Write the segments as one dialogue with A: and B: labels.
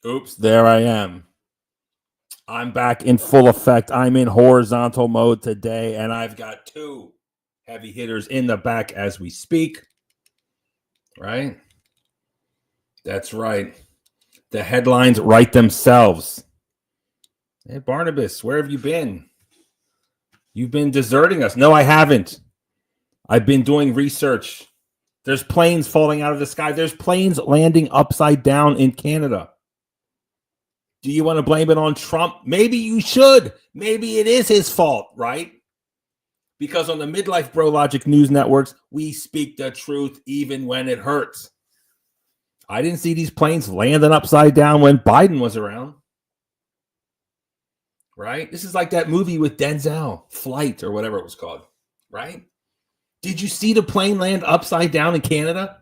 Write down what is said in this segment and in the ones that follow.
A: Oops, there I am. I'm back in full effect. I'm in horizontal mode today, and I've got two heavy hitters in the back as we speak. Right? That's right. The headlines write themselves. Hey, Barnabas, where have you been? You've been deserting us. No, I haven't. I've been doing research. There's planes falling out of the sky. There's planes landing upside down in Canada. Do you want to blame it on Trump? Maybe you should. Maybe it is his fault, right? Because on the Midlife Bro Logic news networks, we speak the truth even when it hurts. I didn't see these planes landing upside down when Biden was around. Right? This is like that movie with Denzel, Flight or whatever it was called. Right? Did you see the plane land upside down in Canada?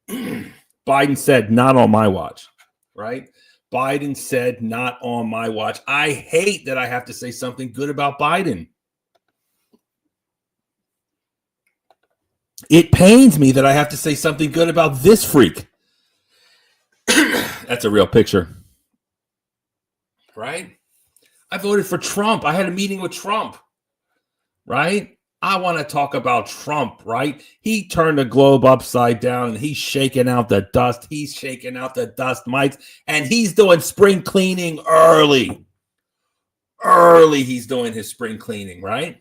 A: Biden said, not on my watch. Right? Biden said, not on my watch. I hate that I have to say something good about Biden. It pains me that I have to say something good about this freak. That's a real picture. Right? I voted for Trump. I had a meeting with Trump. Right? I want to talk about Trump, right? He turned the globe upside down and he's shaking out the dust. He's shaking out the dust mites and he's doing spring cleaning early. Early he's doing his spring cleaning, right?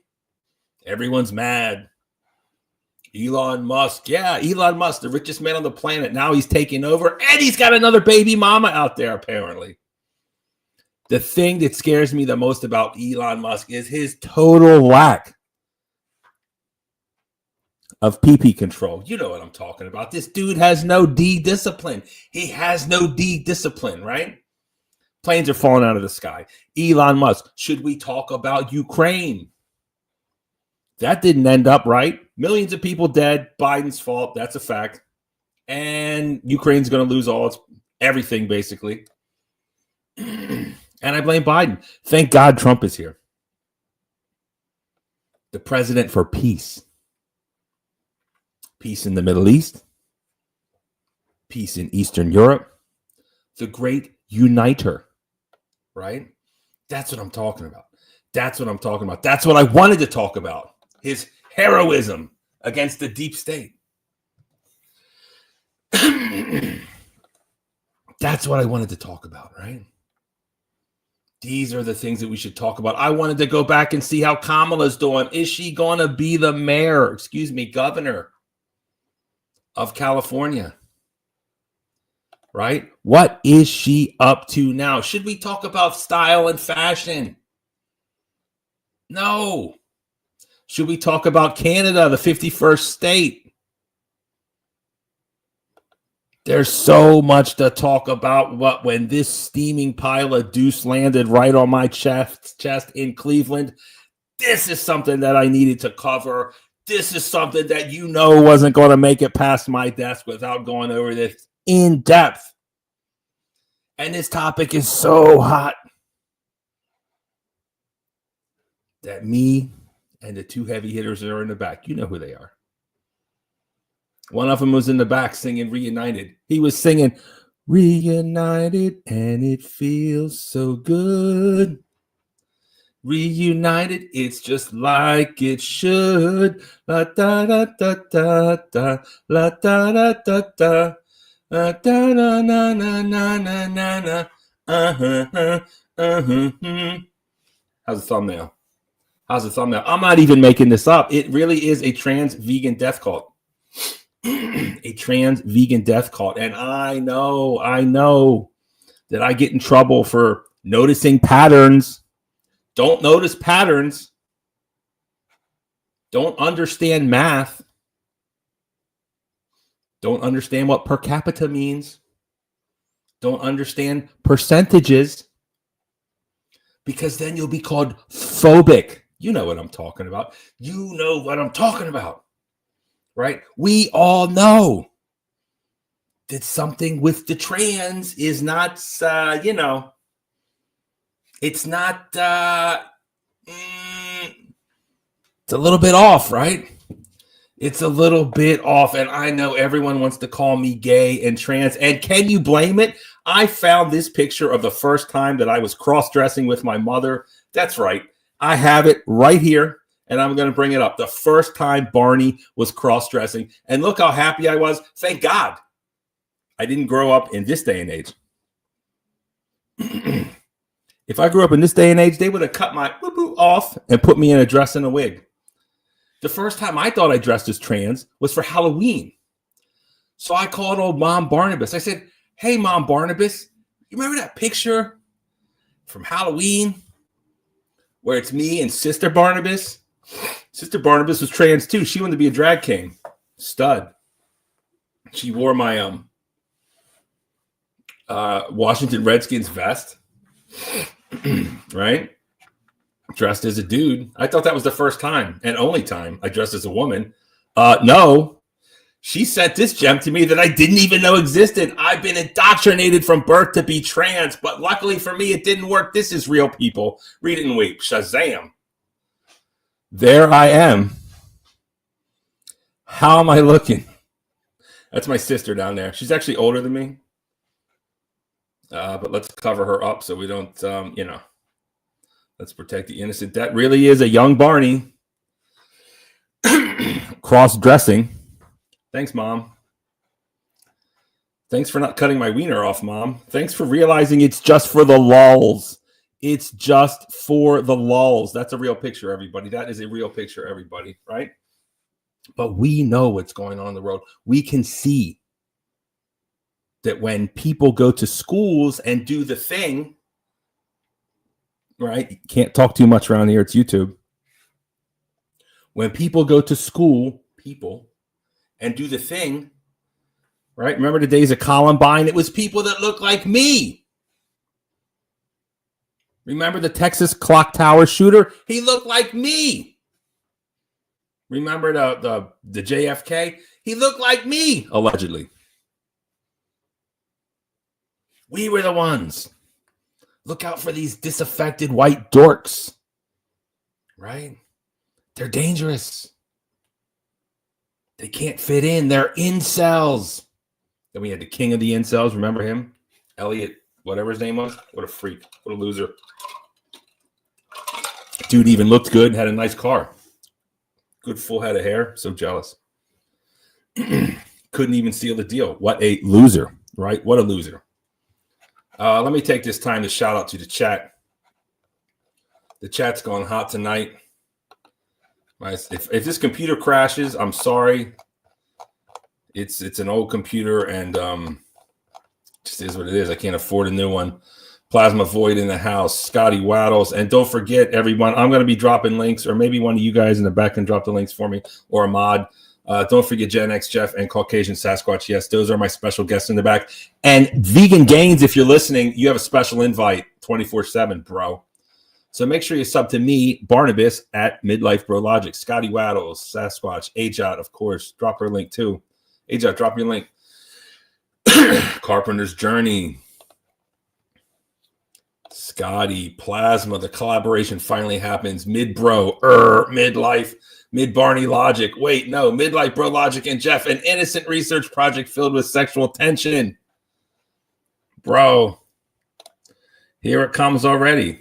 A: Everyone's mad. Elon Musk. Yeah, Elon Musk, the richest man on the planet. Now he's taking over and he's got another baby mama out there apparently. The thing that scares me the most about Elon Musk is his total lack of pee-pee control. You know what I'm talking about. This dude has no D-discipline. He has no D-discipline, right? Planes are falling out of the sky. Elon Musk, should we talk about Ukraine? That didn't end up right. Millions of people dead. Biden's fault. That's a fact. And Ukraine's going to lose everything, basically. And I blame Biden. Thank God Trump is here. The president for peace. Peace in the Middle East. Peace in Eastern Europe. The great uniter. Right? That's what I'm talking about. That's what I'm talking about. That's what I wanted to talk about. His heroism against the deep state. That's what I wanted to talk about, right? These are the things that we should talk about. I wanted to go back and see how Kamala's doing. Is she going to be the governor of California? Right? What is she up to now? Should we talk about style and fashion? No. Should we talk about Canada, the 51st state? There's so much to talk about. When this steaming pile of deuce landed right on my chest in Cleveland, this is something that I needed to cover. This is something that wasn't going to make it past my desk without going over this in depth. And this topic is so hot that me and the two heavy hitters that are in the back, you know who they are. One of them was in the back singing Reunited. He was singing Reunited and it feels so good. Reunited, it's just like it should. La da da da da da. La da da da da. La da da na na na na na na. How's the thumbnail? I'm not even making this up. It really is a trans vegan death cult. A trans vegan death cult. And I know that I get in trouble for noticing patterns. Don't notice patterns. Don't understand math. Don't understand what per capita means. Don't understand percentages. Because then you'll be called phobic. You know what I'm talking about. Right? We all know that something with the trans is not, it's not, it's a little bit off, right? It's a little bit off. And I know everyone wants to call me gay and trans. And can you blame it? I found this picture of the first time that I was cross-dressing with my mother. That's right. I have it right here, and I'm going to bring it up. The first time Barney was cross-dressing, and look how happy I was. Thank God I didn't grow up in this day and age. If I grew up in this day and age, they would have cut my boo-boo off and put me in a dress and a wig. The first time I thought I dressed as trans was for Halloween. So I called old Mom Barnabas. I said, hey, Mom Barnabas, you remember that picture from Halloween where it's me and Sister Barnabas? Sister Barnabas was trans too. She wanted to be a drag king. Stud. She wore my Washington Redskins vest, right? Dressed as a dude. I thought that was the first time and only time I dressed as a woman. No. She sent this gem to me that I didn't even know existed. I've been indoctrinated from birth to be trans, but luckily for me, it didn't work. This is real, people. Read it and weep. Shazam. There I am. How am I looking? That's my sister down there. She's actually older than me. But let's cover her up so we don't, let's protect the innocent. That really is a young Barney. Cross-dressing. Thanks, Mom. Thanks for not cutting my wiener off, Mom. Thanks for realizing it's just for the lulz. It's just for the lulz. That's a real picture, everybody. That is a real picture, everybody, right? But we know what's going on in the world. We can see that when people go to schools and do the thing, right? You can't talk too much around here. It's YouTube. When people go to school, and do the thing, right? Remember the days of Columbine? It was people that looked like me. Remember the Texas clock tower shooter? He looked like me. Remember the JFK? He looked like me, allegedly. We were the ones. Look out for these disaffected white dorks, right? They're dangerous. They can't fit in. They're incels. Then we had the king of the incels. Remember him? Elliot, whatever his name was. What a freak. What a loser. Dude even looked good. Had a nice car. Good full head of hair. So jealous. Couldn't even seal the deal. What a loser, right? What a loser. Let me take this time to shout out to the chat. The chat's going hot tonight. If this computer crashes, I'm sorry. It's an old computer and just is what it is. I can't afford a new one. Plasma Void in the house. Scotty Waddles. And don't forget, everyone, I'm going to be dropping links, or maybe one of you guys in the back can drop the links for me, or a mod. Don't forget Gen X Jeff and Caucasian Sasquatch. Yes, those are my special guests in the back. And Vegan Gains, if you're listening, you have a special invite 24/7, bro. So make sure you sub to me, Barnabas, at Midlife Bro Logic. Scotty Waddles, Sasquatch, Ajot, of course. Drop her link too. Ajot, drop your link. Carpenter's Journey. Scotty, Plasma. The collaboration finally happens. Mid-Bro, Midlife, Mid-Barney Logic. Wait, no. Midlife Bro Logic and Jeff. An innocent research project filled with sexual tension. Bro. Here it comes already.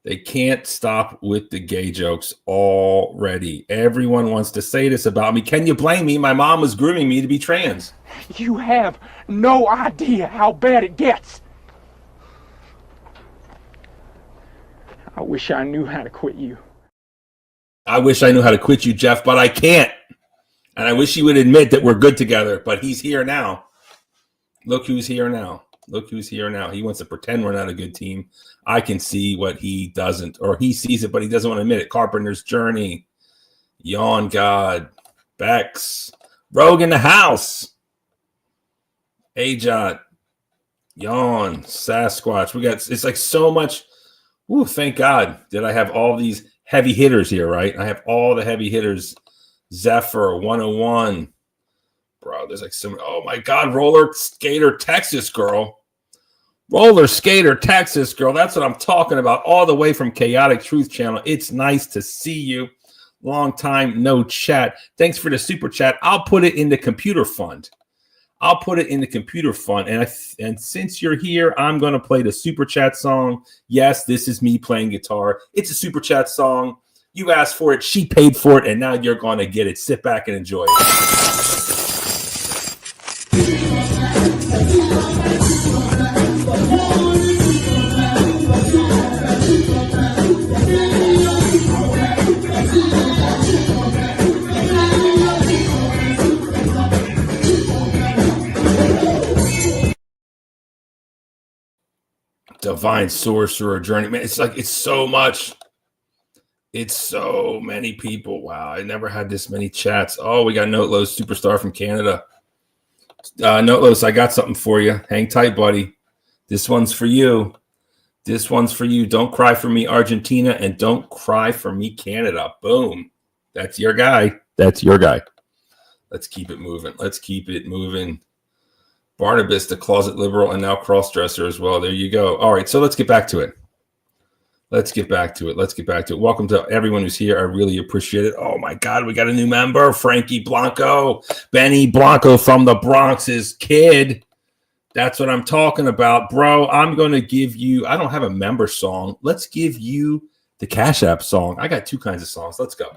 A: They can't stop with the gay jokes already. Everyone wants to say this about me. Can you blame me? My mom was grooming me to be trans.
B: You have no idea how bad it gets. I wish I knew how to quit you.
A: I wish I knew how to quit you, Jeff, but I can't. And I wish you would admit that we're good together, but he's here now. Look who's here now. Look who's here now. He wants to pretend we're not a good team. I can see what he doesn't, or he sees it, but he doesn't want to admit it. Carpenter's Journey, Yawn God, Bex, Rogue in the house, Ajot, Yawn, Sasquatch. We got, it's like so much. Ooh, thank God that I have all these heavy hitters here, right? I have all the heavy hitters. Zephyr, 101. Bro, there's like some, oh my God, Roller Skater Texas girl. Roller Skater Texas girl. That's what I'm talking about. All the way from Chaotic Truth Channel. It's nice to see you. Long time no chat. Thanks for the super chat. I'll put it in the computer fund. I'll put it in the computer fund. And since you're here, I'm going to play the super chat song. Yes, this is me playing guitar. It's a super chat song. You asked for it. She paid for it. And now you're going to get it. Sit back and enjoy it. Divine sorcerer journey, man. It's like, it's so much. It's so many people. Wow, I never had this many chats. Oh, we got Notelos, superstar from Canada. Notelos, I got something for you. Hang tight, buddy. This one's for you. This one's for you. Don't cry for me, Argentina, and don't cry for me, Canada. Boom. That's your guy. That's your guy. Let's keep it moving. Let's keep it moving. Barnabas, the closet liberal, and now cross-dresser as well. There you go. All right, so let's get back to it. Let's get back to it. Let's get back to it. Welcome to everyone who's here. I really appreciate it. Oh, my God, we got a new member, Frankie Blanco. Benny Blanco from the Bronx's kid. That's what I'm talking about, bro. I'm going to give you – I don't have a member song. Let's give you the Cash App song. I got two kinds of songs. Let's go.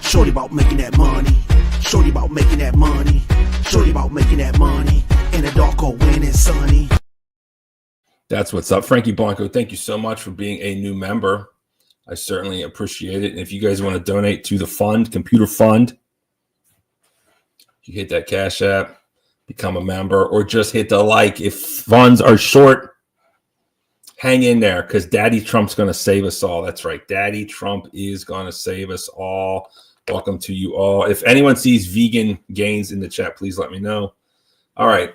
C: Shorty about making that money. Shorty about making that money. Shorty about making that money. In the dark or when it's sunny.
A: That's what's up. Frankie Blanco, thank you so much for being a new member. I certainly appreciate it. And if you guys want to donate to the fund, computer fund, you hit that Cash App, become a member, or just hit the like. If funds are short, hang in there because Daddy Trump's going to save us all. That's right. Daddy Trump is going to save us all. Welcome to you all. If anyone sees vegan gains in the chat, please let me know. All right.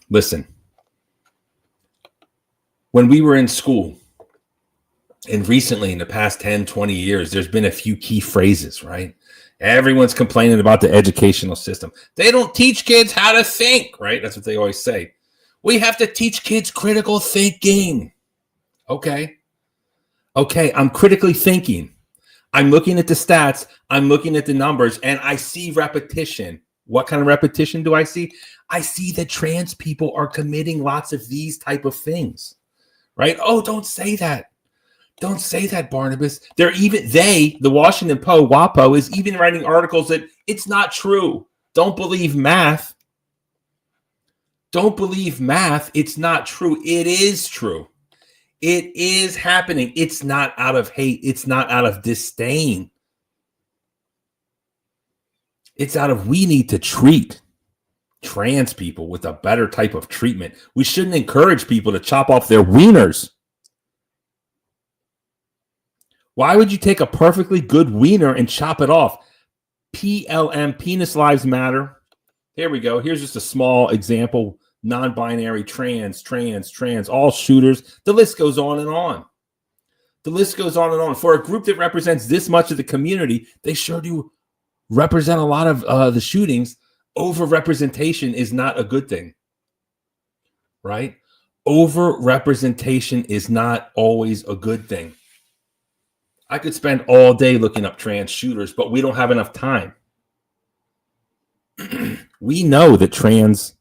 A: Listen. When we were in school, and recently in the past 10, 20 years, there's been a few key phrases, right? Everyone's complaining about the educational system. They don't teach kids how to think, right? That's what they always say. We have to teach kids critical thinking. Okay, I'm critically thinking. I'm looking at the stats. I'm looking at the numbers, and I see repetition. What kind of repetition do I see? I see that trans people are committing lots of these type of things, right? Oh, don't say that. Don't say that, Barnabas. The Washington Post, WAPO, is even writing articles that it's not true. Don't believe math. Don't believe math. It's not true. It is true. It is happening. It's not out of hate. It's not out of disdain. It's out of we need to treat trans people with a better type of treatment. We shouldn't encourage people to chop off their wieners. Why would you take a perfectly good wiener and chop it off? PLM, penis lives matter. Here we go. Here's just a small example. Non-binary, trans, all shooters. The list goes on and on. The list goes on and on. For a group that represents this much of the community, they sure do represent a lot of the shootings. Over-representation is not a good thing, right? Over-representation is not always a good thing. I could spend all day looking up trans shooters, but we don't have enough time. We know that trans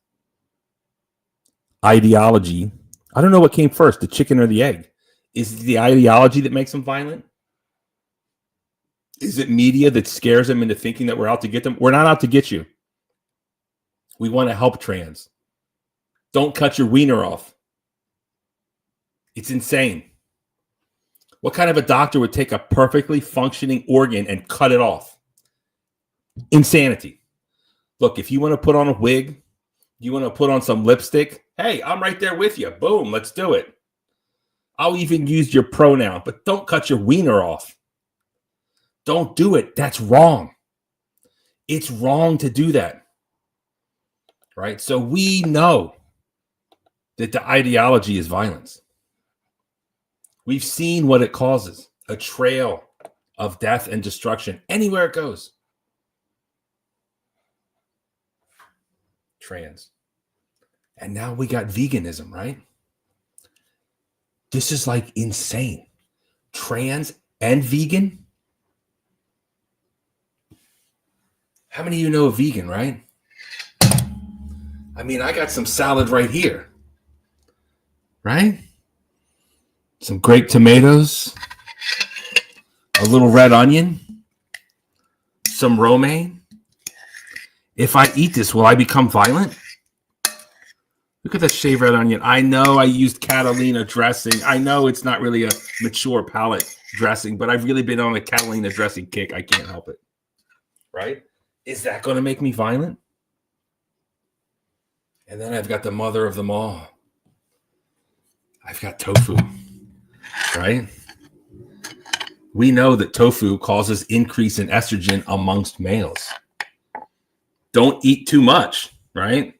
A: ideology, I don't know what came first, the chicken or the egg. Is it the ideology that makes them violent? Is it media that scares them into thinking that we're out to get them? We're not out to get you. We want to help trans. Don't cut your wiener off. It's insane. What kind of a doctor would take a perfectly functioning organ and cut it off? Insanity. Look, if you want to put on a wig, you want to put on some lipstick, hey, I'm right there with you. Boom, let's do it. I'll even use your pronoun, but don't cut your wiener off. Don't do it. That's wrong. It's wrong to do that. Right? So we know that the ideology is violence. We've seen what it causes, a trail of death and destruction anywhere it goes. trans. And now we got veganism, right? This is like insane. Trans and vegan? How many of you know a vegan, right? I mean, I got some salad right here, right? Some grape tomatoes, a little red onion, some romaine. If I eat this, will I become violent? Look at that shaved red onion. I know I used Catalina dressing. I know it's not really a mature palate dressing, but I've really been on a Catalina dressing kick. I can't help it. Right? Is that going to make me violent? And then I've got the mother of them all. I've got tofu. Right? We know that tofu causes increase in estrogen amongst males. Don't eat too much, right?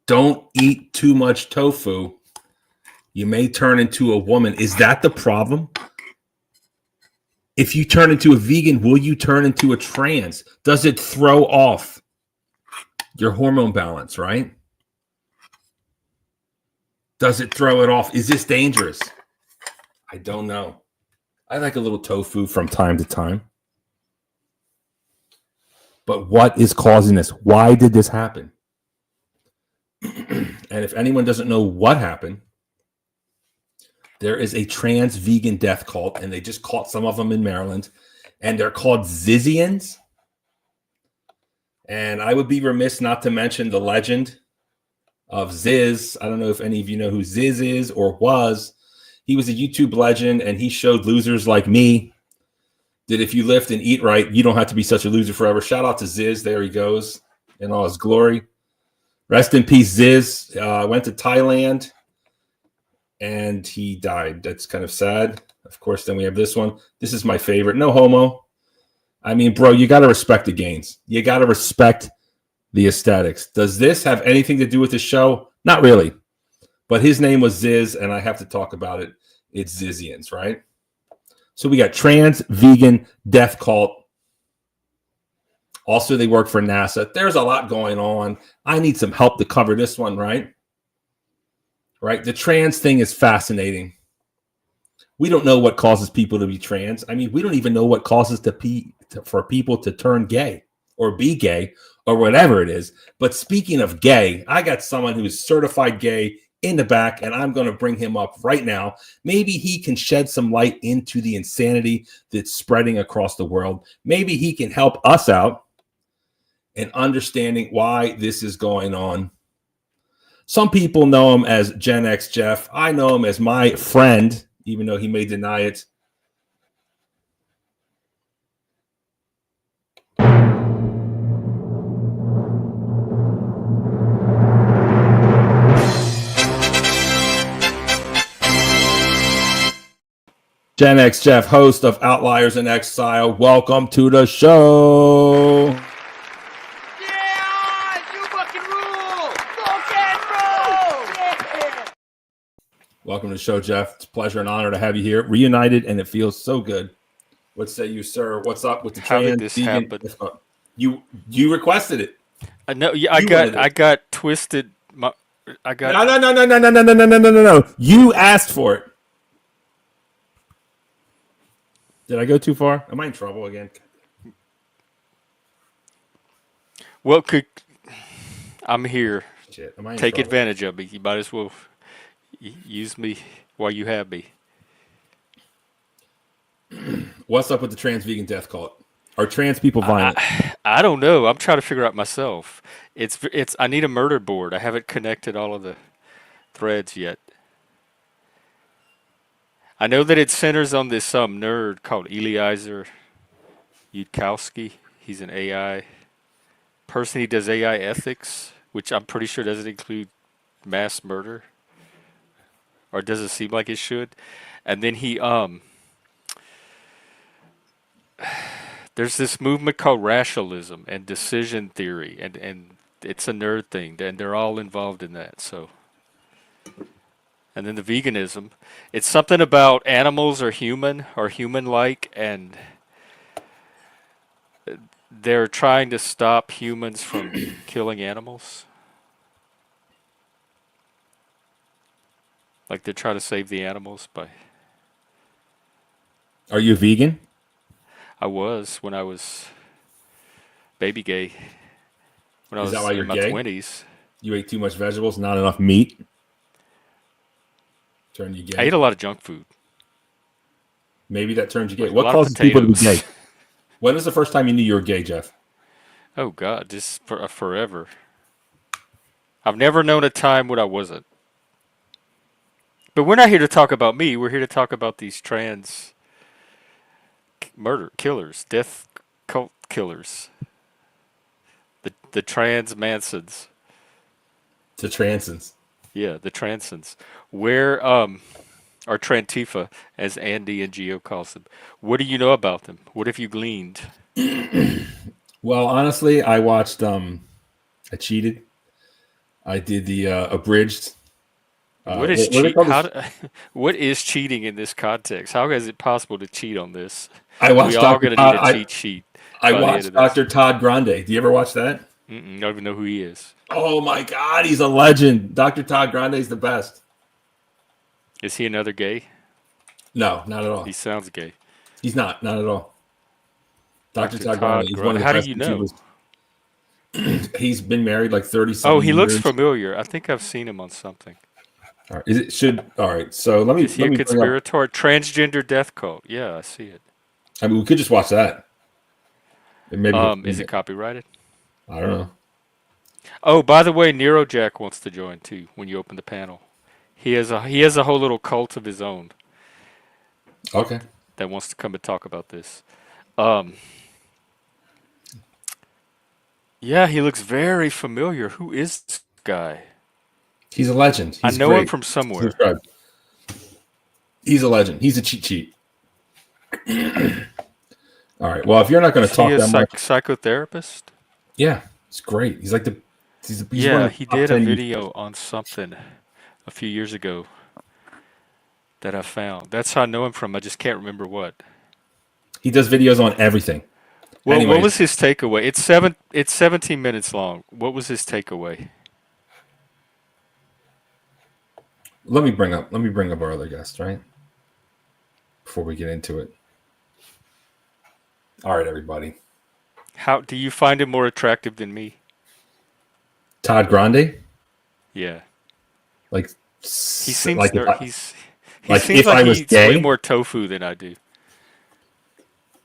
A: Don't eat too much tofu. You may turn into a woman. Is that the problem? If you turn into a vegan, will you turn into a trans? Does it throw off your hormone balance, right? Does it throw it off? Is this dangerous? I don't know. I like a little tofu from time to time. But what is causing this? Why did this happen? And if anyone doesn't know what happened, there is a trans vegan death cult, and they just caught some of them in Maryland, and they're called Zizians. And I would be remiss not to mention the legend of Ziz. I don't know if any of you know who Ziz is or was. He was a YouTube legend, and he showed losers like me that if you lift and eat right, you don't have to be such a loser forever. Shout out to Ziz. There he goes in all his glory. Rest in peace, Ziz. Went to Thailand, and he died. That's kind of sad. Of course, then we have this one. This is my favorite. No homo. I mean, bro, you got to respect the gains. You got to respect the aesthetics. Does this have anything to do with the show? Not really. But his name was Ziz, and I have to talk about it. It's Zizians, right? So we got trans, vegan, death cult. Also, they work for NASA. There's a lot going on. I need some help to cover this one, right? Right? The trans thing is fascinating. We don't know what causes people to be trans. I mean, we don't even know what causes for people to turn gay or be gay or whatever it is. But speaking of gay, I got someone who's certified gay in the back, and I'm going to bring him up right now. Maybe he can shed some light into the insanity that's spreading across the world. Maybe he can help us out in understanding why this is going on. Some people know him as Gen X Jeff. I know him as my friend, even though he may deny it. Gen X Jeff, host of Outliers in Exile. Welcome to the show.
B: Yeah, you fucking rule! Rock and roll! Yeah!
A: Welcome to the show, Jeff. It's a pleasure and honor to have you here. Reunited, and it feels so good. What say you, sir? What's up with the
D: How
A: trans?
D: did this
A: vegan?
D: happen?
A: You requested it.
D: I know. Yeah,
A: You wanted it.
D: I got twisted. I got.
A: No. You asked for it. Did I go too far? Am I in trouble again?
D: Well, I'm here.
A: Shit. Am I in
D: Take
A: trouble?
D: advantage of me. You might as well use me while you have me.
A: What's up with the trans vegan death cult? Are trans people violent?
D: I don't know. I'm trying to figure out myself. It's. I need a murder board. I haven't connected all of the threads yet. I know that it centers on this nerd called Eliezer Yudkowsky. He's an AI person. He does AI ethics, which I'm pretty sure doesn't include mass murder, or does it seem like it should? And then there's this movement called rationalism and decision theory, and it's a nerd thing, and they're all involved in that. So. And then the veganism, it's something about animals are human or human-like, and they're trying to stop humans from killing animals. Like they're trying to save the animals by.
A: Are you vegan?
D: I was when I was baby gay. When I
A: Is that
D: was
A: why
D: in
A: you're
D: my
A: gay?
D: 20s.
A: You ate too much vegetables, not enough meat. Turn you
D: I ate
A: gay.
D: a lot of junk food.
A: Maybe that turns you gay.
D: A
A: What
D: lot of
A: causes people to be
D: potatoes.
A: gay? When was the first time you knew you were gay, Jeff?
D: Oh God, just for forever. I've never known a time when I wasn't. But we're not here to talk about me. We're here to talk about these trans murder killers, death cult killers, the trans Mansons.
A: To transcends.
D: Yeah, the transons. Where or Trantifa, as Andy and Geo calls them. What do you know about them? What have you gleaned?
A: Well, honestly, I watched. I cheated. I did the abridged.
D: What is
A: What do they
D: cheat?
A: call this?
D: What is cheating in this context? How is it possible to cheat on this?
A: I
D: We
A: watched
D: all
A: Doctor.
D: gonna need a cheat sheet
A: I
D: by the end
A: watched
D: of this.
A: Doctor Todd Grande. Do you ever watch that?
D: Don't even know who he is.
A: Oh my God, he's a legend. Dr. Todd Grande is the best.
D: Is he another gay?
A: No, not at all.
D: He sounds gay.
A: He's not at all. Dr.
D: Dr.
A: Todd Grande.
D: Todd
A: He's one of the
D: How do
A: best
D: you know?
A: YouTubers. He's been married like 30
D: Oh,
A: something
D: he looks
A: years.
D: familiar. I think I've seen him on something.
A: All right. All right. So let me
D: Is he
A: let
D: a
A: me bring up.
D: conspirator? Transgender death cult. Yeah, I see it.
A: I mean, we could just watch that. And maybe
D: Is it copyrighted?
A: I don't know.
D: Oh, by the way, Neurojack wants to join too. When you open the panel, he has a whole little cult of his own
A: Okay.
D: that wants to come and talk about this. Yeah, he looks very familiar. Who is this guy?
A: He's a legend.
D: I
A: He's
D: know
A: great.
D: him from somewhere.
A: Subscribe. He's a legend. He's a cheat sheet. All right. Well, if you're not going to
D: Is
A: talk
D: he a
A: that much,
D: psychotherapist?
A: yeah, it's great. He's like he's one
D: Yeah,
A: of the
D: he
A: top
D: did a
A: 10
D: video on something a few years ago that I found. That's how I know him from. I just can't remember what.
A: He does videos on everything.
D: Well,
A: Anyways,
D: what was his takeaway? It's 17 minutes long. What was his takeaway?
A: let me bring up our other guest, right? Before we get into it. All right, everybody.
D: How do you find him more attractive than me?
A: Todd Grande,
D: Yeah.
A: like
D: He seems
A: like
D: he
A: like
D: seems
A: if
D: like
A: I was
D: he eats way
A: gay.
D: more tofu than I do.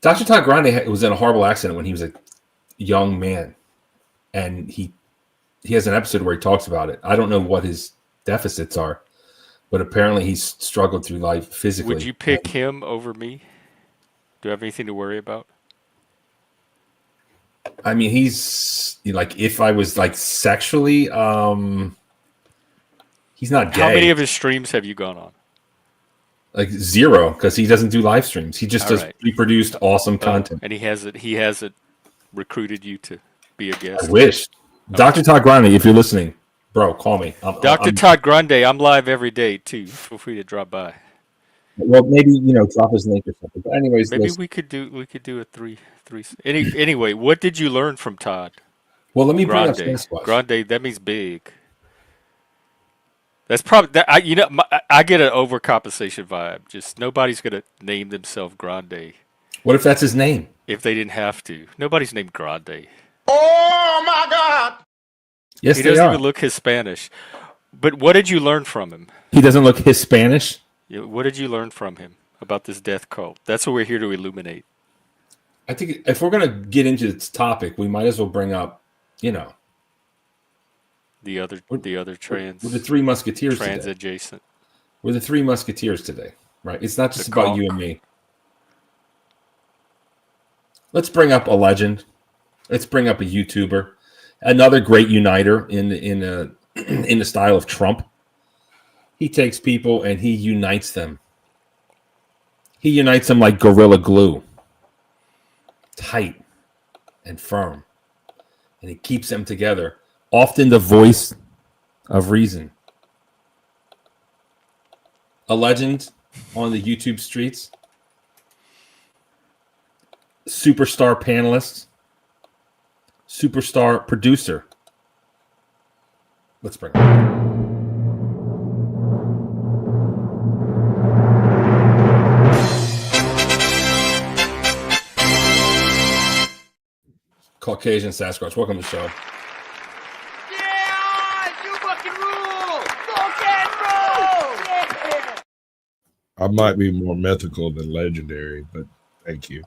A: Dr. Todd Grande was in a horrible accident when he was a young man, and he has an episode where he talks about it. I don't know what his deficits are, but apparently he's struggled through life physically.
D: Would you pick him over me? Do I have anything to worry about?
A: I mean, he's like, if I was like sexually, he's not gay.
D: How many of his streams have you gone on?
A: Like 0, because he doesn't do live streams. He just does pre-produced awesome content.
D: And he hasn't recruited you to be a guest.
A: I wish. Dr. Todd Grande, if you're listening, bro, call me.
D: Dr. Todd Grande, I'm live every day too. Feel free to drop by.
A: Well, maybe drop his link or something. But anyways,
D: Maybe we could do a three. Anyway, what did you learn from Todd?
A: Well, let me bring up
D: Grande.
A: Sasquatch.
D: Grande, that means big. That's probably that. I get an overcompensation vibe. Just nobody's gonna name themselves Grande
A: What if that's his name?
D: if they didn't have to. Nobody's named Grande.
B: Oh my God!
A: Yes,
D: He
A: they
D: doesn't
A: are.
D: even look Hispanic. But what did you learn from him?
A: He doesn't look Hispanic.
D: What did you learn from him about this death cult? That's what we're here to illuminate.
A: I think if we're going to get into this topic, we might as well bring up,
D: The other trans.
A: we're the Three Musketeers
D: trans
A: today.
D: adjacent.
A: We're the Three Musketeers today, right? It's not just
D: The
A: about
D: conch.
A: you and me. Let's bring up a legend. Let's bring up a YouTuber, another great uniter in the style of Trump. He takes people and he unites them. He unites them like Gorilla Glue, tight and firm, and he keeps them together. Often the voice of reason. A legend on the YouTube streets. Superstar panelist. superstar producer. Let's bring him. Caucasian Sasquatch, welcome to the show.
B: Yeah, you fucking rule! Rock and roll! Yeah!
E: I might be more mythical than legendary, but thank you.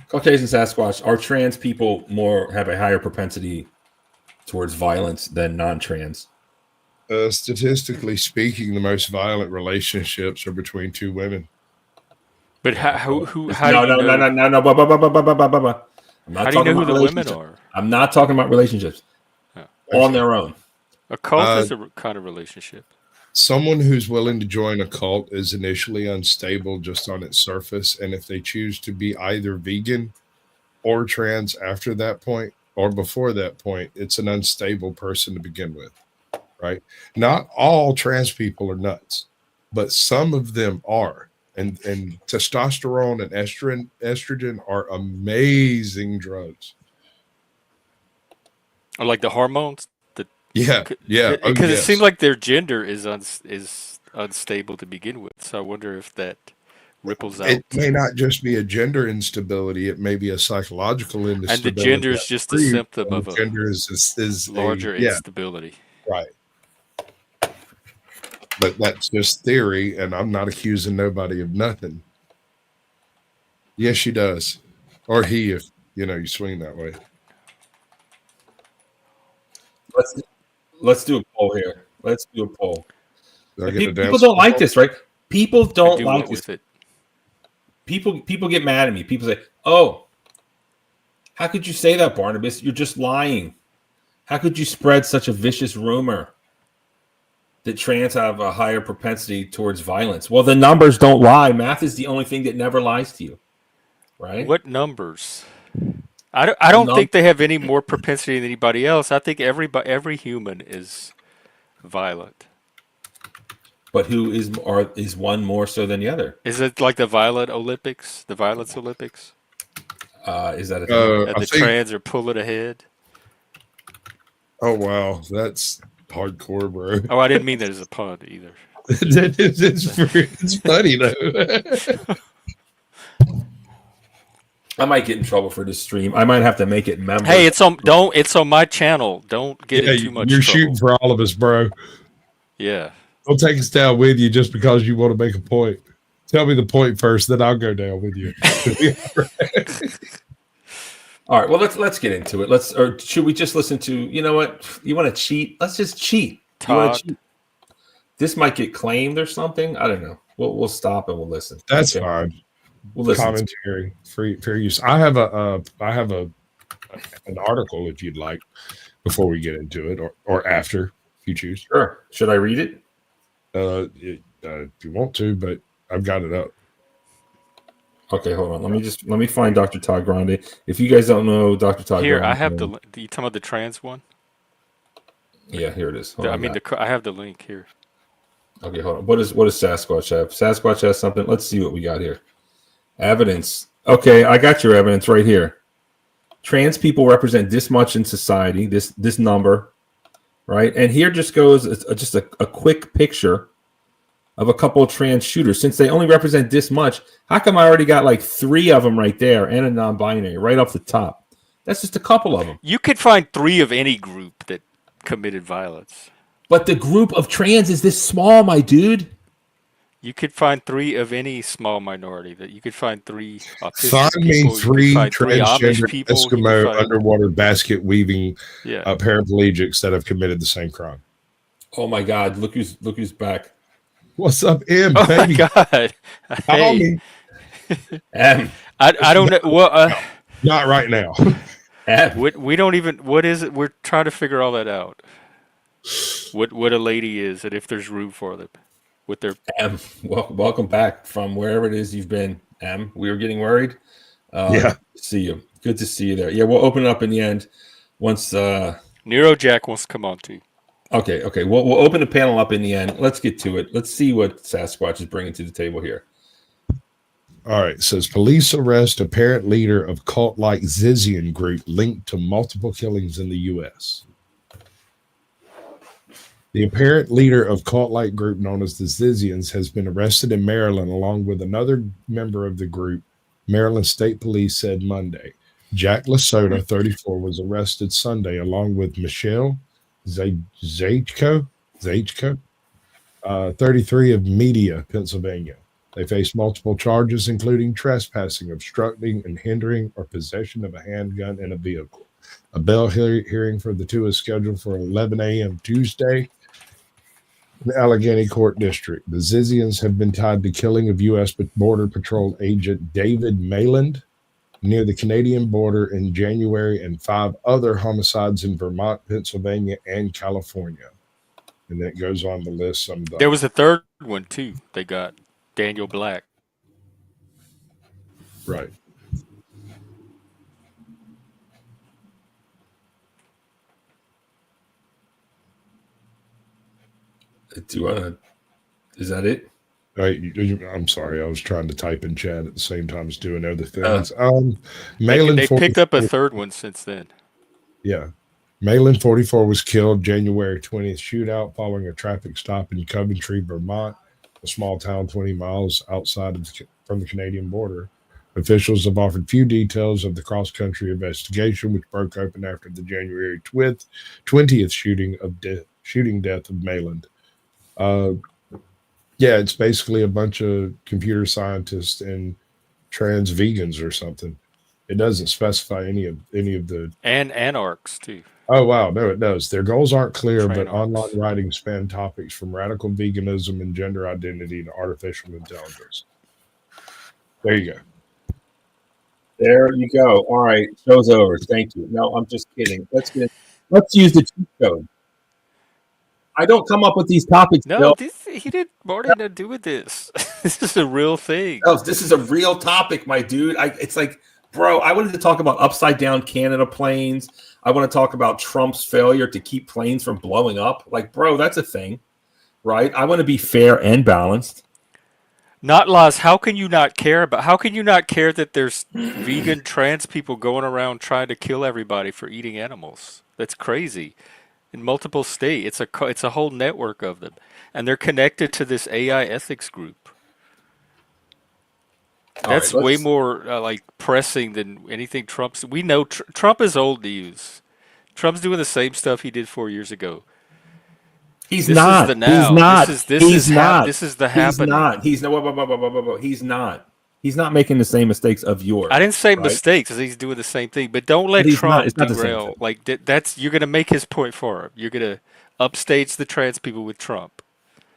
A: Caucasian Sasquatch, are trans people have a higher propensity towards violence than non-trans?
E: Statistically speaking, the most violent relationships are between two women.
D: But how
A: No.
D: do you know?
A: I'm not
D: How do you know
A: talking
D: who
A: about
D: the women
A: relationships.
D: are?
A: I'm not talking about relationships.
D: Oh.
A: On their own.
D: A cult is a kind of relationship.
E: Someone who's willing to join a cult is initially unstable just on its surface, and if they choose to be either vegan or trans after that point or before that point, it's an unstable person to begin with, right? Not all trans people are nuts, but some of them are. And testosterone and estrogen are amazing drugs.
D: Or like the hormones.
E: Yeah.
D: Because it seems like their gender is unstable to begin with. So I wonder if that ripples out.
E: It may not just be a gender instability; it may be a psychological instability.
D: And the gender is just a symptom of a
E: gender is
D: larger instability.
E: Right. But that's just theory, and I'm not accusing nobody of nothing. Yes, she does, or he, if you swing that way.
A: Let's do a poll here. Let's do a poll.
E: People
A: don't like this, right? People don't like this.
D: With it.
A: People get mad at me. People say, "Oh, how could you say that, Barnabas? You're just lying. How could you spread such a vicious rumor that trans have a higher propensity towards violence?" Well, the numbers don't lie. Math is the only thing that never lies to you, right?
D: What numbers? I don't think they have any more propensity than anybody else. I think every human is violent.
A: But who is one more so than the other?
D: Is it like the Violence Olympics? The Violence Olympics?
A: Is that a thing?
D: And trans are pulling ahead?
E: Oh, wow. That's hardcore, bro.
D: Oh, I didn't mean that as a pun either.
E: It's funny, though.
A: I might get in trouble for this stream. I might have to make it member.
D: Hey, it's on my channel. Don't get in too much
E: You're
D: trouble.
E: shooting for all of us, bro.
D: Yeah.
E: Don't take us down with you just because you want to make a point. Tell me the point first, then I'll go down with you.
A: All right. Well, let's get into it. Or should we just listen to? You know what? You want to cheat? Let's just cheat. You want to cheat? This might get claimed or something. I don't know. We'll stop and we'll listen.
E: That's fine.
A: We'll listen.
E: Commentary, fair use. I have an article if you'd like before we get into it, or after if you choose.
A: Sure. Should I read it?
E: If you want to, but I've got it up.
A: Okay, hold on. Let me find Dr. Todd Grande. If you guys don't know Dr. Todd
D: Here,
A: Grande,
D: I have the. You talking about the trans one?
A: Yeah, here it is.
D: I have the link here.
A: Okay, hold on. What does Sasquatch have? Sasquatch has something. Let's see what we got here. Evidence. Okay, I got your evidence right here. Trans people represent this much in society. This number, right? And here just goes just a quick picture of a couple of trans shooters. Since they only represent this much, how come I already got like 3 of them right there and a non-binary right off the top? That's just a couple of them.
D: You could find 3 of any group that committed violence.
A: But the group of trans is this small, my dude.
D: You could find 3 of any small minority. That you could find 3 autistic
E: Find me
D: people.
E: 3
D: Amish
E: transgender
D: people.
E: Eskimo underwater basket weaving
D: Yeah.
E: paraplegics that have committed the same crime.
A: Oh my God! Look who's back.
E: What's up, M?
D: Oh
E: baby?
D: my God!
E: Call
D: Hey,
E: me.
A: M.
D: I don't know. Well,
E: Not right now.
A: M.
D: we don't even. What is it? We're trying to figure all that out. What a lady is, and if there's room for them, with their
A: M. Welcome back from wherever it is you've been. M. We were getting worried.
E: Yeah.
A: See you. Good to see you there. Yeah, we'll open it up in the end once.
D: Neurojack wants to come on too.
A: Okay. We'll open the panel up in the end. Let's get to it. Let's see what Sasquatch is bringing to the table here.
E: All right. It says police arrest apparent leader of cult-like Zizian group linked to multiple killings in the U.S. The apparent leader of cult-like group known as the Zizians has been arrested in Maryland along with another member of the group, Maryland State Police said Monday. Jack Lasota, 34, was arrested Sunday along with Michelle Zajko, 33 of Media, Pennsylvania. They face multiple charges, including trespassing, obstructing, and hindering or possession of a handgun in a vehicle. A bail hearing for the two is scheduled for 11 a.m. Tuesday in the Allegheny Court District. The Zizians have been tied to killing of U.S. Border Patrol agent David Mayland near the Canadian border in January and 5 other homicides in Vermont, Pennsylvania, and California. And that goes on to list some of the...
D: There was a third one, too. They got Daniel Black.
E: Right.
A: Do you want to? Is that it?
E: I'm sorry. I was trying to type in chat at the same time as doing other things.
D: They picked up a third one since then.
E: Yeah. Malin, 44, was killed January 20th shootout following a traffic stop in Coventry, Vermont, a small town 20 miles outside from the Canadian border. Officials have offered few details of the cross-country investigation, which broke open after the January 20th shooting death of Mayland. Yeah, it's basically a bunch of computer scientists and trans vegans or something. It doesn't specify any of the
D: and anarchs too.
E: Oh wow, no, it does. Their goals aren't clear, but
D: Trainarchs.
E: online writings span topics from radical veganism and gender identity to artificial intelligence. There you go.
A: There you go. All right, show's over. Thank you. No, I'm just kidding. Let's use the cheat code. I don't come up with these topics.
D: No, he did more to do with this. This is a real thing.
A: No, this is a real topic, my dude. It's like, bro, I wanted to talk about upside down Canada planes. I want to talk about Trump's failure to keep planes from blowing up. Like, bro, that's a thing, right? I want to be fair and balanced.
D: Not laws. How can you not care that there's vegan trans people going around trying to kill everybody for eating animals? That's crazy. In multiple states, it's a whole network of them, and they're connected to this AI ethics group. That's way more like pressing than anything Trump's. We know Trump is old news. Trump's doing the same stuff he did 4 years ago.
A: He's not. He's not.
D: This is the happening.
A: He's not. He's not making the same mistakes of yours.
D: I didn't say mistakes, because he's doing the same thing. But don't let Trump derail. Like that's you're gonna make his point for him. You're gonna upstage the trans people with Trump.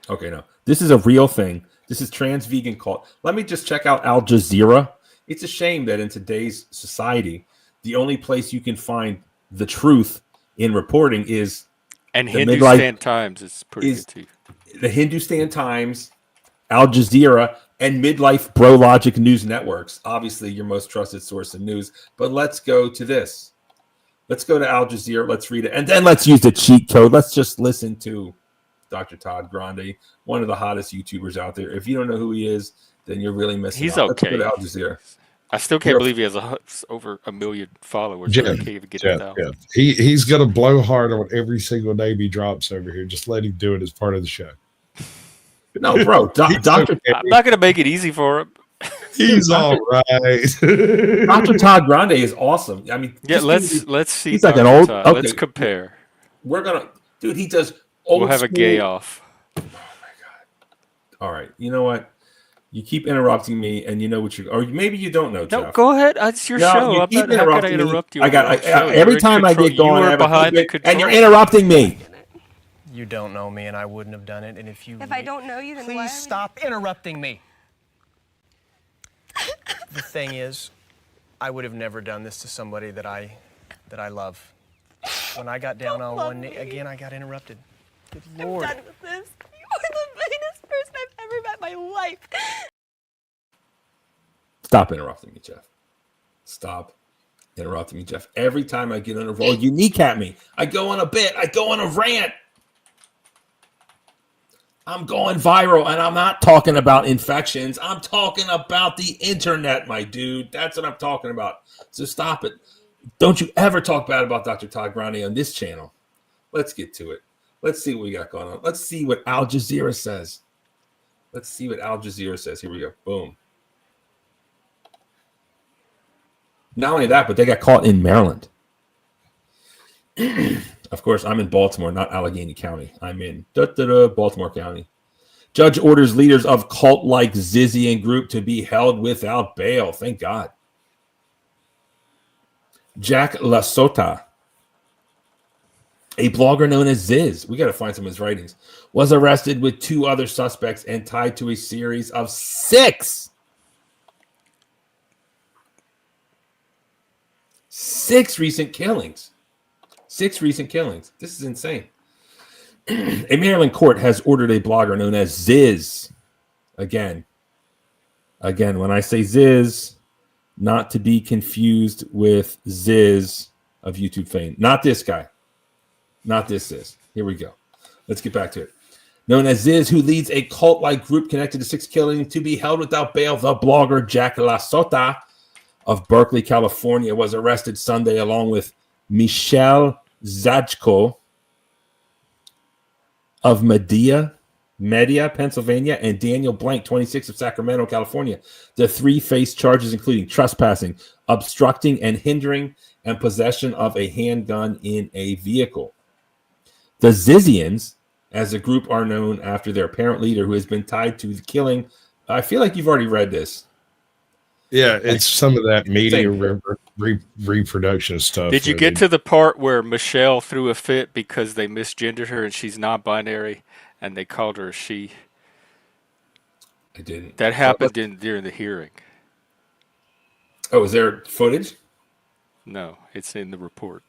A: Okay, no, this is a real thing. This is trans vegan cult. Let me just check out Al Jazeera. It's a shame that in today's society, the only place you can find the truth in reporting is
D: and Hindustan Times is pretty good too.
A: The Hindustan Times, Al Jazeera, and Midlife Bro Logic News Networks. Obviously, your most trusted source of news. But let's go to this. Let's go to Al Jazeera. Let's read it. And then let's use the cheat code. Let's just listen to Dr. Todd Grande, one of the hottest YouTubers out there. If you don't know who he is, then you're really missing
D: He's
A: out.
D: okay.
A: Let's go to Al Jazeera.
D: I still can't believe he has over 1 million followers. I can't even get it out.
E: Yeah. He's going to blow hard on every single name he drops over here. Just let him do it as part of the show.
A: No, bro. Doctor,
D: I'm not going to make it easy for him.
E: He's all right.
A: Dr. Todd Grande is awesome. I mean,
D: yeah, let's see.
A: He's like an old. Okay.
D: Let's compare.
A: We're gonna, dude. He does old.
D: We'll have a gay off.
A: Oh my god! All right, you know what? You keep interrupting me, and you know what you, or maybe you don't know.
D: No,
A: Jeff.
D: go ahead. It's your show.
A: You keep interrupting me.
D: Interrupt you.
A: Every time I get going, and you're interrupting me.
F: You don't know me, and I wouldn't have done it. And
B: If I don't know you, then
F: please stop interrupting me. The thing is, I would have never done this to somebody that I love. When I got down on one knee again, I got interrupted. Good Lord.
B: I'm done with this. You are the vainest person I've ever met in my life.
A: Stop interrupting me, Jeff. Stop interrupting me, Jeff. Every time I get on a roll, you kneecap me. I go on a bit. I go on a rant. I'm going viral, and I'm not talking about infections. I'm talking about the internet, my dude. That's what I'm talking about. So stop it. Don't you ever talk bad about Dr. Todd Grande on this channel. Let's get to it. Let's see what we got going on. Let's see what Al Jazeera says. Let's see what Al Jazeera says. Here we go. Boom. Not only that, but they got caught in Maryland. Of course, I'm in Baltimore, not Allegheny County. I'm in Baltimore County. Judge orders leaders of cult-like Zizian group to be held without bail. Thank God. Jack Lasota, a blogger known as Ziz, we got to find some of his writings, was arrested with 2 other suspects and tied to a series of 6 recent killings. 6 recent killings. This is insane. A Maryland court has ordered a blogger known as Ziz. Again, when I say Ziz, not to be confused with Ziz of YouTube fame. Not this guy. Not this Ziz. Here we go. Let's get back to it. Known as Ziz, who leads a cult-like group connected to 6 killings, to be held without bail, the blogger Jack Lasota of Berkeley, California, was arrested Sunday along with Michelle Zajko of Media, Pennsylvania, and Daniel Blank, 26, of Sacramento, California. The 3 face charges including trespassing, obstructing and hindering, and possession of a handgun in a vehicle. The Zizians, as a group, are known after their apparent leader, who has been tied to the killing. I feel like you've already read this.
E: Yeah, it's some of that media reproduction stuff.
D: Did you get to the part where Michelle threw a fit because they misgendered her and she's non-binary and they called her a she?
A: I didn't.
D: That happened during the hearing.
A: Oh, is there footage?
D: No, it's in the report.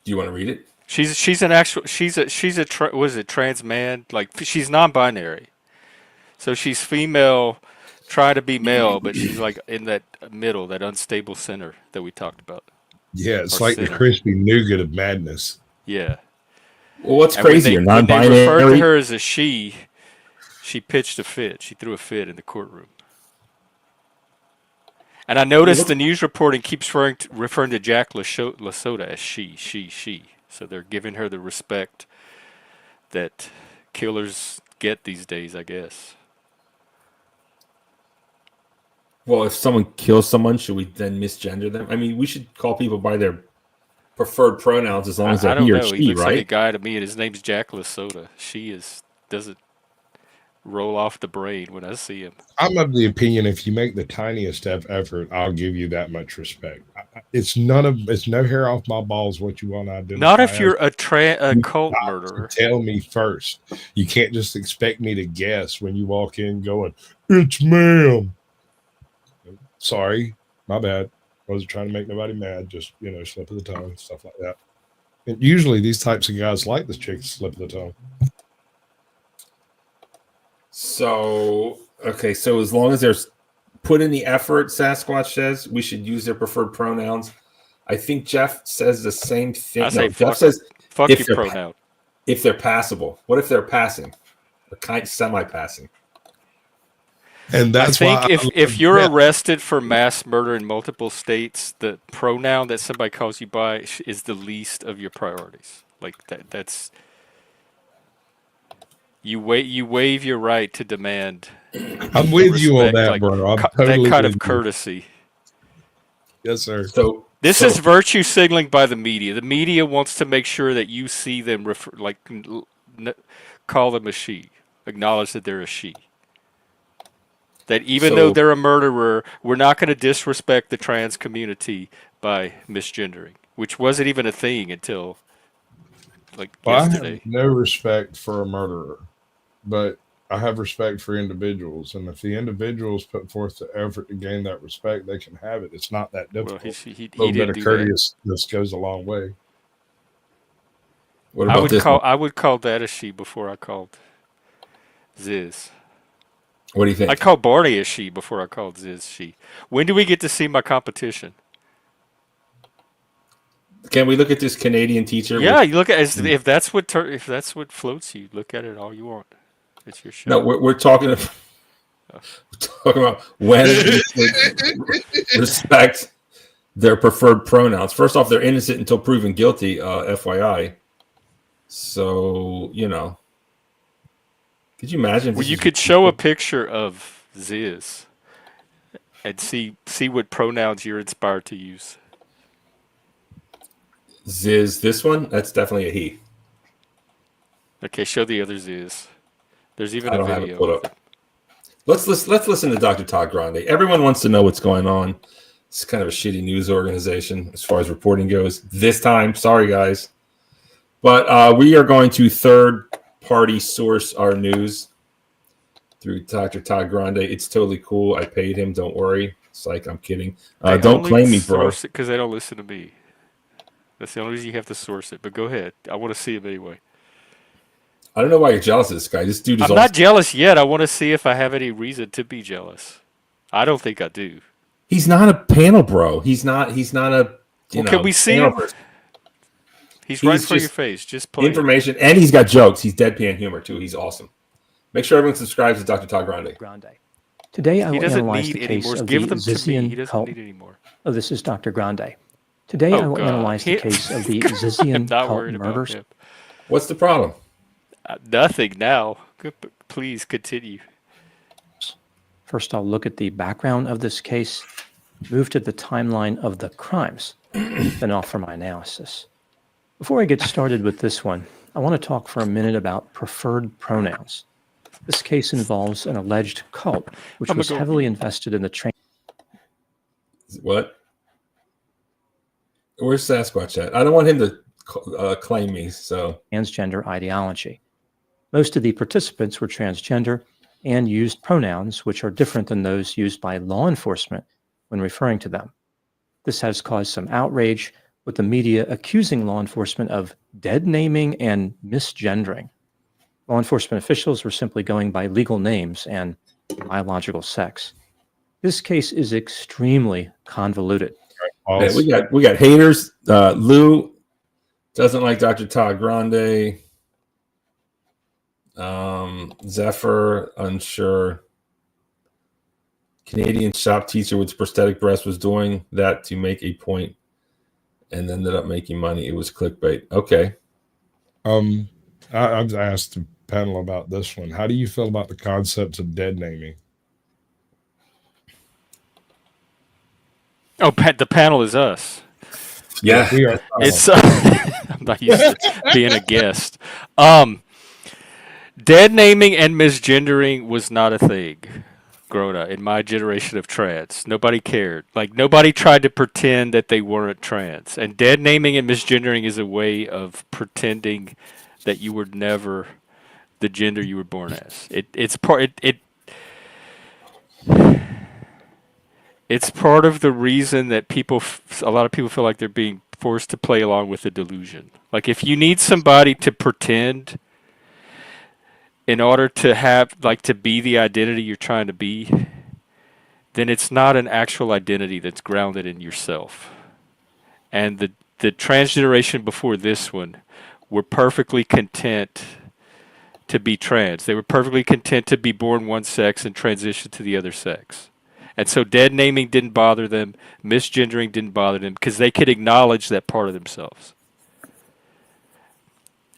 A: Do you want to read it?
D: She's a trans man? Like, she's non-binary. So she's female, trying to be male, but she's like in that middle, that unstable center that we talked about.
E: Yeah, it's like the crispy nougat of madness.
D: Yeah.
A: Well, what's crazier, non-binary?
D: When they referred to her as a she pitched a fit. She threw a fit in the courtroom. And I noticed the news reporting keeps referring to Jack Lasota as she. So they're giving her the respect that killers get these days, I guess.
A: Well, if someone kills someone, should we then misgender them? I mean, we should call people by their preferred pronouns as long as they're he or she,
D: he looks
A: right?
D: like a guy to me, and his name's Jack Lasota. Doesn't roll off the brain when I see him.
E: I'm of the opinion if you make the tiniest effort, I'll give you that much respect. It's no hair off my balls what you want to identify.
D: Not if you're a cult murderer.
E: Tell me first. You can't just expect me to guess when you walk in going, "It's ma'am." Sorry, my bad. Wasn't trying to make nobody mad. Just, slip of the tongue, stuff like that. And usually these types of guys like this chick slip of the tongue.
A: So as long as there's put in the effort, Sasquatch says we should use their preferred pronouns. I think Jeff says the same thing. Jeff says
D: fuck your pronoun.
A: If they're passable. What if they're passing? Or kind semi-passing?
E: And that's
D: I think if you're arrested for mass murder in multiple states, the pronoun that somebody calls you by is the least of your priorities. Like that's you waive your right to demand.
E: I'm with you on that, bro. I'm totally
D: that kind of
E: with you.
D: courtesy.
E: Yes, sir.
D: This is virtue signaling by the media. The media wants to make sure that you see them call them a she, acknowledge that they're a she. That even though they're a murderer, we're not going to disrespect the trans community by misgendering, which wasn't even a thing until yesterday.
E: I have no respect for a murderer, but I have respect for individuals. And if the individuals put forth the effort to gain that respect, they can have it. It's not that difficult.
D: Well, he
E: a little bit of
D: courteousness
E: goes a long way.
A: What about
D: I would call that a she before I called Ziz.
A: What do you think?
D: I called Barney a she before I called Ziz she. When do we get to see my competition?
A: Can we look at this Canadian teacher?
D: Yeah,
A: with-
D: you look at if that's what floats you. Look at it all you want. It's your show.
A: No, we're talking about when respect their preferred pronouns. First off, they're innocent until proven guilty. FYI. So could you imagine?
D: Well, you could show a picture of Ziz and see what pronouns you're inspired to use.
A: Ziz, this one, that's definitely a he.
D: Okay, show the other Ziz. There's even
A: I
D: a
A: don't have
D: video.
A: it put up. Let's listen to Dr. Todd Grande. Everyone wants to know what's going on. It's kind of a shitty news organization as far as reporting goes. This time, sorry guys, but we are going to third-party source our news through Dr. Todd Grande. It's totally cool. I paid him. Don't worry. It's like I'm kidding. Don't claim me, bro.
D: Source it because they don't listen to me. That's the only reason you have to source it. But go ahead. I want to see him anyway.
A: I don't know why you're jealous of this guy. This dude is
D: I'm not jealous yet. I want to see if I have any reason to be jealous. I don't think I do.
A: He's not a panel bro. He's not a
D: can we see him? He's right in front of your face. Just play
A: information, and he's got jokes. He's deadpan humor too. He's awesome. Make sure everyone subscribes to Dr. Todd Grande.
G: Today I
D: He
G: will
D: doesn't
G: analyze
D: need
G: the
D: any
G: case
D: more.
G: of
D: Give
G: the
D: them to me. He
G: Zizian
D: doesn't
G: cult.
D: need any more.
G: Oh, this is Dr. Grande. Today I will analyze the case of the
D: I'm
G: Zizian
D: not
G: cult
D: worried about
G: murders.
D: him.
A: What's the problem?
D: Nothing now. Please continue.
G: First, I'll look at the background of this case, move to the timeline of the crimes, then offer my analysis. Before I get started with this one, I want to talk for a minute about preferred pronouns. This case involves an alleged cult, which was heavily invested in the training.
A: What? Where's Sasquatch at? I don't want him to claim me. So
G: Transgender ideology. Most of the participants were transgender and used pronouns which are different than those used by law enforcement when referring to them. This has caused some outrage, with the media accusing law enforcement of dead naming and misgendering. Law enforcement officials were simply going by legal names and biological sex. This case is extremely convoluted.
A: man, we got haters. Lou doesn't like Dr. Todd Grande. Zephyr, unsure. Canadian shop teacher with prosthetic breast was doing that to make a point and ended up making money. It was clickbait. Okay.
E: I've asked the panel about this one. How do you feel about the concept of dead naming?
D: Oh, the panel is us.
A: Yeah.
E: We are.
D: It's I'm not used to being a guest. Dead naming and misgendering was not a thing growing up in my generation of trans. Nobody cared. Like, nobody tried to pretend that they weren't trans. And dead naming and misgendering is a way of pretending that you were never the gender you were born as. It's part of the reason that a lot of people feel like they're being forced to play along with the delusion. Like, if you need somebody to pretend in order to have, like, to be the identity you're trying to be, then it's not an actual identity that's grounded in yourself. And the trans generation before this one were perfectly content to be trans. They were perfectly content to be born one sex and transition to the other sex. And so dead naming didn't bother them, misgendering didn't bother them, because they could acknowledge that part of themselves.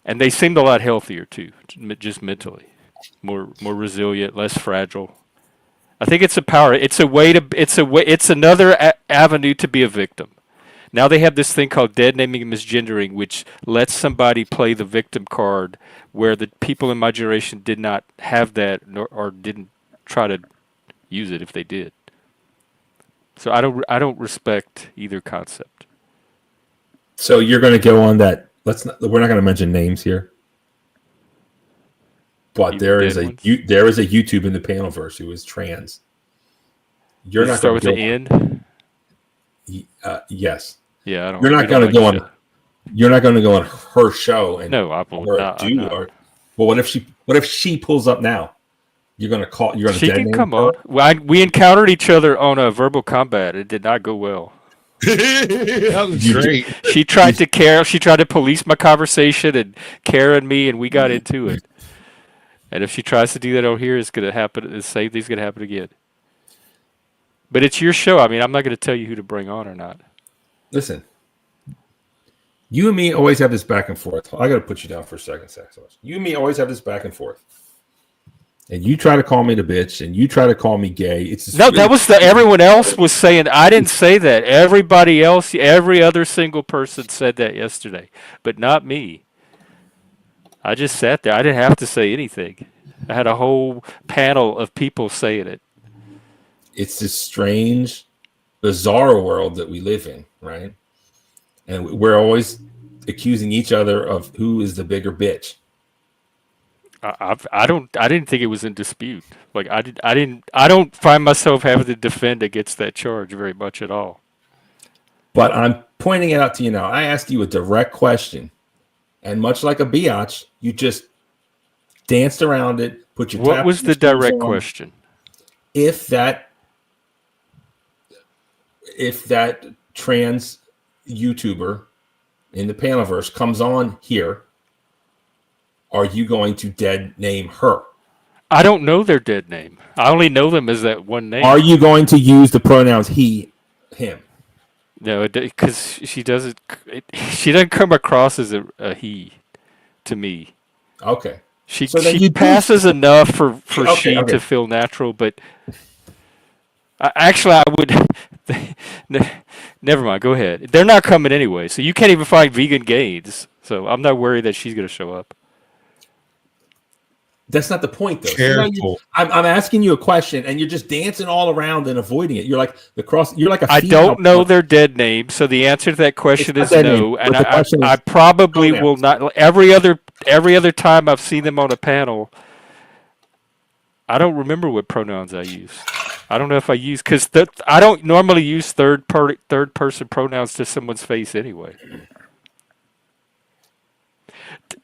D: And they seemed a lot healthier too, just mentally, more resilient, less fragile. I think it's a power. It's another avenue to be a victim. Now they have this thing called dead naming and misgendering, which lets somebody play the victim card, where the people in my generation did not have that, or didn't try to use it if they did. So I don't respect either concept.
A: So you're going to go on that. We're not going to mention names here, but there is a YouTube in the panelverse who is trans. You're not
D: start
A: going
D: with the N.
A: Yes.
D: Yeah, I don't.
A: You're not going to go on. You're not going to go on her show and
D: no, I won't.
A: Well, what if she pulls up now? You're going to call. You're going to.
D: She can come on. We encountered each other on a verbal combat. It did not go well.
E: That was great.
D: She tried to police my conversation and Karen me, and we got into it. And if she tries to do that over here, it's gonna happen. The same thing's gonna happen again. But it's your show. I mean, I'm not gonna tell you who to bring on or not.
A: Listen, you and me always have this back and forth. I got to put you down for a second, Saxon. You and me always have this back and forth. And you try to call me the bitch, and you try to call me gay.
D: That was everyone else was saying. I didn't say that. Everybody else, every other single person said that yesterday, but not me. I just sat there. I didn't have to say anything. I had a whole panel of people saying it.
A: It's this strange, bizarre world that we live in, right? And we're always accusing each other of who is the bigger bitch.
D: I didn't think it was in dispute. Like I don't find myself having to defend against that charge very much at all.
A: But I'm pointing it out to you now. I asked you a direct question, and much like a biatch, you just danced around it. Put your
D: What was the direct question?
A: If that trans YouTuber in the Panaverse comes on here, are you going to dead name her?
D: I don't know their dead name. I only know them as that one name.
A: Are you going to use the pronouns he, him?
D: No, because she doesn't come across as a he to me.
A: Okay.
D: She passes enough for she to feel natural, but actually I would. Never mind. Go ahead. They're not coming anyway, so you can't even find vegan gains. So I'm not worried that she's going to show up.
A: That's not the point, though.
E: Careful.
A: I'm asking you a question, and you're just dancing all around and avoiding it. You're like You're like a.
D: I don't know their dead name, so the answer to that question is no. And I probably will not. Every other time I've seen them on a panel, I don't remember what pronouns I use. I don't know if I use because I don't normally use third person pronouns to someone's face anyway.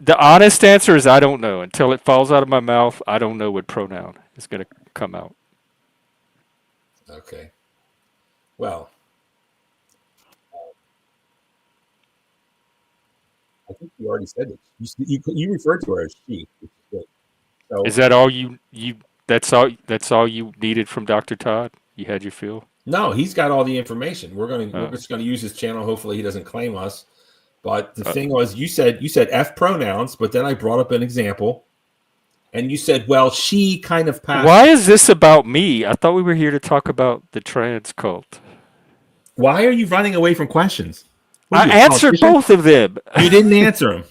D: The honest answer is I don't know. Until it falls out of my mouth, I don't know what pronoun is going to come out.
A: Okay. Well, I think you already said it. You referred to her as she. Which is good. So,
D: is that all you that's all you needed from Dr. Todd? You had your fill?
A: No, he's got all the information. We're just gonna use his channel. Hopefully he doesn't claim us. But the thing was, you said F pronouns, but then I brought up an example, and you said, well, she kind of passed.
D: Why is this about me? I thought we were here to talk about the trans cult.
A: Why are you running away from questions?
D: I answered both of them.
A: You didn't answer them.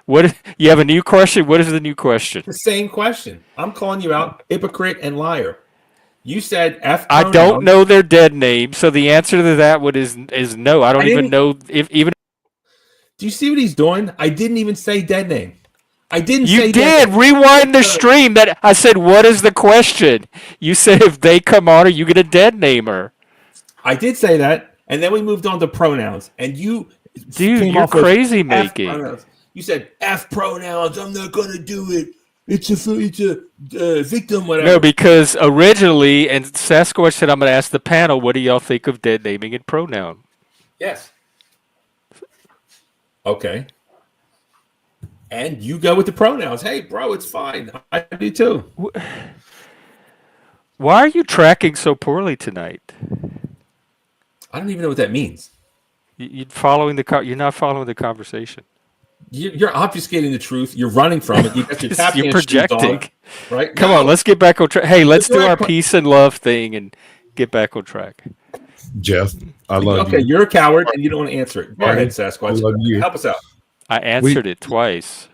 D: What? You have a new question? What is the new question?
A: The same question. I'm calling you out, hypocrite and liar. You said F
D: pronouns. I don't know their dead name, so the answer to that one is no. I don't even know if even.
A: Do you see what he's doing? I didn't even say dead name. I didn't say
D: dead name. You did. Rewind the stream. That I said, what is the question? You said if they come on, are you going to dead name her?
A: I did say that, and then we moved on to pronouns. And you,
D: dude, you're crazy making.
A: You said F pronouns. I'm not going to do it. It's a victim. Whatever.
D: No, because originally, and Sasquatch said, I'm going to ask the panel, what do y'all think of dead naming and pronoun?
A: Yes. Okay. And you go with the pronouns. Hey, bro, it's fine. I do too.
D: Why are you tracking so poorly tonight?
A: I don't even know what that means.
D: You're not following the conversation.
A: You're obfuscating the truth. You're running from it. You're
D: projecting.
A: On, right?
D: Come on, let's get back on track. Hey, let's do our peace and love thing and get back on track.
E: Jeff, I love you.
A: Okay, you're a coward and you don't want to answer it. Go ahead, Sasquatch.
E: I love you.
A: Help us out.
D: I answered it twice.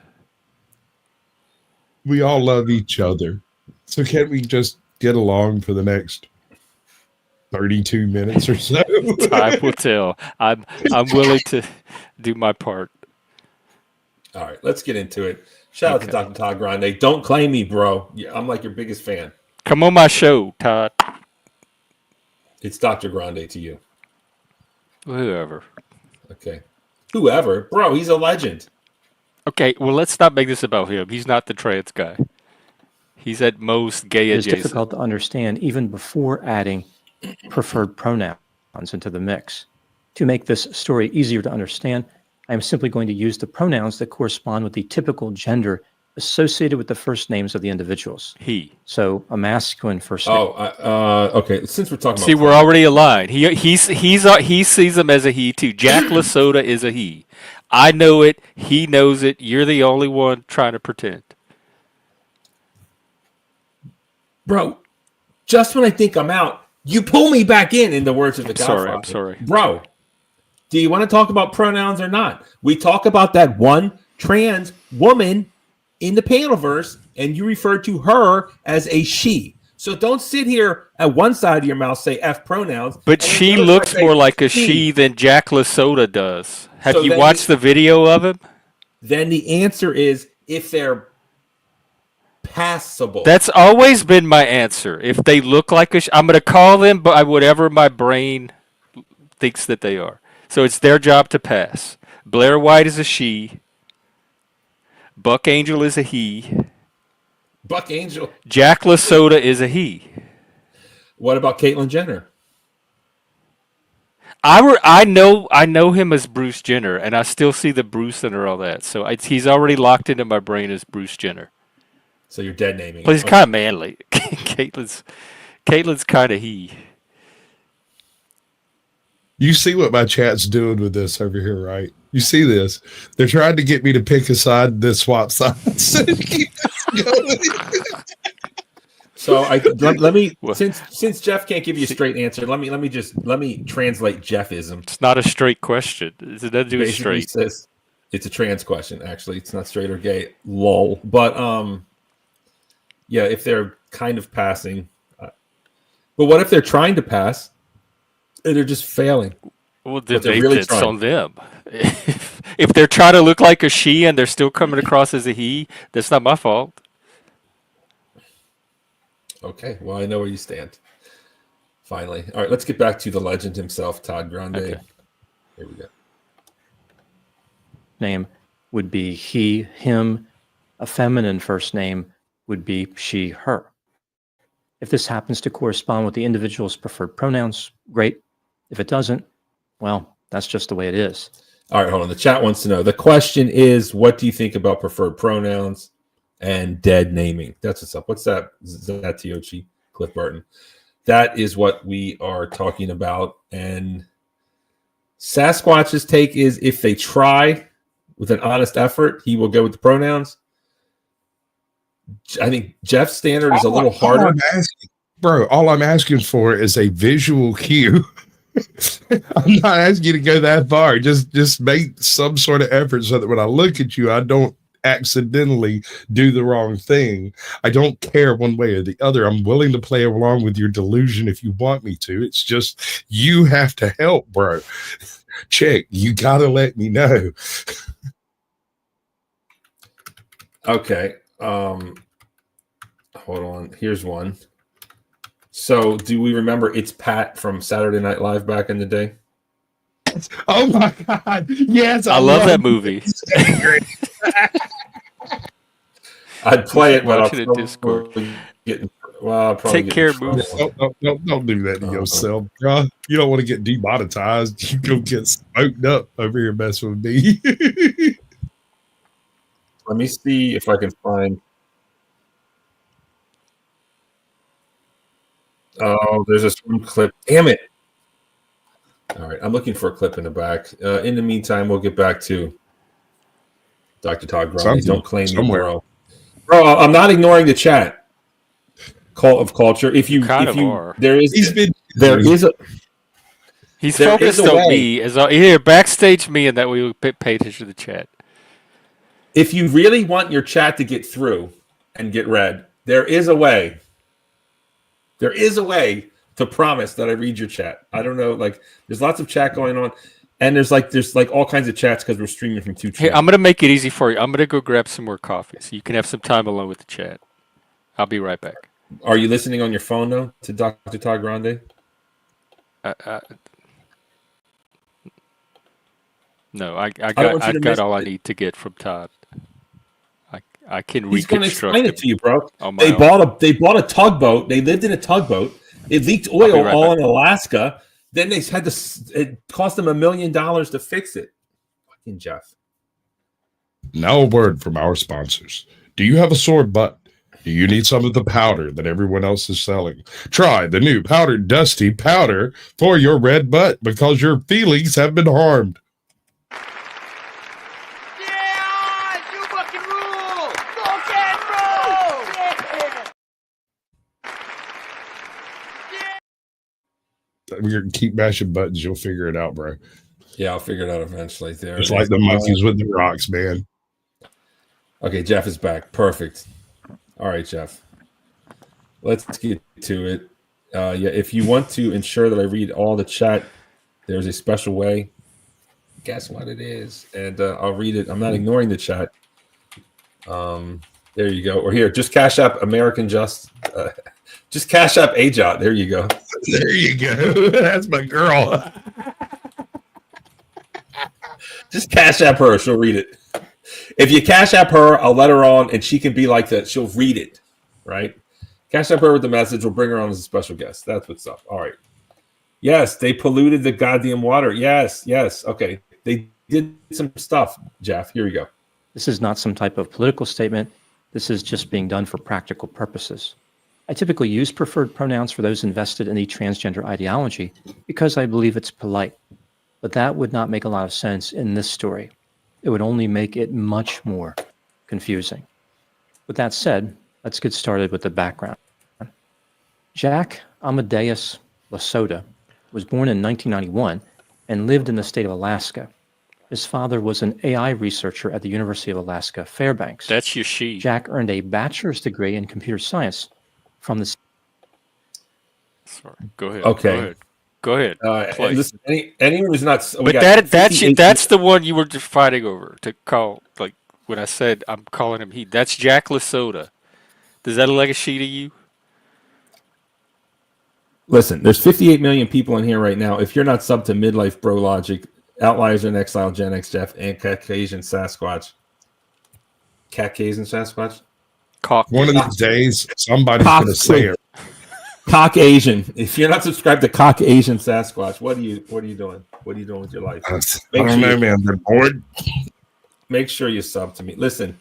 E: We all love each other. So can't we just get along for the next 32 minutes or so?
D: Time will tell. I'm willing to do my part.
A: All right, let's get into it. Shout out to Dr. Todd Grande. Don't claim me, bro. I'm like your biggest fan.
D: Come on my show, Todd.
A: It's Dr. Grande to you.
D: Whoever.
A: Okay. Whoever. Bro, he's a legend.
D: Okay, well, let's not make this about him. He's not the trans guy. He's at most gay adjacent.
G: It's difficult to understand even before adding preferred pronouns into the mix. To make this story easier to understand, I am simply going to use the pronouns that correspond with the typical gender associated with the first names of the individuals.
D: He.
G: So a masculine first name.
A: Okay. Since we're talking
D: See,
A: about
D: we're already aligned. He sees them as a he too. Jack Lasoda is a he. I know it. He knows it. You're the only one trying to pretend.
A: bro, just when I think I'm out, you pull me back in the words of the Godfather.
D: I'm sorry.
A: Bro, do you want to talk about pronouns or not? We talk about that one trans woman in the Panelverse, and you refer to her as a she. So don't sit here at one side of your mouth say F pronouns.
D: But she looks more like a she than Jack Lasoda does. Have you watched the video of him?
A: Then the answer is if they're passable.
D: That's always been my answer. If they look like a I'm going to call them by whatever my brain thinks that they are. So it's their job to pass. Blair White is a she. Buck Angel is a he.
A: Buck Angel.
D: Jack Lasoda is a he.
A: What about Caitlyn Jenner?
D: I know him as Bruce Jenner, and I still see the Bruce and all that. So he's already locked into my brain as Bruce Jenner.
A: So you're dead naming.
D: But he's kind of manly. Caitlyn's kind of he.
E: You see what my chat's doing with this over here, right? You see this? They're trying to get me to pick a side, then swap sides.
A: So let me since Jeff can't give you a straight answer, let me translate Jeffism.
D: It's not a straight question. It doesn't do it straight.
A: Says it's a trans question. Actually, it's not straight or gay. Lol. But yeah, if they're kind of passing, but what if they're trying to pass and they're just failing?
D: Well, then it's on them. If they're trying to look like a she and they're still coming across as a he, that's not my fault.
A: Okay, well, I know where you stand. Finally. All right, let's get back to the legend himself, Todd Grande. Okay. Here we go.
G: Name would be he, him. A feminine first name would be she, her. If this happens to correspond with the individual's preferred pronouns, great. If it doesn't, well, that's just the way it is.
A: All right, hold on. The chat wants to know. The question is, what do you think about preferred pronouns and dead naming? That's what's up. What's that? Is that Tiochi? Cliff Burton. That is what we are talking about. And Sasquatch's take is if they try with an honest effort, he will go with the pronouns. I think Jeff's standard is a little harder.
E: All I'm asking for is a visual cue. I'm not asking you to go that far. Just make some sort of effort so that when I look at you, I don't accidentally do the wrong thing. I don't care one way or the other. I'm willing to play along with your delusion if you want me to. It's just you have to help, bro. Check. You gotta let me know.
A: Okay. Hold on. Here's one. So, do we remember It's Pat from Saturday Night Live back in the day?
E: Oh my God! Yes,
D: I love that movie.
A: I'd play it, but
D: I'll Discord. Take care, Moose.
E: Don't do that to yourself, bro. You don't want to get demonetized. You go get smoked up over here messing with me.
A: Let me see if I can find. Oh, there's this one clip. Damn it. All right, I'm looking for a clip in the back. In the meantime, we'll get back to Dr. Todd Grande. Don't claim me, bro. Bro, I'm not ignoring the chat. Cult of culture. If you
D: are.
A: He's
D: focused on me as here backstage me, and that we will pay attention to the chat.
A: If you really want your chat to get through and get read, there is a way. There is a way to promise that I read your chat. I don't know, like there's lots of chat going on, and there's all kinds of chats because we're streaming from two chats.
D: Hey, I'm gonna make it easy for you. I'm gonna go grab some more coffee so you can have some time alone with the chat. I'll be right back.
A: Are you listening on your phone though to Dr. Todd Grande?
D: No, I got all I need to get from Todd. I can
A: He's going to explain it to you, bro. They bought a tugboat. They lived in a tugboat. It leaked oil all in Alaska. Then they had to. It cost them $1 million to fix it. Fucking Jeff.
E: Now a word from our sponsors. Do you have a sore butt? Do you need some of the powder that everyone else is selling? Try the new Powdered Dusty powder for your red butt because your feelings have been harmed.
B: Yeah! You fucking rule! Rock and roll! Yeah!
E: We're gonna keep mashing buttons. You'll figure it out, bro.
A: Yeah, I'll figure it out eventually. There.
E: It's like the monkeys with the rocks, man.
A: Okay, Jeff is back. Perfect. All right, Jeff. Let's get to it. Yeah, if you want to ensure that I read all the chat, there's a special way. Guess what it is? And I'll read it. I'm not ignoring the chat. There you go. Or here, just Cash App American Just. Just Cash App AJOT. There you go.
E: There you go. That's my girl.
A: Just Cash App her. She'll read it. If you Cash App her, I'll let her on, and she can be like that. She'll read it, right? Cash App her with the message. We'll bring her on as a special guest. That's what's up. All right. Yes, they polluted the goddamn water. Yes. Okay. They did some stuff, Jeff. Here we go.
G: This is not some type of political statement. This is just being done for practical purposes. I typically use preferred pronouns for those invested in the transgender ideology because I believe it's polite. But that would not make a lot of sense in this story. It would only make it much more confusing. With that said, let's get started with the background. Jack Amadeus Lasota was born in 1991 and lived in the state of Alaska. His father was an AI researcher at the University of Alaska, Fairbanks.
D: That's your she.
G: Jack earned a bachelor's degree in computer science from the...
D: Sorry. Go ahead.
A: Okay.
D: Go ahead.
A: And listen, anyone who's not...
D: But that's the one you were just fighting over to call. Like when I said I'm calling him he. That's Jack Lasota. Does that look like a she to you?
A: Listen, there's 58 million people in here right now. If you're not sub to Midlife Bro Logic, Outliers and Exile, Gen X Jeff, and Caucasian Sasquatch. Caucasian Sasquatch?
E: One of these days, somebody's going to say it.
A: Caucasian. If you're not subscribed to Caucasian Sasquatch, what are you doing? What are you doing with your life?
E: I don't know, man. They're bored.
A: Make sure you sub to me. Listen,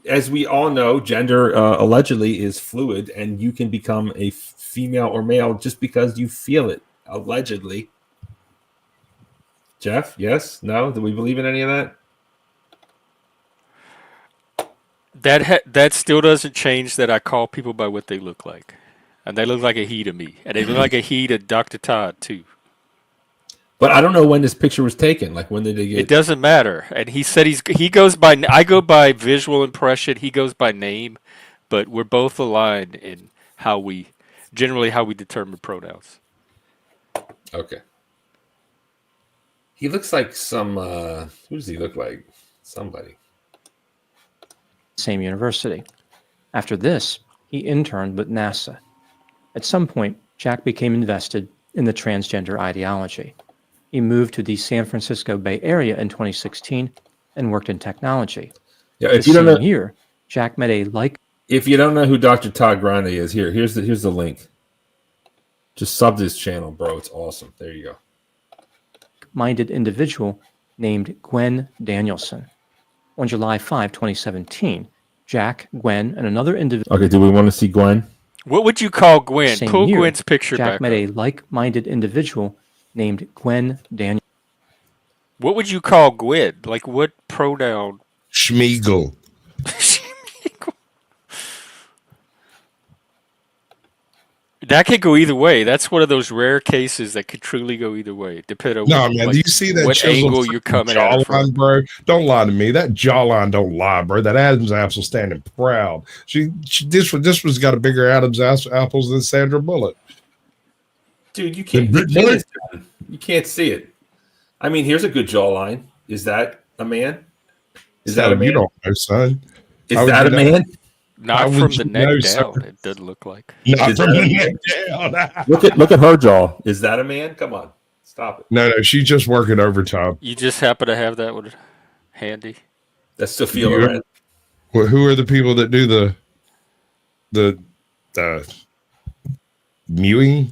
A: as we all know, gender allegedly is fluid, and you can become a female or male just because you feel it. Allegedly. Jeff, yes? No? Do we believe in any of that?
D: That still doesn't change that I call people by what they look like. And they look like a he to me. And they look like a he to Dr. Todd, too.
A: But I don't know when this picture was taken. Like, when did they get...
D: It doesn't matter. And he said he goes by... I go by visual impression. He goes by name. But we're both aligned in how we determine pronouns.
A: Okay. He looks like some... who does he look like? Somebody.
G: same university. After this, he interned with NASA. At some point, Jack became invested in the transgender ideology. He moved to the San Francisco Bay Area in 2016 and worked in technology.
A: Yeah, if you don't know,
G: year, Jack met a
A: if you don't know who Dr. Todd Grande is, here's the link. Just sub this channel, bro. It's awesome. There you go.
G: Minded individual named Gwen Danielson. On July 5, 2017, Jack, Gwen, and another individual...
A: Okay, do we want to see Gwen?
D: What would you call Gwen? Pull
G: year,
D: Gwen's picture
G: Jack
D: back
G: met
D: up.
G: a like-minded individual named Gwen Danielson.
D: What would you call Gwen? Like what pronoun?
E: Schmeagol.
D: That could go either way. That's one of those rare cases that could truly go either way, depending on
E: No, man. Do you see that
D: what
E: chiseled
D: angle you're coming at it from.
E: jawline, bro? Don't lie to me. That jawline don't lie, bro. That Adam's apple standing proud. This was got a bigger Adam's apples than Sandra Bullock.
A: Dude, you can't see it. I mean, here's a good jawline. Is that a man? Is that a man?
E: You don't know, son.
A: Is that a man?
D: Not from the neck down. It doesn't look like.
E: Not from the neck down.
A: Look at her jaw. Is that a man? Come on, stop it.
E: No, she's just working overtime.
D: You just happen to have that one handy.
A: That's Sophia Loren.
E: Well, who are the people that do the mewing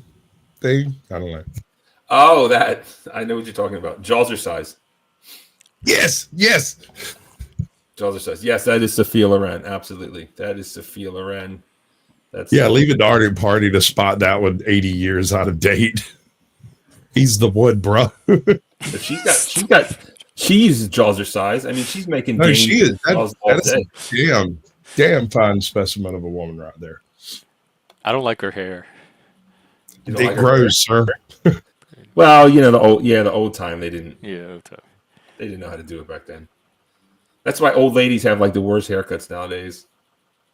E: thing? I don't know.
A: Oh, that I know what you're talking about. Jaws are size.
E: Yes, yes.
A: Jaws are size. Yes, that is Sophia Loren. Absolutely, that is Sophia Loren. That's
E: Yeah, leave it to Artie Party to spot that one 80 years out of date. He's the one, bro.
A: But she's Jaws are size. I mean, she's making
E: No,
A: games
E: she is.
A: Jaws all
E: That's
A: day.
E: a damn fine specimen of a woman right there.
D: I don't like her hair.
A: You don't
E: It
A: like her
E: grows, sir.
A: Well, you know the old time they didn't
D: Yeah.
A: know how to do it back then. That's why old ladies have like the worst haircuts nowadays,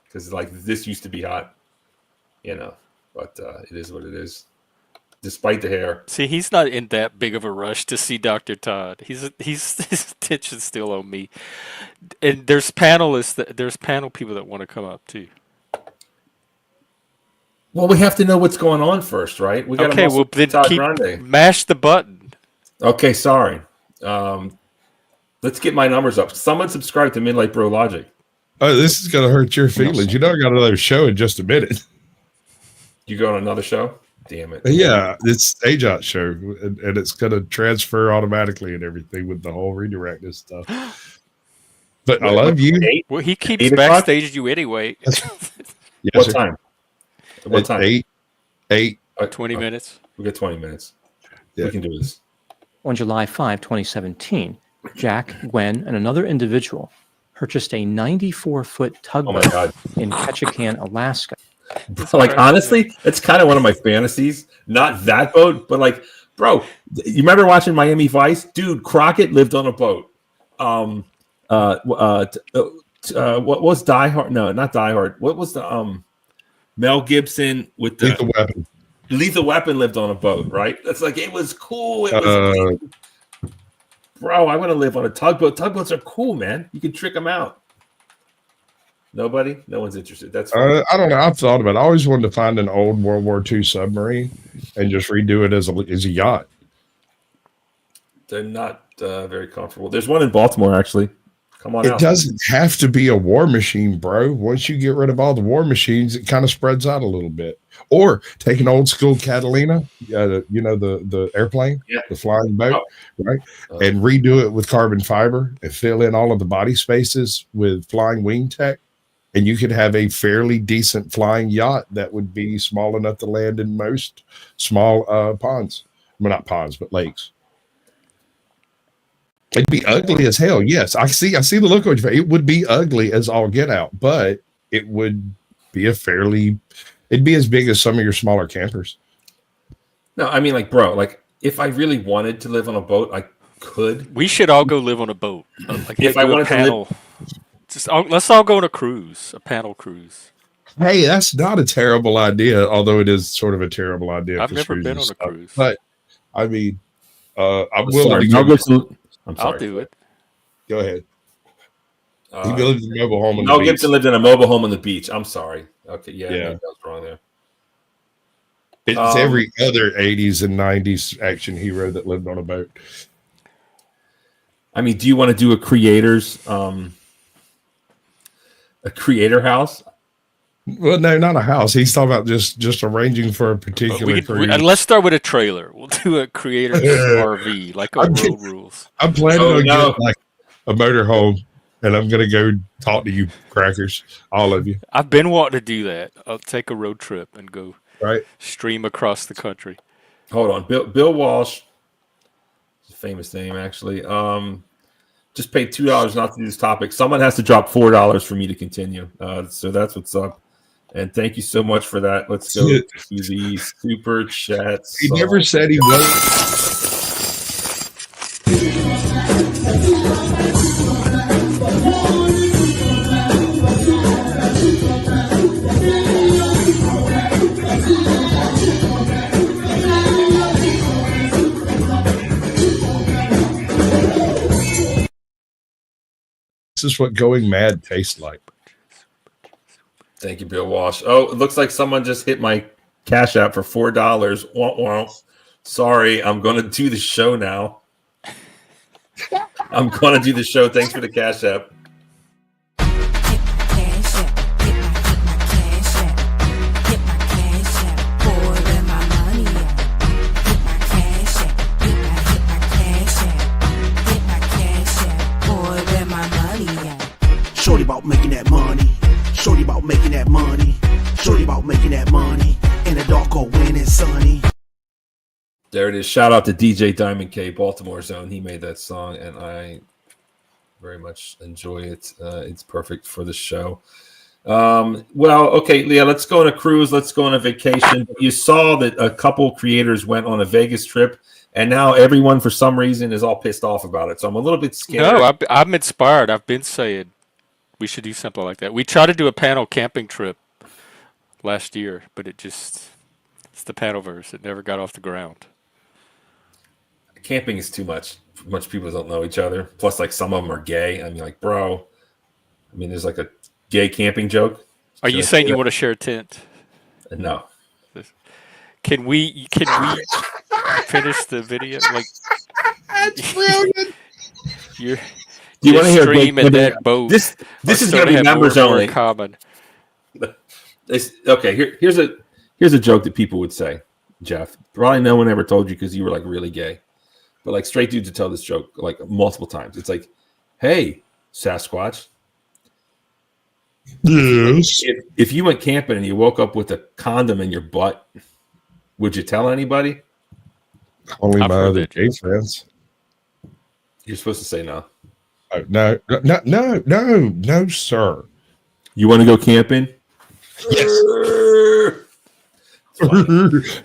A: because like this used to be hot, you know. But it is what it is. Despite the hair,
D: See, he's not in that big of a rush to see Dr. Todd. He's his attention's still on me. And there's panel people that want to come up too.
A: well, we have to know what's going on first, right? We got
D: Okay, well then mash the button.
A: Okay, sorry. Let's get my numbers up. Someone subscribe to Midlight Bro Logic.
E: Oh, this is gonna hurt your feelings. You know, I got another show in just a minute.
A: You go on another show? Damn it.
E: Yeah, it's AJOT show, and it's gonna transfer automatically and everything with the whole redirect and stuff. But I love you.
D: Well, he keeps
A: 8 o'clock?
D: backstage you anyway.
E: Yes,
A: What
E: sir.
A: time? What time?
E: 8.
D: 20 minutes.
A: We got 20 minutes.
E: Yeah.
A: We can do this.
G: On July 5, 2017, Jack, Gwen, and another individual purchased a 94-foot
A: Oh
G: tugboat
A: my God.
G: in Ketchikan, Alaska.
A: Like, honestly, it's kind of one of my fantasies. Not that boat, but like, bro, you remember watching Miami Vice? Dude, Crockett lived on a boat. What was Die Hard? No, not Die Hard. What was the Mel Gibson with the
E: Lethal Weapon.
A: Lethal Weapon lived on a boat, right? That's like, it was cool. It was bro, I want to live on a tugboat. Tugboats are cool, man. You can trick them out. Nobody? No one's interested. That's fine.
E: I don't know. I've thought about it. I always wanted to find an old World War II submarine and just redo it as a yacht.
A: They're not very comfortable. There's one in Baltimore, actually. Come on
E: It
A: out.
E: doesn't have to be a war machine, bro. Once you get rid of all the war machines, it kind of spreads out a little bit. Or take an old school Catalina, you know, the airplane, the flying boat, right? And redo it with carbon fiber and fill in all of the body spaces with flying wing tech. And you could have a fairly decent flying yacht that would be small enough to land in most small ponds. Well, not ponds, but lakes. It'd be ugly as hell. Yes, I see the look on your face. It would be ugly as all get out, but it would be it'd be as big as some of your smaller campers.
A: No, I mean, like, bro, like, if I really wanted to live on a boat, I could.
D: We should all go live on a boat. Like,
A: If I wanted to live,
D: let's all go on a cruise, a panel cruise.
E: Hey, that's not a terrible idea, although it is sort of a terrible idea.
D: I've never been on a cruise,
E: but I mean, I'm
A: sorry,
E: willing to.
A: I'm sorry.
D: I'll do it.
E: Go ahead. He lived in a mobile home.
A: Mel Gibson lived in a mobile home on the beach. I'm sorry. Okay, yeah. I was wrong there.
E: It's every other 80s and 90s action hero that lived on a boat.
A: I mean, do you want to do a creator house?
E: Well, no, not a house. He's talking about just arranging for a particular cruise.
D: And let's start with a trailer. We'll do a creator's RV, like a road rules.
E: I'm planning on getting like a motorhome, and I'm gonna go talk to you crackers, all of you.
D: I've been wanting to do that. I'll take a road trip and go
E: right
D: stream across the country.
A: Hold on, Bill Walsh, a famous name actually. Just paid $2 not to do this topic. Someone has to drop $4 for me to continue. So that's what's up. And thank you so much for that. Let's go to the super chats.
E: He never said he was. This is what going mad tastes like.
A: Thank you, Bill Walsh. Oh, it looks like someone just hit my Cash App for $4. Wah, wah. Sorry, I'm going to do the show now. I'm going to do the show. Thanks for the Cash App.
C: money. Shorty about making that money. In the dark or when it's sunny.
A: There it is. Shout out to DJ Diamond K, Baltimore Zone. He made that song, and I very much enjoy it. It's perfect for the show. Well, okay, Leah, let's go on a cruise. Let's go on a vacation. You saw that a couple creators went on a Vegas trip, and now everyone, for some reason, is all pissed off about it. So I'm a little bit scared.
D: No, I'm inspired. I've been saying we should do something like that. We tried to do a panel camping trip last year, but it's the panelverse. It never got off the ground.
A: Camping is too much. Much people don't know each other. Plus, like, some of them are gay. I mean, like, bro. I mean, there's like a gay camping joke.
D: Are you saying you want to share a tent?
A: No.
D: Can we finish the video? Like,
E: That's brilliant.
A: Do you want to hear
D: stream and that boat?
A: This is going to be members only.
D: Common.
A: Okay, here's a joke that people would say, Jeff. Probably no one ever told you because you were like really gay. But like straight dudes would tell this joke like multiple times. It's like, hey, Sasquatch.
E: Yes.
A: If you went camping and you woke up with a condom in your butt, would you tell anybody?
E: Only
D: I've
E: my
D: heard
E: other
D: that
E: gay
D: joke.
E: friends.
A: You're supposed to say no.
E: No, sir.
A: You want to go camping?
E: Yes.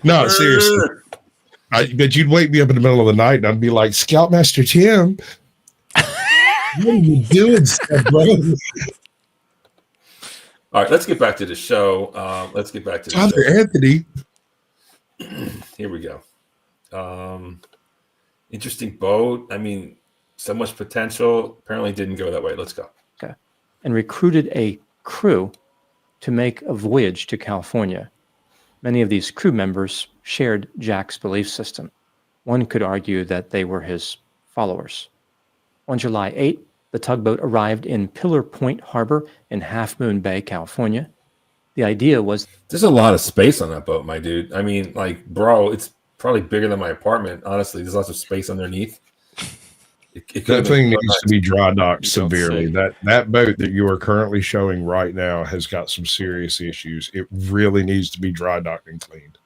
E: No, seriously. But you'd wake me up in the middle of the night and I'd be like, Scoutmaster Tim, what are you doing, bro?
A: All right, let's get back to the show.
E: Father Anthony.
A: Here we go. Interesting boat. I mean, so much potential. Apparently didn't go that way. Let's go.
G: Okay. And recruited a crew to make a voyage to California. Many of these crew members shared Jack's belief system. One could argue that they were his followers. On July 8, the tugboat arrived in Pillar Point Harbor in Half Moon Bay, California. The idea was...
A: There's a lot of space on that boat, my dude. I mean, like, bro, it's probably bigger than my apartment. Honestly, there's lots of space underneath.
E: That thing needs to be dry docked
D: You don't
E: severely.
D: say.
E: That boat that you are currently showing right now has got some serious issues. It really needs to be dry docked and cleaned.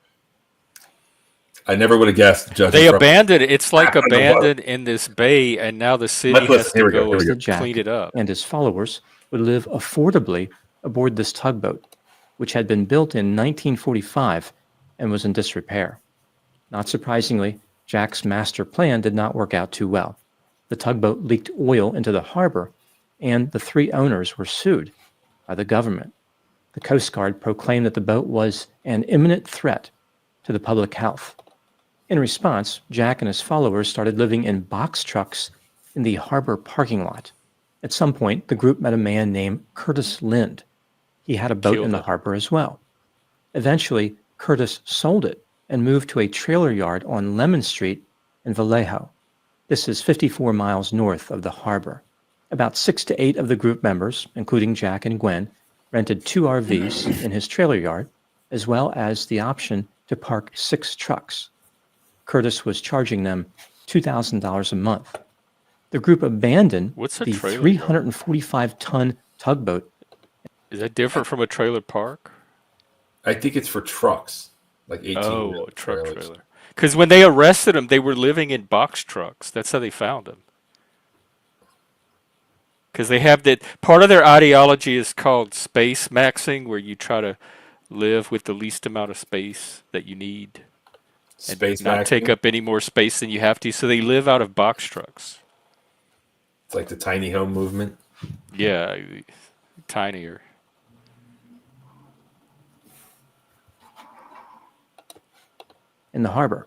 A: I never would have guessed.
D: They abandoned it. It's like
A: I don't know what.
D: abandoned in this bay, and now the city
A: Let's
D: has
A: listen. Here
D: to
A: we go,
D: go
A: here we go.
D: and
G: Jack
D: clean it up.
G: and his followers would live affordably aboard this tugboat, which had been built in 1945 and was in disrepair. Not surprisingly, Jack's master plan did not work out too well. The tugboat leaked oil into the harbor, and the three owners were sued by the government. The Coast Guard proclaimed that the boat was an imminent threat to the public health. In response, Jack and his followers started living in box trucks in the harbor parking lot. At some point, the group met a man named Curtis Lind. He had a boat in the harbor as well. Eventually, Curtis sold it and moved to a trailer yard on Lemon Street in Vallejo. This is 54 miles north of the harbor. About 6 to 8 of the group members, including Jack and Gwen, rented 2 RVs in his trailer yard, as well as the option to park 6 trucks. Curtis was charging them $2,000 a month. The group abandoned
D: What's a
G: the
D: trailer yard?
G: 345-ton tugboat.
D: Is that different from a trailer park?
A: I think it's for trucks, like 18.
D: Oh, a truck
A: trailers.
D: trailer. Because when they arrested them, they were living in box trucks. That's how they found them. Because they have that part of their ideology is called space maxing, where you try to live with the least amount of space that you need and
A: Space
D: not
A: maxing?
D: take up any more space than you have to. So they live out of box trucks.
A: It's like the tiny home movement.
D: Yeah, tinier.
G: In the harbor.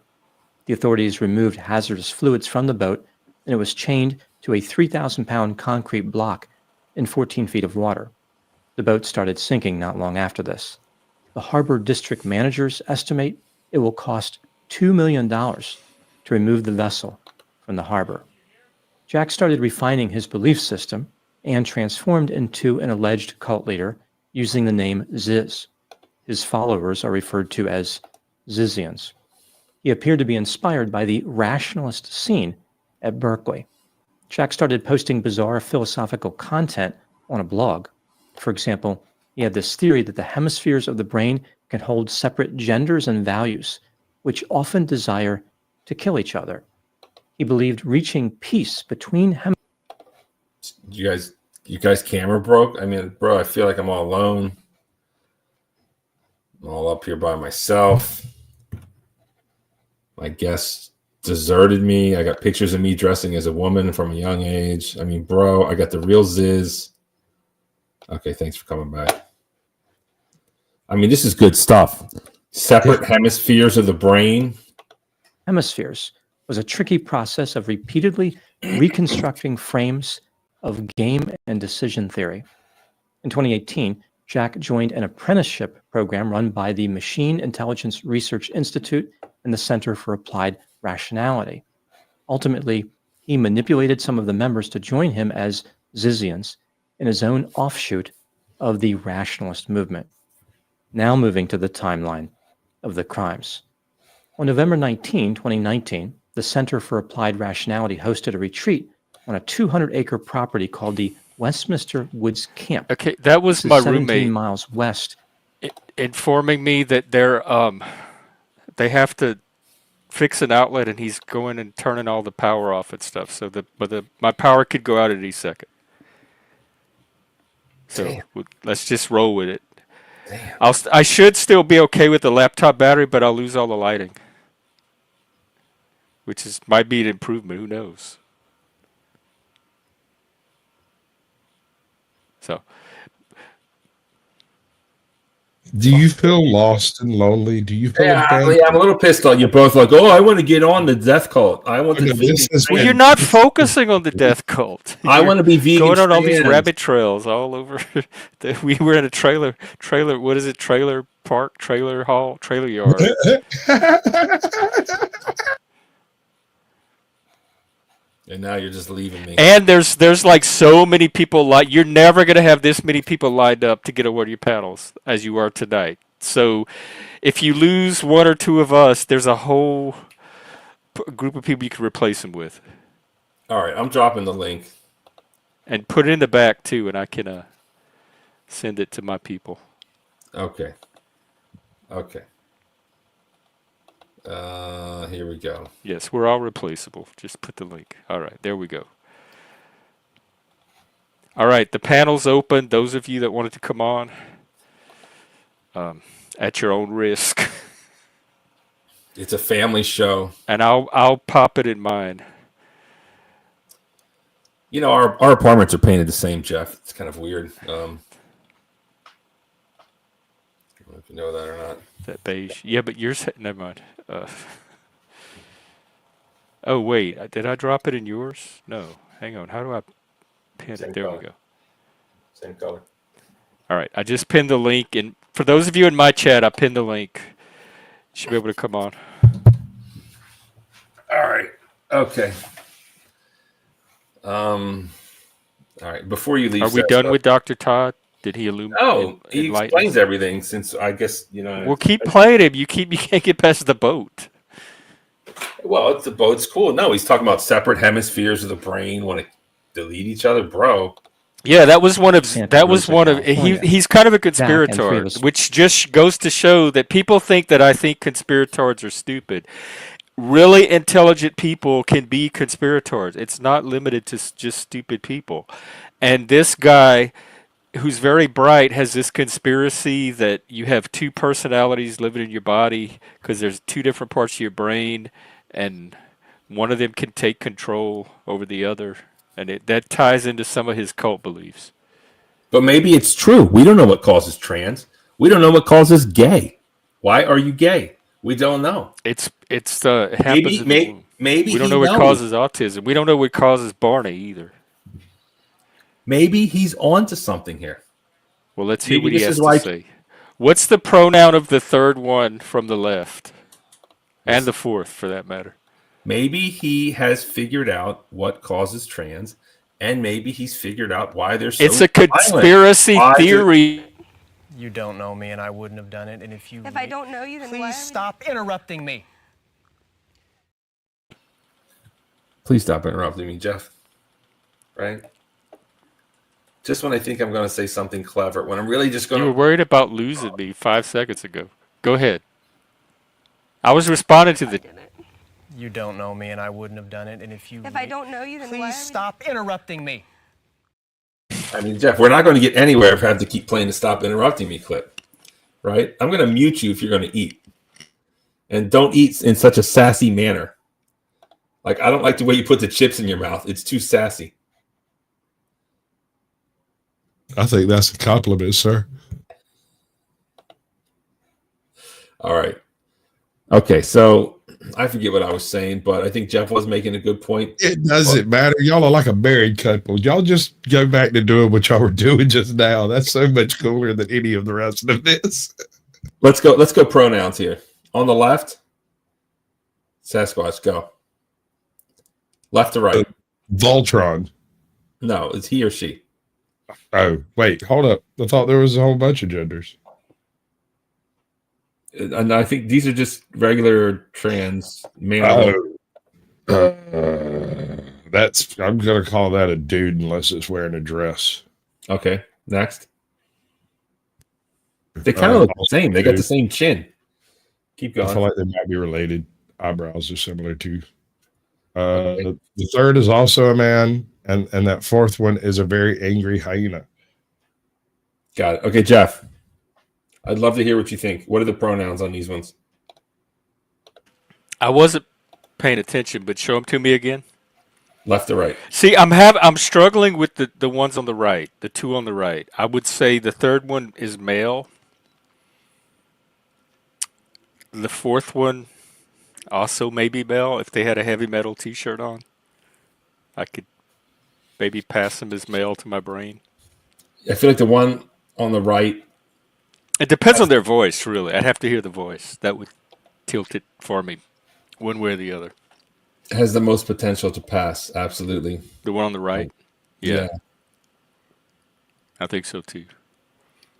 G: The authorities removed hazardous fluids from the boat, and it was chained to a 3,000-pound concrete block in 14 feet of water. The boat started sinking not long after this. The harbor district managers estimate it will cost $2 million to remove the vessel from the harbor. Jack started refining his belief system and transformed into an alleged cult leader using the name Ziz. His followers are referred to as Zizians. He appeared to be inspired by the rationalist scene at Berkeley. Jack started posting bizarre philosophical content on a blog. For example, He had this theory that the hemispheres of the brain can hold separate genders and values, which often desire to kill each other. He believed reaching peace between
A: You guys camera broke? I mean, bro, I feel like I'm all alone. I'm all up here by myself. My guest deserted me. I got pictures of me dressing as a woman from a young age. I mean, bro, I got the real Ziz. Okay, thanks for coming back. I mean, this is good stuff. Separate hemispheres of the brain.
G: hemispheres was a tricky process of repeatedly reconstructing frames of game and decision theory. In 2018, Jack joined an apprenticeship program run by the Machine Intelligence Research Institute and the Center for Applied Rationality. Ultimately, he manipulated some of the members to join him as Zizians in his own offshoot of the rationalist movement. Now moving to the timeline of the crimes. On November 19, 2019, the Center for Applied Rationality hosted a retreat on a 200-acre property called the Westminster Woods Camp.
D: Okay, that was
G: This is
D: my
G: 17
D: roommate
G: miles west.
D: informing me that they have to fix an outlet, and he's going and turning all the power off and stuff. So my power could go out at any second. So let's just roll with it.
A: Damn.
D: I should still be okay with the laptop battery, but I'll lose all the lighting, which might be an improvement. Who knows? So,
E: Do you feel lost and lonely? Do you feel
A: Yeah,
E: abandoned?
A: I'm a little pissed off. You're both like, oh, I want to get on the death cult. I want to
E: No,
A: be
E: this is
A: vegan.
D: well, you're not focusing on the death cult.
A: I want to be vegan.
D: Going on all these
A: trans.
D: rabbit trails all over. We were in a trailer. What is it? Trailer park, trailer hall, trailer yard.
A: And now you're just leaving me.
D: And there's like so many people you're never gonna have this many people lined up to get on one of your panels as you are tonight. So if you lose one or two of us, there's a whole group of people you can replace them with.
A: All right, I'm dropping the link.
D: And put it in the back too, and I can send it to my people.
A: Okay. Here we go.
D: Yes, we're all replaceable. Just put the link. All right, there we go. All right, the panel's open. Those of you that wanted to come on, at your own risk.
A: It's a family show.
D: And I'll pop it in mine.
A: You know, our apartments are painted the same, Jeff. It's kind of weird. I don't know if you know that or not.
D: That beige. Yeah, but yours. Never mind. Oh wait, did I drop it in yours? No. Hang on. How do I pin
A: Same
D: it? There
A: color.
D: we go.
A: Same color.
D: All right. I just pinned the link, and for those of you in my chat, I pinned the link. You should be able to come on.
A: All right. Okay. All right. Before you leave,
D: Are we done with Dr. Todd? Did he illuminate?
A: No, he explains everything. Since I guess
D: Well, keep playing him. You can't get past the boat.
A: Well, it's the boat's cool. No, he's talking about separate hemispheres of the brain want to delete each other, bro.
D: Yeah, that was one of
G: California.
D: he's kind of a
G: Jack and three of
D: conspirator,
G: us-
D: which just goes to show that people think that I think conspirators are stupid. Really intelligent people can be conspirators. It's not limited to just stupid people. And this guy, who's very bright, has this conspiracy that you have two personalities living in your body because there's two different parts of your brain, and one of them can take control over the other. And that ties into some of his cult beliefs.
A: But maybe it's true. We don't know what causes trans. We don't know what causes gay. Why are you gay? We don't know.
D: It happens in the womb.
A: Maybe
D: We don't
A: he
D: know what
A: knows.
D: causes autism. We don't know what causes Barney either.
A: Maybe he's on to something here.
D: Well, let's hear
A: Maybe
D: what he
A: this
D: has
A: is
D: to
A: like-
D: say. What's the pronoun of the third one from the left? And the fourth, for that matter.
A: Maybe he has figured out what causes trans, and maybe he's figured out why they're so
D: It's a
A: violent.
D: conspiracy
A: Why is it-
D: theory.
F: You don't know me, and I wouldn't have done it. And if you
B: If I don't know you, then why
F: please
B: are we-
F: stop interrupting me.
A: Please stop interrupting me, Jeff. Right? Just when I think I'm going to say something clever, when I'm really just going
D: You were
A: to.
D: worried about losing me 5 seconds ago. Go ahead. I was responding to
B: I
D: the.
B: didn't.
F: You don't know me, and I wouldn't have done it. And
B: If I don't know you, then why
F: please
B: would-
F: stop interrupting me.
A: I mean, Jeff, we're not going to get anywhere if I have to keep playing the stop interrupting me clip, right? I'm going to mute you if you're going to eat. And don't eat in such a sassy manner. Like, I don't like the way you put the chips in your mouth. It's too sassy.
E: I think that's a compliment, sir.
A: All right. Okay, so I forget what I was saying, but I think Jeff was making a good point.
E: It doesn't matter. Y'all are like a married couple. Y'all just go back to doing what y'all were doing just now. That's so much cooler than any of the rest of this.
A: Let's go pronouns here. On the left, Sasquatch, go. Left to right.
E: Voltron.
A: No, it's he or she.
E: Oh, wait, hold up. I thought there was a whole bunch of genders.
A: And I think these are just regular trans man.
E: I'm gonna call that a dude unless it's wearing a dress.
A: Okay, next. They kind of look the same. They got the same chin. Keep
E: I feel
A: going.
E: like they might be related. Eyebrows are similar too. The third is also a man, and that fourth one is a very angry hyena.
A: Got it. Okay, Jeff. I'd love to hear what you think. What are the pronouns on these ones?
D: I wasn't paying attention, but show them to me again.
A: Left to right.
D: See, I'm struggling with the ones on the right, the two on the right. I would say the third one is male. The fourth one also maybe male. If they had a heavy metal T-shirt on, I could maybe pass them as male to my brain.
A: I feel like the one on the right.
D: It depends on their voice, really. I'd have to hear the voice. That would tilt it for me, one way or the other.
A: Has the most potential to pass. Absolutely.
D: The one on the right?
A: Yeah.
D: I think so too.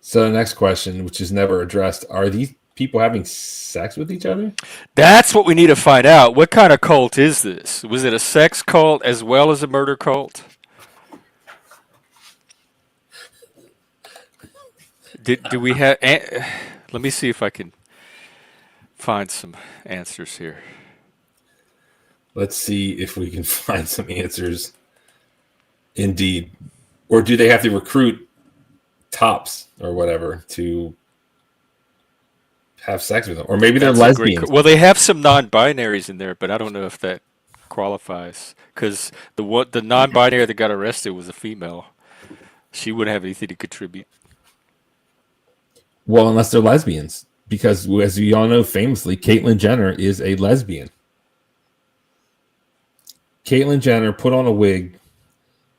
A: So the next question, which is never addressed, are these people having sex with each other?
D: That's what we need to find out. What kind of cult is this? Was it a sex cult as well as a murder cult? Do we have... let me see if I can find some answers here.
A: Let's see if we can find some answers. Indeed. Or do they have to recruit tops or whatever to have sex with them? Or maybe they're
D: That's a great
A: lesbians.
D: well, they have some non-binaries in there, but I don't know if that qualifies. Because the non-binary that got arrested was a female. She wouldn't have anything to contribute.
A: Well, unless they're lesbians. Because as we all know famously, Caitlyn Jenner is a lesbian. Caitlyn Jenner put on a wig.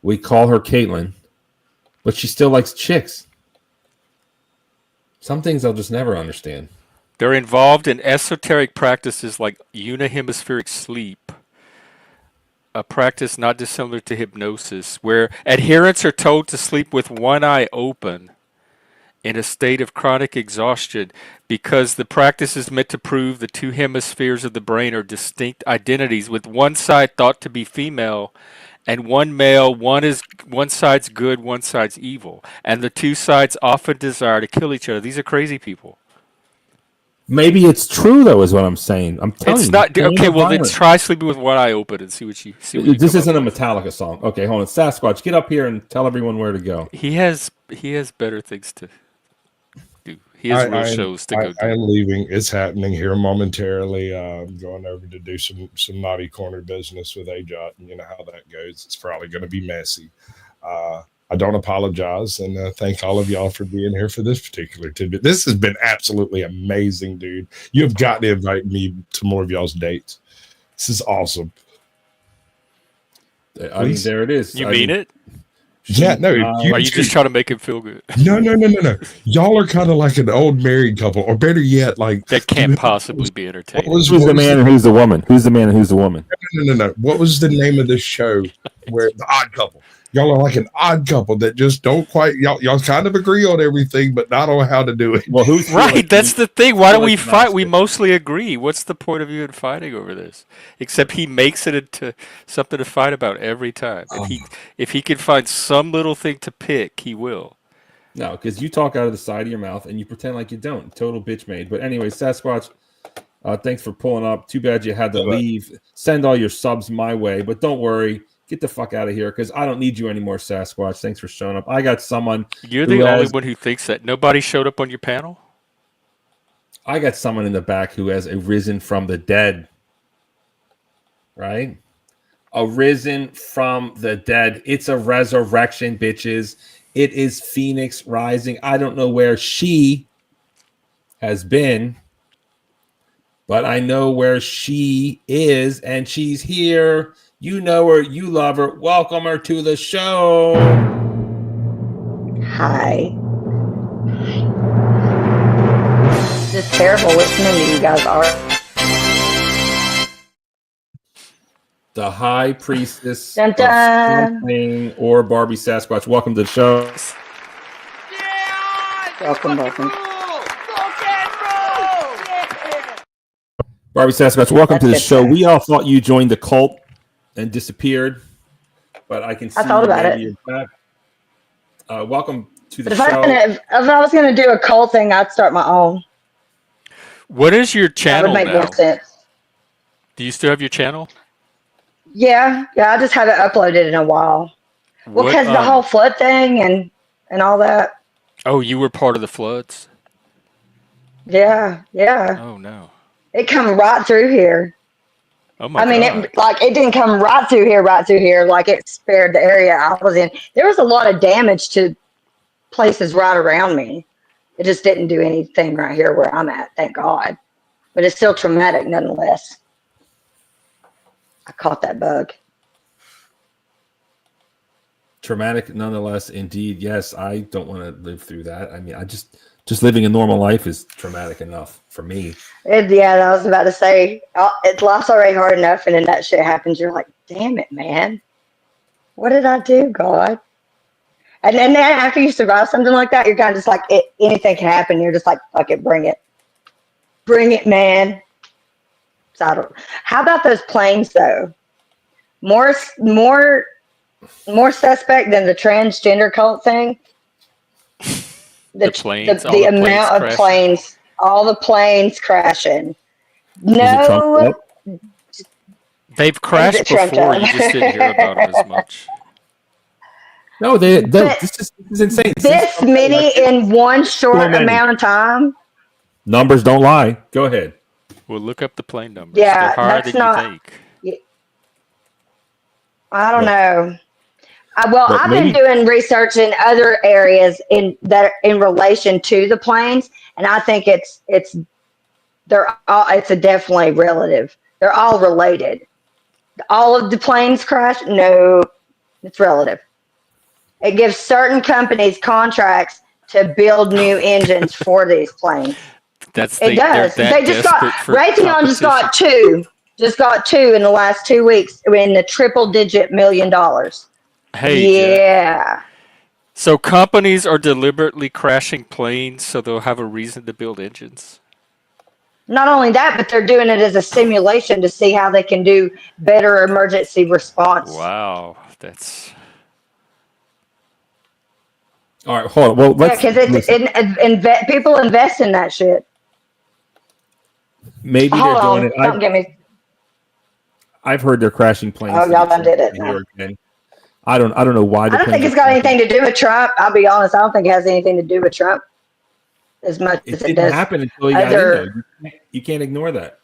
A: We call her Caitlyn, but she still likes chicks. Some things I'll just never understand.
D: They're involved in esoteric practices like unihemispheric sleep, a practice not dissimilar to hypnosis, where adherents are told to sleep with one eye open in a state of chronic exhaustion because the practice is meant to prove the two hemispheres of the brain are distinct identities, with one side thought to be female and one male. One side's good, one side's evil, and the two sides often desire to kill each other. These are crazy people.
A: Maybe it's true, though, is what I'm saying. I'm telling you.
D: It's not
A: it's
D: okay. Well, then
A: violent.
D: try sleeping with one eye open and see what you see. What you
A: This
D: come
A: isn't
D: up
A: a
D: with.
A: Metallica song. Okay, hold on. Sasquatch, get up here and tell everyone where to go.
D: He has better things to do. He has real shows to go
E: I
D: do.
E: am leaving. It's happening here momentarily. I'm going over to do some naughty corner business with AJOT, and you know how that goes. It's probably going to be messy. I don't apologize, and thank all of y'all for being here for this particular tidbit. This has been absolutely amazing, dude. You have got to invite me to more of y'all's dates. This is awesome.
A: I mean, there it is.
D: You mean it?
E: Yeah, no.
D: Are you just trying to make him feel good?
E: No. Y'all are kind of like an old married couple, or better yet, like
D: That can't possibly be entertaining.
A: Who's the man and who's the woman? Who's the man and who's the woman?
E: No. What was the name of this show where the Odd Couple? Y'all are like an odd couple that just don't quite. Y'all kind of agree on everything, but not on how to do it.
A: Well, who's
D: Right, that's the thing. Why do we
A: Felix
D: fight? We
A: Nostris.
D: mostly agree. What's the point of even fighting over this? Except he makes it into something to fight about every time. If he can find some little thing to pick, he will.
A: No, because you talk out of the side of your mouth and you pretend like you don't. Total bitch made. But anyway, Sasquatch, thanks for pulling up. Too bad you had to leave. Send all your subs my way, but don't worry. Get the fuck out of here because I don't need you anymore, Sasquatch. Thanks for showing up. I got someone.
D: You're the only one who thinks that. Nobody showed up on your panel?
A: I got someone in the back who has arisen from the dead. Right? Arisen from the dead. It's a resurrection, bitches. It is Phoenix rising. I don't know where she has been, but I know where she is, and she's here. You know her. You love her. Welcome her to the show.
H: Hi. It's just terrible which member you guys are.
A: The High Priestess
H: Dun, dun.
A: of Champagne or Barbie Sasquatch. Welcome to the show.
B: Yeah!
H: Welcome.
B: Rock and roll! Yeah!
A: Barbie Sasquatch, welcome
H: That's
A: to the
H: good,
A: show.
H: sir.
A: We all thought you joined the cult and disappeared, but I can see
H: I thought about
A: maybe
H: it.
A: you're back. Welcome to the
H: But
A: show.
H: if I was going to do a cult thing, I'd start my own.
D: What is your
H: That
D: channel
H: would make
D: now?
H: more sense.
D: Do you still have your channel?
H: Yeah, I just haven't uploaded in a while. Well,
D: What,
H: because the whole flood thing and all that.
D: Oh, you were part of the floods?
H: Yeah.
D: Oh, no.
H: It come right through here.
D: Oh, my
H: I mean,
D: God.
H: it didn't come right through here. Like it spared the area I was in. There was a lot of damage to places right around me. It just didn't do anything right here where I'm at, thank God. But it's still traumatic nonetheless. I caught that bug.
A: Traumatic nonetheless, indeed. Yes, I don't want to live through that. I mean, just living a normal life is traumatic enough for me.
H: Yeah, I was about to say, life's already hard enough, and then that shit happens. You're like, damn it, man. What did I do, God? And then after you survive something like that, you're kind of just like, anything can happen. You're just like, fuck it, bring it. Bring it, man. So how about those planes, though? More suspect than the transgender cult thing.
D: The planes,
H: the amount of planes, all the planes crashing. No,
D: they've crashed before. You just didn't hear about them as much.
A: No, this is insane.
H: This many in one short amount of time.
A: Numbers don't lie. Go ahead.
D: Well, look up the plane numbers.
H: Yeah,
D: they're higher
H: that's
D: than
H: not.
D: you think.
H: I don't know. I've
A: maybe-
H: been doing research in other areas in relation to the planes, and I think it's a definitely relative. They're all related. All of the planes crash? No, it's relative. It gives certain companies contracts to build new engines for these planes. It does. They just got Raytheon just got two in the last 2 weeks in the triple-digit $1 million.
D: Hey,
H: yeah.
D: Jack. So companies are deliberately crashing planes so they'll have a reason to build engines?
H: Not only that, but they're doing it as a simulation to see how they can do better emergency response.
D: Wow, that's...
A: All right, hold on. Well, let's...
H: because people invest in that shit.
A: Maybe
H: Hold
A: they're doing
H: on,
A: it.
H: don't get me.
A: I've heard they're crashing planes.
H: Oh, y'all done did it now.
A: I don't know why.
H: I don't think it's got anything to do with Trump. I'll be honest. I don't think it has anything to do with Trump as much as it does.
A: It didn't happen until he got in there. You can't ignore that.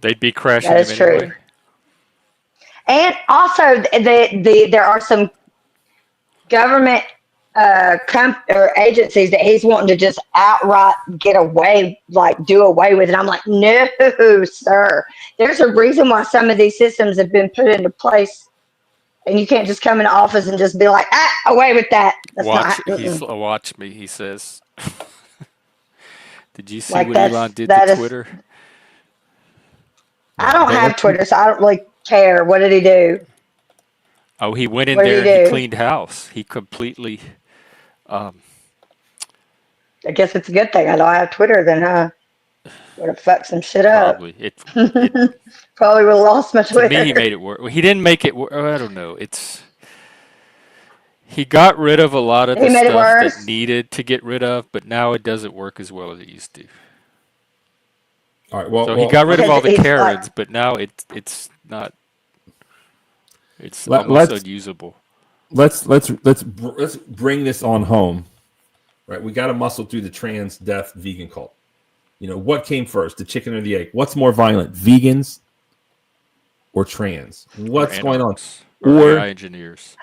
D: They'd be crashing
H: That is
D: anyway.
H: true. And also, there are some government or agencies that he's wanting to just outright get away, like do away with it. I'm like, no, sir. There's a reason why some of these systems have been put into place, and you can't just come into office and just be like, away with that. That's
D: watch me, he says. Did you see
H: like
D: what Elon did to Twitter?
H: I don't have Twitter, so I don't really care. What did he do?
D: Oh, he went in
H: What did
D: there
H: he
D: and he
H: do?
D: cleaned house. He completely.
H: I guess it's a good thing I don't have Twitter then, huh? Would have fucked some shit up.
D: Probably it
H: Probably would have lost my
D: to me he
H: Twitter.
D: made it work. He didn't make it work. I don't know. He got rid of a lot of
H: He
D: the
H: made it
D: stuff that
H: worse.
D: needed to get rid of, but now it doesn't work as well as it used to.
A: All right. Well,
D: So he got rid of all the
H: He's like,
D: Karens, but now it's not. It's
A: Let,
D: almost
A: let's
D: unusable.
A: let's bring this on home. Right. We got to muscle through the trans death vegan cult. You know, what came first, the chicken or the egg? What's more violent, vegans or trans? What's going on?
D: Or AI engineers.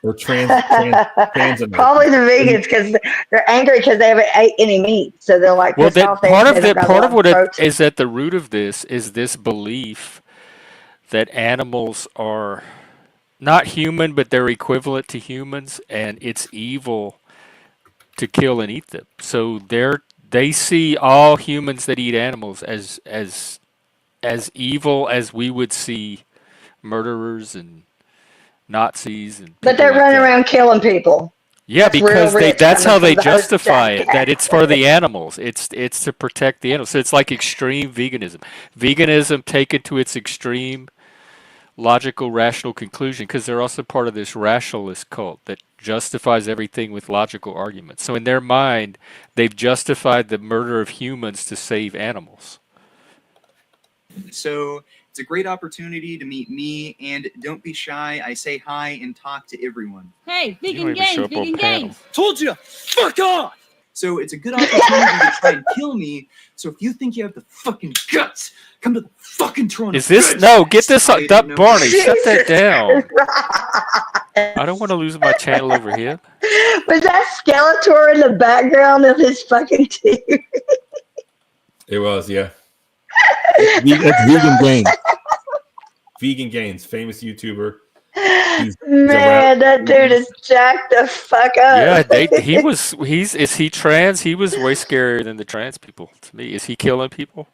A: Or trans
H: probably the vegans because they're angry because they haven't ate any meat, so they're like
D: Well,
H: pissed off.
D: part of what it is at the root of this is this belief that animals are not human, but they're equivalent to humans, and it's evil to kill and eat them. So they see all humans that eat animals as evil as we would see murderers and Nazis and.
H: But they're running around killing people.
D: Yeah,
H: That's
D: because
H: real rich
D: that's how
H: coming
D: they
H: from those
D: justify it. That
H: jackasses.
D: it's for the animals. It's to protect the animals. So it's like extreme veganism. Veganism taken to its extreme logical, rational conclusion, because they're also part of this rationalist cult that justifies everything with logical arguments. So in their mind, they've justified the murder of humans to save animals.
I: So it's a great opportunity to meet me, and don't be shy. I say hi and talk to everyone.
J: Hey, vegan games, vegan games.
I: Told you to fuck off! So it's a good opportunity to try and kill me. So if you think you have the fucking guts, come to the fucking throne.
D: Is this no? Get this up, Barney. Shut that down. I don't want to lose my channel over here.
H: Was that Skeletor in the background of his fucking teeth?
A: It was, yeah. That's Vegan Gains. Vegan Gains, famous YouTuber.
H: Man, that dude is jacked the fuck up.
D: Yeah, is he trans? He was way scarier than the trans people to me. Is he killing people?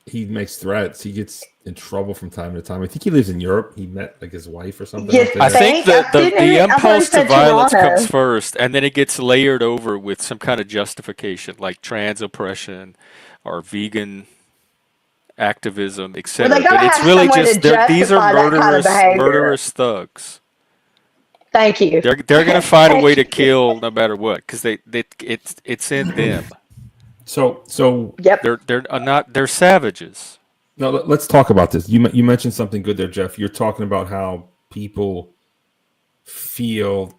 A: He makes threats. He gets in trouble from time to time. I think he lives in Europe. He met like his wife or something.
H: Yeah,
D: I think the impulse to violence comes first, and then it gets layered over with some kind of justification, like trans oppression or vegan activism, etc.
H: Well,
D: but it's really just these are murderous thugs.
H: Thank you.
D: They're gonna find a way to kill no matter what, because it's in them.
A: So
H: yep.
D: They're savages.
A: No, let's talk about this. You mentioned something good there, Jeff. You're talking about how people feel.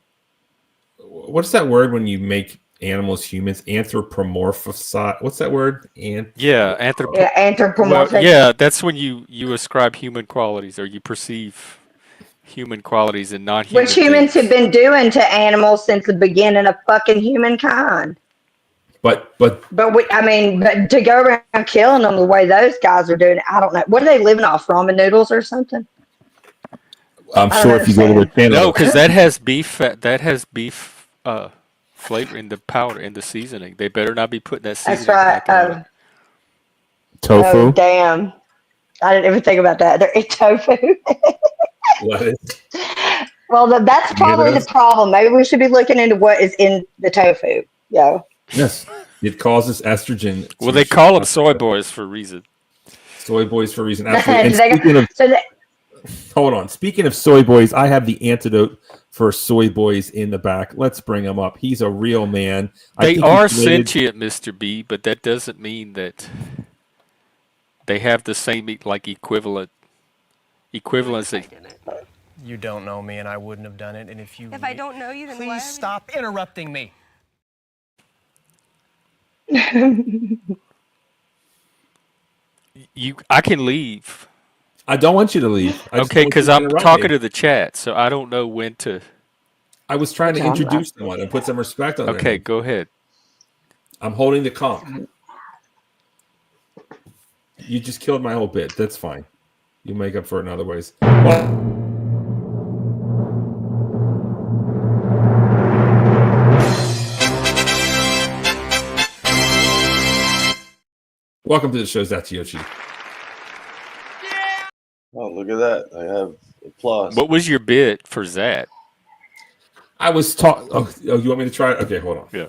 A: What's that word when you make animals humans? Anthropomorphize. What's that word?
H: Anthropomorphic.
D: Yeah, that's when you ascribe human qualities, or you perceive human qualities and non-human
H: which humans
D: things.
H: have been doing to animals since the beginning of fucking humankind.
A: But
H: to go around killing them the way those guys are doing, I don't know. What are they living off? Ramen noodles or something?
A: I'm sure if you go to a channel.
D: No, because that has beef. That has beef flavor in the powder, in the seasoning. They better not be putting that seasoning.
H: That's right.
A: Tofu.
H: Oh, damn. I didn't even think about that. They're eating tofu. Well, that's probably the problem. Maybe we should be looking into what is in the tofu.
A: Yes, it causes estrogen.
D: Well, they call them soy boys for a reason.
A: Soy boys for a reason. Absolutely. Hold on. Speaking of soy boys, I have the antidote for soy boys in the back. Let's bring him up. He's a real man.
D: They are sentient, Mr. B, but that doesn't mean that they have the same equivalency.
F: You don't know me, and I wouldn't have done it. And if
J: I don't know you, then
F: please stop interrupting me.
D: I can leave.
A: I don't want you to leave.
D: Okay, because I'm talking to the chat, so I don't know when to.
A: I was trying to introduce someone and put some respect on.
D: Okay, go ahead.
A: I'm holding the comp. You just killed my whole bit. That's fine. You make up for it in other ways. Welcome to the show, Zatiochi.
K: Oh, look at that. I have Applause.
D: What was your bit for Zat?
A: I was talking. Oh, you want me to try it? Okay, hold on.
D: Yeah.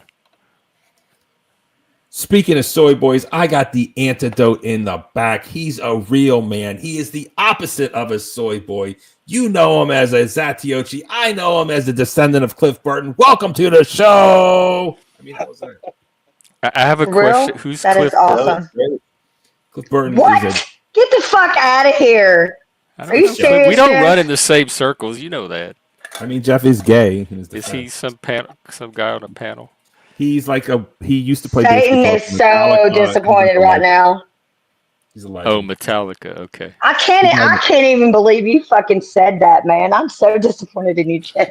A: Speaking of soy boys, I got the antidote in the back. He's a real man. He is the opposite of a soy boy. You know him as a Zatiochi. I know him as the descendant of Cliff Burton. Welcome to the show. I mean, that was it.
D: I have a
H: For real?
D: question. Who's
H: That
D: Cliff
H: is awesome.
A: Cliff Burton
H: What?
A: is a.
H: Get the fuck out of here.
D: I
H: Are
D: don't
H: you
D: know.
H: serious,
D: We don't
H: Jeff?
D: run in the same circles. You know that.
A: I mean, Jeff is gay. In his
D: Is he
A: defense.
D: some guy on a panel?
A: He's like he used to play
H: Satan
A: basketball
H: is
A: for
H: so
A: Metallica.
H: disappointed right now.
A: He's a legend.
D: Oh, Metallica. Okay.
H: I can't even believe you fucking said that, man. I'm so disappointed in you, Jeff.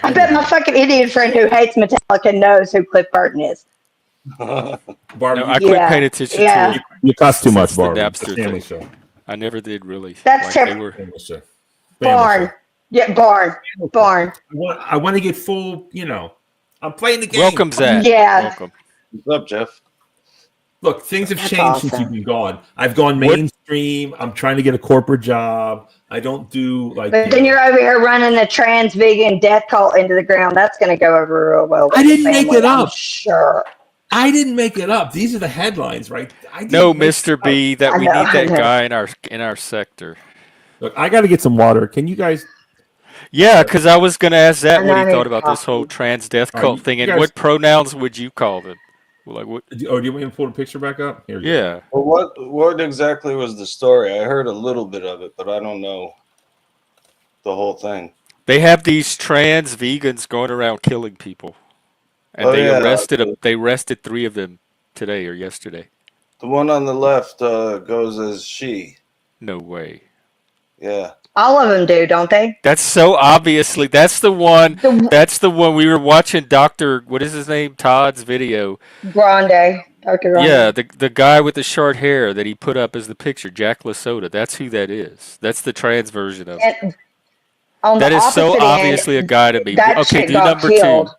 H: I bet my fucking idiot friend who hates Metallica knows who Cliff Burton is.
A: Barbie,
D: No, I quit paying attention to it.
A: You cost too much,
D: since the
A: Barbie.
D: Napster
A: The family
D: thing.
A: show.
D: I never did really.
H: That's
D: they
H: terrible.
D: were.
A: Family show.
H: Barn. Yeah, barn.
A: I want to get full. I'm playing the game.
D: Welcome, Zach.
H: Yeah.
D: Welcome.
K: What's up, Jeff?
A: Look, things have
H: That's
A: changed since
H: awesome.
A: you've been gone. I've gone mainstream. I'm trying to get a corporate job. I don't do like.
H: But then you're over here running the trans vegan death cult into the ground. That's going to go over real well. With
A: I didn't
H: the
A: make
H: family,
A: it
H: I'm
A: up.
H: sure.
A: I didn't make it up. These are the headlines, right?
D: No, Mr. B, that
H: I
D: we
H: know,
D: need
H: I
D: that
H: know.
D: guy in our sector.
A: Look, I got to get some water. Can you guys?
D: Yeah, because I was going to ask Zach
H: And
D: what
H: I
D: he
H: need
D: thought about this whole
H: coffee.
D: trans death
A: All
D: cult
A: right,
D: thing,
A: you
D: and
A: guys-
D: what pronouns would you call them? Like what?
A: Do you want me to pull the picture back up? Here you go.
D: Yeah.
K: Well, what exactly was the story? I heard a little bit of it, but I don't know the whole thing.
D: They have these trans vegans going around killing people, and
K: Oh,
D: they
K: yeah,
D: arrested 3 of them today or yesterday.
K: The one on the left goes as she.
D: No way.
K: Yeah.
H: All of them do, don't they?
D: That's so obviously. That's the one. That's the one we were watching. What is his name? Todd's video.
H: Grande. Dr. Grande.
D: Yeah, the guy with the short hair that he put up as the picture, Jack Lasoda. That's who that is. That's the trans version of it.
H: And on
D: That
H: the
D: is so
H: opposite
D: obviously a
H: end,
D: guy to me.
H: that
D: Okay,
H: chick
D: do
H: got
D: number
H: killed.
D: 2.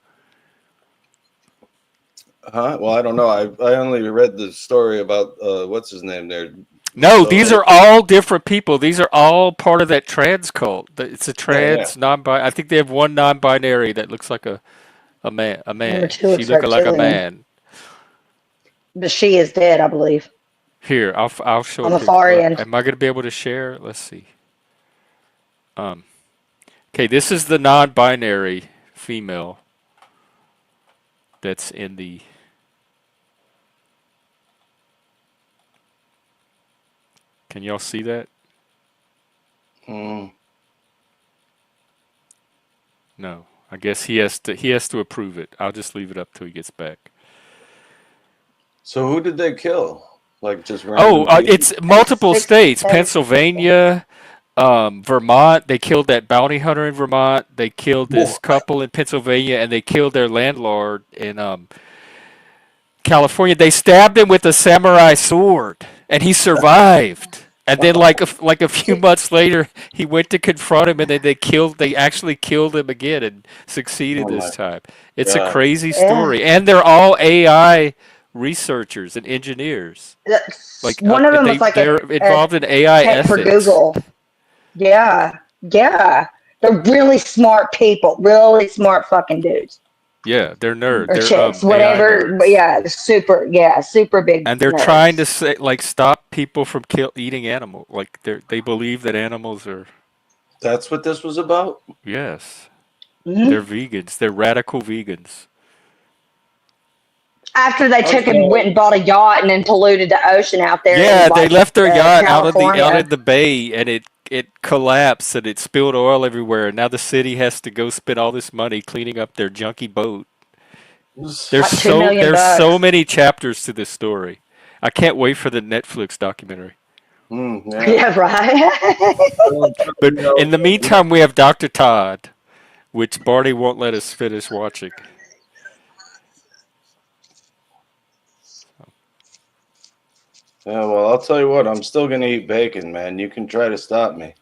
K: Huh? Well, I don't know. I only read the story about what's his name there.
D: No,
K: So
D: these are all different people. These are all part of that trans cult. It's a trans non-binary. I think they have one non-binary that looks like a man.
H: Number 2
D: She
H: looks
D: looks like a
H: reptilian.
D: man.
H: But she is dead, I believe.
D: Here, I'll show.
H: On
D: a
H: the far
D: picture.
H: end.
D: Am I going to be able to share? Let's see. Okay, this is the non-binary female that's in the. Can y'all see that?
K: Mm.
D: No. I guess he has to approve it. I'll just leave it up till he gets back.
K: So who did they kill? Like just
D: Oh,
K: random people?
D: it's multiple states. Pennsylvania, Vermont. They killed that bounty hunter in Vermont. They killed this couple in Pennsylvania, and they killed their landlord in California. They stabbed him with a samurai sword, and he survived. And then, like a few months later, he went to confront him, and then they actually killed him again and succeeded this time. It's a crazy story, and they're all AI researchers and engineers. Like
H: one of them was like
D: they're involved in AI
H: tech
D: ethics.
H: for Google. Yeah. They're really smart people, really smart fucking dudes.
D: Yeah, they're nerds.
H: Or
D: They're
H: chicks,
D: AI
H: whatever.
D: nerds.
H: But yeah, super big.
D: And they're
H: nerds.
D: trying to say, stop people from eating animals. Like they believe that animals are.
K: That's what this was about?
D: Yes.
H: Mhm.
D: They're vegans. They're radical vegans.
H: After they took and went and bought a yacht and then polluted the ocean out there.
D: Yeah,
H: in,
D: they
H: like,
D: left their yacht out
H: California.
D: in the bay, and it collapsed and it spilled oil everywhere. And now the city has to go spend all this money cleaning up their junky boat. There's
H: Like $2 million
D: so many chapters to this story. I can't wait for the Netflix documentary.
H: Yeah, right.
D: But in the meantime, we have Dr. Todd, which Barney won't let us finish watching.
K: Yeah, well, I'll tell you what, I'm still going to eat bacon, man. You can try to stop me.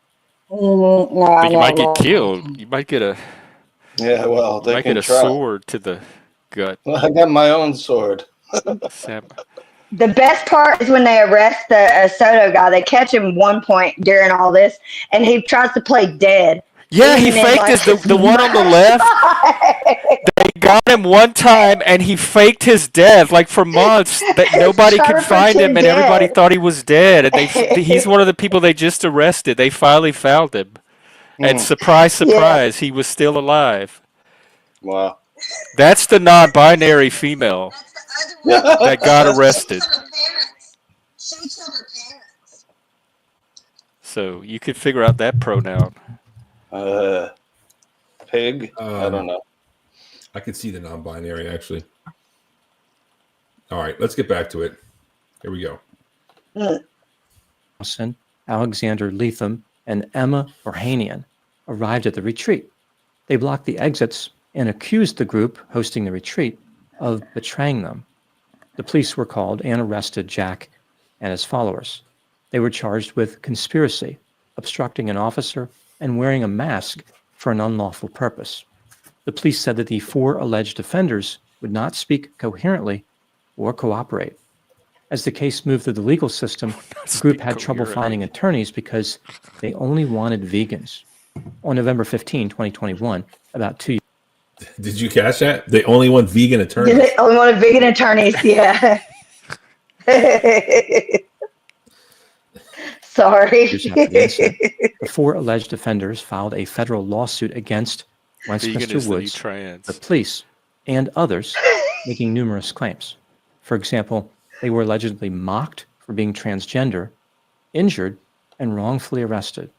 D: But you might get killed. You might get a
K: well, they
D: might
K: can
D: get a
K: try.
D: sword to the gut.
K: I got my own sword.
H: The best part is when they arrest the Soto guy. They catch him one point during all this, and he tries to play dead.
D: Yeah, he
H: even in,
D: faked
H: like,
D: the one on the left. They got him one time, and he faked his death. Like for months, that nobody
H: Try
D: could
H: to
D: find him,
H: pretend
D: and everybody
H: dead.
D: thought he was dead. And he's one of the people they just arrested. They finally found him, and surprise, surprise, he was still alive.
K: Wow.
D: That's the non-binary female that got arrested. So you could figure out that pronoun.
K: Pig? I don't know.
A: I could see the non-binary, actually. All right, let's get back to it. Here we go.
G: Manson, Alexander Leatham, and Emma Orhanian arrived at the retreat. They blocked the exits and accused the group hosting the retreat of betraying them. The police were called and arrested Jack and his followers. They were charged with conspiracy, obstructing an officer, and wearing a mask for an unlawful purpose. The police said that the 4 alleged offenders would not speak coherently or cooperate. As the case moved through the legal system, the group had trouble finding attorneys because they only wanted vegans. On November 15, 2021, about 2 years.
A: Did you catch that? They only want vegan attorneys.
H: They only wanted vegan attorneys, yeah. Sorry.
G: The 4 alleged offenders filed a federal lawsuit against Westminster Woods, the police, and others, making numerous claims. For example, they were allegedly mocked for being transgender, injured, and wrongfully arrested.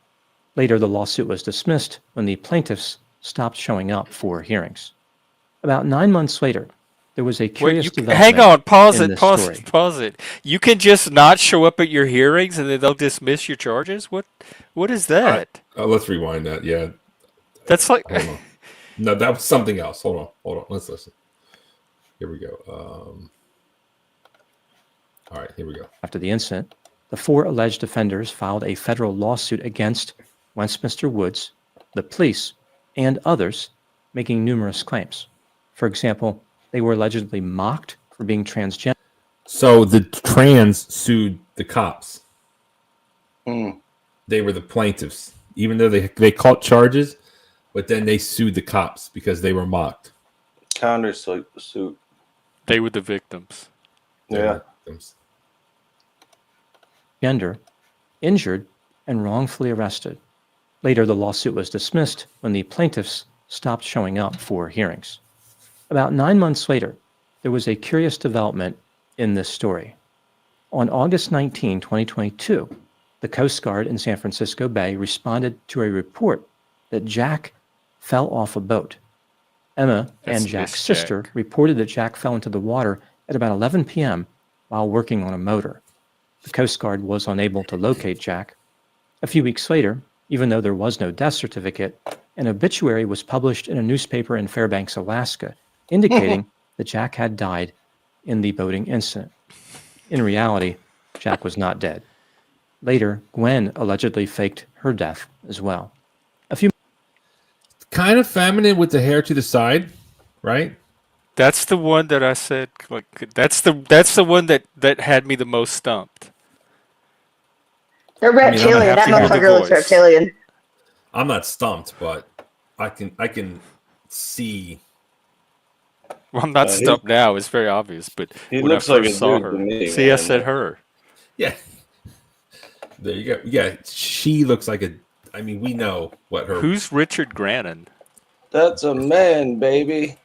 G: Later, the lawsuit was dismissed when the plaintiffs stopped showing up for hearings. About 9 months later, there was a curious development.
D: Hang on, pause
G: in
D: it,
G: this
D: pause it. You can just not show up at your hearings and then they'll dismiss your charges? What is that?
A: Let's rewind that. Yeah.
D: That's like...
A: Hold on. No, that was something else. Hold on. Let's listen. Here we go. All right, here we go.
G: After the incident, the 4 alleged offenders filed a federal lawsuit against Westminster Woods, the police, and others, making numerous claims. For example, they were allegedly mocked for being transgender.
A: So the trans sued the cops. They were the plaintiffs, even though they caught charges, but then they sued the cops because they were mocked.
K: Counter suit.
D: They were the victims.
K: Yeah.
G: Gender, injured, and wrongfully arrested. Later, the lawsuit was dismissed when the plaintiffs stopped showing up for hearings. About 9 months later, there was a curious development in this story. On August 19, 2022, the Coast Guard in San Francisco Bay responded to a report that Jack fell off a boat. Emma and Jack's sister reported that Jack fell into the water at about 11 p.m. while working on a motor. The Coast Guard was unable to locate Jack. A few weeks later, even though there was no death certificate, an obituary was published in a newspaper in Fairbanks, Alaska, indicating that Jack had died in the boating incident. In reality, Jack was not dead. Later, Gwen allegedly faked her death as well.
A: Kind of feminine with the hair to the side, right?
D: That's the one that I said. Like, that's the one that had me the most stumped.
H: They're reptilian. That motherfucker looks reptilian.
A: I'm not stumped, but I can see.
D: Well, I'm not stumped now. It's very obvious, but
K: he
D: when I
K: looks like
D: first
K: a
D: saw
K: dude
D: her,
K: to me,
D: see,
K: man.
D: I said her.
A: Yeah. There you go. Yeah, she looks like a. I mean, we know what her.
D: Who's Richard Grannon?
K: That's a man, baby.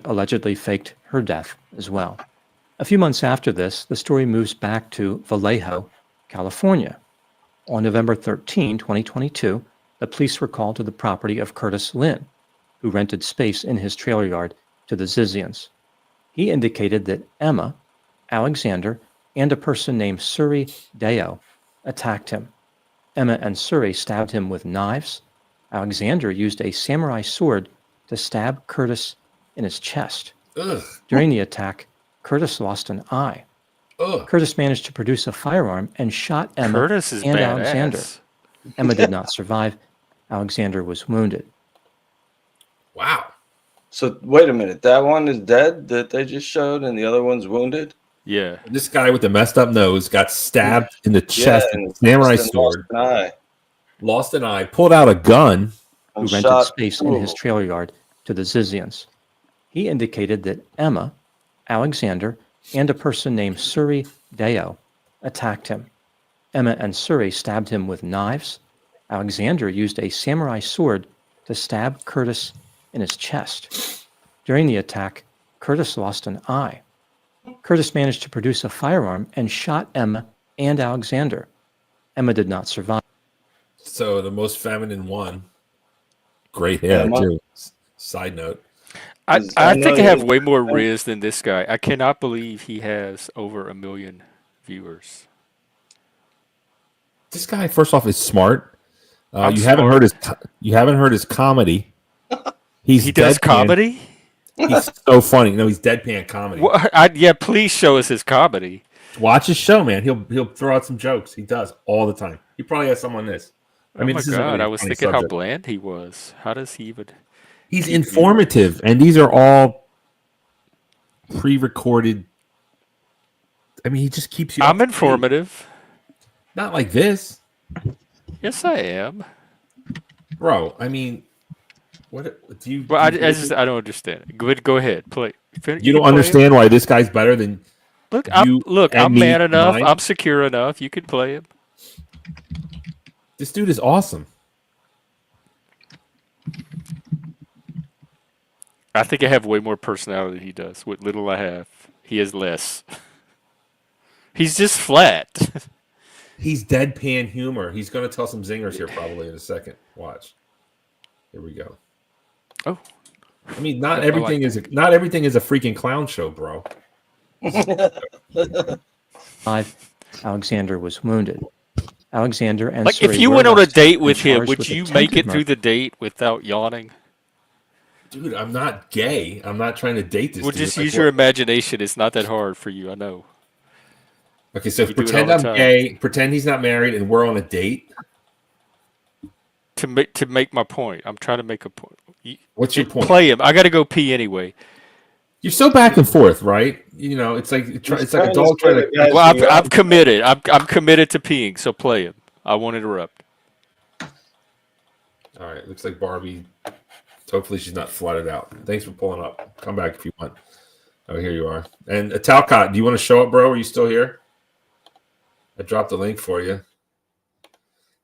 G: Allegedly faked her death as well. A few months after this, the story moves back to Vallejo, California. On November 13, 2022, the police were called to the property of Curtis Lynn, who rented space in his trailer yard to the Zizians. He indicated that Emma, Alexander, and a person named Suri Deo attacked him. Emma and Suri stabbed him with knives. Alexander used a samurai sword to stab Curtis in his chest.
A: Ugh.
G: During the attack, Curtis lost an eye.
A: Ugh.
G: Curtis managed to produce a firearm and shot Emma
D: Curtis is
G: and
D: badass.
G: Alexander. Emma did not survive. Alexander was wounded.
A: Wow.
K: So wait a minute. That one is dead that they just showed, and the other one's wounded.
D: Yeah.
A: This guy with the messed up nose got stabbed in the chest with a samurai sword. Lost an eye. Pulled out a gun.
G: Who rented space in his trailer yard to the Zizians. He indicated that Emma, Alexander, and a person named Suri Deo attacked him. Emma and Suri stabbed him with knives. Alexander used a samurai sword to stab Curtis in his chest. During the attack, Curtis lost an eye. Curtis managed to produce a firearm and shot Emma and Alexander. Emma did not survive.
A: So the most feminine one. Great hair, too. Side note.
D: I think I have way more Riz than this guy. I cannot believe he has over 1 million viewers.
A: This guy, first off, is smart.
D: I'm
A: you
D: smart.
A: haven't heard his comedy. He
D: does
A: deadpan.
D: comedy?
A: He's so funny. No, he's deadpan comedy.
D: Well, yeah, please show us his comedy.
A: Watch his show, man. He'll throw out some jokes. He does all the time. He probably has some on this. I mean,
D: oh
A: this
D: my
A: is a
D: God,
A: really
D: I was
A: funny
D: thinking how
A: subject.
D: bland he was. How does he even...
A: He's informative, and these are all pre-recorded. I mean, he just keeps you.
D: I'm informative.
A: Not like this.
D: Yes, I am.
A: Bro, I mean, what do you...
D: Well, I don't understand. Go ahead. Play.
A: You don't understand why this guy's better than
D: Look,
A: you
D: I'm
A: me
D: man enough.
A: combined?
D: I'm secure enough. You can play him.
A: This dude is awesome.
D: I think I have way more personality than he does. What little I have, he has less. He's just flat.
A: He's deadpan humor. He's going to tell some zingers here probably in a second. Watch. Here we go.
D: Oh.
A: I mean, not everything is a freaking clown show, bro.
G: Alexander was wounded. Alexander and
D: Like, if
G: Suri
D: you
G: were
D: went on a
G: arrested
D: date
G: and
D: with him,
G: charged
D: would
G: with
D: you
G: attempted
D: make it
G: murder.
D: through the date without yawning?
A: Dude, I'm not gay. I'm not trying to date this
D: Well,
A: dude.
D: just
A: Like,
D: use your imagination. It's not that hard for you. I know.
A: Okay, so
D: You do it
A: pretend
D: all the
A: I'm
D: time.
A: gay. Pretend he's not married, and we're on a date.
D: To make my point, I'm trying to make a point.
A: What's your point?
D: Play him. I got to go pee anyway.
A: You're so back and forth, right? You know, it's like a dog trying to.
D: Well, I'm committed. I'm committed to peeing. So play him. I won't interrupt.
A: All right, looks like Barbie. Hopefully, she's not flooded out. Thanks for pulling up. Come back if you want. Oh, here you are. And Talcott, do you want to show up, bro? Are you still here? I dropped the link for you.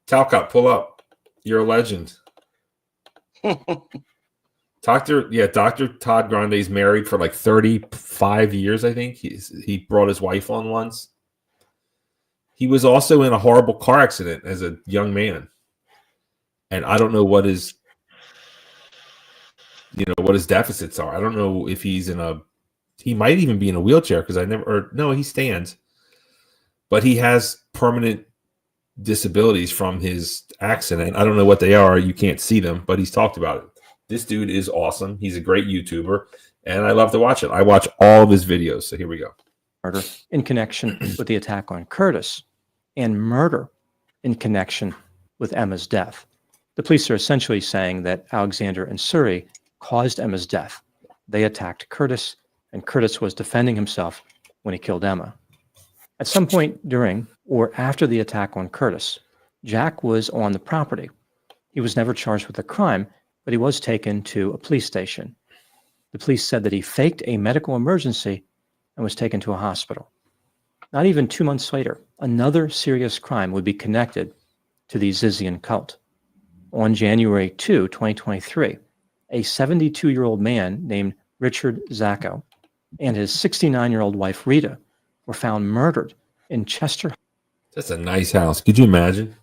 A: Talcott, pull up. You're a legend. Dr. Todd Grande's married for like 35 years, I think. He brought his wife on once. He was also in a horrible car accident as a young man. And I don't know what his deficits are. I don't know if he might even be in a wheelchair because he stands. But he has permanent disabilities from his accident. I don't know what they are. You can't see them, but he's talked about it. This dude is awesome. He's a great YouTuber, and I love to watch it. I watch all of his videos. So here we go.
G: Murder in connection with the attack on Curtis and murder in connection with Emma's death. The police are essentially saying that Alexander and Suri caused Emma's death. They attacked Curtis, and Curtis was defending himself when he killed Emma. At some point during or after the attack on Curtis, Jack was on the property. He was never charged with a crime, but he was taken to a police station. The police said that he faked a medical emergency and was taken to a hospital. Not even 2 months later, another serious crime would be connected to the Zizian cult. On January 2, 2023, a 72-year-old man named Richard Zacco and his 69-year-old wife Rita were found murdered in Chester.
A: That's a nice house. Could you imagine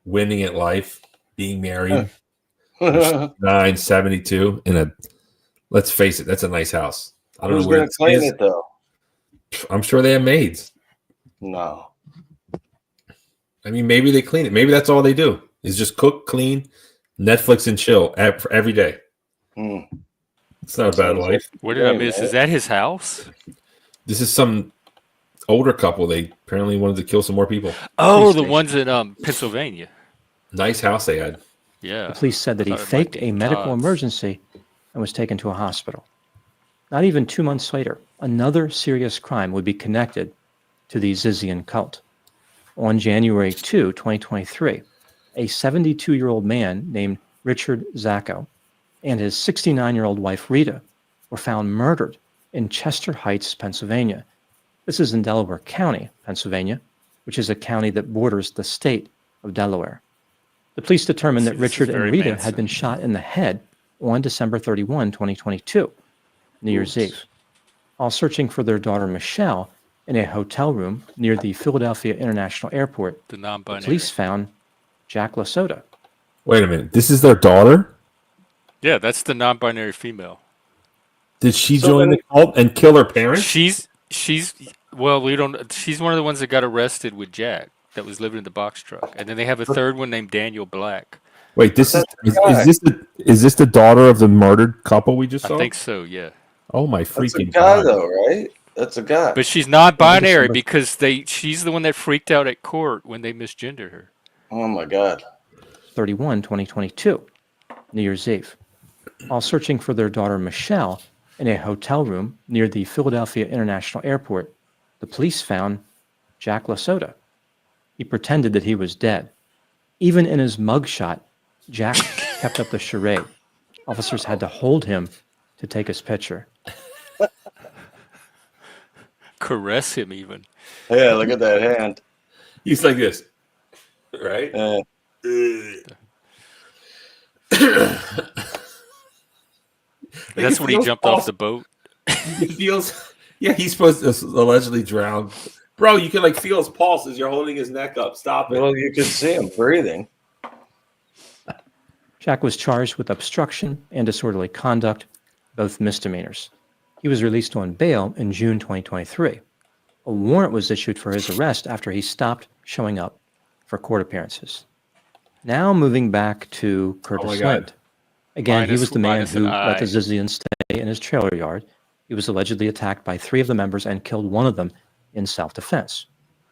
A: winning at life, being married, 72, let's face it, that's a nice house. I don't
K: Who's
A: know where
K: going to clean it though?
A: I'm sure they have maids.
K: No.
A: I mean, maybe they clean it. Maybe that's all they do is just cook, clean, Netflix, and chill every day. It's not a bad life.
D: What did I miss? Is that his house?
A: This is some older couple. They apparently wanted to kill some more people.
D: Oh, the ones in Pennsylvania.
A: Nice house they had.
D: Yeah.
G: The police said that he faked a medical emergency and was taken to a hospital. Not even 2 months later, another serious crime would be connected to the Zizian cult. On January 2, 2023, a 72-year-old man named Richard Zacco and his 69-year-old wife Rita were found murdered in Chester Heights, Pennsylvania. This is in Delaware County, Pennsylvania, which is a county that borders the state of Delaware. The police determined that Richard and Rita had been shot in the head on December 31, 2022, New Year's Eve, while searching for their daughter Michelle in a hotel room near the Philadelphia International Airport. The police found Jack LaSoda.
A: Wait a minute. This is their daughter?
D: Yeah, that's the non-binary female.
A: Did she join the cult and kill her parents?
D: She's well, we don't. She's one of the ones that got arrested with Jack that was living in the box truck, and then they have a third one named Daniel Black.
A: Wait, is this the daughter of the murdered couple we just saw?
D: I think so. Yeah.
A: Oh my
K: That's a
A: freaking
K: guy,
A: god!
K: though, right? That's a guy.
D: But she's non-binary because she's the one that freaked out at court when they misgendered her.
K: Oh my god.
G: 31, 2022, New Year's Eve, while searching for their daughter Michelle in a hotel room near the Philadelphia International Airport, the police found Jack LaSoda. He pretended that he was dead. Even in his mugshot, Jack kept up the charade. Officers had to hold him to take his picture.
D: Caress him even.
K: Yeah, look at that hand.
A: He's like this, right?
D: That's when he jumped off the boat.
A: He feels, yeah, he's supposed to allegedly drown. Bro, you can like feel his pulse as you're holding his neck up. Stop it.
K: Well, you can see him breathing.
G: Jack was charged with obstruction and disorderly conduct, both misdemeanors. He was released on bail in June 2023. A warrant was issued for his arrest after he stopped showing up for court appearances. Now moving back to Curtis Lind. Again, he was the man who let the Zizians stay in his trailer yard. He was allegedly attacked by 3 of the members and killed one of them in self-defense.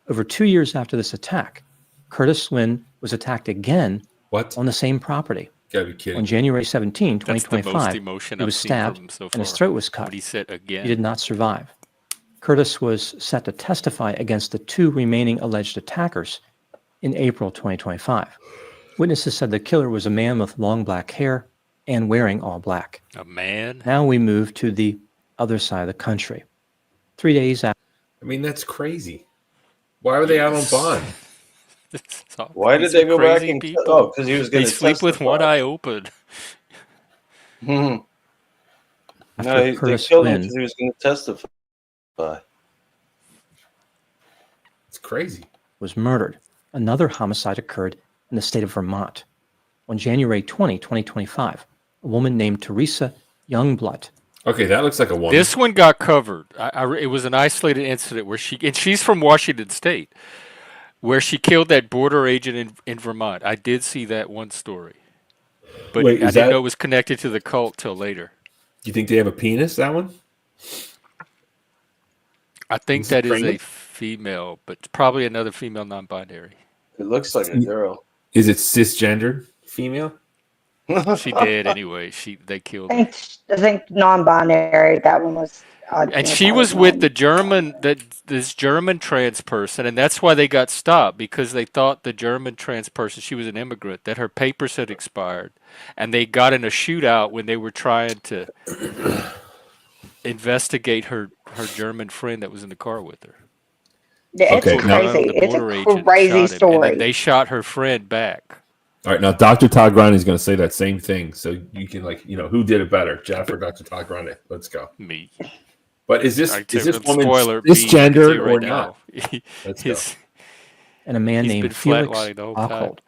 G: Over 2 years after this attack, Curtis Lind was attacked again on the same property.
A: Gotta be kidding.
G: On January 17, 2025, he was stabbed and his throat was cut.
D: He said again.
G: He did not survive. Curtis was set to testify against the 2 remaining alleged attackers in April 2025. Witnesses said the killer was a man with long black hair and wearing all black.
D: A man?
G: Now we move to the other side of the country. 3 days after.
A: I mean, that's crazy. Why were they out on bond?
K: Why did they go back and because he was going to
D: sleep with one eye open.
K: No, they
G: Curtis
K: killed him
G: Lind
K: because he was going to testify.
A: It's crazy.
G: Was murdered. Another homicide occurred in the state of Vermont. On January 20, 2025, a woman named Teresa Youngblood.
A: Okay, that looks like a woman.
D: This one got covered. It was an isolated incident where she's from Washington State, where she killed that border agent in Vermont. I did see that one story, but
A: Wait,
D: I didn't know it was connected to the cult till later.
A: Do you think they have a penis? That one?
D: I think that is a female, but probably another female non-binary.
K: It looks like a girl.
A: Is it cisgendered female?
D: She did anyway. They killed her.
H: I think non-binary. That one was.
D: And she was with the this German trans person, and that's why they got stopped, because they thought the German trans person, she was an immigrant, that her papers had expired, and they got in a shootout when they were trying to investigate her German friend that was in the car with her.
H: Yeah, it's crazy. It's a crazy story.
D: And then they shot her friend back.
A: All right, now Dr. Todd Grande is going to say that same thing, so you can who did it better, Jeff or Dr. Todd Grande? Let's go.
D: Me.
A: But is this woman
D: spoiler
A: cisgendered or
D: right
A: not? Let's go.
G: And a man named Felix
D: Ockhold
G: Ockhold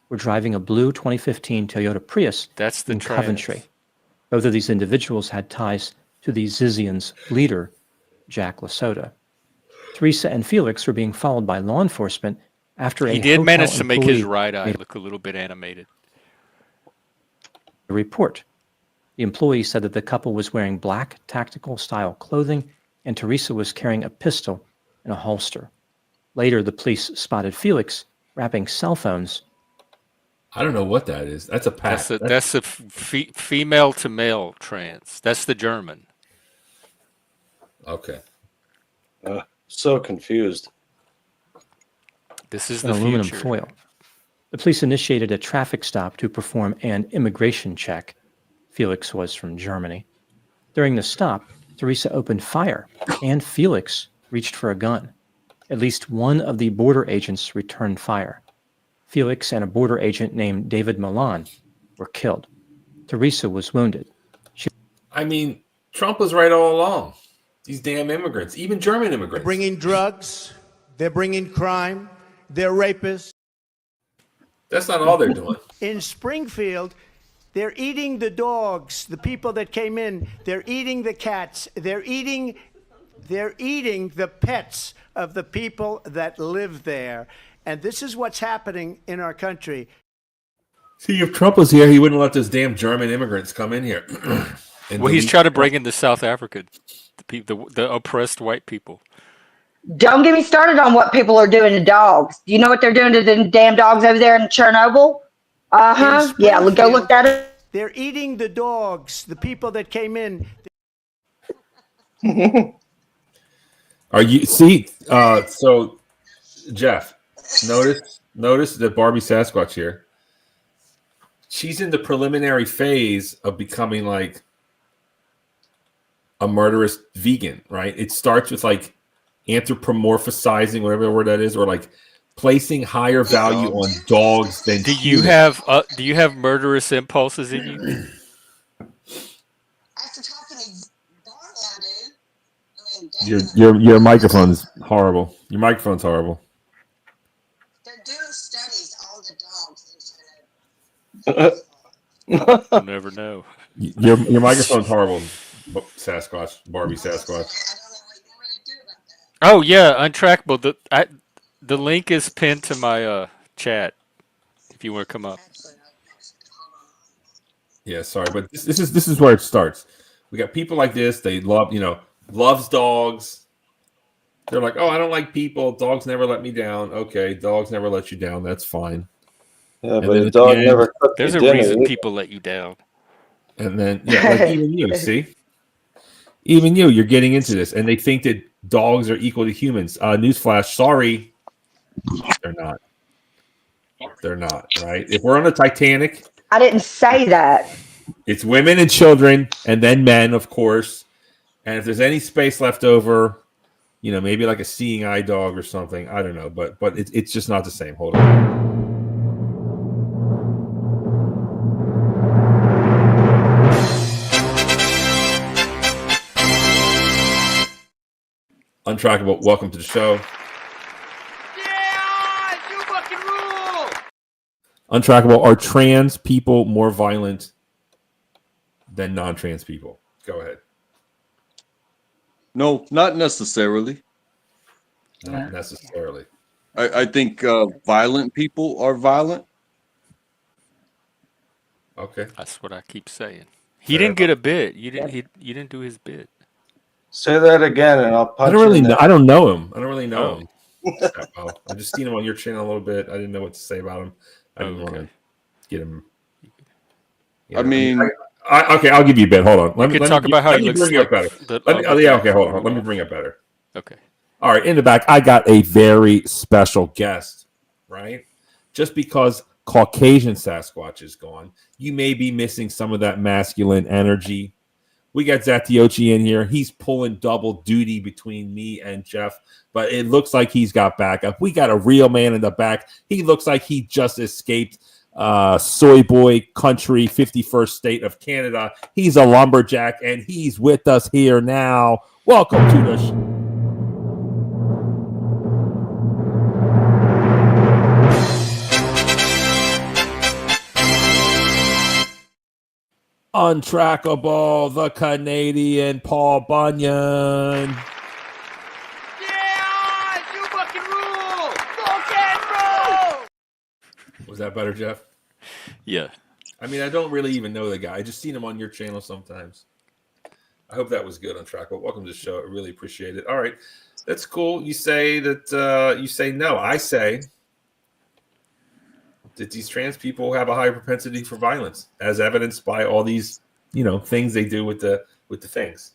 G: were driving a blue 2015 Toyota Prius in Coventry. Both of these individuals had ties to the Zizians' leader, Jack LaSoda. Teresa and Felix were being followed by law enforcement after
D: he did manage to make his right eye look a little bit animated.
G: A report. The employee said that the couple was wearing black tactical style clothing and Teresa was carrying a pistol in a holster. Later, the police spotted Felix wrapping cell phones
A: I don't know what that is. That's a pack.
D: That's a female to male trans. That's the German.
A: Okay.
K: So confused.
D: This is
G: in
D: the
G: aluminum
D: future.
G: foil. The police initiated a traffic stop to perform an immigration check. Felix was from Germany. During the stop, Teresa opened fire, and Felix reached for a gun. At least one of the border agents returned fire. Felix and a border agent named David Milan were killed. Teresa was wounded.
A: I mean, Trump was right all along. These damn immigrants, even German immigrants.
L: They're bringing drugs. They're bringing crime. They're rapists.
A: That's not all they're doing.
L: In Springfield, they're eating the dogs, the people that came in. They're eating the cats. They're eating the pets of the people that live there. And this is what's happening in our country.
A: See, if Trump was here, he wouldn't let those damn German immigrants come in here.
D: Well, he's trying to bring in the South African, the oppressed white people.
H: Don't get me started on what people are doing to dogs. Do you know what they're doing to the damn dogs over there in Chernobyl? Yeah, go look that up.
L: They're eating the dogs, the people that came in.
A: Are you so Jeff, notice that Barbie Sasquatch here. She's in the preliminary phase of becoming like a murderous vegan, right? It starts with like anthropomorphizing, whatever the word that is, or like placing higher value on dogs than
D: do you have murderous impulses in you?
A: Your microphone's horrible. Your microphone's horrible.
H: They're doing studies on the dogs.
D: You'll never know.
A: Your microphone's horrible, Sasquatch, Barbie Sasquatch.
D: Oh yeah, untrackable. The link is pinned to my chat. If you want to come up.
A: Yeah, sorry, but this is where it starts. We got people like this. They love, loves dogs. They're like, oh, I don't like people. Dogs never let me down. Okay, dogs never let you down. That's fine.
K: Yeah, but a dog never cooked
D: There's a
K: dinner
D: reason
K: either.
D: people let you down.
A: And then, like even you, see? Even you're getting into this. And they think that dogs are equal to humans. Newsflash, sorry. They're not. They're not, right? If we're on the Titanic.
H: I didn't say that.
A: It's women and children, and then men, of course. And if there's any space left over, maybe like a seeing eye dog or something. I don't know, but it's just not the same. Hold on. Untrackable, welcome to the show.
B: Yeah, you fucking rule.
A: Untrackable, are trans people more violent than non-trans people? Go ahead.
M: No, not necessarily.
A: Not necessarily.
M: I think violent people are violent.
A: Okay,
D: that's what I keep saying. He didn't get a bit. You didn't do his bit.
K: Say that again, and I'll punch
A: I don't really
K: you in
A: know.
K: the-
A: I don't know him. I don't really know him. Well, I just seen him on your channel a little bit. I didn't know what to say about him. I didn't want to get him.
M: I mean,
A: okay, I'll give you a bit. Hold on.
D: Let me talk about how he looks
A: bring you up better. Okay, hold on. Let me bring it better.
D: Okay.
A: All right, in the back, I got a very special guest, right? Just because Caucasian Sasquatch is gone, you may be missing some of that masculine energy. We got Zatiochi in here. He's pulling double duty between me and Jeff, but it looks like he's got backup. We got a real man in the back. He looks like he just escaped soy boy country, 51st state of Canada. He's a lumberjack, and he's with us here now. Welcome to the show. Untrackable, the Canadian Paul Bunyan.
B: Yeah, you fucking rule. Fucking rule.
A: Was that better, Jeff?
D: Yeah.
A: I mean, I don't really even know the guy. I just seen him on your channel sometimes. I hope that was good, Untrackable. Welcome to the show. I really appreciate it. All right. That's cool. You say that you say no. I say that these trans people have a high propensity for violence, as evidenced by all these, things they do with the things.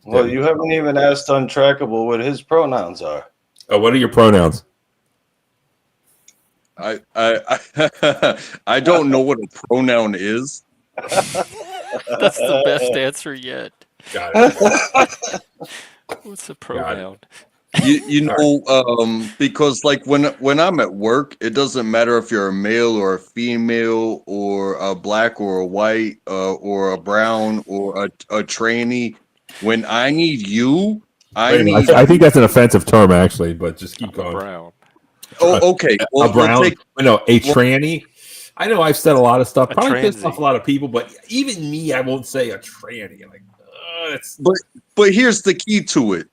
K: Well, you haven't even asked Untrackable what his pronouns are.
A: Oh, what are your pronouns?
M: I I don't know what a pronoun is.
D: That's the best answer yet.
A: Got it.
D: What's a pronoun?
M: You know, because like when I'm at work, it doesn't matter if you're a male or a female or a black or a white or a brown or a tranny. When I need you, I
A: think that's an offensive term, actually, but just keep going.
D: Brown.
M: Oh, okay.
A: Well, a brown. A tranny. I know I've said a lot of stuff, probably pissed off a lot of people, but even me, I won't say a tranny. Like,
M: but here's the key to it.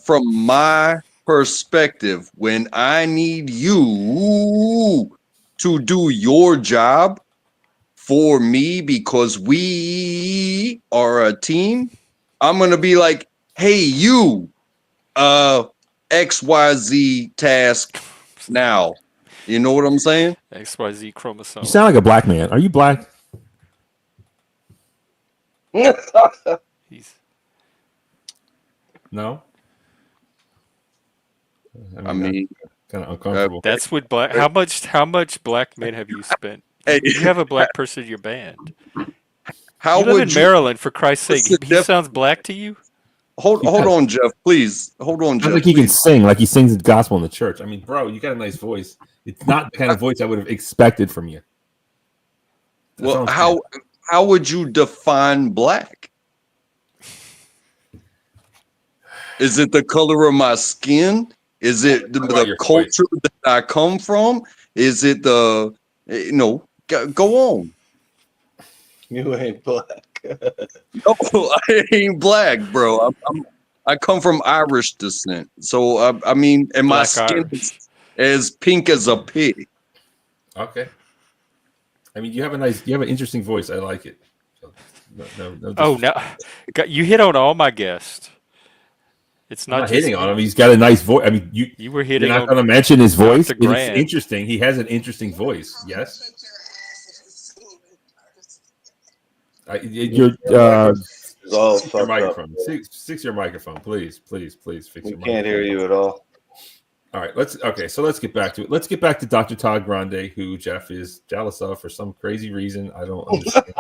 M: From my perspective, when I need you to do your job for me because we are a team, I'm gonna be like, hey, you, XYZ task now. You know what I'm saying?
D: XYZ chromosome.
A: You sound like a black man. Are you black? No.
M: I mean,
A: kind of uncomfortable.
D: That's what black. How much black men have you spent?
M: Hey,
D: you have a black person in your band.
M: How
D: you live
M: would
D: in Maryland, for Christ's sake? He sounds black to you?
M: Hold on, Jeff, please. Hold on, Jeff.
A: Like he can sing, like he sings the gospel in the church. I mean, bro, you got a nice voice. It's not the kind of voice I would have expected from you.
M: Well, how would you define black? Is it the color of my skin? Is it the culture that I come from? Is it the go on.
K: You ain't black.
M: No, I ain't black, bro. I come from Irish descent. So I mean, and my skin is as pink as a pig.
A: Okay. I mean, you have an interesting voice. I like it. So, no.
D: Oh no, you hit on all my guests. It's
A: not hitting on him. He's got a nice voice. I mean,
D: you were hitting.
A: You're not going to mention his voice.
D: Dr.
A: It's
D: Grant.
A: interesting. He has an interesting voice. Yes. Your microphone. Fix your microphone, please. Fix your microphone.
K: Can't hear you at all.
A: All right, let's get back to it. Let's get back to Dr. Todd Grande, who Jeff is jealous of for some crazy reason. I don't understand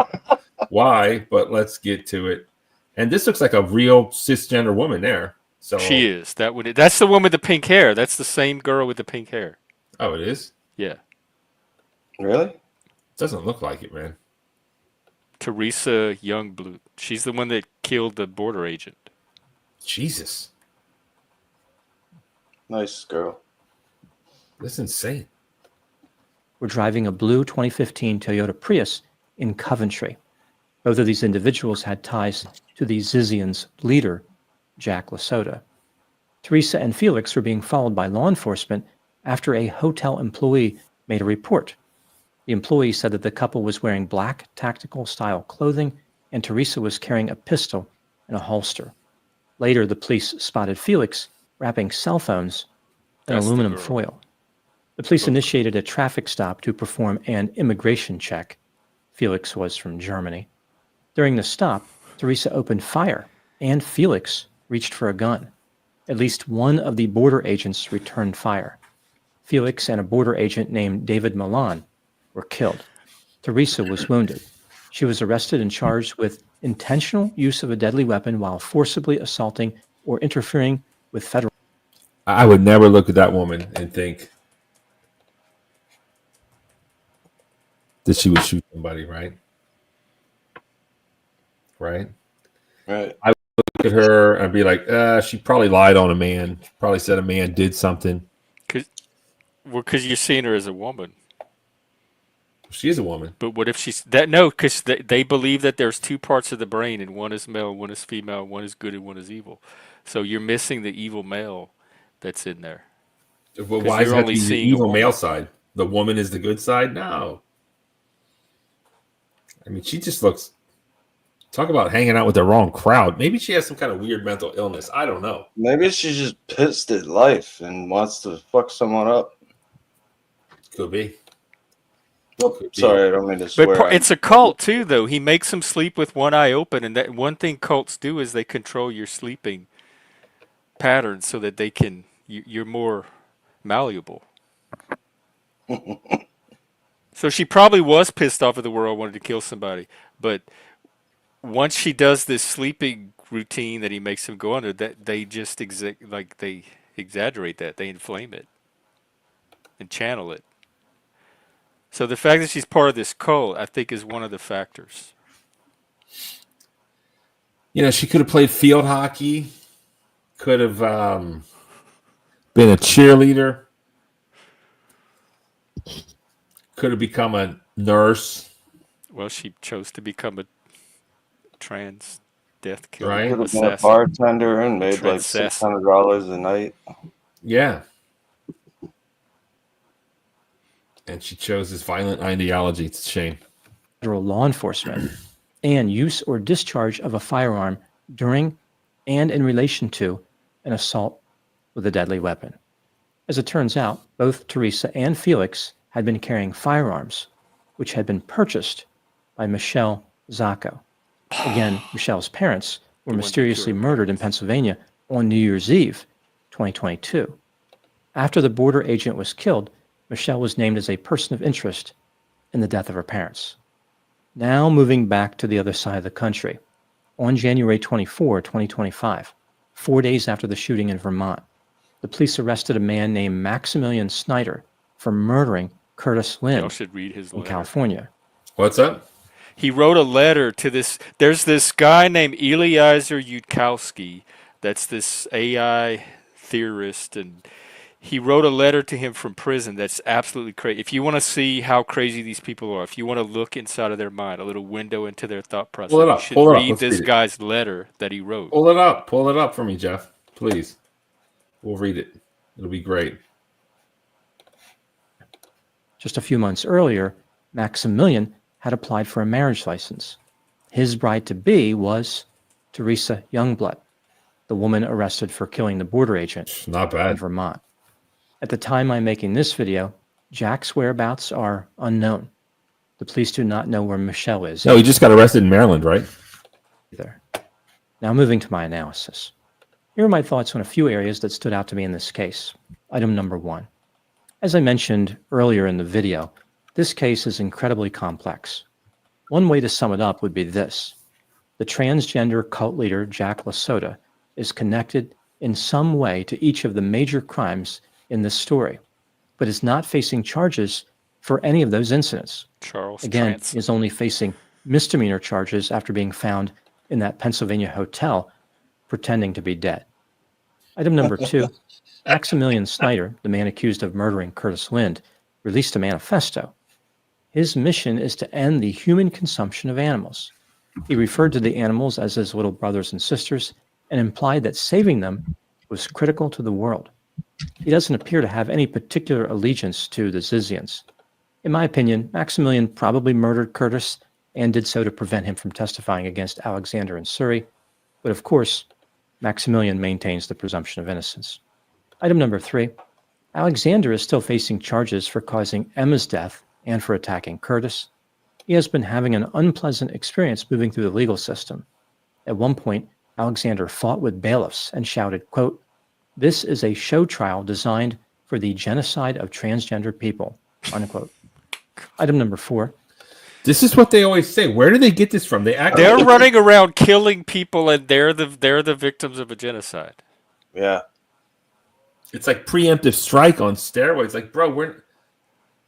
A: why, but let's get to it. And this looks like a real cisgender woman there. So
D: she is. That's the woman with the pink hair. That's the same girl with the pink hair.
A: Oh, it is?
D: Yeah.
K: Really?
A: Doesn't look like it, man.
D: Teresa Youngblood. She's the one that killed the border agent.
A: Jesus.
K: Nice girl.
A: That's insane.
G: We're driving a blue 2015 Toyota Prius in Coventry. Both of these individuals had ties to the Zizians' leader, Jack Lasota. Teresa and Felix were being followed by law enforcement after a hotel employee made a report. The employee said that the couple was wearing black tactical-style clothing and Teresa was carrying a pistol in a holster. Later, the police spotted Felix wrapping cell phones in aluminum foil. The police initiated a traffic stop to perform an immigration check. Felix was from Germany. During the stop, Teresa opened fire, and Felix reached for a gun. At least one of the border agents returned fire. Felix and a border agent named David Milan were killed. Teresa was wounded. She was arrested and charged with intentional use of a deadly weapon while forcibly assaulting or interfering with federal.
A: I would never look at that woman and think that she would shoot somebody, right? Right?
K: Right.
A: I would look at her and be like, she probably lied on a man. She probably said a man did something.
D: Because you're seeing her as a woman.
A: She is a woman.
D: But what if she's that? No, because they believe that there's two parts of the brain, and one is male, one is female, one is good, and one is evil. So you're missing the evil male that's in there.
A: Well, why is that the evil male side? The woman is the good side? No. I mean, she just looks. Talk about hanging out with the wrong crowd. Maybe she has some kind of weird mental illness. I don't know.
K: Maybe she's just pissed at life and wants to fuck someone up.
A: Could be.
K: Sorry, I don't mean to
D: But
K: swear.
D: it's a cult too, though. He makes them sleep with one eye open, and that one thing cults do is they control your sleeping patterns so that you're more malleable. So she probably was pissed off at the world, wanted to kill somebody, but once she does this sleeping routine that he makes them go under, that they just they exaggerate that, they inflame it and channel it. So the fact that she's part of this cult, I think, is one of the factors.
A: You know, she could have played field hockey, could have been a cheerleader, could have become a nurse.
D: Well, she chose to become a trans death killer.
A: Right.
K: Could have been a bartender and made like $600 a night.
A: Yeah. And she chose this violent ideology. It's a shame.
G: Federal law enforcement and use or discharge of a firearm during and in relation to an assault with a deadly weapon. As it turns out, both Teresa and Felix had been carrying firearms, which had been purchased by Michelle Zacco. Again, Michelle's parents were mysteriously murdered in Pennsylvania on New Year's Eve, 2022. After the border agent was killed, Michelle was named as a person of interest in the death of her parents. Now moving back to the other side of the country. On January 24, 2025, 4 days after the shooting in Vermont, the police arrested a man named Maximilian Snyder for murdering Curtis Lynn
D: Y'all should read his
G: in
D: letter.
G: California.
A: What's up?
D: He wrote a letter to this. There's this guy named Eliezer Yudkowsky that's this AI theorist, and he wrote a letter to him from prison that's absolutely crazy. If you want to see how crazy these people are, if you want to look inside of their mind, a little window into their thought process,
A: Pull it up.
D: you should
A: Pull it up.
D: read
A: Let's
D: this
A: read it.
D: guy's letter that he wrote.
A: Pull it up. Pull it up for me, Jeff. Please. We'll read it. It'll be great.
G: Just a few months earlier, Maximilian had applied for a marriage license. His bride-to-be was Teresa Youngblood, the woman arrested for killing the border agent
A: Not bad.
G: in Vermont. At the time I'm making this video, Jack's whereabouts are unknown. The police do not know where Michelle is.
A: No, he just got arrested in Maryland, right?
G: Either. Now moving to my analysis. Here are my thoughts on a few areas that stood out to me in this case. Item number 1. As I mentioned earlier in the video, this case is incredibly complex. One way to sum it up would be this. The transgender cult leader Jack LaSota is connected in some way to each of the major crimes in this story, but is not facing charges for any of those incidents.
D: Charles
G: Again,
D: Trance.
G: he is only facing misdemeanor charges after being found in that Pennsylvania hotel pretending to be dead. Item number 2, Maximilian Snyder, the man accused of murdering Curtis Lind, released a manifesto. His mission is to end the human consumption of animals. He referred to the animals as his little brothers and sisters and implied that saving them was critical to the world. He doesn't appear to have any particular allegiance to the Zizians. In my opinion, Maximilian probably murdered Curtis and did so to prevent him from testifying against Alexander and Surrey, but of course, Maximilian maintains the presumption of innocence. Item number 3, Alexander is still facing charges for causing Emma's death and for attacking Curtis. He has been having an unpleasant experience moving through the legal system. At one point, Alexander fought with bailiffs and shouted, quote, "This is a show trial designed for the genocide of transgender people," unquote. Item number 4.
A: This is what they always say. Where do they get this from?
D: They're running around killing people, and they're the victims of a genocide.
K: Yeah.
A: It's like preemptive strike on steroids. Like, bro,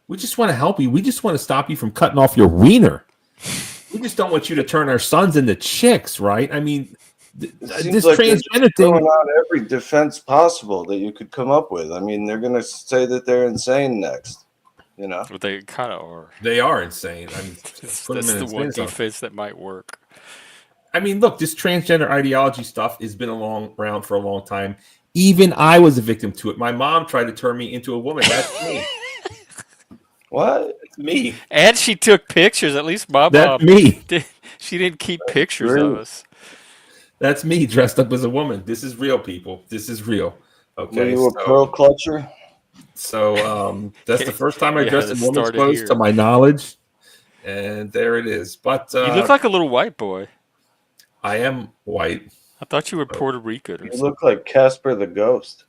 A: we just want to help you. We just want to stop you from cutting off your wiener. We just don't want you to turn our sons into chicks, right? I mean, this
K: like
A: transgender thing.
K: Throwing out every defense possible that you could come up with. I mean, they're going to say that they're insane next. You know,
D: but they kind of are.
A: They are insane. I mean,
D: that's the one defense that might work.
A: I mean, look, this transgender ideology stuff has been around for a long time. Even I was a victim to it. My mom tried to turn me into a woman. That's me.
K: What?
A: That's me.
D: And she took pictures. At least my
A: That's
D: mom.
A: Me.
D: She didn't keep pictures of us.
A: That's me dressed up as a woman. This is real, people. This is real. Okay.
K: Were you a pearl clutcher?
A: So that's the first time I
D: Yeah,
A: dressed
D: that
A: in women's
D: started
A: clothes
D: here.
A: to my knowledge, and there it is. But
D: You look like a little white boy.
A: I am white.
D: I thought you were Puerto Rican or
K: You
D: something.
K: look like Casper the Ghost.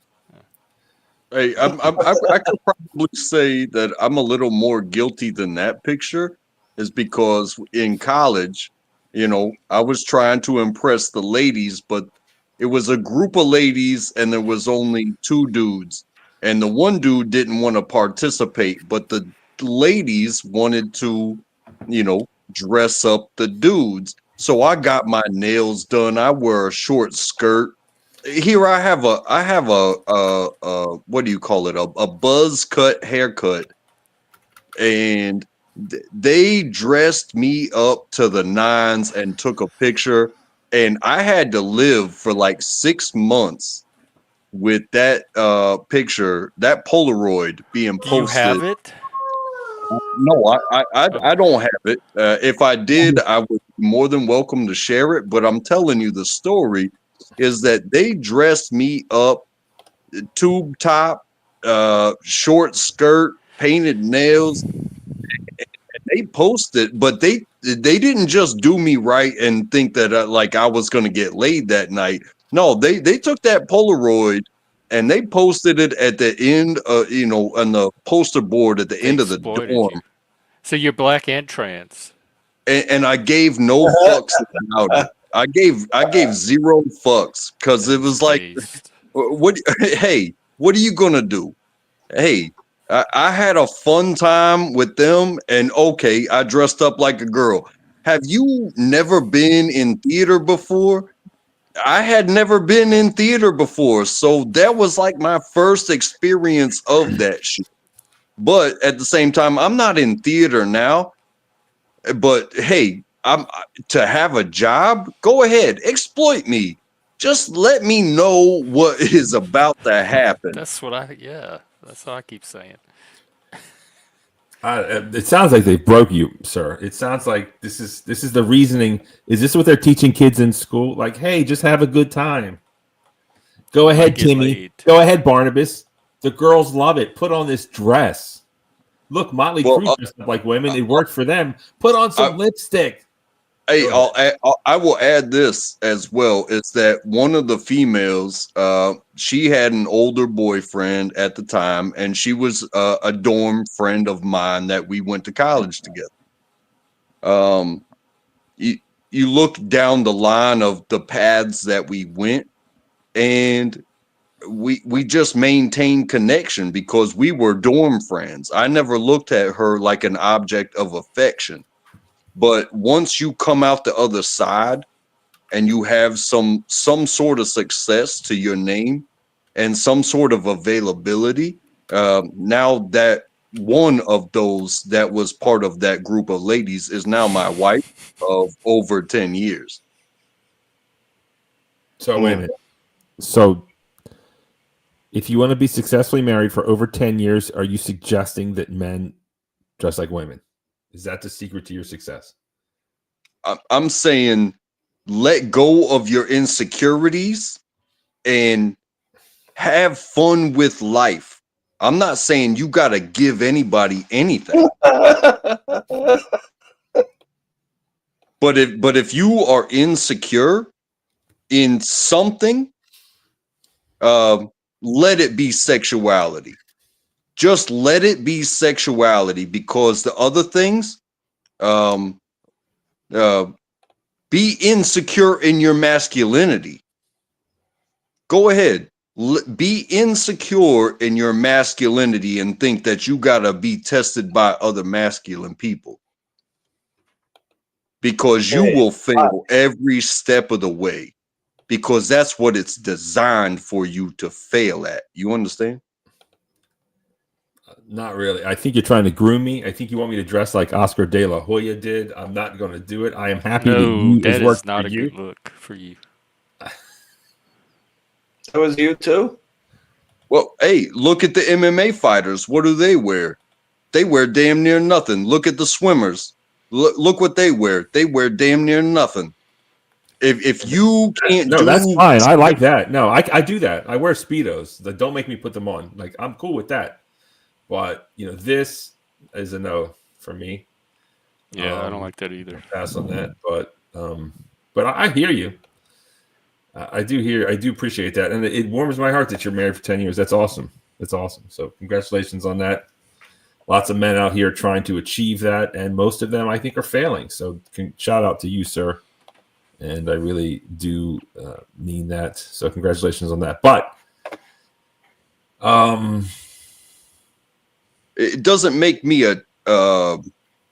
M: Hey, I could probably say that I'm a little more guilty than that picture, is because in college, I was trying to impress the ladies, but it was a group of ladies and there was only two dudes. And the one dude didn't want to participate, but the ladies wanted to, dress up the dudes. So I got my nails done. I wear a short skirt. Here I have a what do you call it, a buzz cut haircut, and they dressed me up to the nines and took a picture, and I had to live for like 6 months with that picture, that Polaroid being
D: Do you
M: posted.
D: have it?
M: No,
D: Oh.
M: I don't have it. If I did, I would be more than welcome to share it. But I'm telling you, the story is that they dressed me up, tube top, short skirt, painted nails. And they posted, but they didn't just do me right and think that like I was going to get laid that night. No, they took that Polaroid and they posted it at the end, on the poster board at the
D: They
M: end of the
D: exploited
M: dorm.
D: you. So you're black and trans.
M: And I gave no fucks about it. I gave zero fucks because it was like,
D: Based.
M: what? Hey, what are you gonna do? Hey, I had a fun time with them, and okay, I dressed up like a girl. Have you never been in theater before? I had never been in theater before, so that was like my first experience of that shit. But at the same time, I'm not in theater now. But hey, I'm to have a job. Go ahead, exploit me. Just let me know what is about to happen.
D: That's what I keep saying.
A: It sounds like they broke you, sir. It sounds like this is the reasoning. Is this what they're teaching kids in school? Like, hey, just have a good time. Go ahead,
D: get
A: Timmy.
D: laid.
A: Go ahead, Barnabas. The girls love it. Put on this dress. Look, Motley Crue dressed up like women. It worked for them. Put on some lipstick.
M: Hey, I will add this as well. Is that one of the females? She had an older boyfriend at the time, and she was a dorm friend of mine that we went to college together. You look down the line of the paths that we went, and we just maintained connection because we were dorm friends. I never looked at her like an object of affection. But once you come out the other side and you have some sort of success to your name and some sort of availability, now that one of those that was part of that group of ladies is now my wife of over 10 years.
A: So wait a minute. So if you want to be successfully married for over 10 years, are you suggesting that men dress like women? Is that the secret to your success?
M: I'm saying let go of your insecurities and have fun with life. I'm not saying you got to give anybody anything. But if you are insecure in something, let it be sexuality. Just let it be sexuality, because the other things, be insecure in your masculinity. Go ahead. Be insecure in your masculinity and think that you got to be tested by other masculine people, because you will fail every step of the way, because that's what it's designed for you to fail at. You understand?
A: Not really. I think you're trying to groom me. I think you want me to dress like Oscar De La Hoya did. I'm not going to do it. I am happy
D: that is not a good look for you.
K: That was you too?
M: Well, hey, look at the MMA fighters. What do they wear? They wear damn near nothing. Look at the swimmers. Look what they wear. They wear damn near nothing. If you can't
A: No,
M: do,
A: that's fine. I like that. No, I do that. I wear Speedos. Don't make me put them on. Like, I'm cool with that. But this is a no for me.
D: Yeah, I don't like that either.
A: Pass on that. But I hear you. I do appreciate that, and it warms my heart that you're married for 10 years. That's awesome. That's awesome. So congratulations on that. Lots of men out here trying to achieve that, and most of them, I think, are failing. So shout out to you, sir. And I really do mean that. So congratulations on that. But
M: it doesn't make me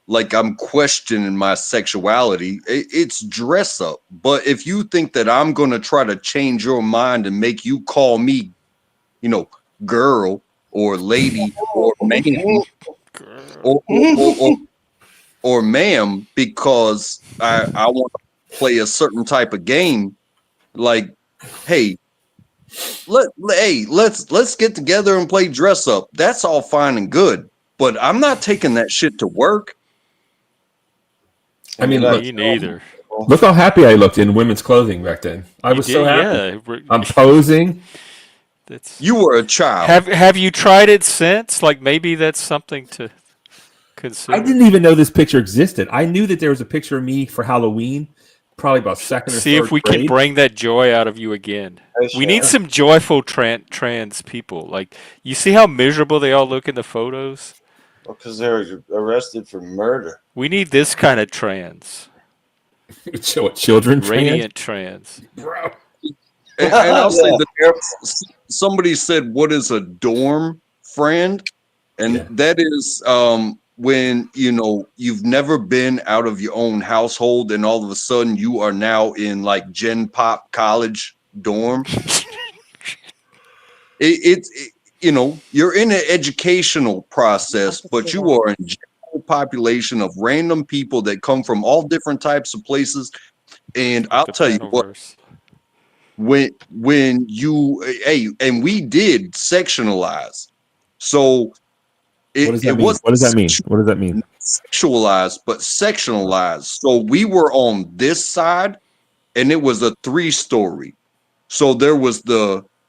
M: like I'm questioning my sexuality. It's dress up. But if you think that I'm going to try to change your mind and make you call me, girl or lady or man or ma'am because I want to play a certain type of game, like, hey, let's get together and play dress up. That's all fine and good, but I'm not taking that shit to work.
A: I mean,
D: me neither.
A: Look how happy I looked in women's clothing back then. I was so happy.
D: Yeah.
A: I'm posing.
M: You were a child.
D: Have you tried it since? Like, maybe that's something to consider.
A: I didn't even know this picture existed. I knew that there was a picture of me for Halloween, probably about second or third grade.
D: See if we can bring that joy out of you again. We need some joyful trans people. Like, you see how miserable they all look in the photos?
K: Well, because they were arrested for murder.
D: We need this kind of trans.
A: Children trans?
D: Radiant trans.
A: Bro.
M: And I'll say that somebody said, what is a dorm friend? And that is when, you've never been out of your own household and all of a sudden you are now in like Gen Pop college dorm. You're in an educational process, but you are in general population of random people that come from all different types of places. And I'll tell you what, when you, and we did sectionalize. So
A: what does that mean? What does that mean? What does that mean?
M: Sexualized, but sectionalized. So we were on this side and it was a 3-story. So there was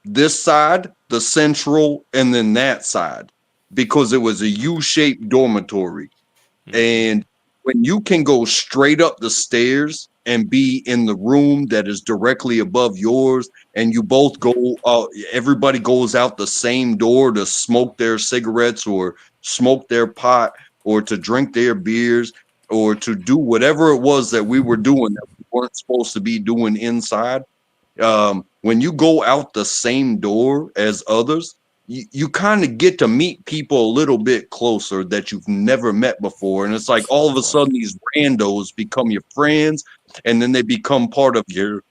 M: this side, the central, and then that side, because it was a U-shaped dormitory. And when you can go straight up the stairs and be in the room that is directly above yours, and you both go, everybody goes out the same door to smoke their cigarettes or smoke their pot or to drink their beers or to do whatever it was that we were doing that we weren't supposed to be doing inside. When you go out the same door as others, you kind of get to meet people a little bit closer that you've never met before. And it's like all of a sudden these randos become your friends, and then they become part of your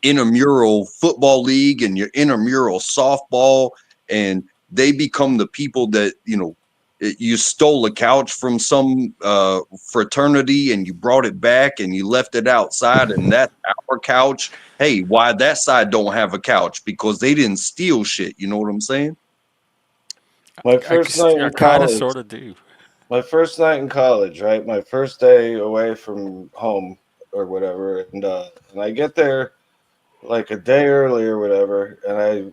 M: intramural football league and your intramural softball, and they become the people that, you stole a couch from some fraternity and you brought it back and you left it outside, and that's our couch. Hey, why that side don't have a couch? Because they didn't steal shit. You know what I'm saying?
K: My first night in college,
D: sort of do.
K: My first night in college, right? My first day away from home or whatever, and I get there like a day early or whatever, and I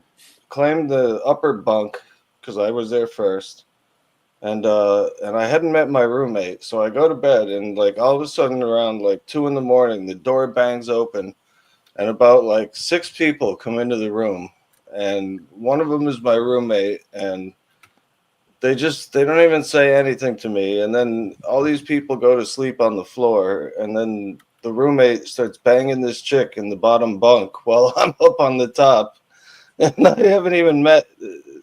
K: claimed the upper bunk because I was there first. And I hadn't met my roommate, so I go to bed, and like all of a sudden around like 2 a.m, the door bangs open, and about like 6 people come into the room, and one of them is my roommate, and they don't even say anything to me, and then all these people go to sleep on the floor, and then the roommate starts banging this chick in the bottom bunk while I'm up on the top, and I haven't even met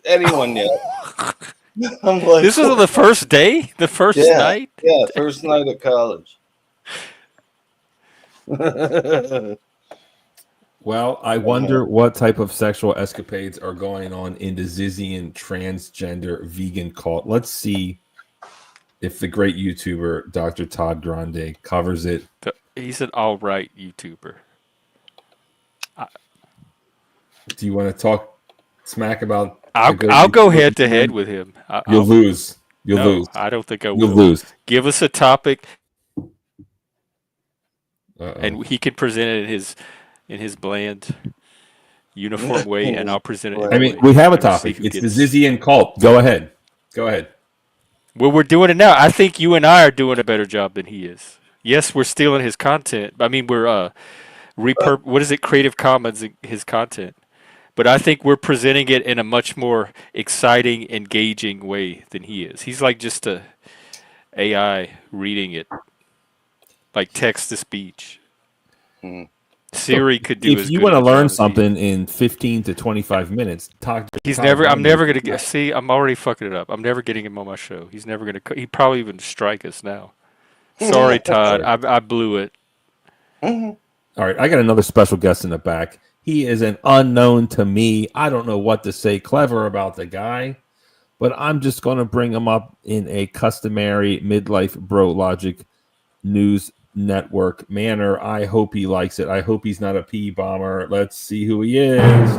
K: anyone yet. I'm like,
D: this was on the first day? The first night?
K: Yeah, first night at college.
A: Well, I wonder what type of sexual escapades are going on in the Zizian transgender vegan cult. Let's see if the great YouTuber Dr. Todd Grande covers it.
D: He's an all-right YouTuber.
A: Do you want to talk smack about?
D: I'll go head-to-head with him.
A: You'll lose. You'll lose.
D: I don't think I will.
A: You'll lose.
D: Give us a topic. and he can present it in his bland, uniform way, and I'll present it.
A: I mean, we have a topic. It's the Zizian cult. Go ahead. Go ahead.
D: Well, we're doing it now. I think you and I are doing a better job than he is. Yes, we're stealing his content. I mean, we're what is it? Creative Commons his content. But I think we're presenting it in a much more exciting, engaging way than he is. He's like just a AI reading it, like text to speech. Siri could do.
A: If you want to learn something in 15 to 25 minutes, talk to.
D: I'm never gonna get. See, I'm already fucking it up. I'm never getting him on my show. He's never gonna. He probably even strike us now. Sorry, Todd. I blew it.
A: All right, I got another special guest in the back. He is an unknown to me. I don't know what to say clever about the guy, but I'm just going to bring him up in a customary midlife bro logic news network manner. I hope he likes it. I hope he's not a pee bomber. Let's see who he is.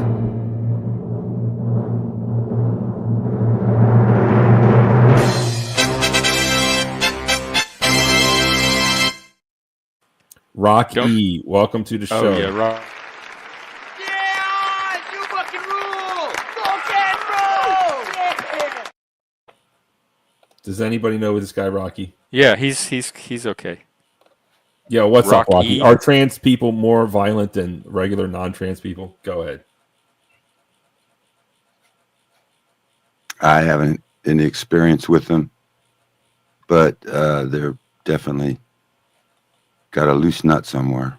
A: Rocky, welcome to the show.
D: Oh yeah, Rock.
A: Does anybody know this guy, Rocky?
D: Yeah, he's okay.
A: Yeah, what's up, Rocky?
D: E.
A: Are trans people more violent than regular non-trans people? Go ahead.
N: I haven't any experience with them, but they're definitely got a loose nut somewhere.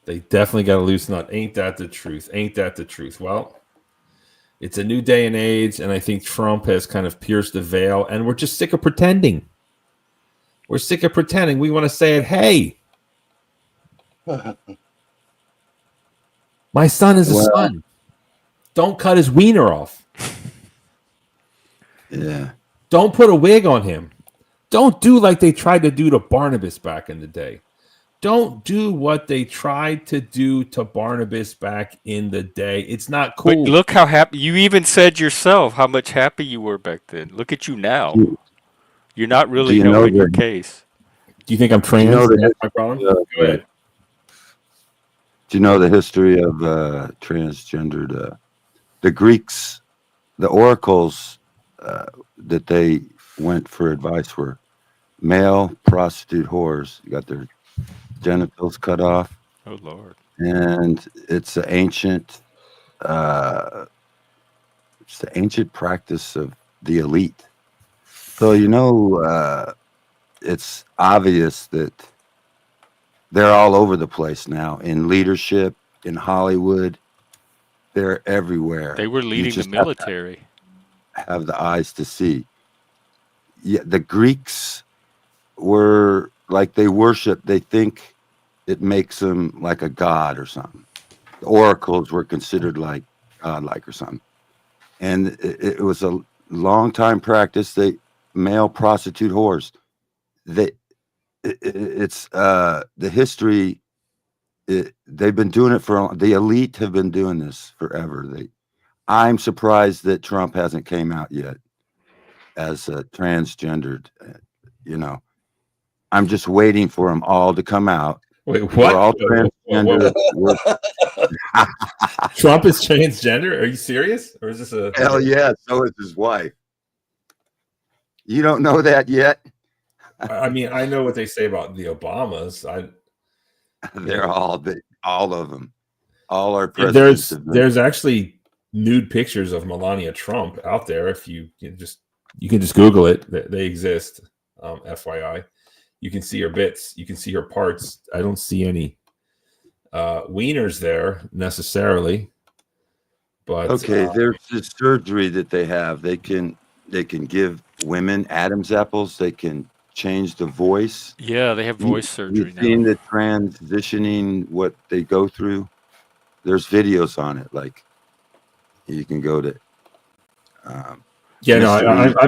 A: They definitely got a loose nut. Ain't that the truth? Ain't that the truth? Well, it's a new day and age, and I think Trump has kind of pierced the veil, and we're just sick of pretending. We're sick of pretending. We want to say it, hey, my son is a son. Don't cut his wiener off.
N: Yeah.
A: Don't put a wig on him. Don't do like they tried to do to Barnabas back in the day. Don't do what they tried to do to Barnabas back in the day. It's not cool.
D: But look how happy you even said yourself how much happy you were back then. Look at you now. You're not really helping your case.
A: Do you think I'm trans? That's my problem. Go ahead.
N: Do you know the history of transgendered? The Greeks, the oracles that they went for advice were male prostitute whores. You got their genitals cut off.
D: Oh Lord!
N: And it's the ancient practice of the elite. So it's obvious that they're all over the place now in leadership, in Hollywood. They're everywhere.
D: They were leading the military.
N: Have the eyes to see. Yeah, the Greeks were like they worship. They think it makes them like a god or something. The oracles were considered like godlike or something, and it was a long time practice. They male prostitute whores. It's the history. They've been doing it for the elite have been doing this forever. I'm surprised that Trump hasn't came out yet as transgendered. I'm just waiting for them all to come out.
A: Wait, what?
N: We're all transgender.
A: Trump is transgender? Are you serious? Or is this a
N: hell yeah? So is his wife. You don't know that yet?
A: I mean, I know what they say about the Obamas.
N: They're all of them. All our presidents.
A: There's actually nude pictures of Melania Trump out there. If you can just Google it. They exist. FYI, you can see her bits. You can see her parts. I don't see any wieners there necessarily. But
N: okay, there's this surgery that they have. They can give women Adam's apples. They can change the voice.
D: Yeah, they have voice surgery
N: now. You've seen the transitioning, what they go through. There's videos on it. Like you can go to.
A: I'm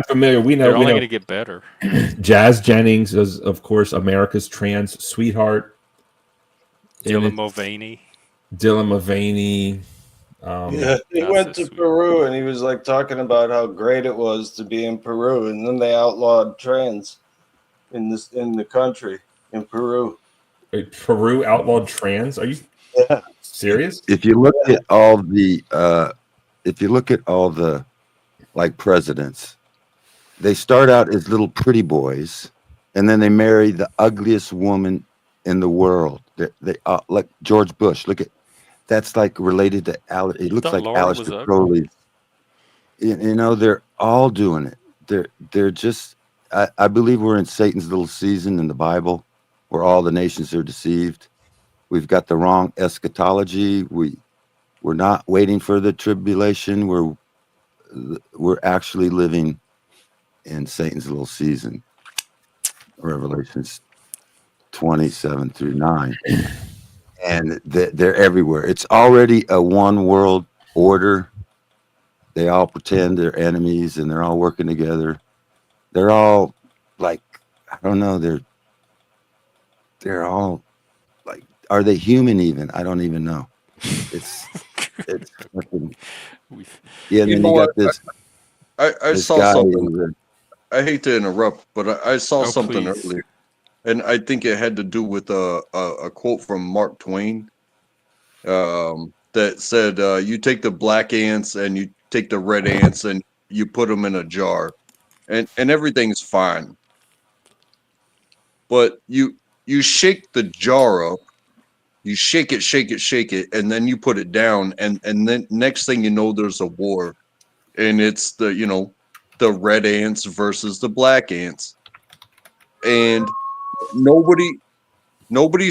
A: familiar. We know
D: they're only going to get better.
A: Jazz Jennings is, of course, America's trans sweetheart.
D: Dylan Mulvaney.
K: Yeah, he went to Peru and he was like talking about how great it was to be in Peru, and then they outlawed trans in the country in Peru.
A: Wait, Peru outlawed trans? Are you serious?
N: If you look at all the like presidents, they start out as little pretty boys, and then they marry the ugliest woman in the world. They like George Bush. Look at that's like related to it looks like
D: Laura was
N: Aleister
D: ugly.
N: Crowley. You know, they're all doing it. They're just. I believe we're in Satan's little season in the Bible, where all the nations are deceived. We've got the wrong eschatology. We're not waiting for the tribulation. We're actually living in Satan's little season. Revelations 27-9, and they're everywhere. It's already a one world order. They all pretend they're enemies, and they're all working together. They're all like, I don't know. They're all like, are they human even? I don't even know. It's fucking, yeah. And
M: You
N: then
M: know
N: you
M: what?
N: got this.
M: I
N: this
M: saw
N: guy
M: something.
N: in the-
M: I hate to interrupt, but I saw
D: Oh,
M: something
D: please.
M: earlier, and I think it had to do with a quote from Mark Twain that said, "You take the black ants and you take the red ants and you put them in a jar, and everything's fine. But you shake the jar up, you shake it, and then you put it down, and then next thing you know, there's a war, and it's the red ants versus the black ants, and nobody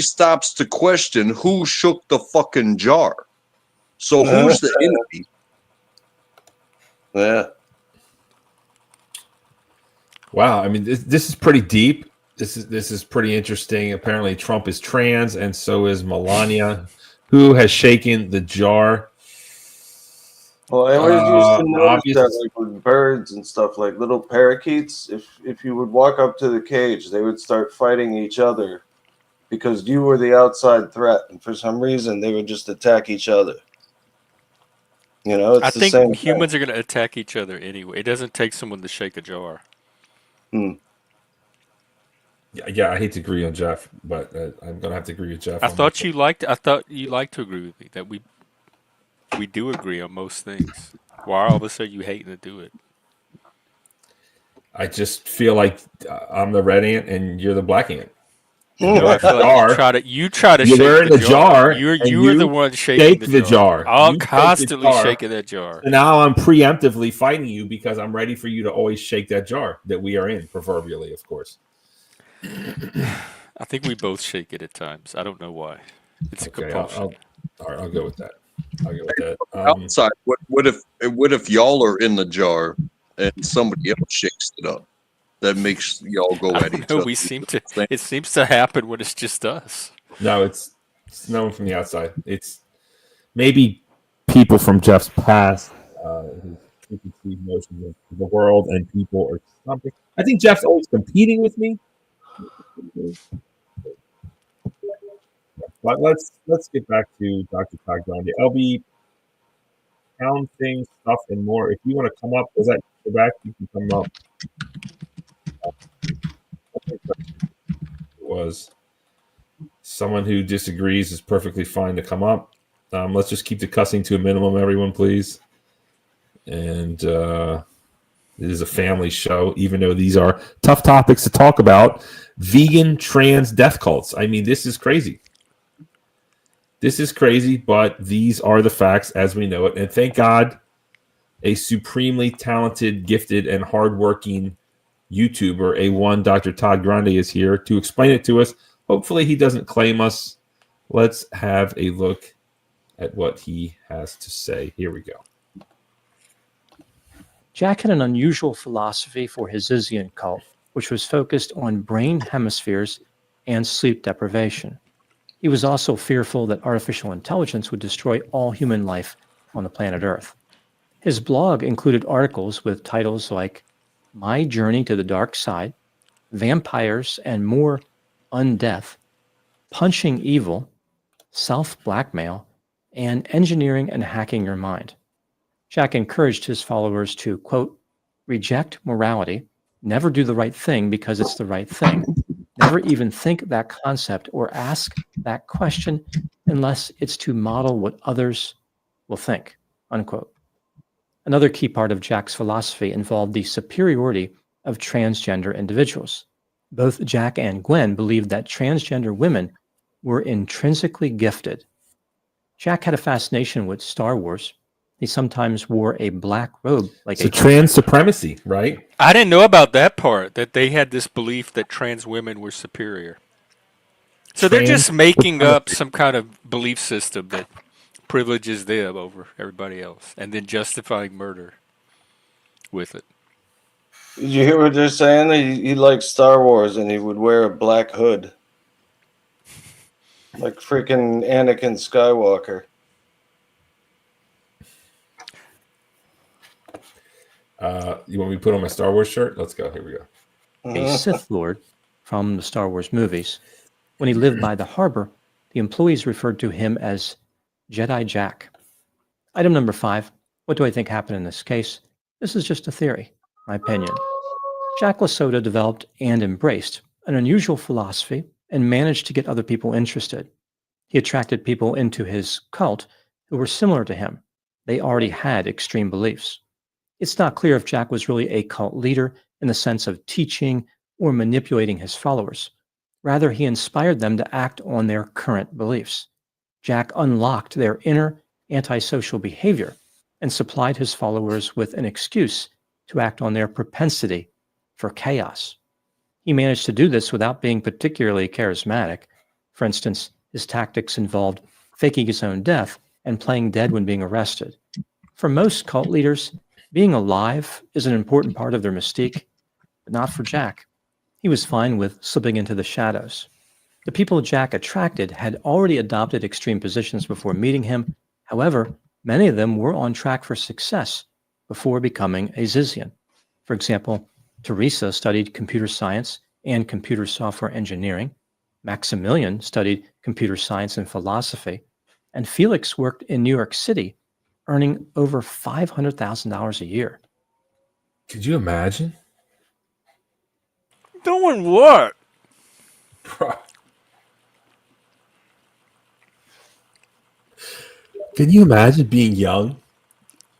M: stops to question who shook the fucking jar. So who's the enemy?
K: Yeah.
A: Wow, I mean, this is pretty deep. This is pretty interesting. Apparently, Trump is trans, and so is Melania, who has shaken the jar.
K: Well, I always used to notice
A: Obvious.
K: that, like with birds and stuff, like little parakeets. If you would walk up to the cage, they would start fighting each other because you were the outside threat, and for some reason, they would just attack each other. You know, it's
D: I
K: the
D: think
K: same
D: humans are going to attack each other anyway. It doesn't take someone to shake a jar.
K: thing.
A: Yeah, I hate to agree on Jeff, but I'm gonna have to agree with Jeff.
D: I
A: on
D: thought
A: this.
D: you liked to agree with me that we do agree on most things. Why all of a sudden you hating to do it?
A: I just feel like I'm the red ant and you're the black ant.
D: No, I feel like you try to shake
A: You're in the jar.
D: You are the one shaking
A: shake the jar.
D: I'm
A: You shake the
D: constantly
A: jar.
D: shaking that jar.
A: And now I'm preemptively fighting you because I'm ready for you to always shake that jar that we are in, proverbially, of course.
D: I think we both shake it at times. I don't know why. It's a compulsion.
A: All right, I'll go with that.
M: Outside, what if y'all are in the jar and somebody else shakes it up? That makes y'all go at each other.
D: It seems to happen when it's just us.
A: No, it's no one from the outside. It's maybe people from Jeff's past who preconceived notions of the world and people or something. I think Jeff's always competing with me. But let's get back to Dr. Todd Grande. LB, pound things, stuff, and more. If you want to come up, is that go back? You can come up. Was someone who disagrees is perfectly fine to come up. Let's just keep the cussing to a minimum, everyone, please. And it is a family show, even though these are tough topics to talk about. Vegan, trans, death cults. I mean, this is crazy. This is crazy, but these are the facts as we know it. And thank God a supremely talented, gifted, and hardworking YouTuber, A1 Dr. Todd Grande, is here to explain it to us. Hopefully he doesn't claim us. Let's have a look at what he has to say. Here we go.
G: Jack had an unusual philosophy for his Zizian cult, which was focused on brain hemispheres and sleep deprivation. He was also fearful that artificial intelligence would destroy all human life on the planet Earth. His blog included articles with titles like My Journey to the Dark Side, Vampires and More Undeath, Punching Evil, Self-Blackmail, and Engineering and Hacking Your Mind. Jack encouraged his followers to, quote, reject morality, never do the right thing because it's the right thing, Never even think that concept or ask that question unless it's to model what others will think, unquote. Another key part of Jack's philosophy involved the superiority of transgender individuals. Both Jack and Gwen believed that transgender women were intrinsically gifted. Jack had a fascination with Star Wars. He sometimes wore a black robe like
A: So trans supremacy, right?
D: I didn't know about that part, that they had this belief that trans women were superior. So they're just making up some kind of belief system that privileges them over everybody else, and then justifying murder with it.
K: Did you hear what they're saying? He likes Star Wars and he would wear a black hood. Like freaking Anakin Skywalker.
A: You want me to put on my Star Wars shirt? Let's go. Here we go.
G: A Sith Lord from the Star Wars movies. When he lived by the harbor, the employees referred to him as Jedi Jack. Item number 5. What do I think happened in this case? This is just a theory, my opinion. Jack Lasoda developed and embraced an unusual philosophy and managed to get other people interested. He attracted people into his cult who were similar to him. They already had extreme beliefs. It's not clear if Jack was really a cult leader in the sense of teaching or manipulating his followers. Rather, he inspired them to act on their current beliefs. Jack unlocked their inner antisocial behavior and supplied his followers with an excuse to act on their propensity for chaos. He managed to do this without being particularly charismatic. For instance, his tactics involved faking his own death and playing dead when being arrested. For most cult leaders, being alive is an important part of their mystique, but not for Jack. He was fine with slipping into the shadows. The people Jack attracted had already adopted extreme positions before meeting him. However, many of them were on track for success before becoming a Zizian. For example, Teresa studied computer science and computer software engineering. Maximilian studied computer science and philosophy. And Felix worked in New York City, earning over $500,000 a year.
A: Could you imagine?
D: Doing what?
A: Can you imagine being young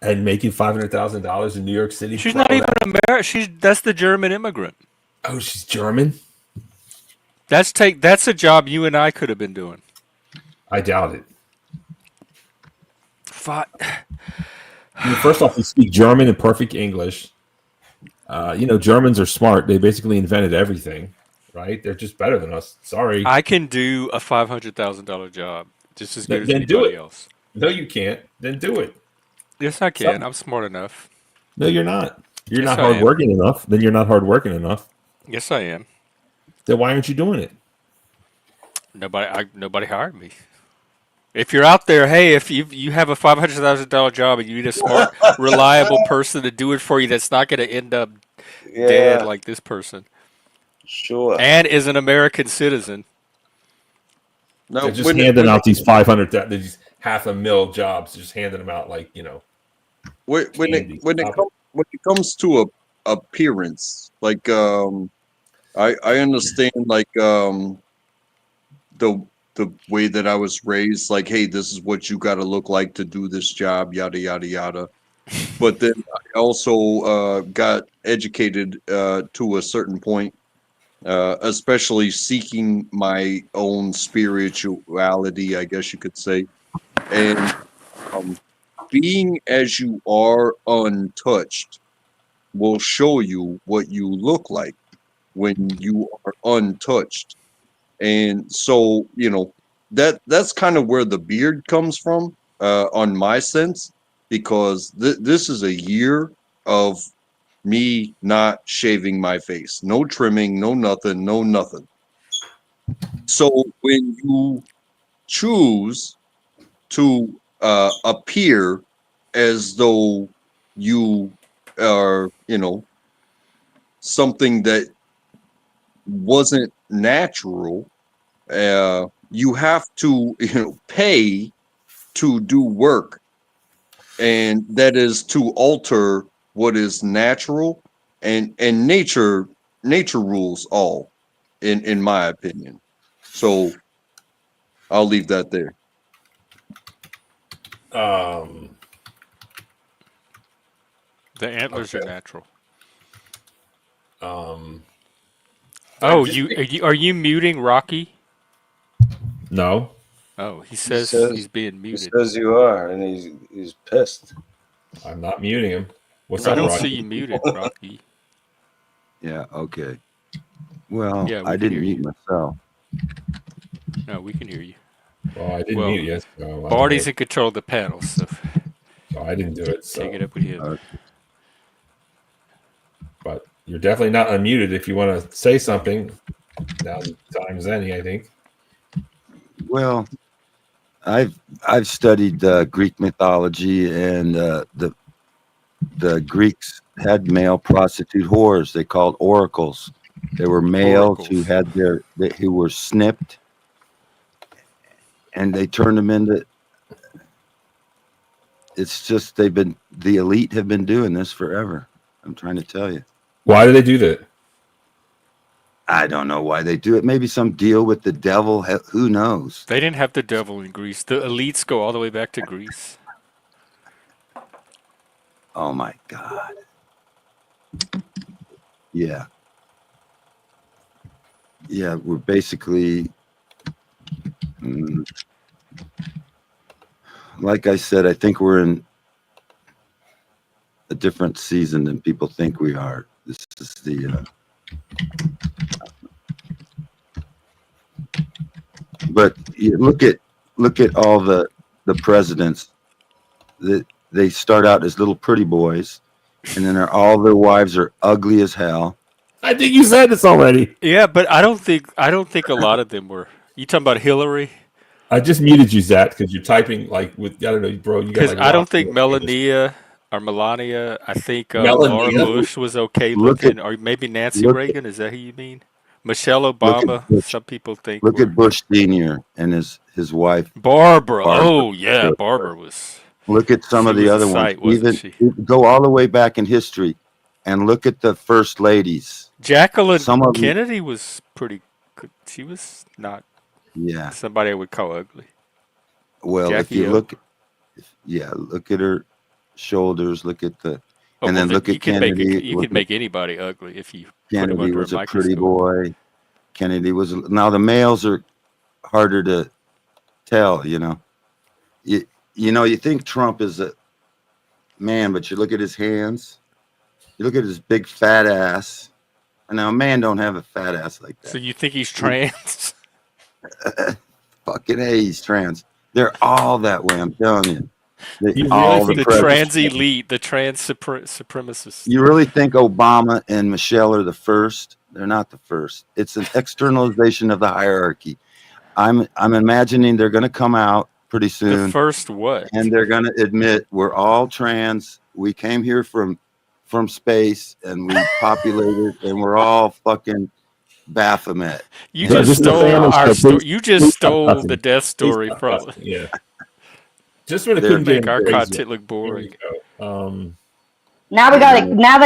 A: and making $500,000 in New York City?
D: She's not even American. That's the German immigrant.
A: Oh, she's German?
D: That's a job you and I could have been doing.
A: I doubt it. I mean, first off, they speak German and perfect English. Germans are smart. They basically invented everything, right? They're just better than us. Sorry.
D: I can do a $500,000 job just as good as anybody else.
A: No, you can't. Then do it.
D: Yes, I can. I'm smart enough.
A: No, you're not. You're not hardworking enough. Then you're not hardworking enough.
D: Yes, I am.
A: Then why aren't you doing it?
D: Nobody hired me. If you're out there, hey, if you have a $500,000 job and you need a smart, reliable person to do it for you that's not going to end up dead like this person.
K: Sure.
D: And is an American citizen.
A: No, they're just handing out these 500, these $500,000 jobs, just handing them out like,
M: When it comes to appearance, like I understand like the way that I was raised, like, hey, this is what you got to look like to do this job, yada yada yada. But then I also got educated to a certain point, especially seeking my own spirituality, I guess you could say, and being as you are untouched will show you what you look like when you are untouched. And so, that's kind of where the beard comes from, on my sense, because this is a year of me not shaving my face, no trimming, no nothing. So when you choose to appear as though you are, something that wasn't natural, you have to pay to do work, and that is to alter what is natural, and nature rules all. in my opinion. So I'll leave that there.
D: The antlers are natural.
A: Um,
D: Oh, are you muting Rocky?
A: No.
D: Oh, he
K: He
D: says
K: says
D: he's being
K: he
D: muted.
K: says you are, and he's pissed.
A: I'm not muting him. What's
D: I
A: up,
D: don't
A: Rocky?
D: see you muted, Rocky.
N: Yeah. Okay. Well,
D: Yeah, we
N: I
D: can
N: didn't
D: hear you.
N: mute myself.
D: No, we can hear you.
A: Well, I didn't
D: Well,
A: mute you. So I don't know
D: Barney's in control of the panel, so
A: so I didn't do it. So.
D: take it up with him.
A: But you're definitely not unmuted if you want to say something. Now time's any, I think.
N: Well, I've studied Greek mythology, and the Greeks had male prostitute whores. They called oracles. They were males who had who were snipped, and they turned them into. It's just the elite have been doing this forever. I'm trying to tell you.
A: Why do they do that?
N: I don't know why they do it. Maybe some deal with the devil. Who knows?
D: They didn't have the devil in Greece. The elites go all the way back to Greece.
N: Oh my God. Yeah. Yeah, we're basically, like I said, I think we're in a different season than people think we are. This is the, but you look at all the presidents that they start out as little pretty boys, and then all their wives are ugly as hell.
A: I think you said this already.
D: Yeah, but I don't think a lot of them were. You talking about Hillary?
A: I just muted you, Zach, because you're typing like with I don't know, bro. You got
D: Because
A: like
D: I don't think Melania or Melania. I think Laura
A: Melania?
D: Bush was okay
N: Look
D: looking,
N: at-
D: or maybe Nancy
N: look
D: Reagan. Is that who you mean? Michelle
N: Look at
D: Obama.
N: Bush.
D: Some people think.
N: Look at Bush Senior and his wife
D: Barbara. Oh yeah, Barbara was.
N: Look at some
D: She
N: of the
D: was a
N: other ones.
D: sight, wasn't she?
N: Go all the way back in history, and look at the first ladies.
D: Jacqueline
N: Some of them-
D: Kennedy was pretty good. She was not
N: Yeah.
D: somebody I would call ugly.
N: Well, if
D: Jackie
N: you
D: O.
N: look at her shoulders. Look at the,
D: Oh,
N: and
D: well,
N: then look
D: you
N: at
D: can
N: Kennedy.
D: you can make anybody ugly if you put them
N: Kennedy
D: under
N: was
D: a
N: a pretty
D: microscope.
N: boy. Kennedy was. Now the males are harder to tell. You know. You think Trump is a man, but you look at his hands. You look at his big fat ass. And now a man don't have a fat ass like that.
D: So you think he's trans?
N: Fucking A, he's trans. They're all that way. I'm telling you.
D: You
N: all
D: really
N: the
D: think the trans
N: presidents.
D: elite, the trans supremacists?
N: You really think Obama and Michelle are the first? They're not the first. It's an externalization of the hierarchy. I'm imagining they're going to come out pretty soon.
D: The first what?
N: And they're going to admit we're all trans. We came here from space and we populated, and we're all fucking Baphomet.
D: You just stole our story. You just stole the death story from.
A: Yeah. Just when it
N: They're-
A: couldn't get
D: Make our
A: any crazier.
D: content look boring.
H: Now we got to. Now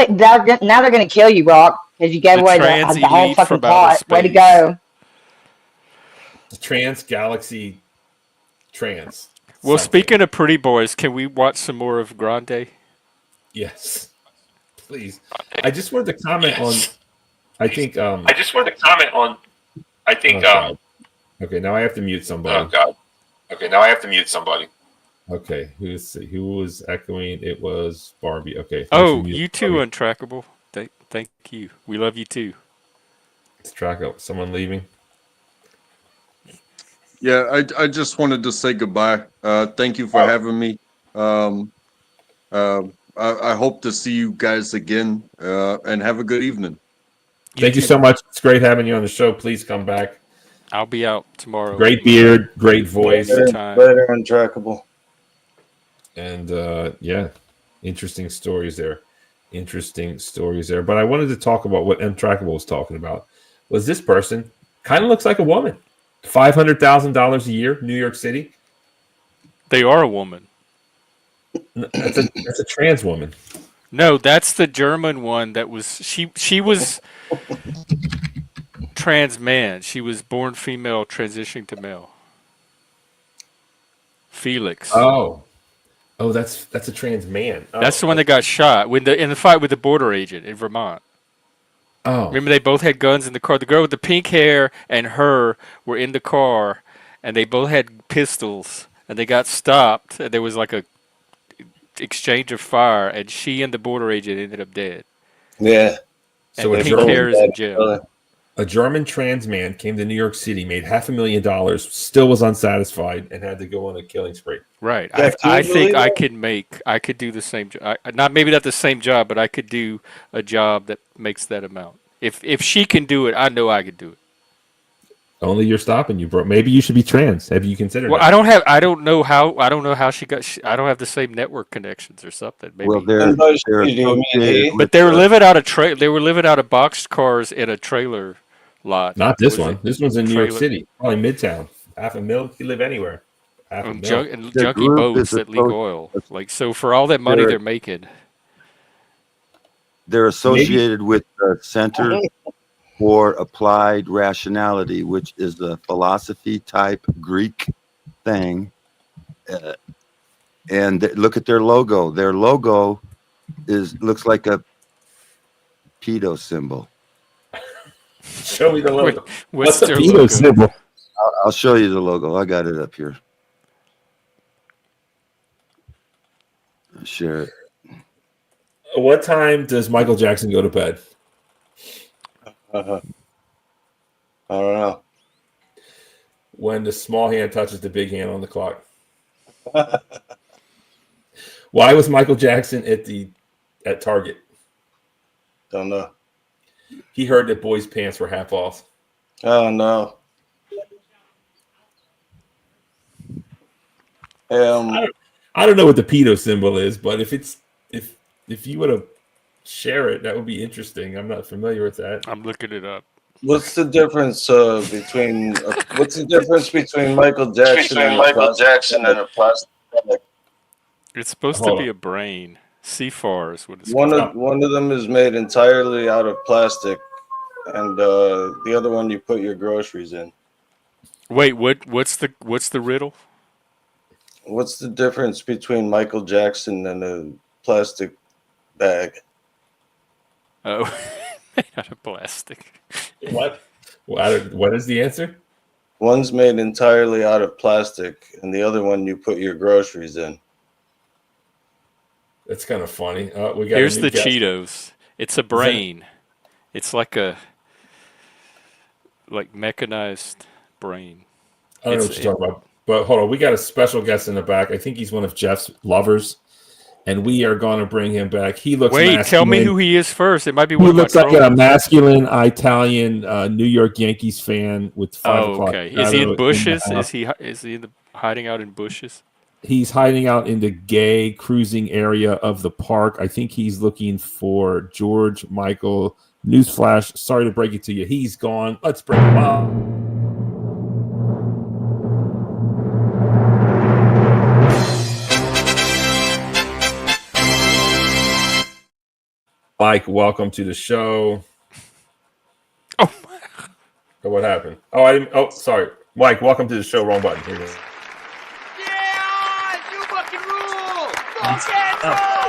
H: they're going to kill you, Rock, because you gave
D: The
H: away
D: trans
H: the whole
D: elite
H: fucking
D: from outer
H: plot. Way to
D: space.
H: go.
A: The trans galaxy trans.
D: Well,
A: something.
D: speaking of pretty boys, can we watch some more of Grande?
A: Yes. Please. I just wanted to comment on. I think.
O: I just wanted to comment on. I think.
A: Okay, now I have to mute somebody.
O: Oh God. Okay, now I have to mute somebody.
A: Okay, who was echoing? It was Barbie. Okay. thanks
D: Oh,
A: for muting
D: you too,
A: Barbie.
D: Untrackable. Thank you. We love you too.
A: Let's track out someone leaving.
M: Yeah, I just wanted to say goodbye. Thank you for having me. I hope to see you guys again, and have a good evening.
A: Thank you so much. It's great having you on the show. Please come back.
D: I'll be out tomorrow.
A: Great beard, great voice.
K: Better untrackable.
A: And yeah, interesting stories there. But I wanted to talk about what Untrackable was talking about. Was this person kind of looks like a woman? $500,000 a year, New York City.
D: They are a woman.
A: That's a trans woman.
D: No, that's the German one that was she was trans man. She was born female, transitioning to male. Felix.
A: Oh, that's a trans man.
D: That's the one that got shot in the fight with the border agent in Vermont.
A: Oh,
D: Remember, they both had guns in the car. The girl with the pink hair and her were in the car, and they both had pistols, and they got stopped. And there was like a exchange of fire, and she and the border agent ended up dead.
K: Yeah.
A: So
D: And pink hair is in jail.
A: A German trans man came to New York City, made $500,000, still was unsatisfied, and had to go on a killing spree.
D: Right.
K: Jeff,
D: I
K: do you
D: think
K: believe
D: I could do the same job. Maybe not the same job, but I could do a job that makes that amount. If she can do it, I know I could do it.
A: Only you're stopping you, bro. Maybe you should be trans. Have you considered?
D: Well,
A: that?
D: I don't know how she got. I don't have the same network connections or something. Maybe.
N: Well, they're associated
D: But
N: with
D: they were living out of They were living out of boxed cars in a trailer lot.
A: Not this
D: Was
A: one.
D: it
A: This one's in New York
D: trailer-
A: City, probably Midtown. $500,000. You live anywhere.
D: and
A: $500,000.
N: The
D: junky
N: group
D: boats
N: is
D: that leak oil. Like, so for all that money they're making.
N: They're associated with the Center for Applied Rationality, which is a philosophy type Greek thing. And look at their logo. Their logo looks like a pedo symbol.
A: Show me the logo.
D: What's
A: the
D: their
A: pedo
D: logo?
A: symbol?
N: I'll show you the logo. I got it up here. I'll share it.
A: What time does Michael Jackson go to bed?
K: I don't know.
A: When the small hand touches the big hand on the clock. Why was Michael Jackson at Target?
K: Don't know.
A: He heard that boys' pants were half off.
K: Oh no.
A: I don't know what the pedo symbol is, but if you would have share it, that would be interesting. I'm not familiar with that.
D: I'm looking it up.
K: What's the difference between Michael Jackson and a plastic?
D: It's supposed
K: Hold
D: to be
K: on.
D: a brain. CFAR is what it's
K: One
D: called.
K: of them is made entirely out of plastic, and the other one you put your groceries in.
D: Wait, what's the riddle?
K: What's the difference between Michael Jackson and a plastic bag?
D: Oh, made out of plastic.
A: What? What is the answer?
K: One's made entirely out of plastic, and the other one you put your groceries in.
A: That's kind of funny. We got
D: Here's
A: a new
D: the
A: guest.
D: Cheetos. It's a brain. It's like mechanized brain.
A: I don't know what you're talking about. But hold on, we got a special guest in the back. I think he's one of Jeff's lovers, and we are going to bring him back. He looks.
D: Wait,
A: masculine.
D: tell me who he is first. It might be
A: He
D: one of my
A: looks like a
D: trolls.
A: masculine Italian New York Yankees fan with 5
D: Oh,
A: o'clock.
D: okay. Is he
A: shadow
D: in bushes?
A: the house.
D: Is he hiding out in bushes?
A: He's hiding out in the gay cruising area of the park. I think he's looking for George Michael. Newsflash, sorry to break it to you. He's gone. Let's bring him up. Mike, welcome to the show.
D: Oh,
A: what happened? Oh, I didn't. Oh, sorry, Mike. Welcome to the show. Wrong button. Here you go.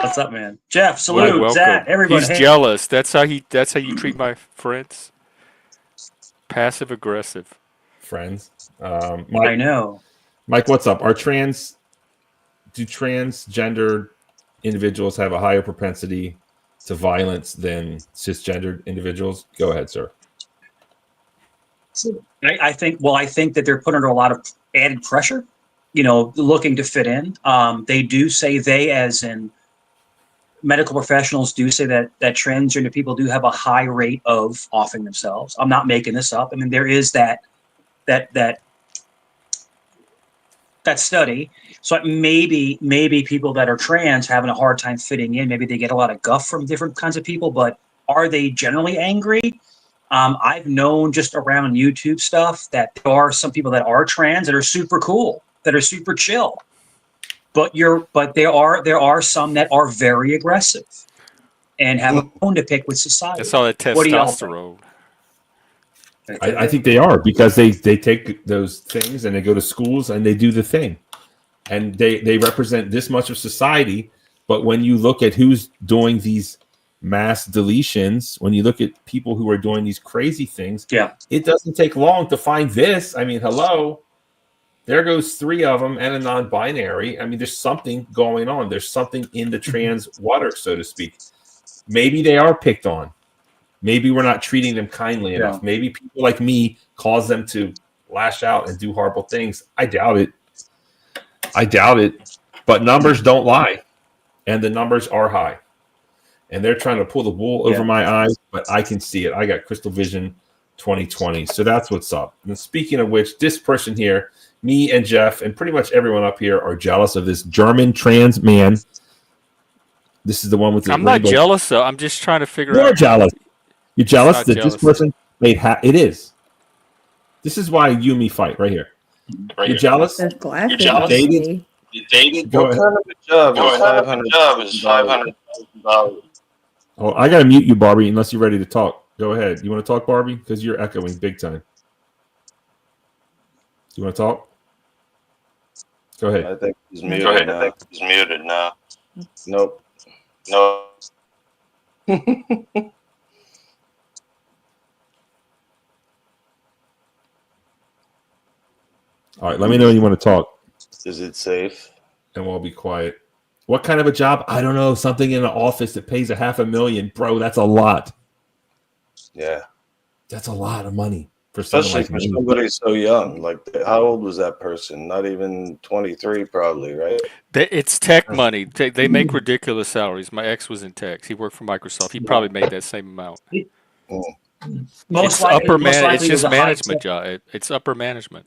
P: What's up, man? Jeff, salute,
D: Welcome.
P: Zach, everybody.
D: He's jealous. That's how you treat my friends. Passive aggressive.
A: Friends.
P: I
A: Mike,
P: know.
A: Mike, what's up? Do transgender individuals have a higher propensity to violence than cisgendered individuals? Go ahead, sir.
P: I think that they're put under a lot of added pressure, looking to fit in. They do say as in medical professionals do say that transgender people do have a high rate of offing themselves. I'm not making this up. I mean, there is that study. So maybe people that are trans having a hard time fitting in, maybe they get a lot of guff from different kinds of people, but are they generally angry? I've known just around YouTube stuff that there are some people that are trans that are super cool, that are super chill. But there are some that are very aggressive and have a bone to pick with society.
D: That's all that
P: What do y'all think?
D: testosterone.
A: I think they are, because they take those things and they go to schools and they do the thing, and they represent this much of society. But when you look at who's doing these mass deletions, when you look at people who are doing these crazy things, it doesn't take long to find this. I mean, hello, there goes 3 of them and a non-binary. I mean, there's something going on. There's something in the trans water, so to speak. Maybe they are picked on. Maybe we're not treating them kindly enough. Maybe people like me cause them to lash out and do horrible things. I doubt it. But numbers don't lie. And the numbers are high. And they're trying to pull the wool over my eyes, but I can see it. I got crystal vision 2020. So that's what's up. And speaking of which, this person here, me and Jeff and pretty much everyone up here are jealous of this German trans man. This is the one with the
D: I'm not jealous, though. I'm just trying to figure out.
A: You're jealous. You're jealous that
D: jealous.
A: this person made it is. This is why you and me fight right here. You're jealous?
K: You're jealous? You dated?
A: Go
K: What
A: ahead.
K: kind of a job is $500,000?
A: Oh, I gotta mute you, Barbie, unless you're ready to talk. Go ahead. You want to talk, Barbie? Because you're echoing big time. You want to talk? Go ahead.
K: I think he's muted now. I think he's muted now. Nope. No.
A: All right, let me know when you want to talk.
K: Is it safe?
A: And we'll be quiet. What kind of a job? I don't know. Something in an office that pays $500,000, bro. That's a lot.
K: Yeah.
A: That's a lot of money for
K: Especially
A: someone
K: for
A: like me.
K: somebody so young. Like, how old was that person? Not even 23, probably, right?
D: It's tech money. They make ridiculous salaries. My ex was in tech. He worked for Microsoft. He probably made that same amount.
P: Most
D: It's
P: likely,
D: upper
P: most likely
D: It's just
P: it was a
D: management
P: high-tech-
D: job. It's upper management.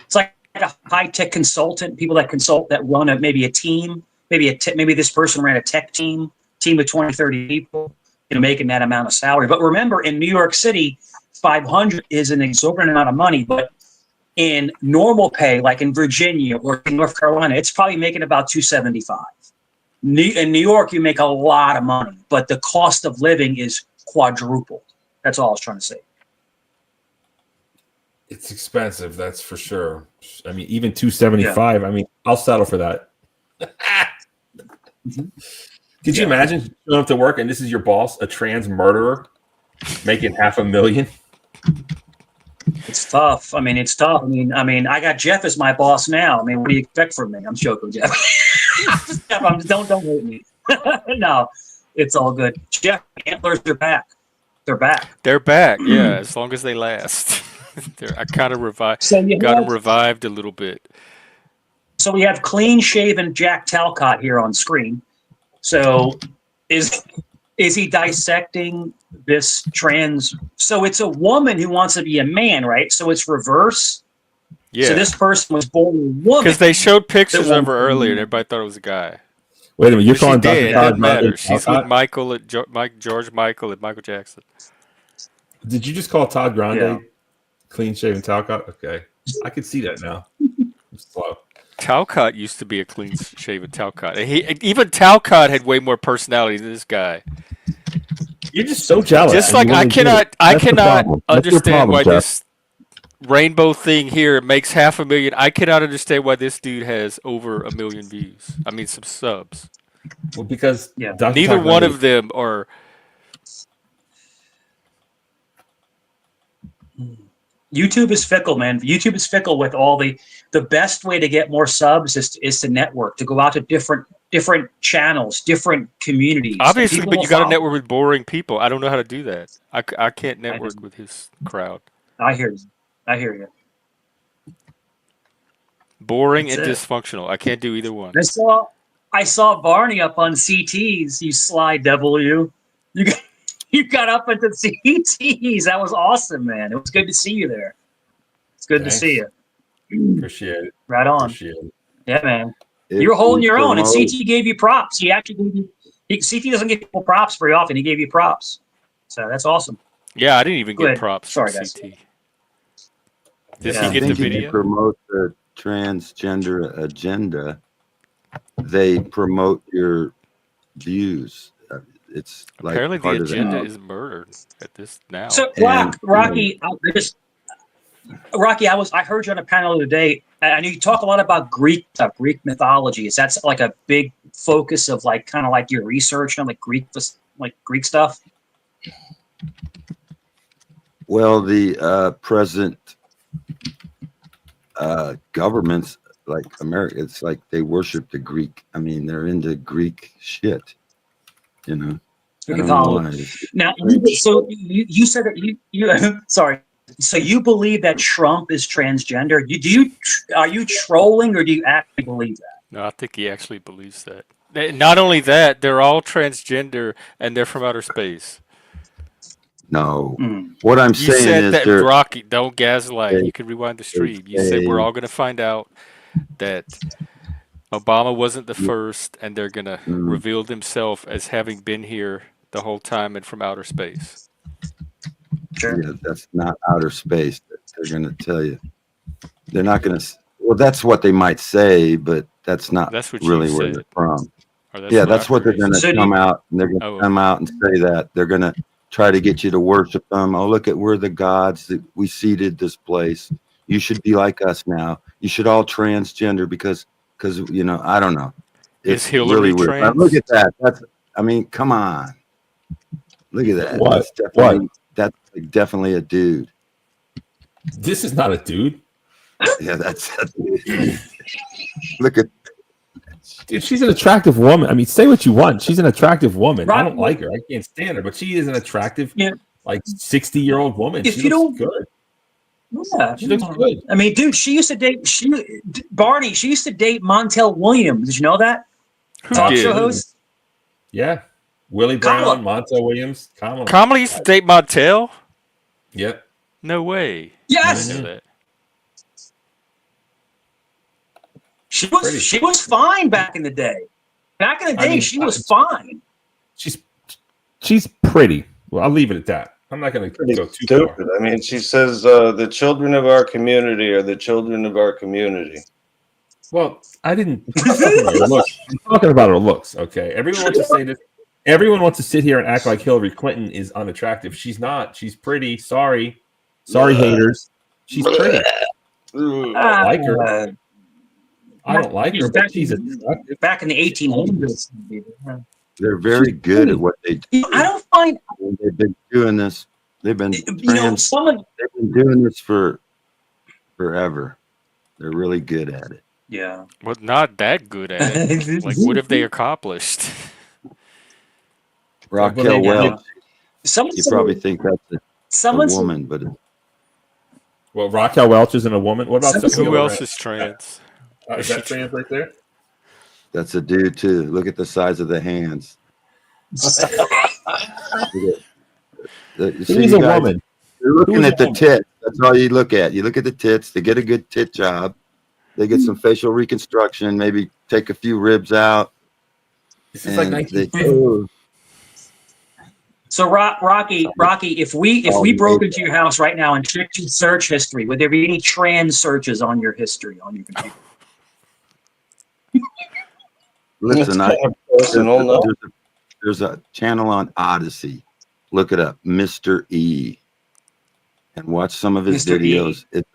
P: It's like a high-tech consultant, people that consult that run maybe a team, maybe this person ran a tech team of 20, 30 people, making that amount of salary. But remember, in New York City, 500 is an exorbitant amount of money. But in normal pay, like in Virginia or in North Carolina, it's probably making about 275. In New York, you make a lot of money, but the cost of living is quadrupled. That's all I was trying to say.
A: It's expensive, that's for sure. I mean, even 275. Yeah. I mean, I'll settle for that. Could you imagine you don't have to work and this is your boss, a trans murderer, making $500,000?
P: It's tough. I mean, it's tough. I mean, I got Jeff as my boss now. I mean, what do you expect from me? I'm joking, Jeff. Don't hate me. No, it's all good. Jeff, antlers are back. They're back.
D: They're back. Yeah, as long as they last. I kind of got them revived a little bit.
P: So we have clean-shaven Jack Talcott here on screen. So is he dissecting this trans? So it's a woman who wants to be a man, right? So it's reverse.
D: Yeah.
P: So this person was born a woman.
D: Because they showed pictures of her earlier, and everybody thought it was a guy.
A: Wait a minute, you're calling
D: Dr. It doesn't matter. She's with
A: Talcott?
D: George Michael and Michael Jackson.
A: Did you just call Todd Grande clean-shaven Talcott? Okay, I can see that now. I'm slow.
D: Talcott used to be a clean-shaven Talcott. Even Talcott had way more personality than this guy.
A: You're just so jealous.
D: Just like I cannot understand why this rainbow thing here makes $500,000. I cannot understand why this dude has over 1 million views. I mean, some subs.
A: Well, because
D: neither one of them are.
P: YouTube is fickle, man. YouTube is fickle with all the best way to get more subs is to network, to go out to different channels, different communities.
D: Obviously, but you got to network with boring people. I don't know how to do that. I can't network with his crowd.
P: I hear you.
D: Boring and dysfunctional. I can't do either one.
P: I saw Barney up on CTs. You sly devil, you got up into CTs. That was awesome, man. It was good to see you there. It's good to see you.
A: Appreciate it.
P: Right on.
A: Appreciate it.
P: Yeah, man. You were holding your own, and CT gave you props. He actually gave you. CT doesn't give people props very often. He gave you props, so that's awesome.
D: Yeah, I didn't even get props.
P: Sorry,
D: from
P: guys.
D: CT. Did he get the video?
N: If you promote the transgender agenda, they promote your views. it's
D: Apparently,
N: like
D: the
N: harder
D: agenda
N: than.
D: is murdered at this now.
P: So,
N: And
P: Rocky, Rocky, I heard you on a panel today, and you talk a lot about Greek stuff, Greek mythology. Is that like a big focus of like kind of like your research on like Greek stuff?
N: well, the present governments like America, it's like they worship the Greek. I mean, they're into Greek shit. You know. I don't know why.
P: Now, so you said that you sorry. So you believe that Trump is transgender? Are you trolling or do you actually believe that?
D: No, I think he actually believes that. Not only that, they're all transgender and they're from outer space.
N: No. What I'm
D: You
N: saying
D: said
N: is
D: that, Rocky, don't gaslight. You can rewind the stream. You said we're all going to find out that Obama wasn't the first, and they're going to reveal themselves as having been here the whole time and from outer space.
N: Yeah, that's not outer space. They're going to tell you. They're not going to. Well, that's what they might say, but that's not really where they're from. Yeah, that's what they're going to come out, and they're going to come out and say that. They're going to try to get you to worship them. Oh, look at we're the gods that we seeded this place. You should be like us now. You should all transgender because you know, I don't know. It's
D: Hillary
N: really weird.
D: trans?
N: Look at that. I mean, come on. Look at that.
A: What?
N: That's definitely a dude.
A: This is not a dude.
N: Yeah, that's look at.
A: Dude, she's an attractive woman. I mean, say what you want. She's an attractive woman. I don't like her. I can't stand her, but she is an attractive, like 60-year-old woman.
P: If
A: she
P: you
A: looks
P: don't,
A: good.
P: Yeah,
A: She looks good.
P: I mean, dude, she used to date Barney. She used to date Montel Williams. Did you know that? Talk show host.
A: Yeah, Willie Brown, Montel Williams,
D: Kamala used to date Montel.
A: Yep.
D: No way.
P: Yes.
D: I didn't know that.
P: She was fine back in the day. Back in the day, she was fine.
A: She's pretty. Well, I'll leave it at that. I'm not going to go too
K: Stupid.
A: far.
K: I mean, she says the children of our community are the children of our community.
A: Well, I didn't. I'm talking about her looks. Okay, everyone wants to say this. Everyone wants to sit here and act like Hillary Clinton is unattractive. She's not. She's pretty. Sorry, haters. She's pretty. I don't like her. I don't like her, but she's attractive.
P: Back in the 1800s.
N: They're very good at what they do.
P: I don't find
N: they've been doing this. They've been they've been doing this for forever. They're really good at it.
P: Yeah.
D: Well, not that good at it. Like, what have they accomplished?
N: Raquel Welch. You probably think that's a woman, but
A: well, Raquel Welch isn't a woman. What about
D: who else is trans?
A: Is that trans right there?
N: That's a dude too. Look at the size of the hands.
A: She's a woman.
N: You're looking at the tits. That's all you look at. You look at the tits. They get a good tit job. They get some facial reconstruction. Maybe take a few ribs out.
A: This is like 1950.
P: So Rocky, if we broke into your house right now and checked your search history, would there be any trans searches on your history on your computer?
N: Listen, there's a channel on Odyssey. Look it up, Mr. E, and watch some of his videos. It's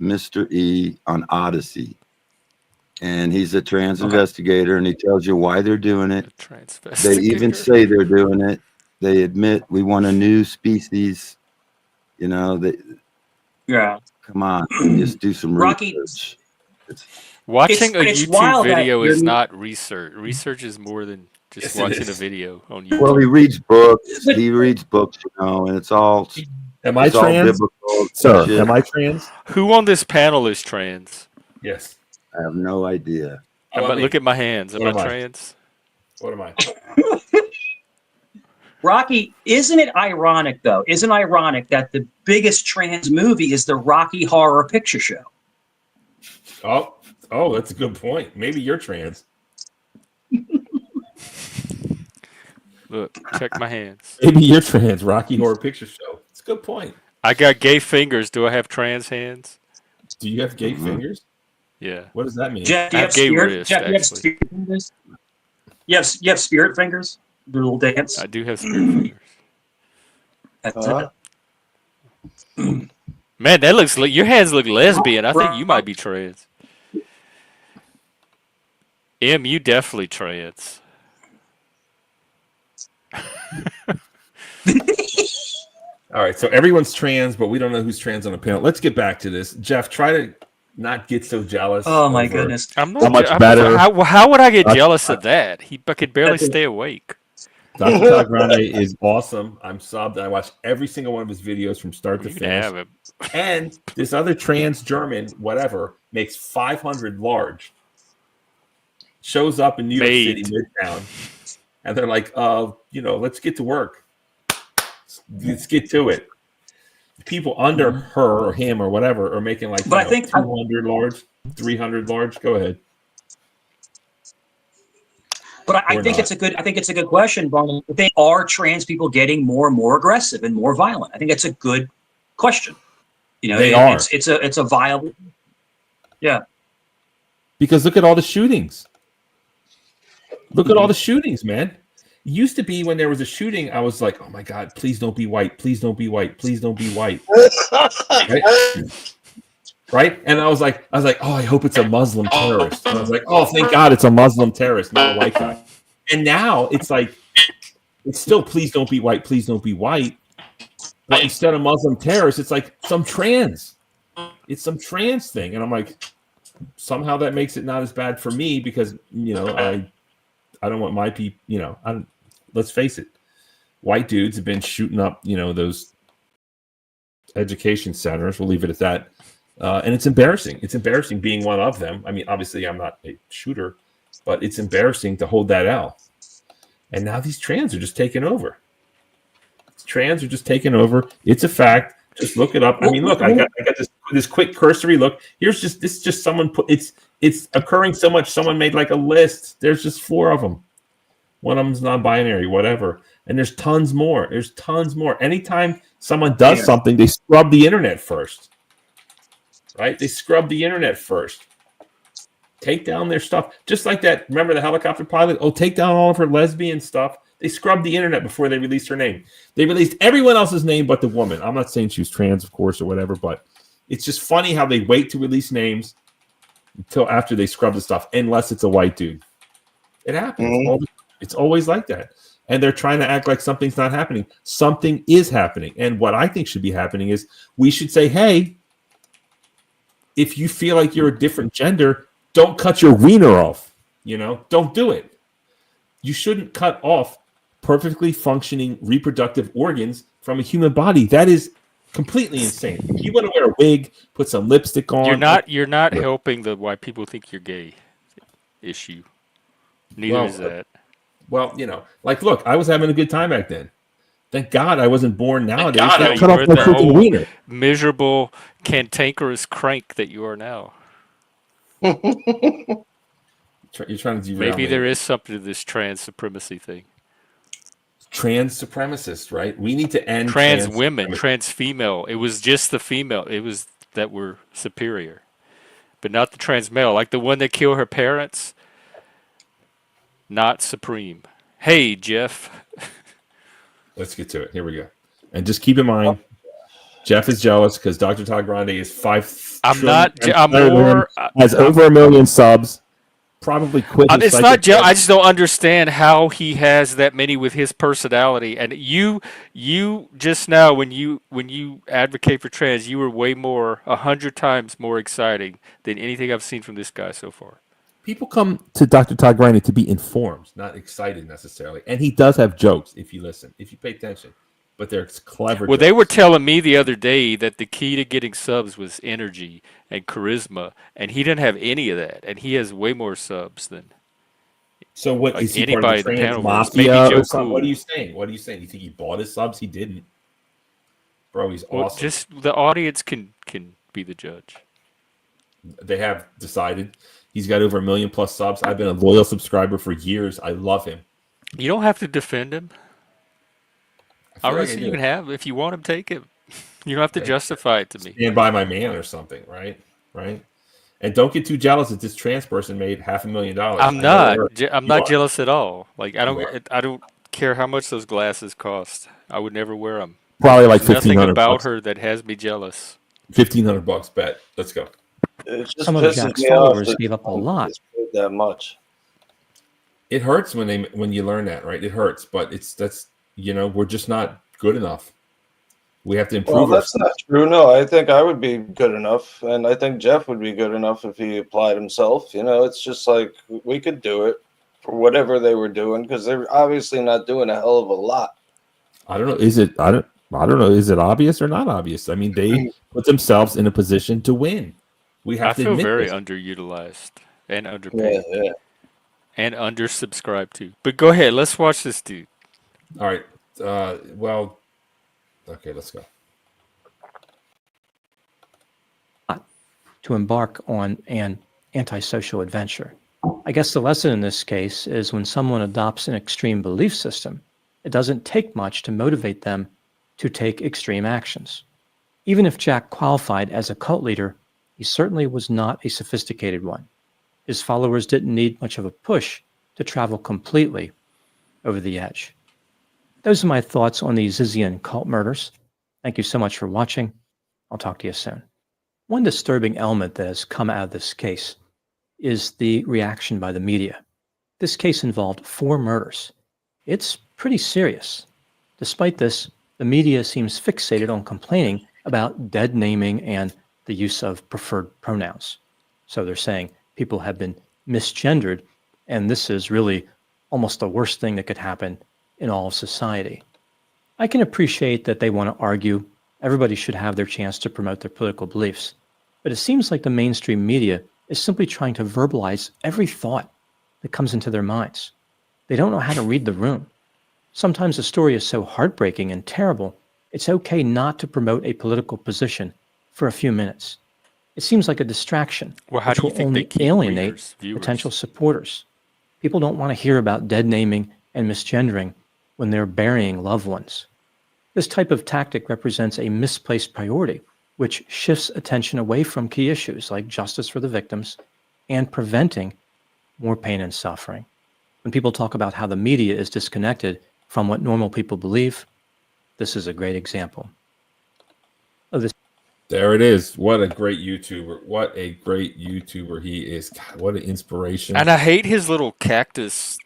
N: Mr. E on Odyssey, and he's a trans investigator, and he tells you why they're doing it. They even say they're doing it. They admit we want a new species. You know, come on, just do some research.
D: Watching a YouTube video is not research. Research is more than just watching a video on YouTube.
N: Well, he reads books. You know, and it's all.
A: Am I trans? Sir, am I trans?
D: Who on this panel is trans?
A: Yes.
N: I have no idea.
D: But look at my hands. Am I trans?
A: What am I?
P: Rocky, isn't it ironic though? Isn't it ironic that the biggest trans movie is the Rocky Horror Picture Show?
A: Oh, that's a good point. Maybe you're trans.
D: Look, check my hands.
A: Maybe you're trans. Rocky Horror Picture Show. It's a good point.
D: I got gay fingers. Do I have trans hands?
A: Do you have gay fingers?
D: Yeah.
A: What does that mean?
P: Jeff,
D: I have gay wrists,
P: Jeff, you have spirit fingers? You have spirit fingers? little dance.
D: I do have spirit fingers.
P: That's
K: Huh?
P: it.
D: Man, that looks like your hands look lesbian. I think you might be trans. You definitely trans.
A: All right, so everyone's trans, but we don't know who's trans on the panel. Let's get back to this. Jeff, try to not get so jealous.
P: Oh my
A: over
P: goodness!
D: I'm
A: how
D: not.
A: much better.
D: How would I get jealous of that? He could barely stay awake.
A: Dr. Todd Grande is awesome. I'm subbed. I watch every single one of his videos from start to
D: You can
A: finish.
D: have him.
A: And this other trans German, whatever, makes 500 large. Shows up in New York City, Midtown, and they're like, let's get to work. Let's get to it. People under her or him or whatever are making like
P: But I think
A: 200 large, 300 large. Go ahead.
P: But I think it's a good question, Brian. I think, are trans people getting more and more aggressive and more violent? I think that's a good question. You know,
A: They are.
P: It's a viable. Yeah.
A: Because look at all the shootings. Look at all the shootings, man. It used to be when there was a shooting, I was like, oh my God, please don't be white. Please don't be white. Please don't be white. Right? And I was like, oh, I hope it's a Muslim terrorist. And I was like, oh, thank God it's a Muslim terrorist, not a white guy. And now it's like, it's still please don't be white. Please don't be white. But instead of Muslim terrorist, it's like some trans. It's some trans thing. And I'm like, somehow that makes it not as bad for me because, I don't want my people, let's face it. White dudes have been shooting up, those education centers. We'll leave it at that. And it's embarrassing. It's embarrassing being one of them. I mean, obviously I'm not a shooter, but it's embarrassing to hold that L. And now these trans are just taking over. Trans are just taking over. It's a fact. Just look it up. I mean, look, I got this quick cursory look. This is just someone put it's occurring so much. Someone made like a list. There's just 4 of them. One of them's non-binary, whatever. And there's tons more. There's tons more. Anytime someone does something, they scrub the internet first. Right? They scrub the internet first. Take down their stuff. Just like that. Remember the helicopter pilot? Oh, take down all of her lesbian stuff. They scrubbed the internet before they released her name. They released everyone else's name but the woman. I'm not saying she was trans, of course, or whatever, but it's just funny how they wait to release names until after they scrub the stuff, unless it's a white dude. It happens. It's always like that. And they're trying to act like something's not happening. Something is happening. And what I think should be happening is we should say, hey, if you feel like you're a different gender, don't cut your wiener off. Don't do it. You shouldn't cut off perfectly functioning reproductive organs from a human body. That is completely insane. If you want to wear a wig, put some lipstick on.
D: You're not helping the why people think you're gay issue. Neither is that.
A: Well, look, I was having a good time back then. Thank God I wasn't born nowadays.
D: God,
A: cut off my freaking wiener.
D: Miserable, cantankerous crank that you are now.
A: You're trying to derail
D: Maybe
A: me.
D: there is something to this trans supremacy thing.
A: Trans supremacist, right? We need to end
D: trans women, trans female. It was just the female. It was that were superior, but not the trans male. Like the one that killed her parents. Not supreme. Hey, Jeff.
A: Let's get to it. Here we go. And just keep in mind, Jeff is jealous because Dr. Todd Grande is 5.
D: I'm not. I'm more.
A: Has over 1 million subs. Probably quit.
D: It's not jealous. I just don't understand how he has that many with his personality. And you just now when you advocate for trans, you were way more 100 times more exciting than anything I've seen from this guy so far.
A: People come to Dr. Todd Grande to be informed, not excited necessarily. And he does have jokes if you listen, if you pay attention. But they're clever.
D: Well, they were telling me the other day that the key to getting subs was energy and charisma, and he didn't have any of that, and he has way more subs than.
A: So what
D: like
A: is he
D: anybody
A: part of the
D: in the
A: trans
D: panel?
A: mafia or something? What are you saying? What are you saying? You think he bought his subs? He didn't. Bro, he's awesome.
D: Just the audience can be the judge.
A: They have decided. He's got over 1 million plus subs. I've been a loyal subscriber for years. I love him.
D: You don't have to defend him. I reckon you can have if you want him, take him. You don't have to justify it to me.
A: Stand by my man or something, right? And don't get too jealous that this trans person made $500,000.
D: I'm not jealous at all. Like I don't care how much those glasses cost. I would never wear them.
A: Probably like
D: There's nothing
A: $1,500
D: about
A: bucks.
D: her that has me jealous.
A: $1,500 bet. Let's go.
K: It just
G: Some of
K: pisses
G: Jack's
K: me off
G: followers
K: that
G: gave up a
K: someone
G: lot.
K: gets paid that much.
A: It hurts when you learn that, right? It hurts, but we're just not good enough. We have to
K: Well,
A: improve.
K: that's not true. No, I think I would be good enough, and I think Jeff would be good enough if he applied himself. It's just like we could do it for whatever they were doing because they're obviously not doing a hell of a lot.
A: I don't know. I don't know. Is it obvious or not obvious? I mean, they put themselves in a position to win. We have
D: I
A: to
D: feel
A: admit
D: very
A: this.
D: underutilized and underpaid.
K: Yeah.
D: And undersubscribed to. But go ahead, let's watch this dude.
A: All right. Okay, let's go.
G: To embark on an antisocial adventure. I guess the lesson in this case is when someone adopts an extreme belief system, it doesn't take much to motivate them to take extreme actions. Even if Jack qualified as a cult leader, he certainly was not a sophisticated one. His followers didn't need much of a push to travel completely over the edge. Those are my thoughts on the Zizian cult murders. Thank you so much for watching. I'll talk to you soon. One disturbing element that has come out of this case is the reaction by the media. This case involved 4 murders. It's pretty serious. Despite this, the media seems fixated on complaining about dead naming and the use of preferred pronouns. So they're saying people have been misgendered, and this is really almost the worst thing that could happen in all of society. I can appreciate that they want to argue everybody should have their chance to promote their political beliefs, but it seems like the mainstream media is simply trying to verbalize every thought that comes into their minds. They don't know how to read the room. Sometimes a story is so heartbreaking and terrible, it's okay not to promote a political position for a few minutes. It seems like a distraction,
D: Well, how
G: which
D: do you
G: will
D: think
G: only
D: they keep
G: alienate
D: readers, viewers?
G: potential supporters. People don't want to hear about dead naming and misgendering when they're burying loved ones. This type of tactic represents a misplaced priority, which shifts attention away from key issues like justice for the victims and preventing more pain and suffering. When people talk about how the media is disconnected from what normal people believe, this is a great example of this.
A: There it is. What a great YouTuber. What a great YouTuber he is. God, what an inspiration.
D: And I hate his little cactus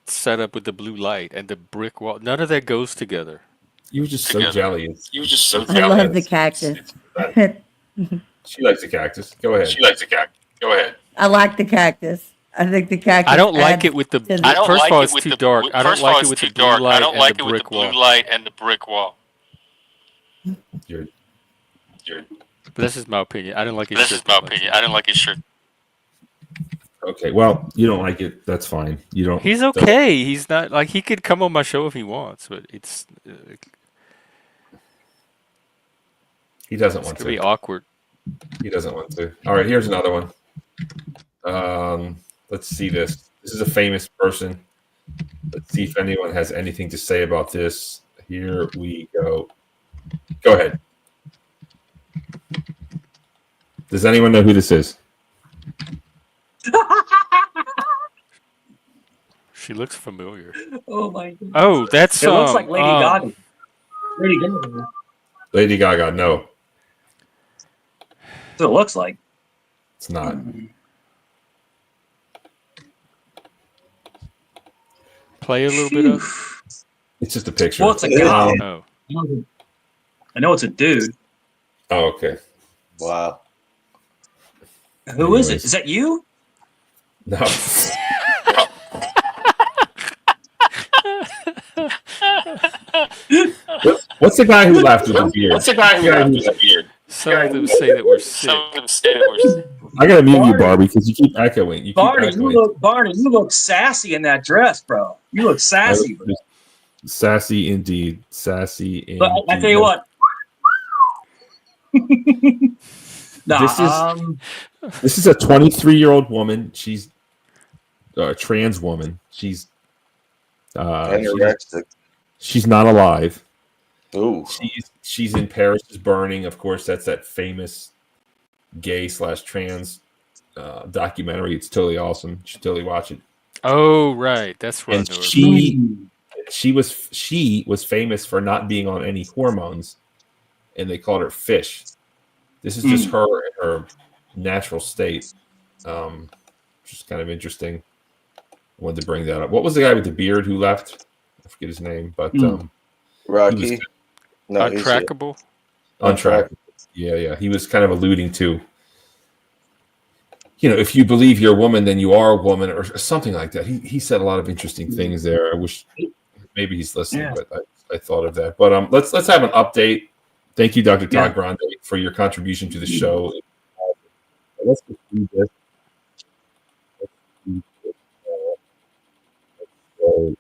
D: setup with the blue light and the brick wall. None of that goes together.
A: You were just so jealous.
O: You were just so
J: I love the cactus.
A: She likes the cactus. Go ahead.
O: She likes the cactus. Go ahead.
J: I like the cactus. I think the cactus.
D: I don't like
J: adds
D: it with the.
J: to
O: I don't
D: First
O: like
D: of all,
O: it
D: it's
O: with
D: too
O: the
D: dark. I don't
O: First of all,
D: like it
O: it's
D: with
O: too
D: the blue
O: dark. I
D: light
O: don't
D: and
O: like
D: the
O: it with
D: brick
O: the blue
D: wall.
O: light and the brick wall.
A: You're-
D: But this is my opinion. I didn't like his
O: This
D: shirt
O: is my
D: that much.
O: opinion. I didn't like his shirt.
A: Okay, well, you don't like it. That's fine. You don't.
D: He's okay. He's not like he could come on my show if he wants, but it's
A: He doesn't
D: it's
A: want
D: gonna
A: to.
D: be awkward.
A: He doesn't want to. All right, here's another one. Let's see this. This is a famous person. Let's see if anyone has anything to say about this. Here we go. Go ahead. Does anyone know who this is?
D: She looks familiar.
P: Oh my god.
D: Oh, that's
P: It looks like Lady Gaga. Lady Gaga.
A: Lady Gaga. No,
P: That's what it looks like.
A: it's not.
D: Play a little bit of.
A: It's just a picture.
P: Well, it's a guy.
D: Oh,
P: I know it's a dude.
A: Oh, okay.
K: Wow.
P: Who is it?
A: Anyways.
P: Is that you?
A: No. What's the guy who laughed with the beard?
O: What's the guy who laughed with the beard?
D: some of them say that we're sick.
O: Some of them say that we're sick.
A: I gotta mute you, Barbie, because you keep echoing. You keep
P: Barney,
A: echoing.
P: you look sassy in that dress, bro. You look sassy. Bro.
A: Sassy indeed. Sassy indeed.
P: But I tell you what.
A: This is a 23-year-old woman. She's a trans woman. She's not alive.
K: Ooh.
A: She's in Paris is Burning. Of course, that's that famous gay/trans documentary. It's totally awesome. You should totally watch it.
D: Oh, right. That's what
A: And
D: I know.
A: she she was famous for not being on any hormones, and they called her Fish. This is just her in her natural state. Which is kind of interesting. I wanted to bring that up. What was the guy with the beard who left? I forget his name, but
K: Rocky. No,
D: Untrackable.
A: Untrackable. Yeah. He was kind of alluding to, if you believe you're a woman, then you are a woman, or something like that. He said a lot of interesting things there. I wish maybe he's listening, but I thought of that. But let's have an update. Thank you, Dr. Todd Grande, for your contribution to the show. Let's just do this. What's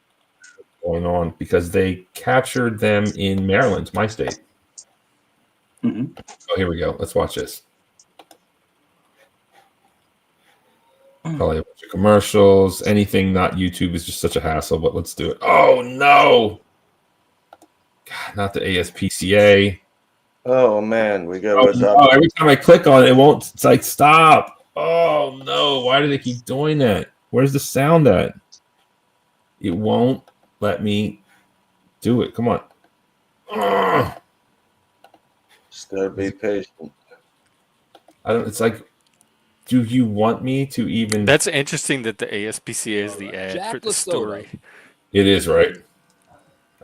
A: going on, because they captured them in Maryland, my state. Oh, here we go. Let's watch this. Probably a bunch of commercials. Anything not YouTube is just such a hassle, but let's do it. Oh, no. God, not the ASPCA.
K: Oh, man. We got what's
A: no. Every time I click on it, it won't. It's like, stop. Oh, no. Why do they keep doing that? Where's the sound at? It won't let me do it. Come on. Ugh.
K: Just gotta be patient.
A: It's like, do you want me to even?
D: That's interesting that the ASPCA is the ad for the story.
A: It is, right?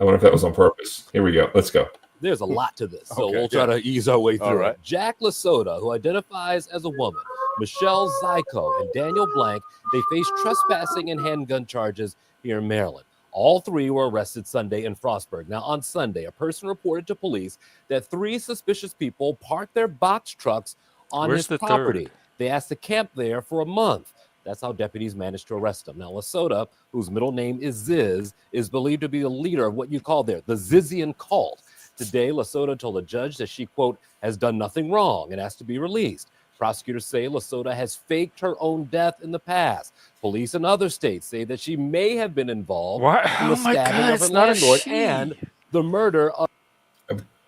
A: I wonder if that was on purpose. Here we go. Let's go.
Q: There's a lot to this, so we'll try to ease our way through it. Jack Lasota, who identifies as a woman, Michelle Zyko, and Daniel Blank, they face trespassing and handgun charges here in Maryland. All three were arrested Sunday in Frostburg. Now, on Sunday, a person reported to police that 3 suspicious people parked their box trucks on his property. They asked to camp there for a month. That's how deputies managed to arrest him. Now, Lasota, whose middle name is Ziz, is believed to be the leader of what you call there the Zizian cult. Today, Lasota told a judge that she, quote, has done nothing wrong and asked to be released. Prosecutors say Lasota has faked her own death in the past. Police in other states say that she may have been involved in the stabbing of her landlord and the murder of...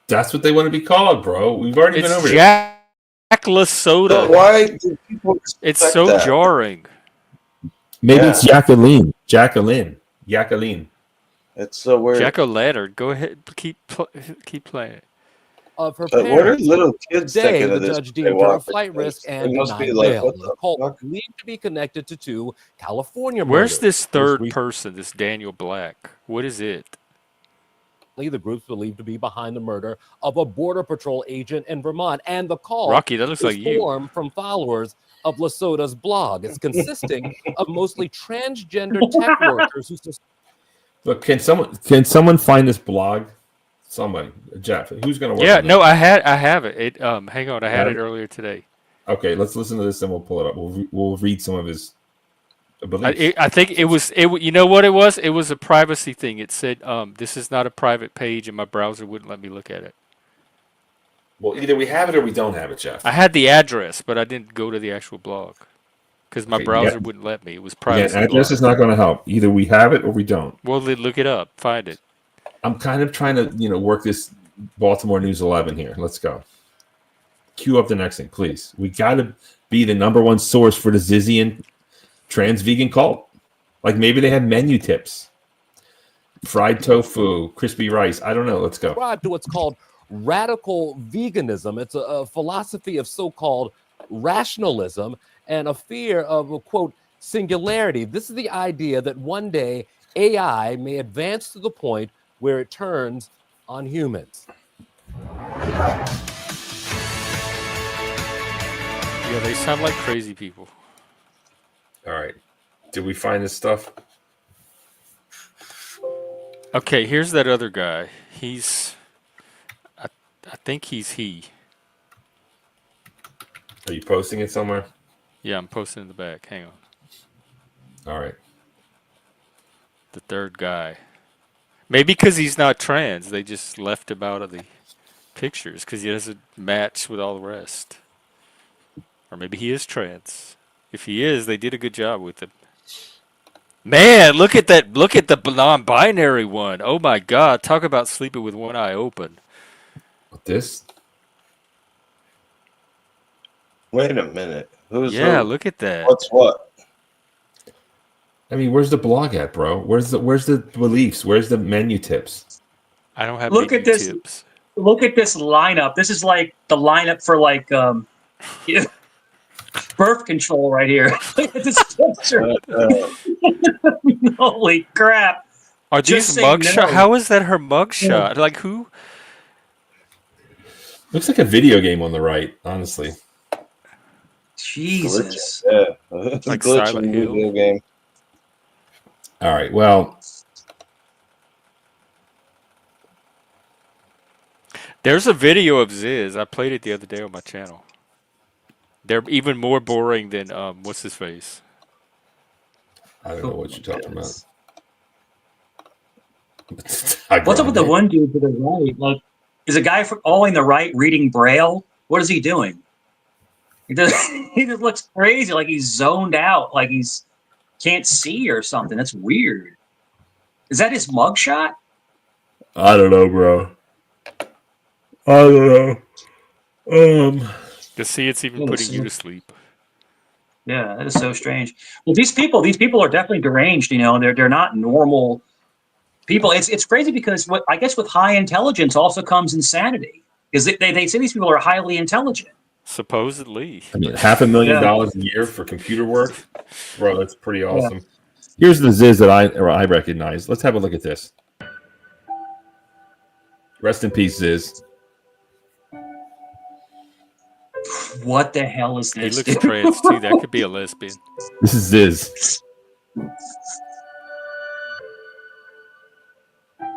A: That's what they want to be called, bro. We've already been over
D: Jack Lasota.
K: But why do people
D: It's so
K: that?
D: jarring.
A: Maybe it's Jacqueline. Jacqueline.
K: It's so weird.
D: Jack-o'-lantern. Go ahead. Keep playing it.
Q: Of her
K: But what are little kids
Q: Today,
K: thinking
Q: the
K: of this?
Q: judge deemed her a flight risk and
K: It must
Q: denied
K: be like,
Q: bail.
K: what
Q: The
K: the
Q: cult
K: fuck?
Q: believed to be connected to 2 California
D: Where's
Q: murders.
D: this third person, this Daniel Black? What is it?
Q: The group's believed to be behind the murder of a Border Patrol agent in Vermont. And the call
D: Rocky, that looks
Q: is
D: like you.
Q: formed from followers of Lasota's blog. It's consisting of mostly transgender tech workers who...
A: Look, can someone find this blog? Somebody, Jeff, who's going to work?
D: Yeah,
A: on
D: no, I have it. Hang on, I had it
A: it?
D: earlier today.
A: Okay, let's listen to this and we'll pull it up. We'll read some of his beliefs.
D: I think it was. You know what it was? It was a privacy thing. It said, "This is not a private page," and my browser wouldn't let me look at it.
A: Well, either we have it or we don't have it, Jeff.
D: I had the address, but I didn't go to the actual blog because my browser wouldn't let me. It was privacy.
A: Yeah, address is not going to help. Either we have it or we don't.
D: Well, then look it up. Find it.
A: I'm kind of trying to, work this Baltimore News 11 here. Let's go. Cue up the next thing, please. We got to be the #1 source for the Zizian trans vegan cult. Like maybe they have menu tips. Fried tofu, crispy rice. I don't know. Let's go.
Q: Subscribe to what's called radical veganism. It's a philosophy of so-called rationalism and a fear of a, quote, singularity. This is the idea that one day AI may advance to the point where it turns on humans.
D: Yeah, they sound like crazy people.
A: All right. Did we find this stuff?
D: Okay, here's that other guy. I think he's he.
A: Are you posting it somewhere?
D: Yeah, I'm posting in the back. Hang on.
A: All right.
D: The third guy. Maybe because he's not trans, they just left him out of the pictures because he doesn't match with all the rest. Or maybe he is trans. If he is, they did a good job with him. Man, look at that. Look at the non-binary one. Oh my God. Talk about sleeping with one eye open.
A: This?
K: Wait a minute. Who's
D: Yeah,
K: who?
D: look at that.
K: What's what?
A: I mean, where's the blog at, bro? Where's the beliefs? Where's the menu tips?
D: I don't have
P: Look at this.
D: tips.
P: Look at this lineup. This is like the lineup for like birth control right here. Look at this picture. Holy crap!
D: Are
P: Just
D: these
P: say
D: mugshot?
P: no.
D: How is that her mugshot? Like who?
A: Looks like a video game on the right, honestly.
P: Jesus.
K: Yeah,
D: It's like
K: glitch
D: Silent
K: in the
D: Hill.
K: video game.
A: All right. Well,
D: There's a video of Ziz. I played it the other day on my channel. They're even more boring than what's his face?
A: I don't know what you're talking about.
P: What's up with the one dude to the right? Like, is a guy all in the right reading Braille? What is he doing? He just looks crazy, like he's zoned out, like he's can't see or something. That's weird. Is that his mugshot?
A: I don't know, bro. I don't know.
D: To see it's even putting you to sleep.
P: Yeah, that is so strange. Well, these people are definitely deranged. You know, they're not normal people. It's crazy because what I guess with high intelligence also comes insanity, because they say these people are highly intelligent.
D: Supposedly.
A: I mean, $500,000 a year for computer work, bro. That's pretty awesome. Here's the Ziz that I recognize. Let's have a look at this. Rest in peace, Ziz.
P: What the hell is
D: He
P: this?
D: looks trans too. That could be a lesbian.
A: This is Ziz.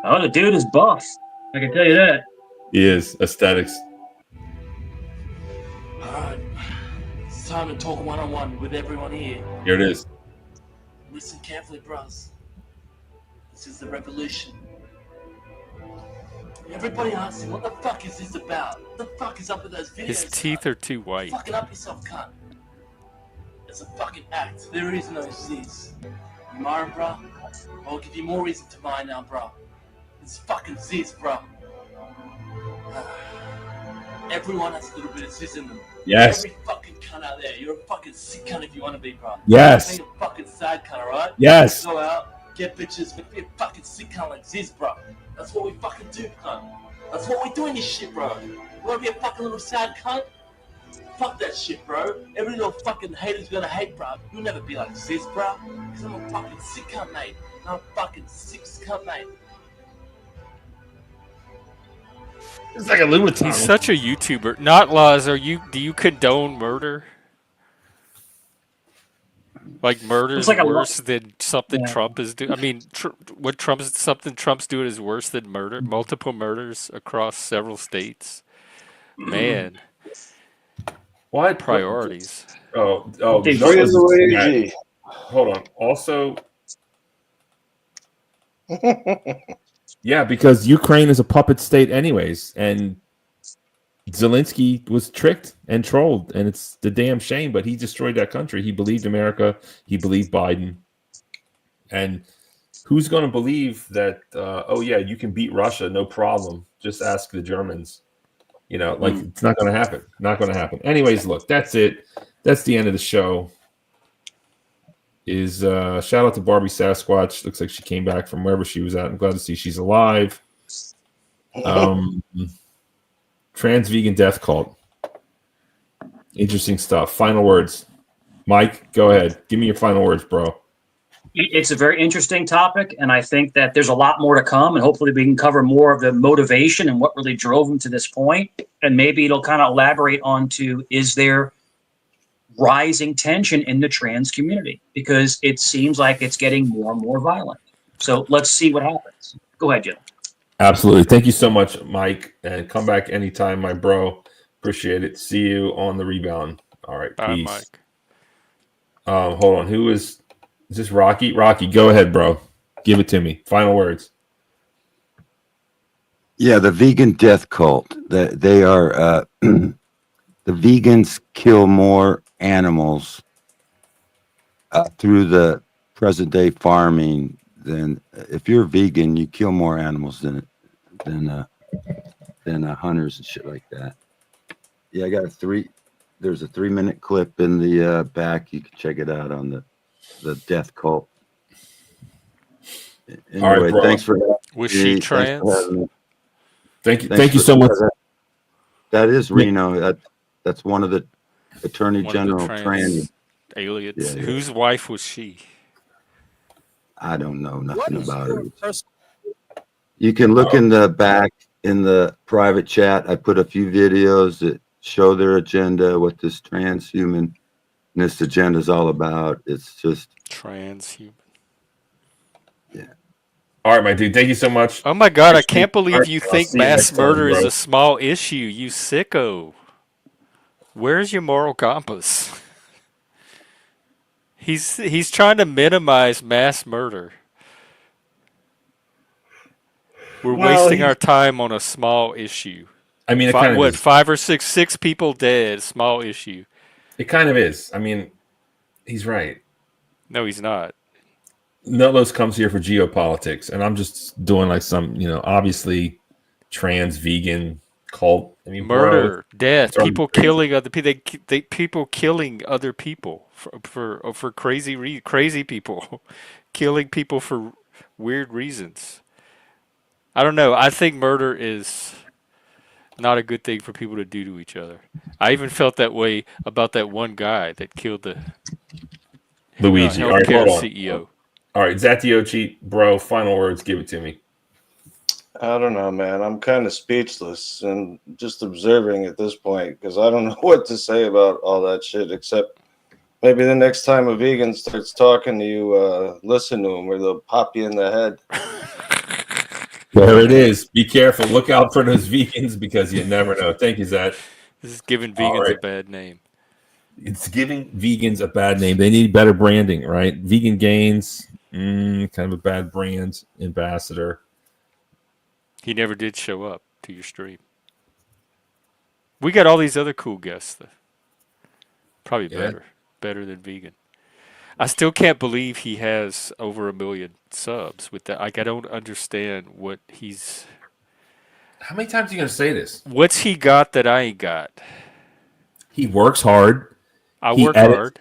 P: Oh, the dude is buff. I can tell you that.
A: He is. Aesthetics.
R: Alright, it's time to talk one-on-one with everyone here.
A: Here it is.
R: Listen carefully, bros. This is the revolution. Everybody asking, what the fuck is this about? What the fuck is up with those videos?
D: His teeth are too white.
R: Fucking up yourself, cunt. It's a fucking act. There is no Ziz. You mind, bro? I'll give you more reason to mind now, bro. It's fucking Ziz, bro. Everyone has a little bit of Ziz in them.
A: Yes.
R: Every fucking cunt out there. You're a fucking sick cunt if you want to be, bro.
A: Yes.
R: You're a fucking sad cunt, alright?
A: Yes.
R: Go out, get bitches, be a fucking sick cunt like Ziz, bro. That's what we fucking do, cunt. That's what we do in this shit, bro. You wanna be a fucking little sad cunt? Fuck that shit, bro. Every little fucking hater's gonna hate, bro. You'll never be like Ziz, bro. Cause I'm a fucking sick cunt, mate. I'm a fucking sick cunt, mate.
A: It's like a lunatic.
D: He's such a YouTuber. Not Laz. Do you condone murder? Like murder is
P: like
D: worse than something Trump is doing. I mean, something Trump's doing is worse than murder. Multiple murders across several states. Man,
A: What
K: Luigi.
A: priorities? Hold on. Also, yeah, because Ukraine is a puppet state, anyways, and Zelensky was tricked and trolled, and it's the damn shame. But he destroyed that country. He believed America. He believed Biden. And who's going to believe that? Oh yeah, you can beat Russia, no problem. Just ask the Germans. You know, like it's not going to happen. Not going to happen. Anyways, look, that's it. That's the end of the show. Shout out to Barbie Sasquatch. Looks like she came back from wherever she was at. I'm glad to see she's alive. Trans vegan death cult. Interesting stuff. Final words. Mike, go ahead. Give me your final words, bro.
P: It's a very interesting topic, and I think that there's a lot more to come, and hopefully we can cover more of the motivation and what really drove him to this point, and maybe it'll kind of elaborate onto, is there rising tension in the trans community? Because it seems like it's getting more and more violent. So let's see what happens. Go ahead, Jim.
A: Absolutely. Thank you so much, Mike. And come back anytime, my bro. Appreciate it. See you on the rebound. All right.
D: Bye,
A: Peace.
D: Mike.
A: Hold on. Is this Rocky? Rocky, go ahead, bro. Give it to me. Final words.
N: Yeah, the vegan death cult. They are the vegans kill more animals through the present day farming than if you're vegan, you kill more animals than hunters and shit like that. Yeah, I got there's a 3-minute clip in the back. You can check it out on the death cult
A: All right,
N: Anyway,
A: bro.
N: thanks for
D: Was she
N: thanks for
D: trans?
N: having me.
A: Thank you so much.
N: That is Reno. That's one of the Attorney
D: One of the
N: General
D: trans
N: trannies.
D: aliens.
N: Yeah, yeah.
D: Whose wife was she?
N: I don't know
Q: What
N: nothing
Q: is
N: about
Q: your
N: it.
Q: personal?
N: You can look in the back in the private chat. I put a few videos that show their agenda, what this transhumanist agenda is all about. It's just
D: transhuman.
N: Yeah.
A: All right, my dude. Thank you so much.
D: Oh my God! I can't
A: All
D: believe
A: right,
D: you
A: I'll
D: think
A: see you
D: mass
A: next time,
D: murder is
A: bro.
D: a small issue. You sicko. Where's your moral compass? He's trying to minimize mass murder. We're wasting our time on a small issue.
A: I mean, it kind of is.
D: 5 or 6 people dead. Small issue.
A: It kind of is. I mean, he's right.
D: No, he's not.
A: Nutlos comes here for geopolitics, and I'm just doing like some, obviously trans vegan cult. I mean,
D: Murder,
A: bro,
D: death,
A: it's already
D: people
A: crazy.
D: killing other people. People killing other people for crazy people, killing people for weird reasons. I don't know. I think murder is not a good thing for people to do to each other. I even felt that way about that one guy that killed the
A: Luigi. All right,
D: healthcare
A: hold on.
D: CEO.
A: All right, Zatiochi, bro. Final words. Give it to me.
K: I don't know, man. I'm kind of speechless and just observing at this point because I don't know what to say about all that shit except maybe the next time a vegan starts talking to you, listen to them or they'll pop you in the head.
A: There it is. Be careful. Look out for those vegans because you never know. Thank you, Zat.
D: This is giving
A: All
D: vegans
A: right.
D: a bad name.
A: It's giving vegans a bad name. They need better branding, right? Vegan Gains, kind of a bad brand ambassador.
D: He never did show up to your stream. We got all these other cool guests, though. Probably
A: Yeah.
D: better than vegan. I still can't believe he has over 1 million subs with that. Like, I don't understand what he's.
A: How many times are you gonna say this?
D: What's he got that I ain't got?
A: He works hard.
D: I
A: He
D: work
A: edits-
D: hard.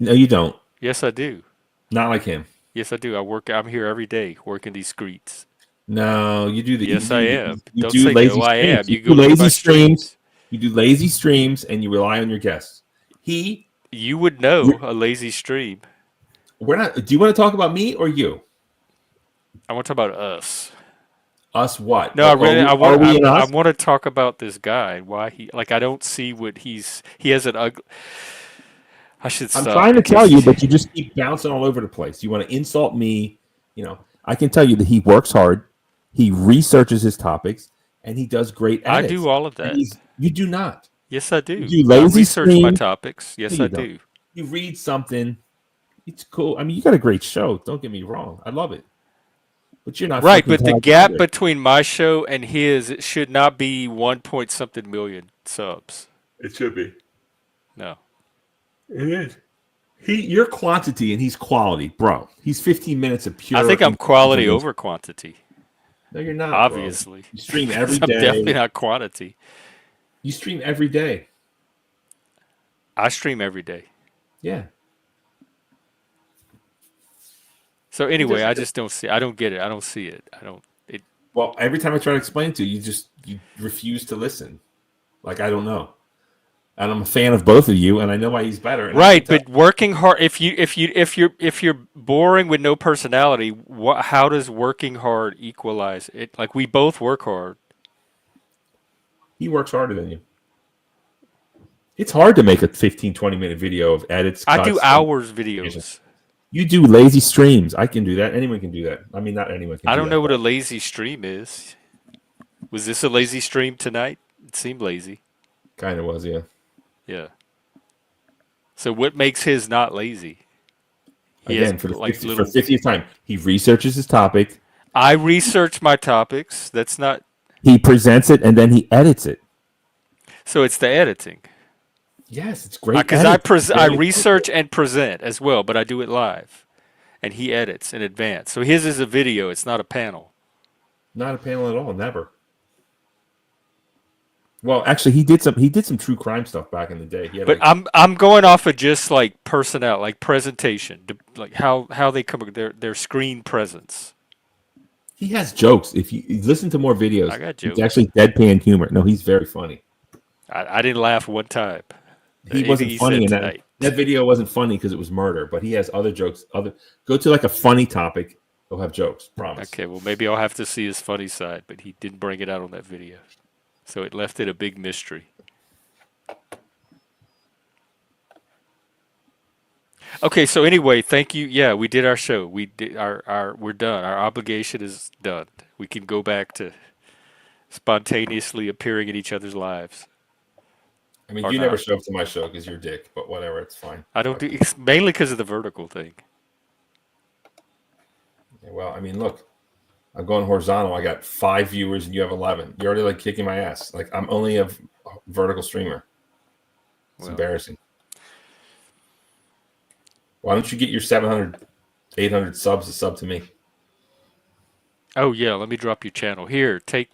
A: No, you don't.
D: Yes, I do.
A: Not like him.
D: Yes, I do. I'm here every day working these streets.
A: No, you do the.
D: Yes,
A: you
D: I
A: do-
D: am.
A: You
D: Don't
A: do
D: say
A: lazy
D: no, I
A: streams.
D: am. You
A: do
D: go look at
A: lazy
D: my
A: streams. You do lazy streams, and you rely on your guests.
D: You would know a lazy stream.
A: We're not. Do you want to talk about me or you?
D: I want to talk about us.
A: Us what?
D: No, I really. I
A: Are we in us?
D: want to talk about this guy and why he. Like, I don't see what he has an ugly. I should stop.
A: I'm trying to tell you, but you just keep bouncing all over the place. You want to insult me. I can tell you that he works hard. He researches his topics, and he does great
D: I
A: edits.
D: do all of
A: And
D: that.
A: you do not.
D: Yes, I do.
A: You do lazy
D: I research my
A: streams.
D: topics. Yes,
A: No,
D: I
A: you don't.
D: do.
A: You read something. It's cool. I mean, you got a great show. Don't get me wrong. I love it. But you're not
D: Right,
A: fucking
D: but the
A: talented
D: gap
A: either.
D: between my show and his it should not be 1 point something million subs.
A: It should be.
D: No.
A: It is. You're quantity and he's quality, bro. He's 15 minutes of pure.
D: I think I'm quality
A: information.
D: over quantity.
A: No, you're not.
D: Obviously.
A: Bro. You stream every
D: I'm
A: day.
D: definitely not quantity.
A: You stream every day.
D: I stream every day.
A: Yeah.
D: So anyway, I just don't see. I don't get it. I don't see it. I don't. It.
A: Well, every time I try to explain to you, you refuse to listen. Like I don't know. And I'm a fan of both of you, and I know why he's better. and I
D: Right,
A: can
D: but working hard. If you're boring with no personality, how does working hard equalize it? Like we both work hard.
A: He works harder than you. It's hard to make a 15, 20-minute video of edits.
D: I do
A: cuts,
D: hours videos.
A: You do lazy streams. I can do that. Anyone can do that. I mean, not anyone can.
D: I
A: do
D: don't
A: that.
D: know what a lazy stream is. Was this a lazy stream tonight? It seemed lazy.
A: Kind of was, yeah.
D: Yeah. So what makes his not lazy? He
A: Again,
D: has,
A: for the
D: like,
A: 50th time, he researches his topic.
D: I research my topics. That's not.
A: He presents it and then he edits it.
D: So it's the editing.
A: Yes, it's great.
D: Because I research and present as well, but I do it live, and he edits in advance. So his is a video; it's not a panel.
A: Not a panel at all. Never. Well, actually, he did some true crime stuff back in the day. He had
D: But I'm going off of just like personnel, like presentation, like how they come their screen presence.
A: He has jokes. If you listen to more videos,
D: I got
A: it's
D: jokes.
A: actually deadpan humor. No, he's very funny.
D: I didn't laugh one time.
A: He
D: Anything
A: wasn't
D: he
A: funny
D: said
A: in
D: tonight.
A: that video wasn't funny because it was murder, but he has other jokes. Go to like a funny topic, he'll have jokes. Promise.
D: Okay, well maybe I'll have to see his funny side, but he didn't bring it out on that video, so it left it a big mystery. Okay, so anyway, thank you. Yeah, we did our show. We did we're done. Our obligation is done. We can go back to spontaneously appearing in each other's lives.
A: I mean,
D: Or
A: you never
D: not.
A: show up to my show because you're a dick, but whatever, it's fine.
D: I don't do it's mainly because of the vertical thing.
A: Yeah, well, I mean, look, I'm going horizontal. I got 5 viewers and you have 11. You're already like kicking my ass. Like I'm only a vertical streamer. It's embarrassing. Why don't you get your 700, 800 subs to sub to me?
D: Oh yeah, let me drop your channel here. Take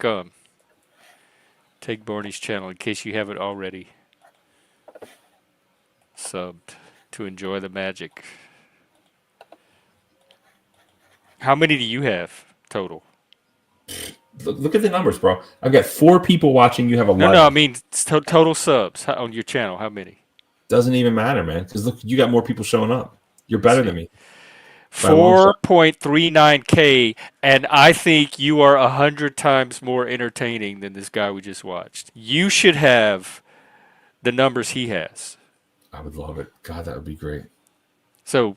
D: Barney's channel in case you haven't already subbed to enjoy the magic. How many do you have total?
A: Look at the numbers, bro. I've got 4 people watching. You have 11.
D: No, I mean total subs on your channel. How many?
A: Doesn't even matter, man. Because look, you got more people showing up. You're better than me.
D: 4.39K, and I think you are 100 times more entertaining than this guy we just watched. You should have the numbers he has.
A: I would love it. God, that would be great.
D: So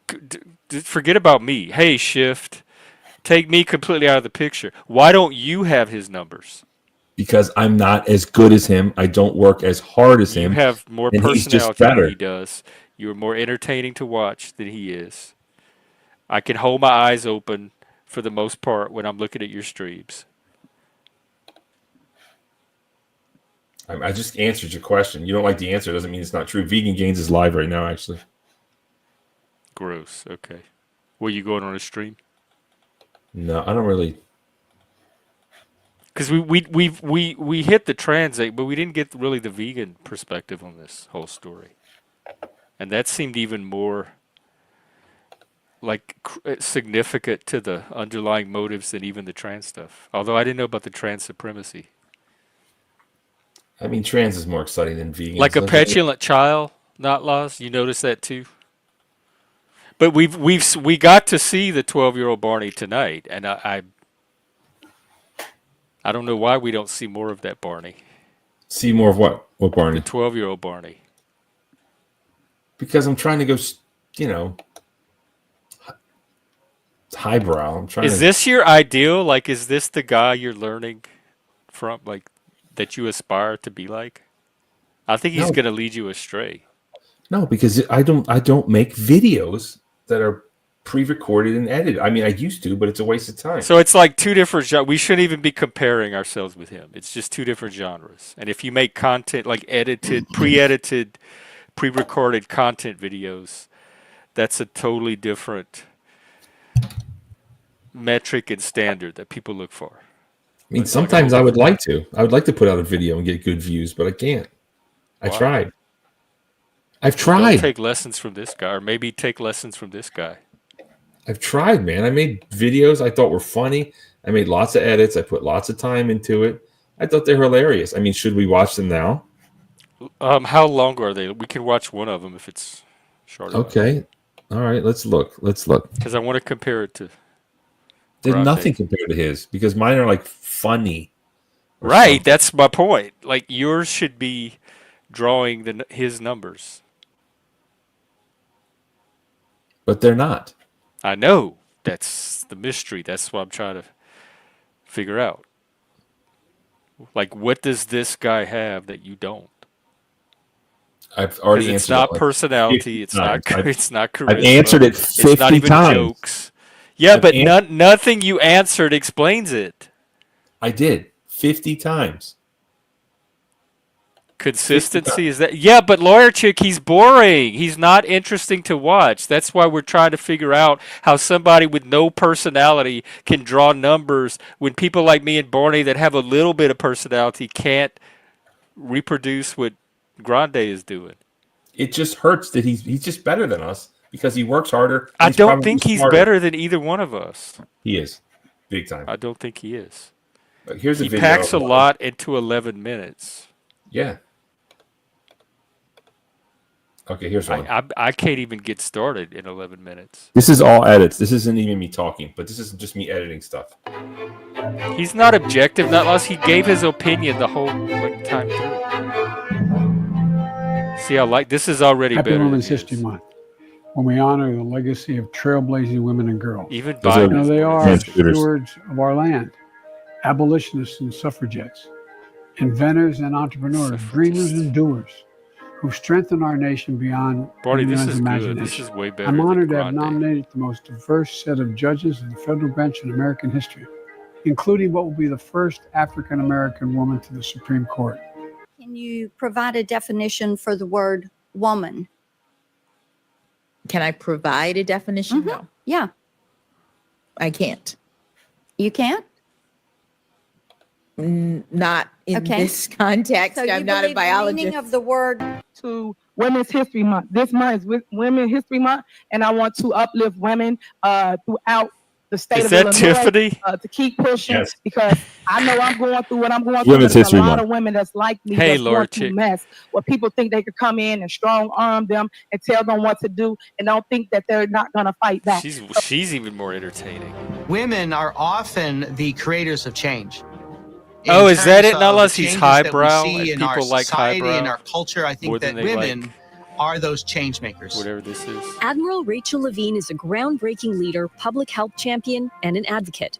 D: forget about me. Hey, Shift, take me completely out of the picture. Why don't you have his numbers?
A: Because I'm not as good as him. I don't work as hard as him.
D: You have more
A: and he's just
D: personality than
A: better.
D: he does. You're more entertaining to watch than he is. I can hold my eyes open for the most part when I'm looking at your streams.
A: I just answered your question. You don't like the answer. Doesn't mean it's not true. Vegan Gains is live right now, actually.
D: Gross. Okay. Were you going on a stream?
A: No, I don't really.
D: Because we hit the translate, but we didn't get really the vegan perspective on this whole story, and that seemed even more like significant to the underlying motives than even the trans stuff. Although I didn't know about the trans supremacy.
A: I mean, trans is more exciting than vegan.
D: Like a petulant child, not lost. You notice that too. But we got to see the 12-year-old Barney tonight, and I don't know why we don't see more of that Barney.
A: See more of what? What Barney?
D: The 12-year-old Barney.
A: Because I'm trying to go, highbrow. I'm trying.
D: Is this your ideal? Like, is this the guy you're learning from? Like, that you aspire to be like? I think he's gonna lead you astray.
A: No, because I don't make videos that are pre-recorded and edited. I mean, I used to, but it's a waste of time.
D: So it's like two different genres. We shouldn't even be comparing ourselves with him. It's just two different genres. And if you make content like edited, pre-edited, pre-recorded content videos, that's a totally different metric and standard that people look for.
A: I mean, sometimes I would like to. I would like to put out a video and get good views, but I can't. I tried. I've tried.
D: Don't take lessons from this guy, or maybe take lessons from this guy.
A: I've tried, man. I made videos I thought were funny. I made lots of edits. I put lots of time into it. I thought they were hilarious. I mean, should we watch them now?
D: How long are they? We can watch one of them if it's short enough.
A: Okay. All right. Let's look.
D: Because I want to compare it to.
A: There's nothing compared to his because mine are like funny.
D: Right.
A: Something.
D: That's my point. Like yours should be drawing his numbers.
A: But they're not.
D: I know. That's the mystery. That's what I'm trying to figure out. Like, what does this guy have that you don't?
A: I've already answered.
D: It's not personality. It's not. It's not charisma.
A: I've answered it 50
D: it's not even
A: times.
D: Jokes. Yeah, but nothing you answered explains it.
A: I did 50 times.
D: Consistency is that? Yeah, but Lawyer Chick, he's boring. He's not interesting to watch. That's why we're trying to figure out how somebody with no personality can draw numbers when people like me and Barney that have a little bit of personality can't reproduce what Grande is doing.
A: It just hurts that he's just better than us because he works harder.
D: I don't think he's better than either one of us.
A: He is. Big time.
D: I don't think he is.
A: Here's a
D: he
A: video.
D: packs a lot into 11 minutes.
A: Yeah. Okay, here's one.
D: I can't even get started in 11 minutes.
A: This is all edits. This isn't even me talking, but this is just me editing stuff.
D: He's not objective, not unless he gave his opinion the whole time through. See how this is already
S: Happy
D: better.
S: Women's History Month, when we honor the legacy of trailblazing women and girls.
D: Even Biden,
S: they are stewards of our land, abolitionists and suffragettes, inventors and entrepreneurs, dreamers and doers, who strengthen our nation beyond anyone's imagination.
D: This is way better.
S: I'm honored to have nominated the most diverse set of judges in the federal bench in American history, including what will be the first African American woman to the Supreme Court.
T: Can you provide a definition for the word woman?
U: Can I provide a definition? No.
T: Yeah.
U: I can't.
T: You can't?
U: Not in this context.
T: So you
U: I'm not a
T: believe
U: biologist.
T: the meaning of the word
V: to Women's History Month. This month is Women's History Month, and I want to uplift women throughout the state
D: Is
V: of
D: that
V: Illinois
D: Tiffany?
V: To keep pushing,
A: Yes.
V: because I know I'm going through what I'm going through.
A: Women's
V: There's
A: History
V: a lot
A: Month.
V: of women that's like me,
D: Hey,
V: that's
D: Laura
V: going through
D: Chick.
V: mess, where people think they could come in and strong arm them and tell them what to do, and don't think that they're not going to fight back.
D: She's even more entertaining.
F: Women are often the creators of change.
D: Oh, is that
F: terms
D: it? Not
F: of
D: unless
F: the
D: he's
F: changes that we
D: highbrow
F: see
D: and
F: in our
D: people like
F: society
D: highbrow
F: and our culture. I
D: more
F: think that
D: than they
F: women
D: like
F: are those change makers.
D: whatever this is.
W: Admiral Rachel Levine is a groundbreaking leader, public health champion, and an advocate.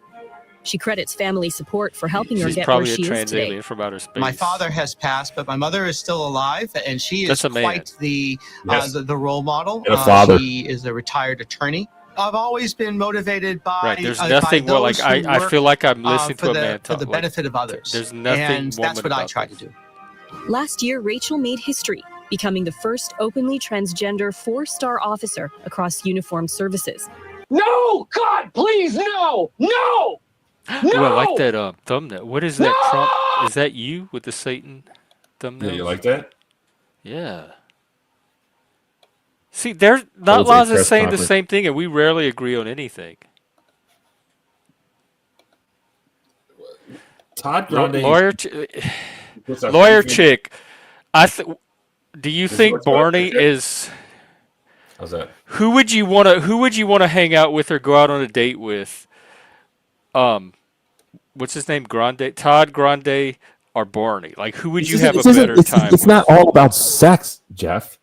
W: She credits family support for helping her
D: She's
W: get where
D: probably a
W: she is
D: trans
W: today.
D: alien from outer space.
F: My father has passed, but my mother is still alive, and she is
D: That's a man.
F: quite the
A: Yes.
F: the role model.
A: And a father.
F: She is a retired attorney. I've always been motivated by
D: Right, there's
F: by
D: nothing more
F: those
D: like
F: who
D: I
F: work,
D: feel like I'm listening
F: for
D: to a
F: the,
D: man
F: for
D: talk.
F: the
D: like,
F: benefit of others.
D: There's nothing
F: and that's
D: woman
F: what I
D: about
F: try
D: this.
F: to do.
W: Last year, Rachel made history, becoming the first openly transgender 4-star officer across uniformed services.
B: No! God, please, no! No!
D: Ooh, I like that thumbnail. What is that, Trump? Is that you with the Satan thumbnail?
A: Yeah, you like that?
D: Yeah. See, they're
A: Holds
D: not
A: a
D: laws are
A: press
D: saying the
A: conference.
D: same thing, and we rarely agree on anything.
A: Todd Grande.
D: Lawyer chick. Do you think Barney is?
A: How's that?
D: Who would you want to hang out with or go out on a date with? What's his name? Todd Grande or Barney? Like, who would you have a better time?
A: It's not all about sex, Jeff.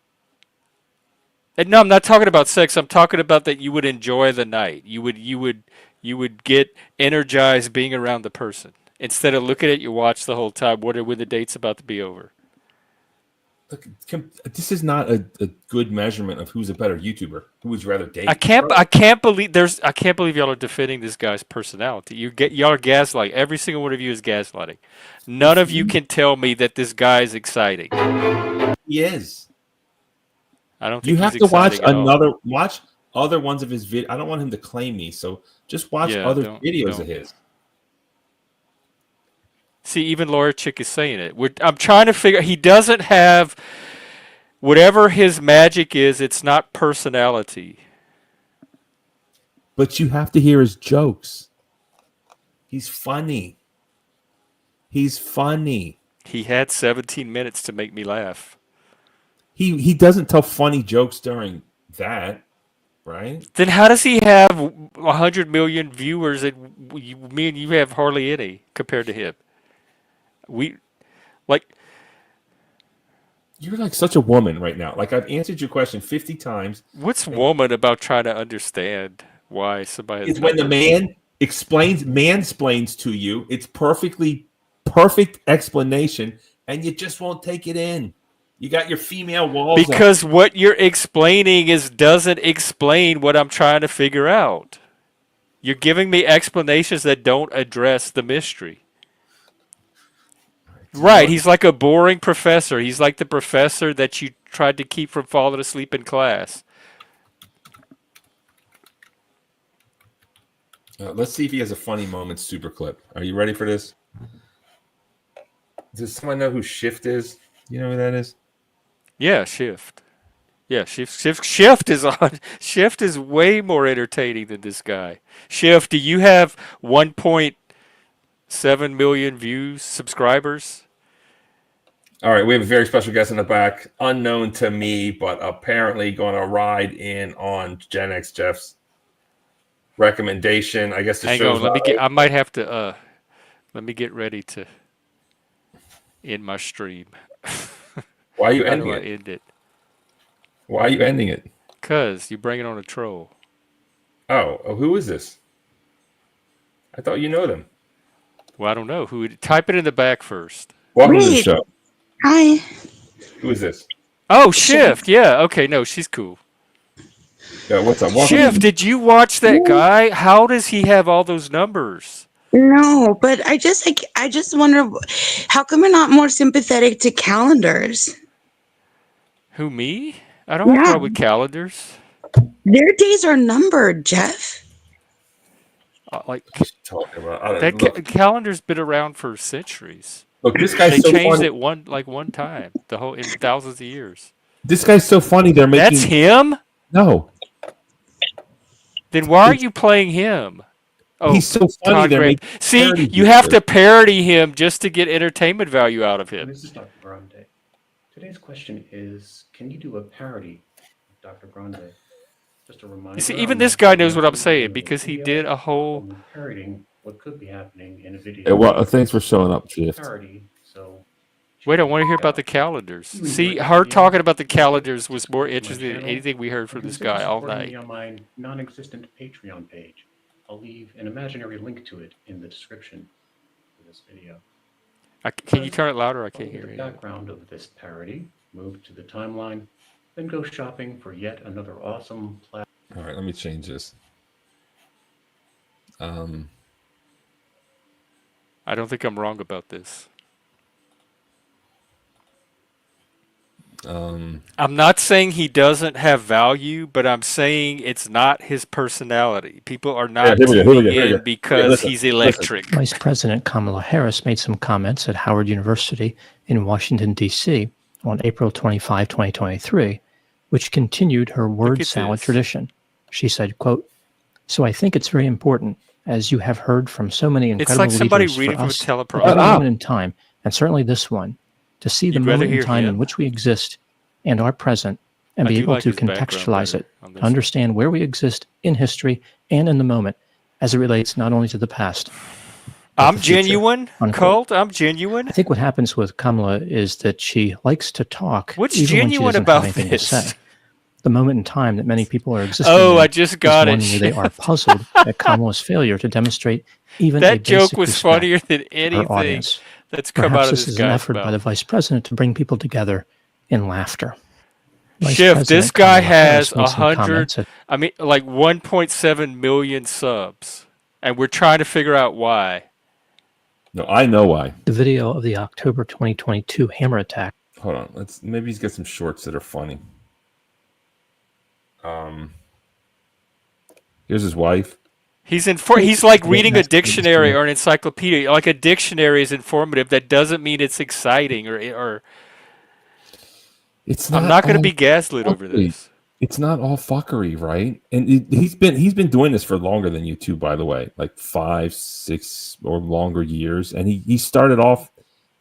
D: And no, I'm not talking about sex. I'm talking about that you would enjoy the night. You would get energized being around the person instead of looking at your watch the whole time. When the date's about to be over.
A: Look, this is not a good measurement of who's a better YouTuber. Who would you rather date?
D: I can't believe y'all are defending this guy's personality. Y'all are gaslighting. Every single one of you is gaslighting. None of you can tell me that this guy is exciting.
A: He is.
D: I don't think
A: You have
D: he's
A: to watch
D: exciting at all.
A: watch other ones of his video. I don't want him to claim me, so just watch
D: Yeah,
A: other
D: don't-
A: videos
D: don't.
A: of his.
D: See, even Laura Chick is saying it. I'm trying to figure. He doesn't have whatever his magic is. It's not personality.
A: But you have to hear his jokes. He's funny. He's funny.
D: He had 17 minutes to make me laugh.
A: He doesn't tell funny jokes during that, right?
D: Then how does he have 100 million viewers and me and you have hardly any compared to him? You're
A: like such a woman right now. Like, I've answered your question 50 times.
D: What's woman about trying to understand why somebody has
A: Is when the man mansplains to you. It's perfect explanation, and you just won't take it in. You got your female walls up.
D: Because what you're explaining doesn't explain what I'm trying to figure out. You're giving me explanations that don't address the mystery. Right, he's like a boring professor. He's like the professor that you tried to keep from falling asleep in class.
A: Let's see if he has a funny moment super clip. Are you ready for this? Does someone know who Shift is? You know who that is?
D: Yeah, Shift. Yeah, Shift is on. Shift is way more entertaining than this guy. Shift, do you have 1.7 million subscribers?
A: All right, we have a very special guest in the back, unknown to me, but apparently going to ride in on Gen X Jeff's recommendation. I guess the
D: Hang
A: show's
D: on, let me
A: not
D: get.
A: over.
D: I might have to. Let me get ready to end my stream.
A: Why are you
D: How
A: ending
D: do I
A: it?
D: end it?
A: Why are you ending it?
D: Cause you bring it on a troll.
A: Oh, who is this? I thought you know them.
D: Well, I don't know who. Type it in the back first.
A: Welcome to the show.
C: Hi.
A: Who is this?
D: Oh, Shift. Yeah. Okay. No, she's cool.
A: Yeah, what's up? Welcome.
D: Shift. Did you watch that guy? How does he have all those numbers?
C: No, but I just wonder, how come you're not more sympathetic to calendars?
D: Who, me? I don't have a problem with calendars.
C: Their days are numbered, Jeff.
D: Like
A: talking about?
D: that calendar's been around for centuries.
A: Look, this guy's
D: they
A: so
D: changed
A: funny.
D: it one time. The whole in thousands of years.
A: This guy's so funny. They're making.
D: That's him.
A: No.
D: Then why aren't you playing him? Oh,
A: He's so funny.
D: Todd
A: They're
D: Gray.
A: making
D: See,
A: parody
D: you have to
A: videos.
D: parody him just to get entertainment value out of him.
G: This is Dr. Grande. Today's question is, can you do a parody of Dr. Grande? Just a reminder.
D: You see, even this guy knows what I'm saying because he did a whole.
G: Parodying what could be happening in a video.
A: Hey, well, thanks for showing up, Shift.
G: Parody, so
D: Wait, I want to hear about the calendars. See, her talking about the calendars was more interesting than anything we heard from this guy all
G: supporting
D: night.
G: me on my non-existent Patreon page. I'll leave an imaginary link to it in the description for this video.
D: Can you turn it louder? I can't hear
G: The
D: you.
G: background of this parody, move to the timeline, then go shopping for yet another awesome
A: All right, let me change this.
D: I don't think I'm wrong about this. I'm not saying he doesn't have value, but I'm saying it's not his personality. People are not tuning in because he's electric.
G: Vice President Kamala Harris made some comments at Howard University in Washington, D.C. on April 25, 2023, which continued her word salad tradition. She said, quote, "So I think it's very important, as you have heard from so many incredible
D: like somebody
G: leaders
D: reading
G: for
D: from a
G: us,
D: teleprompter.
G: at every moment in time, and certainly this one, to see the
D: You'd rather
G: moment in
D: hear
G: time in
D: him?
G: which we exist and are present, and
D: I
G: be
D: do
G: able
D: like
G: to
D: his background
G: contextualize
D: better
G: it,
D: on
G: to understand where we exist in history and in the moment, as it relates not only to the past, but
D: I'm
G: the future,"
D: genuine,
G: unquote.
D: Colt. I'm genuine.
G: I think what happens with Kamala is that she likes to talk
D: What's
G: even when she
D: genuine
G: doesn't
D: about
G: have anything
D: this?
G: to say. The moment in time that many people are existing
D: Oh,
G: in
D: I just got
G: is
D: it,
G: one where they are
D: Shift.
G: puzzled at Kamala's failure to demonstrate even a
D: That joke
G: basic
D: was
G: respect
D: funnier than
G: to her
D: anything
G: audience.
D: that's come
G: Perhaps
D: out of
G: this
D: this
G: is an
D: guy's
G: effort by the
D: mouth.
G: vice president to bring people together in laughter. Vice
D: Shift,
G: President
D: this guy
G: Kamala Harris
D: has
G: made some
D: 100,
G: comments at
D: like 1.7 million subs, and we're trying to figure out why.
A: No, I know why.
G: the video of the October 2022 hammer attack.
A: Hold on. Maybe he's got some shorts that are funny. Here's his wife.
D: He's like reading a dictionary or an encyclopedia. Like a dictionary is informative. That doesn't mean it's exciting or.
A: It's
D: I'm
A: not
D: not going to
A: all
D: be gaslit over
A: fuckery.
D: this.
A: It's not all fuckery, right? And he's been doing this for longer than you two, by the way, like 5, 6 or longer years. And he started off.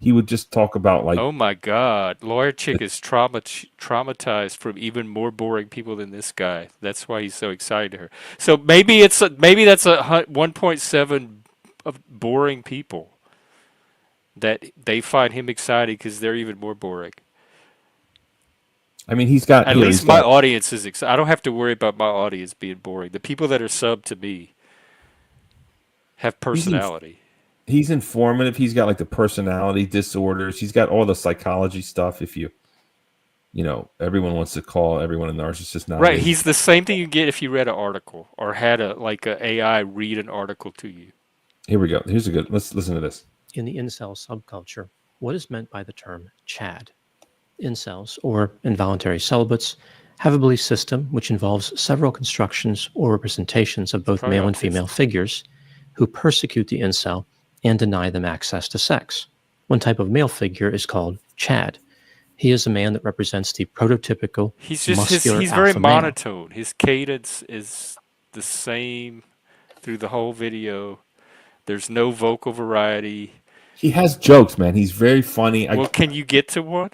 A: He would just talk about like.
D: Oh my God, Lawyer Chick is traumatized from even more boring people than this guy. That's why he's so excited to her. So maybe that's a 1.7 of boring people that they find him exciting because they're even more boring.
A: I mean, he's got
D: At least my audience is excited. I don't have to worry about my audience being boring. The people that are subbed to me have personality.
A: He's informative. He's got like the personality disorders. He's got all the psychology stuff. If everyone wants to call everyone a narcissist now.
D: Right. He's the same thing you get if you read an article or had a AI read an article to you.
A: Here we go. Here's a good. Let's listen to this.
G: In the incel subculture, what is meant by the term Chad? Incels, or involuntary celibates, have a belief system which involves several constructions or representations of both
D: Probably
G: male and female figures who persecute the incel and deny them access to sex. One type of male figure is called Chad. He is a man that represents the prototypical
D: He's just
G: muscular
D: he's very
G: alpha male.
D: monotone. His cadence is the same through the whole video. There's no vocal variety.
A: He has jokes, man. He's very funny.
D: Well, can you get to one?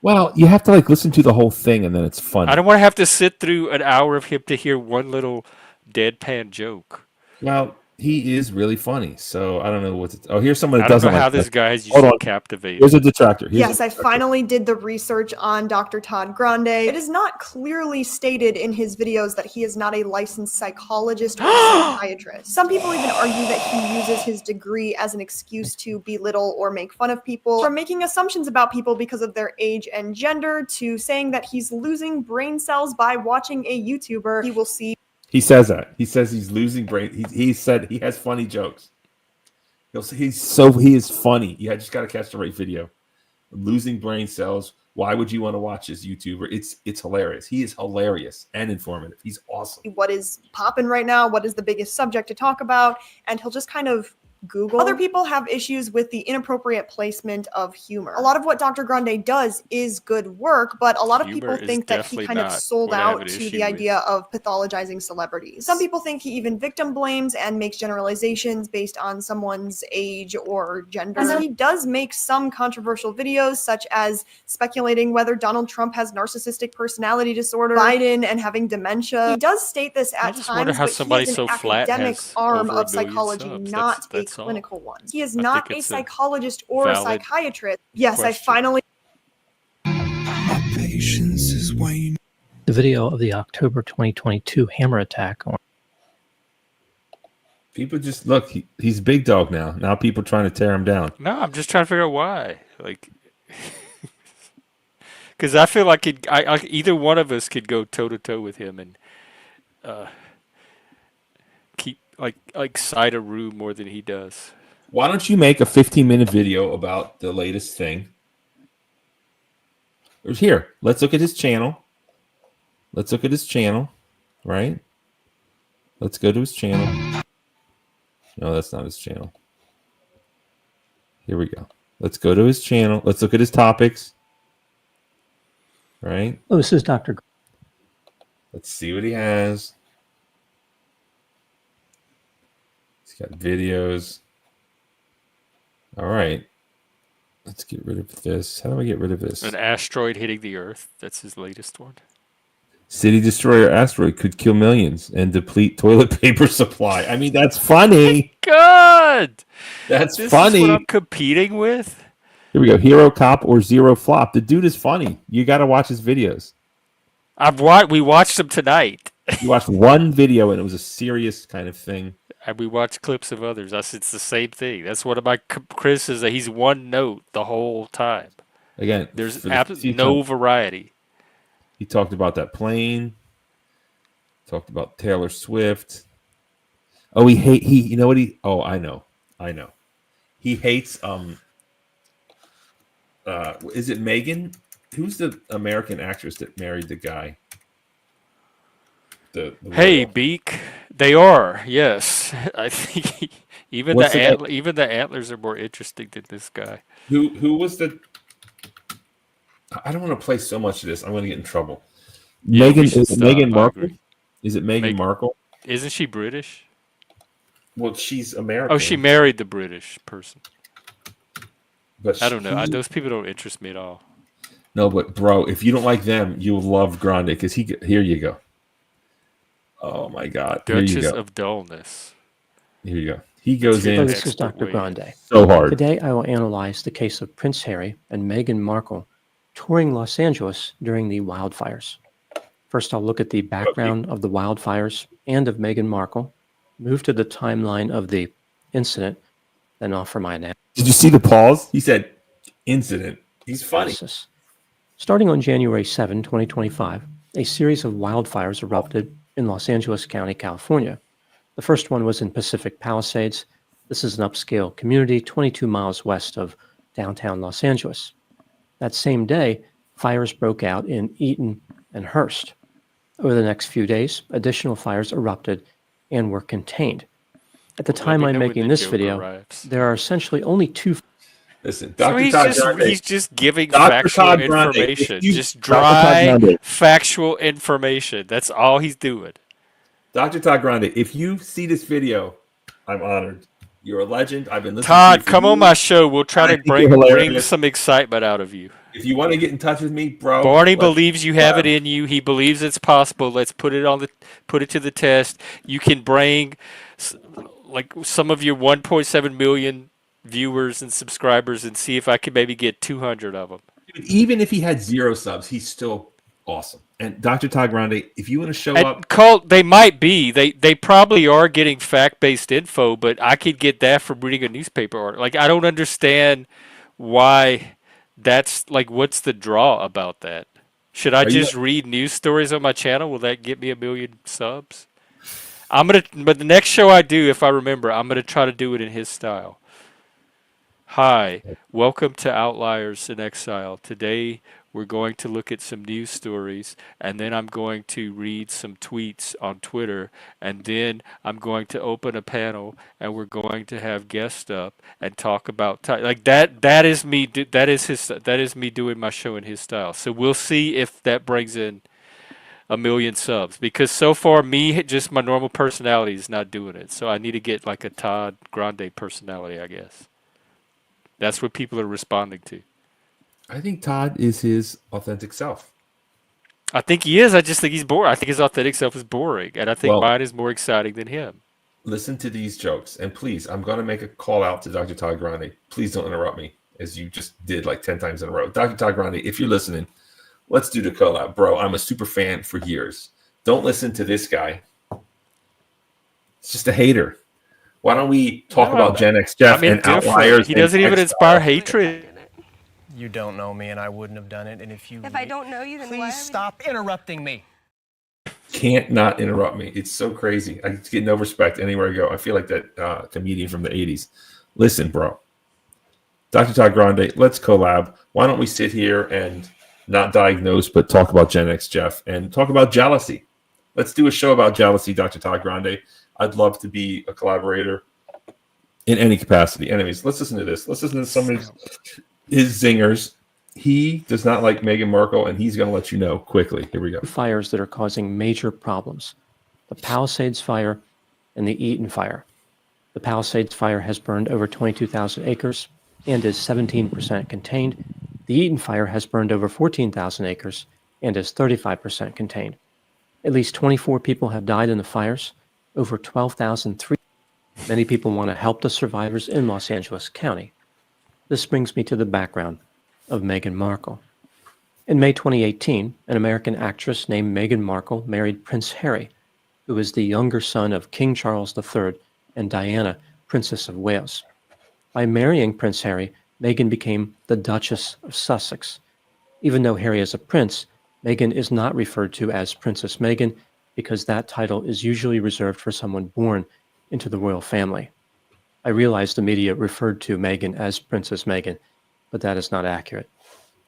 A: Well, you have to like listen to the whole thing, and then it's funny.
D: I don't want to have to sit through an hour of him to hear one little deadpan joke.
A: Well, he is really funny, so I don't know what to. Oh, here's someone that
D: I don't
A: doesn't
D: know how
A: like
D: this
A: that.
D: guy is
A: Hold
D: usually
A: on.
D: captivated.
A: Here's a detractor. Here's
E: Yes,
A: a
E: I finally did the research on Dr. Todd Grande. It is not clearly stated in his videos that he is not a licensed psychologist or psychiatrist. Some people even argue that he uses his degree as an excuse to belittle or make fun of people, from making assumptions about people because of their age and gender, to saying that he's losing brain cells by watching a YouTuber he will see.
A: He says that. He says he's losing brain. He said he has funny jokes. He is funny. You just got to catch the right video. Losing brain cells. Why would you want to watch this YouTuber? It's hilarious. He is hilarious and informative. He's awesome.
E: What is popping right now? What is the biggest subject to talk about? And he'll just kind of Google. Other people have issues with the inappropriate placement of humor. A lot of what Dr. Grande does is good work, but a lot of people think that he kind of sold out to the idea of pathologizing celebrities. Some people think he even victim blames and makes generalizations based on someone's age or gender. And he does make some controversial videos, such as speculating whether Donald Trump has narcissistic personality disorder, Biden, and having dementia. He does state this at
D: just
E: times,
D: wonder how
E: but
D: somebody
E: he is an
D: so flat
E: academic
D: has
E: arm
D: over
E: of
D: 1 million
E: psychology,
D: subs.
E: not a
D: That's all.
E: clinical one. He is
D: I
E: not
D: think
E: a
D: it's a
E: psychologist or a
D: valid
E: psychiatrist. Yes, I
D: question.
E: finally.
G: Patience is why you. The video of the October 2022 hammer attack on.
A: People just look. He's big dog now. Now people trying to tear him down.
D: No, I'm just trying to figure out why. Like, because I feel like either one of us could go toe to toe with him and keep like cite a room more than he does.
A: Why don't you make a 15-minute video about the latest thing? Here, let's look at his channel. Let's look at his channel, right? Let's go to his channel. No, that's not his channel. Here we go. Let's go to his channel. Let's look at his topics. Right?
G: Oh, this is Dr.
A: Let's see what he has. He's got videos. All right. Let's get rid of this. How do I get rid of this?
D: An asteroid hitting the Earth. That's his latest one.
A: City destroyer asteroid could kill millions and deplete toilet paper supply. I mean, that's funny.
D: God,
A: That's
D: this
A: funny.
D: is what I'm competing with.
A: Here we go. Hero cop or zero flop. The dude is funny. You got to watch his videos.
D: We watched them tonight.
A: You watched one video and it was a serious kind of thing.
D: And we watched clips of others. It's the same thing. That's one of my criticisms. That he's one note the whole time.
A: Again,
D: there's no variety.
A: He talked about that plane. Talked about Taylor Swift. Oh, you know what I know. He hates is it Megan? Who's the American actress that married the guy? The
D: hey, Beak. They are, yes. I think even the antlers are more interesting than this guy.
A: Who was the? I don't want to play so much of this. I'm going to get in trouble.
D: Yeah,
A: Meghan Markle? Is it Meghan Markle?
D: Isn't she British?
A: Well, she's American.
D: Oh, she married the British person.
A: But
D: I don't know. Those people don't interest me at all.
A: No, but bro, if you don't like them, you'll love Grande because here you go. Oh my God!
D: Duchess of Dullness.
A: Here you go. He goes in.
G: This is Dr. Grande.
A: So hard.
G: Today, I will analyze the case of Prince Harry and Meghan Markle touring Los Angeles during the wildfires. First, I'll look at the background of the wildfires and of Meghan Markle, move to the timeline of the incident, then offer my analysis.
A: Did you see the pause? He said, "Incident." He's funny.
G: Starting on January 7, 2025, a series of wildfires erupted in Los Angeles County, California. The first one was in Pacific Palisades. This is an upscale community 22 miles west of downtown Los Angeles. That same day, fires broke out in Eaton and Hearst. Over the next few days, additional fires erupted and were contained. At the time I'm making this video, there are essentially only two.
A: Listen,
D: So
A: Dr.
D: he's
A: Todd
D: just
A: Grande.
D: he's just giving
A: Dr.
D: factual
A: Todd Grande, if
D: information,
A: you-
D: just
A: Dr. Todd
D: dry
A: Grande.
D: factual information. That's all he's doing.
A: Dr. Todd Grande, if you see this video, I'm honored. You're a legend. I've been listening
D: Todd,
A: to you for
D: come on
A: years.
D: my show. We'll try
A: I
D: to
A: think you're
D: bring
A: hilarious.
D: some excitement out of you.
A: If you want to get in touch with me, bro,
D: Barney
A: let's
D: believes you have it in you. He believes it's possible. Let's put it to the test. You can bring like some of your 1.7 million viewers and subscribers and see if I can maybe get 200 of them.
A: Even if he had 0 subs, he's still awesome. And Dr. Todd Grande, if you want to show up,
D: Colt, they might be. They probably are getting fact-based info, but I could get that from reading a newspaper article. Like, I don't understand why that's like, what's the draw about that? Should I just read news stories on my channel? Will that get me 1 million subs? But the next show I do, if I remember, I'm gonna try to do it in his style. Hi, welcome to Outliers in Exile. Today we're going to look at some news stories, and then I'm going to read some tweets on Twitter, and then I'm going to open a panel, and we're going to have guests up and talk about like that. That is me. That is me doing my show in his style. So we'll see if that brings in 1 million subs, because so far just my normal personality is not doing it. So I need to get like a Todd Grande personality, I guess. That's what people are responding to.
A: I think Todd is his authentic self.
D: I think he is. I just think he's boring. I think his authentic self is boring, and I think mine is more exciting than him.
A: Listen to these jokes, and please, I'm going to make a call out to Dr. Todd Grande. Please don't interrupt me, as you just did like 10 times in a row. Dr. Todd Grande, if you're listening, let's do the collab, bro. I'm a super fan for years. Don't listen to this guy. It's just a hater. Why don't we talk about Gen X Jeff and outliers?
D: He doesn't even inspire hatred.
F: You don't know me, and I wouldn't have done it. And
E: If I don't know you, then
F: please stop interrupting me.
A: Can't not interrupt me. It's so crazy. I get no respect anywhere I go. I feel like that comedian from the 80s. Listen, bro. Dr. Todd Grande, let's collab. Why don't we sit here and not diagnose, but talk about Gen X Jeff and talk about jealousy. Let's do a show about jealousy, Dr. Todd Grande. I'd love to be a collaborator in any capacity. Anyways, let's listen to this. Let's listen to some of his zingers. He does not like Meghan Markle, and he's going to let you know quickly. Here we go.
G: Fires that are causing major problems: the Palisades fire and the Eaton fire. The Palisades fire has burned over 22,000 acres and is 17% contained. The Eaton fire has burned over 14,000 acres and is 35% contained. At least 24 people have died in the fires, over 12,003. Many people want to help the survivors in Los Angeles County. This brings me to the background of Meghan Markle. In May 2018, an American actress named Meghan Markle married Prince Harry, who is the younger son of King Charles III and Diana, Princess of Wales. By marrying Prince Harry, Meghan became the Duchess of Sussex. Even though Harry is a prince, Meghan is not referred to as Princess Meghan because that title is usually reserved for someone born into the royal family. I realize the media referred to Meghan as Princess Meghan, but that is not accurate.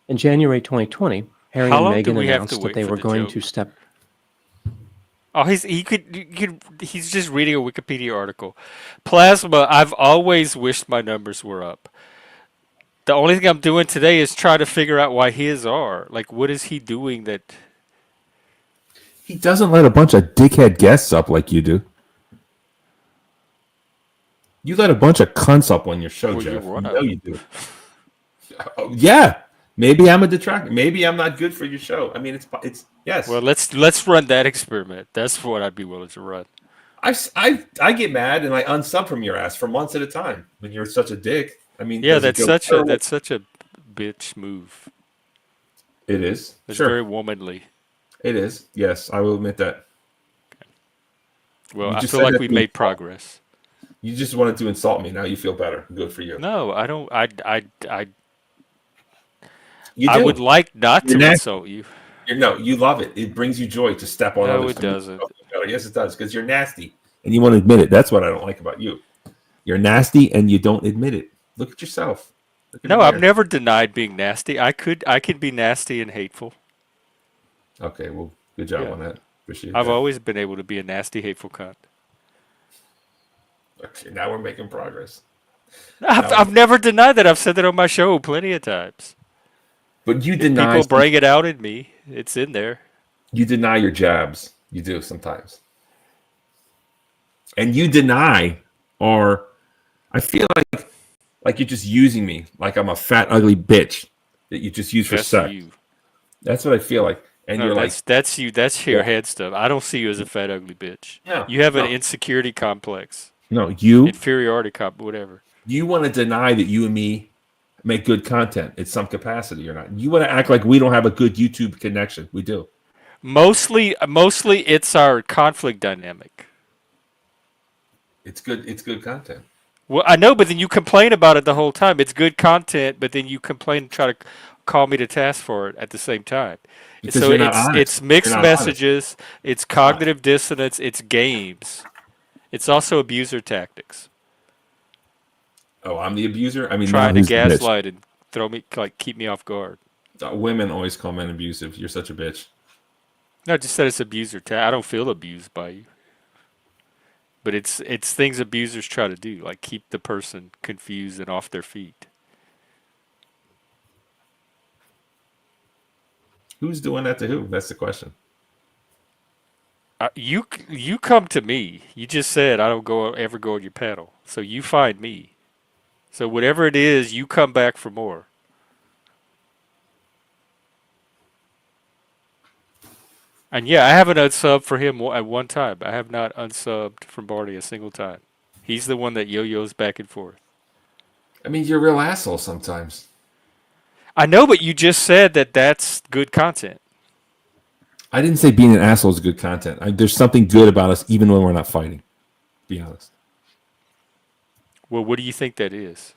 G: In January 2020, Harry and Meghan announced that they were going to step.
D: Oh, he's just reading a Wikipedia article. Plasma, I've always wished my numbers were up. The only thing I'm doing today is try to figure out why his are. Like, what is he doing that?
A: He doesn't let a bunch of dickhead guests up like you do. You let a bunch of cunts up on your show,
D: Well,
A: Jeff.
D: you
A: You know you do. Oh, yeah. Maybe I'm a detractor. Maybe I'm not good for your show. I mean, it's yes.
D: Well, let's run that experiment. That's what I'd be willing to run.
A: I get mad and I unsub from your ass for months at a time when you're such a dick. I mean,
D: Yeah,
A: does it
D: that's such a bitch move.
A: It is.
D: It's
A: Sure.
D: very womanly.
A: It is. Yes, I will admit that.
D: Well, I feel like we made progress.
A: You just wanted to insult me. Now you feel better. Good for you.
D: No, I don't.
A: You
D: I
A: do.
D: would like not to insult you.
A: You love it. It brings you joy to step on others.
D: No, it doesn't.
A: Yes, it does, because you're nasty and you want to admit it. That's what I don't like about you. You're nasty and you don't admit it. Look at yourself.
D: No, I've never denied being nasty. I could be nasty and hateful.
A: Okay, well, good job on that. Appreciate
D: I've
A: that.
D: always been able to be a nasty, hateful cunt.
A: Okay, now we're making progress.
D: I've never denied that. I've said that on my show plenty of times.
A: But you
D: If
A: deny.
D: people bring it out in me, it's in there.
A: You deny your jabs. You do sometimes. And you deny, or I feel like you're just using me, like I'm a fat, ugly bitch that you just use for
D: That's
A: sex.
D: you.
A: That's what I feel like. And
D: No,
A: you're
D: that's you. That's your
A: Yeah.
D: head stuff. I don't see you as a fat, ugly bitch.
A: No,
D: You have an
A: no.
D: insecurity complex.
A: No, you
D: Inferiority whatever.
A: You want to deny that you and me make good content in some capacity or not. You want to act like we don't have a good YouTube connection. We do.
D: Mostly it's our conflict dynamic.
A: It's good. It's good content.
D: Well, I know, but then you complain about it the whole time. It's good content, but then you complain and try to call me to task for it at the same time.
A: Because
D: So
A: you're not honest.
D: it's mixed
A: You're not honest.
D: messages, it's cognitive dissonance, it's games. It's also abuser tactics.
A: Oh, I'm the abuser. I mean,
D: Trying
A: now
D: to
A: who's the bitch?
D: gaslight and throw me, like, keep me off guard.
A: Women always call men abusive. You're such a bitch.
D: No, I just said it's abuser I don't feel abused by you. But it's things abusers try to do, like keep the person confused and off their feet.
A: Who's doing that to who? That's the question.
D: You come to me. You just said I don't ever go on your panel, so you find me. So whatever it is, you come back for more. And yeah, I haven't unsubbed for him at one time. I have not unsubbed from Barney a single time. He's the one that yo-yos back and forth.
A: I mean, you're a real asshole sometimes.
D: I know, but you just said that that's good content.
A: I didn't say being an asshole is good content. There's something good about us even when we're not fighting. Be honest.
D: Well, what do you think that is?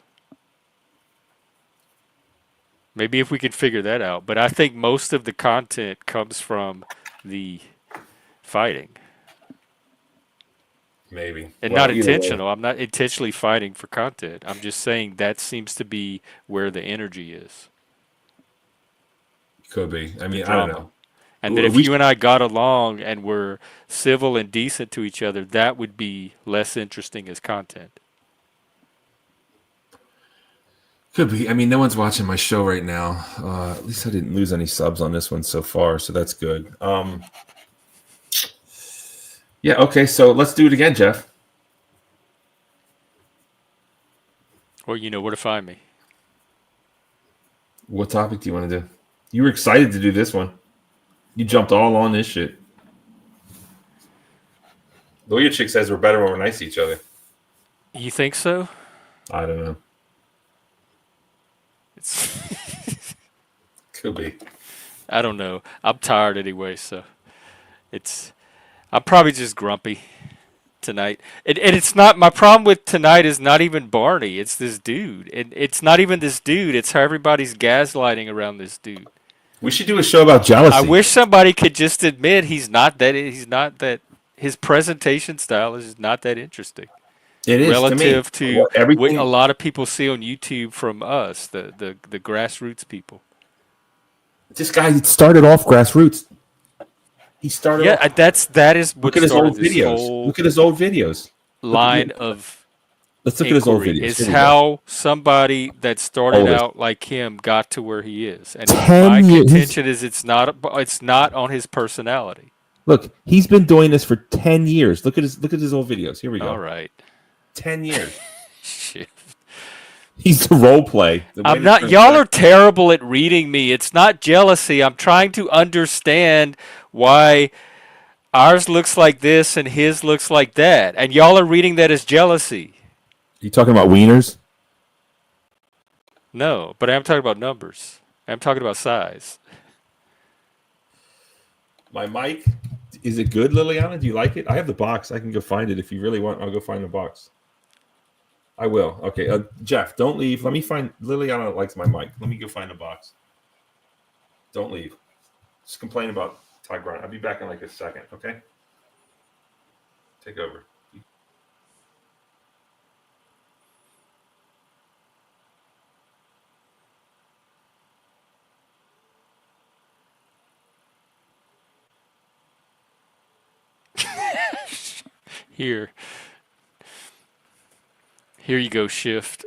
D: Maybe if we could figure that out. But I think most of the content comes from the fighting.
A: Maybe.
D: And not intentional. I'm not intentionally fighting for content. I'm just saying that seems to be where the energy is.
A: Could be. I mean, I don't know.
D: And that if you and I got along and were civil and decent to each other, that would be less interesting as content.
A: Could be. I mean, no one's watching my show right now. At least I didn't lose any subs on this one so far, so that's good. Yeah, okay, so let's do it again, Jeff.
D: Well, you know where to find me.
A: What topic do you want to do? You were excited to do this one. You jumped all on this shit. Lawyer Chick says we're better when we're nice to each other.
D: You think so?
A: I don't know. Could be.
D: I don't know. I'm tired anyway, so I'm probably just grumpy tonight. And it's not, my problem with tonight is not even Barney. It's this dude. And it's not even this dude. It's how everybody's gaslighting around this dude.
A: We should do a show about jealousy.
D: I wish somebody could just admit he's not that his presentation style is not that interesting.
A: It is
D: relative
A: to
D: what a lot of people see on YouTube from us, the grassroots people.
A: This guy started off grassroots. He started.
D: Yeah, that is what
A: look at his old
D: started this
A: videos.
D: whole
A: Look at his old videos.
D: Line of
A: let's look at his old videos.
D: Is how somebody that started out like him got to where he is, and
A: 10
D: my
A: years.
D: contention is it's not on his personality.
A: Look, he's been doing this for 10 years. Look at his old videos. Here we go.
D: All right.
A: 10 years.
D: Shit.
A: He's the role play.
D: I'm not. Y'all are terrible at reading me. It's not jealousy. I'm trying to understand why ours looks like this and his looks like that, and y'all are reading that as jealousy.
A: You talking about wieners?
D: No, but I'm talking about numbers. I'm talking about size.
A: My mic, is it good, Liliana? Do you like it? I have the box. I can go find it if you really want. I'll go find the box. I will. Okay, Jeff, don't leave. Let me find. Liliana likes my mic. Let me go find the box. Don't leave. Just complain about Ty Grunt. I'll be back in like a second. Okay. Take over.
D: Here. Here you go, Shift.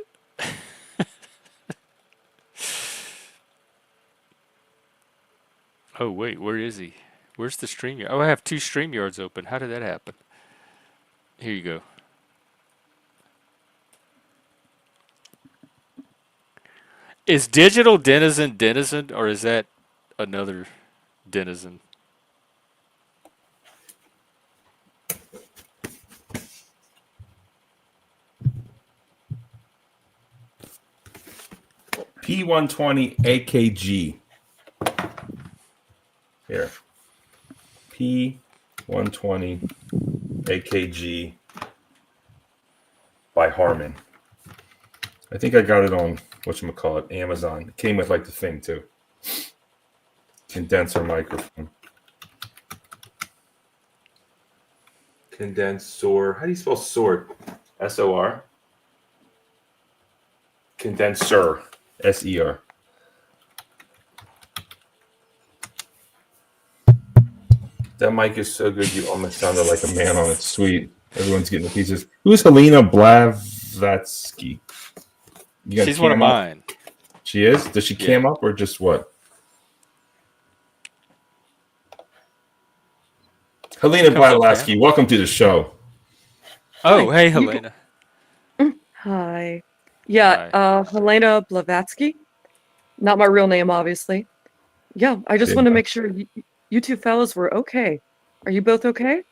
D: Oh, wait, where is he? Where's the StreamYard? Oh, I have 2 StreamYards open. How did that happen? Here you go. Is Digital Denizen, or is that another Denizen?
A: P120 AKG. Here. P120 AKG by Harman. I think I got it on whatchamacallit, Amazon. It came with like the thing too. Condenser microphone. Condensor. How do you spell sword? S-O-R. Condenser. S-E-R. That mic is so good you almost sounded like a man on it. Sweet. Everyone's getting the pieces. Who's Helena Blavatsky?
D: She's one of mine.
A: She is? Does she cam up or just what? Helena Blavatsky, welcome to the show.
D: Oh, hey, Helena.
H: Hi. Yeah, Helena Blavatsky. Not my real name, obviously. Yeah, I just want to make sure you two fellas were okay. Are you both okay?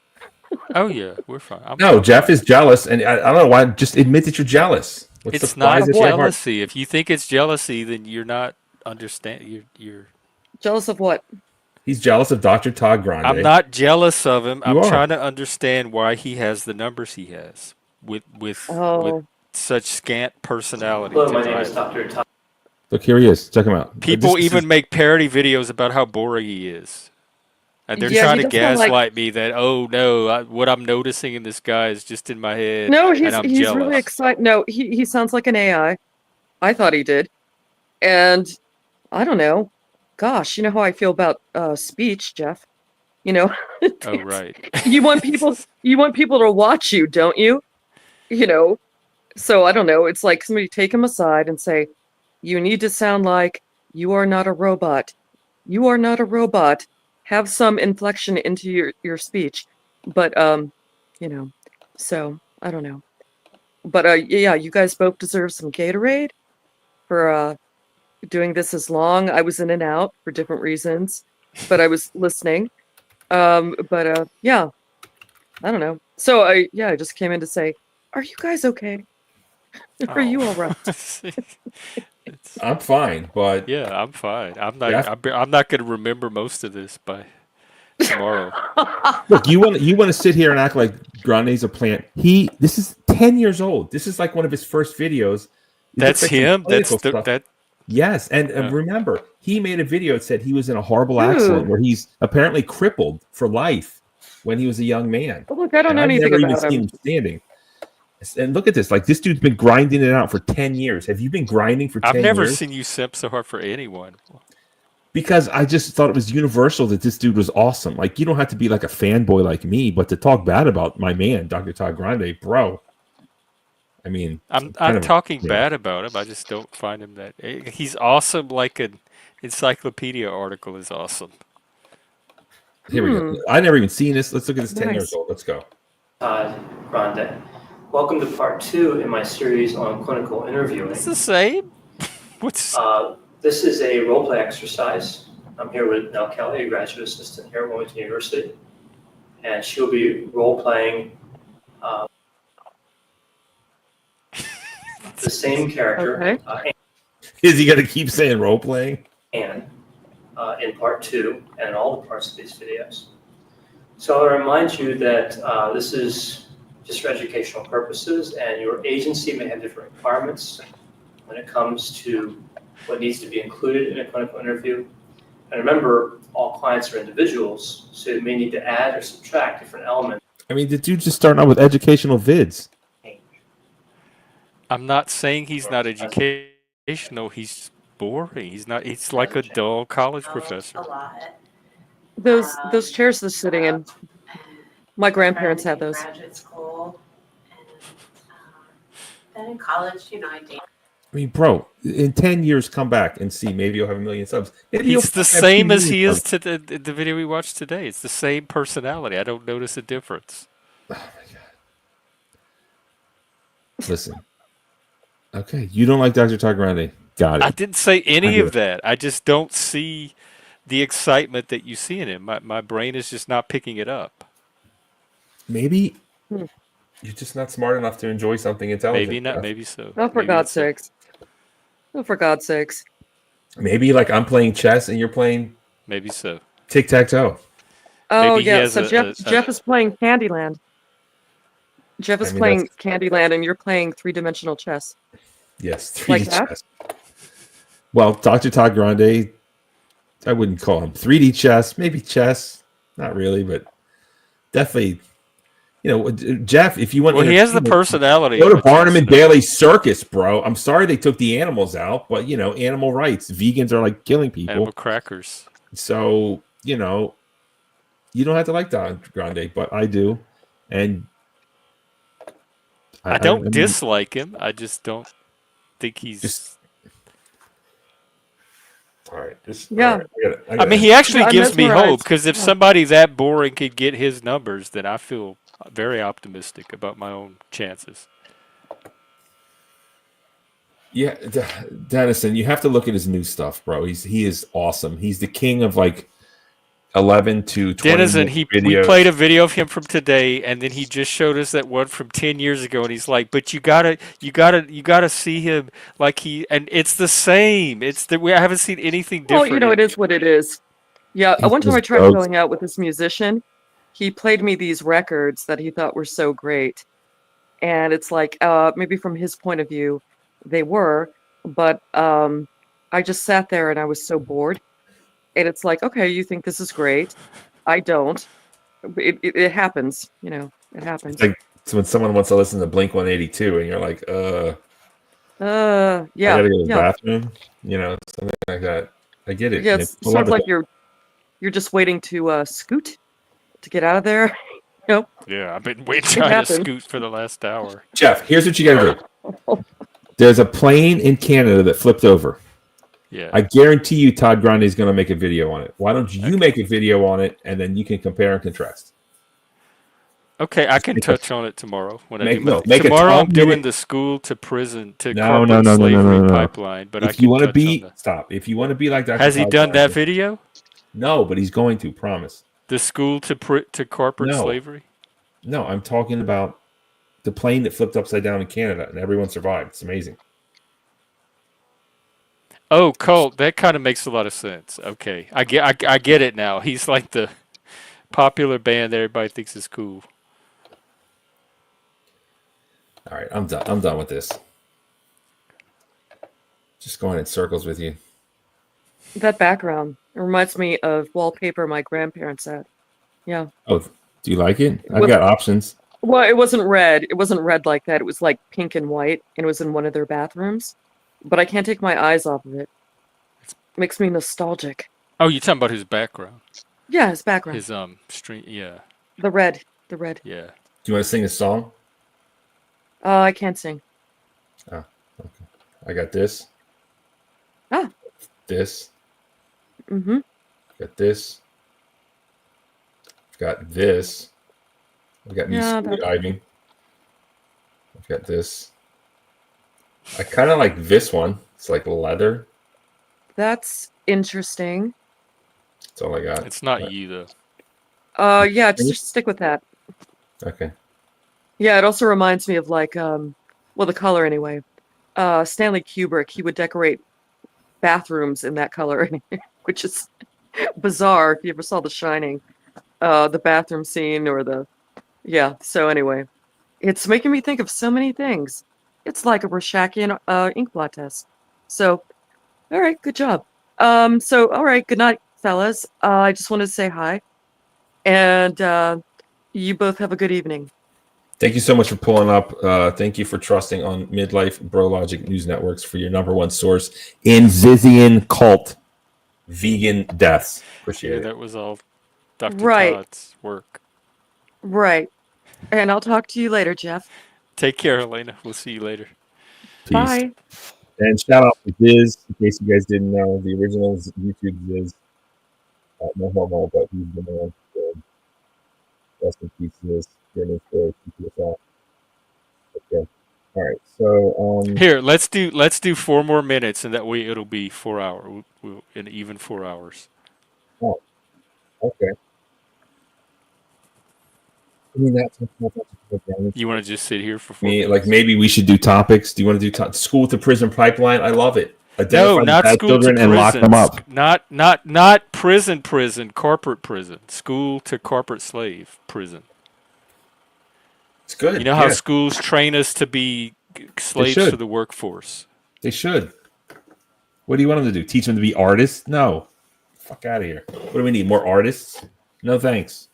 D: Oh, yeah, we're fine.
A: No, Jeff is jealous, and I don't know why. Just admit that you're jealous.
D: It's not jealousy. If you think it's jealousy, then you're not you're
H: jealous of what?
A: He's jealous of Dr. Todd Grande.
D: I'm not jealous of him. I'm
A: are.
D: trying to understand why he has the numbers he has with such scant personality.
I: Hello, my name is Dr. Todd.
A: Look, here he is. Check him out.
D: People even make parody videos about how boring he is. And they're trying to gaslight me that, oh no, what I'm noticing in this guy is just in my head.
H: No,
D: and I'm
H: he's
D: jealous.
H: really excited. No, he sounds like an AI. I thought he did. And I don't know. Gosh, you know how I feel about speech, Jeff. You know.
D: Oh right.
H: you want people to watch you, don't you? You know. So I don't know. It's like somebody take him aside and say, you need to sound like you are not a robot. You are not a robot. Have some inflection into your speech. But you know, so I don't know. But yeah, you guys both deserve some Gatorade for doing this as long. I was in and out for different reasons, but I was listening. But yeah, I don't know. So I just came in to say, are you guys okay? Are you all right?
A: I'm fine, but
D: yeah, I'm fine. I'm not going to remember most of this by tomorrow.
A: Look, you want to sit here and act like Grande's a plant. This is 10 years old. This is like one of his first videos.
D: That's him.
A: Yes, and remember, he made a video that said he was in a horrible accident where he's apparently crippled for life when he was a young man.
H: Oh, look, I don't know anything
A: about him.
H: I've never even
A: seen him standing. And look at this. Like, this dude's been grinding it out for 10 years. Have you been grinding for 10 years?
D: I've never seen you simp so hard for anyone.
A: Because I just thought it was universal that this dude was awesome. Like, you don't have to be like a fanboy like me, but to talk bad about my man, Dr. Todd Grande, bro. I mean,
D: I'm talking bad about him. I just don't find him that... He's awesome like an encyclopedia article is awesome.
A: Here we go. I never even seen this. Let's look at this 10 years old. Let's go.
I: Todd Grande. Welcome to part 2 in my series on clinical interviewing.
D: It's the same.
I: This is a role play exercise. I'm here with Nell Kelly, a graduate assistant here at Wilmington University, and she'll be role playing the same character.
H: Okay.
A: Is he going to keep saying role playing?
I: In part 2 and in all the parts of these videos. So I'll remind you that this is just for educational purposes, and your agency may have different requirements when it comes to what needs to be included in a clinical interview. And remember, all clients are individuals, so you may need to add or subtract different elements.
A: I mean, the dude's just starting out with educational vids.
D: I'm not saying he's not educational. He's boring. He's not. He's like a dull college professor.
H: Those chairs they're sitting in. My grandparents had those.
J: then in college, I dated.
A: I mean, bro, in 10 years, come back and see. Maybe you'll have 1 million subs. Maybe you'll
D: He's the
A: fucking have 2
D: same as
A: million
D: he is
A: subs.
D: to the video we watched today. It's the same personality. I don't notice a difference.
A: Listen. Okay, you don't like Dr. Todd Grande. Got it.
D: I didn't say any
A: get
D: of
A: it.
D: that. I just don't see the excitement that you see in him. My brain is just not picking it up.
A: Maybe you're just not smart enough to enjoy something intelligent.
D: Maybe not.
A: Jeff.
D: Maybe so.
H: Oh, for
D: Maybe
H: God's
D: it's a-
H: sakes. Oh, for God's sakes.
A: Maybe like I'm playing chess and you're playing
D: Maybe so.
A: tic-tac-toe.
H: Oh,
D: Maybe he
H: yeah.
D: has
H: So Jeff is playing Candyland. Jeff is
A: I mean,
H: playing Candyland, and you're playing three-dimensional chess.
A: Yes, 3D
H: Like that?
A: chess. Well, Dr. Todd Grande, I wouldn't call him 3D chess. Maybe chess. Not really, but definitely. Jeff, if you want,
D: Well, he has the
A: entertainment,
D: personality.
A: go
D: of
A: to
D: a
A: Barnum and
D: chess
A: Bailey Circus, bro. I'm sorry they took the animals out, but animal rights. Vegans are like killing people.
D: Animal crackers.
A: So you don't have to like Don Grande, but I do, and
D: I don't dislike him. I just don't think he's.
A: All right.
H: Yeah.
A: All right,
D: I mean, he actually
H: I'm
D: gives me
H: mesmerized.
D: hope because if
H: Yeah.
D: somebody that boring could get his numbers, then I feel very optimistic about my own chances.
A: Yeah, Dennison, you have to look at his new stuff, bro. He is awesome. He's the king of like 11 to 20
D: Denizen,
A: minute
D: we
A: videos.
D: played a video of him from today, and then he just showed us that one from 10 years ago, and he's like, "But you gotta see him like he." And it's the same. I haven't seen anything
H: Well,
D: different.
H: it is what it is. Yeah, one time I tried going out with this musician. He played me these records that he thought were so great. And it's like, maybe from his point of view, they were, but I just sat there and I was so bored. And it's like, okay, you think this is great. I don't. It happens, it happens.
A: It's like when someone wants to listen to Blink 182, and you're like,
H: yeah.
A: I gotta go to the bathroom, something like that. I get it.
H: Yeah, it sounds like you're just waiting to scoot to get out of there. Nope.
D: Yeah, I've been waiting trying to scoot for the last hour.
A: Jeff, here's what you gotta do. There's a plane in Canada that flipped over.
D: Yeah.
A: I guarantee you Todd Grande is going to make a video on it. Why don't you make a video on it, and then you can compare and contrast?
D: Okay, I can touch on it tomorrow. When I do
A: tomorrow
D: I'm doing the school to prison to
A: No,
D: corporate slavery
A: no.
D: pipeline. But
A: If you want to be, stop. If you want to be like Dr.
D: Has he
A: Todd
D: done that
A: Grande-
D: video?
A: No, but he's going to. Promise.
D: The school to corporate slavery?
A: No, I'm talking about the plane that flipped upside down in Canada and everyone survived. It's amazing.
D: Oh, Colt, that kind of makes a lot of sense. Okay, I get it now. He's like the popular band that everybody thinks is cool.
A: All right, I'm done. I'm done with this. Just going in circles with you.
H: That background reminds me of wallpaper my grandparents had. Yeah.
A: Oh, do you like it? I've
H: With-
A: got options.
H: Well, it wasn't red. It wasn't red like that. It was like pink and white, and it was in one of their bathrooms. But I can't take my eyes off of it. It makes me nostalgic.
D: Oh, you're talking about his background?
H: Yeah, his background.
D: His stream. Yeah.
H: The red.
A: Do
D: Yeah.
A: you want to sing a song?
H: I can't sing.
A: Oh, okay. I got this.
H: Ah.
A: This.
H: Mm-hmm.
A: Got this. Got this. I've got me scuba diving. I've got this. I kind of like this one. It's like leather.
H: That's interesting.
A: That's all I got.
D: It's not you though.
H: Yeah, just stick with that.
A: Okay.
H: Yeah, it also reminds me of like, the color anyway. Stanley Kubrick, he would decorate bathrooms in that color, which is bizarre. If you ever saw The Shining, the bathroom scene so anyway, it's making me think of so many things. It's like a Rorschach-ian ink blot test. So, all right, good job. All right, good night, fellas. I just wanted to say hi. And you both have a good evening.
A: Thank you so much for pulling up. Thank you for trusting on Midlife Bro Logic News Networks for your #1 source in Zizian cult vegan deaths. Appreciate it.
D: That was all Dr.
H: Right.
D: Todd's work.
H: Right. And I'll talk to you later, Jeff.
D: Take care, Elena. We'll see you later.
A: Peace.
H: Bye.
A: And shout out to Ziz, in case you guys didn't know, the original YouTube Ziz. No homo, but he's the man. So rest in peace, Ziz. Getting for keep us out. Okay. All right. So
D: Here, let's do 4 more minutes, and that way it'll be 4 hours. We'll in even 4 hours.
A: Oh, okay. I mean, that's
D: You want to just sit here for 4
A: me.
D: minutes?
A: Like maybe we should do topics. Do you want to do school with the prison pipeline? I love it.
D: No,
A: Identify the
D: not
A: bad
D: school
A: children
D: to
A: and lock them
D: prisons.
A: up.
D: Not prison, corporate prison. School to corporate slave prison.
A: It's good.
D: You know how
A: yeah.
D: schools train us to be slaves for the workforce?
A: They should. What do you want them to do? Teach them to be artists? No. Fuck out of here. What do we need? More artists? No thanks.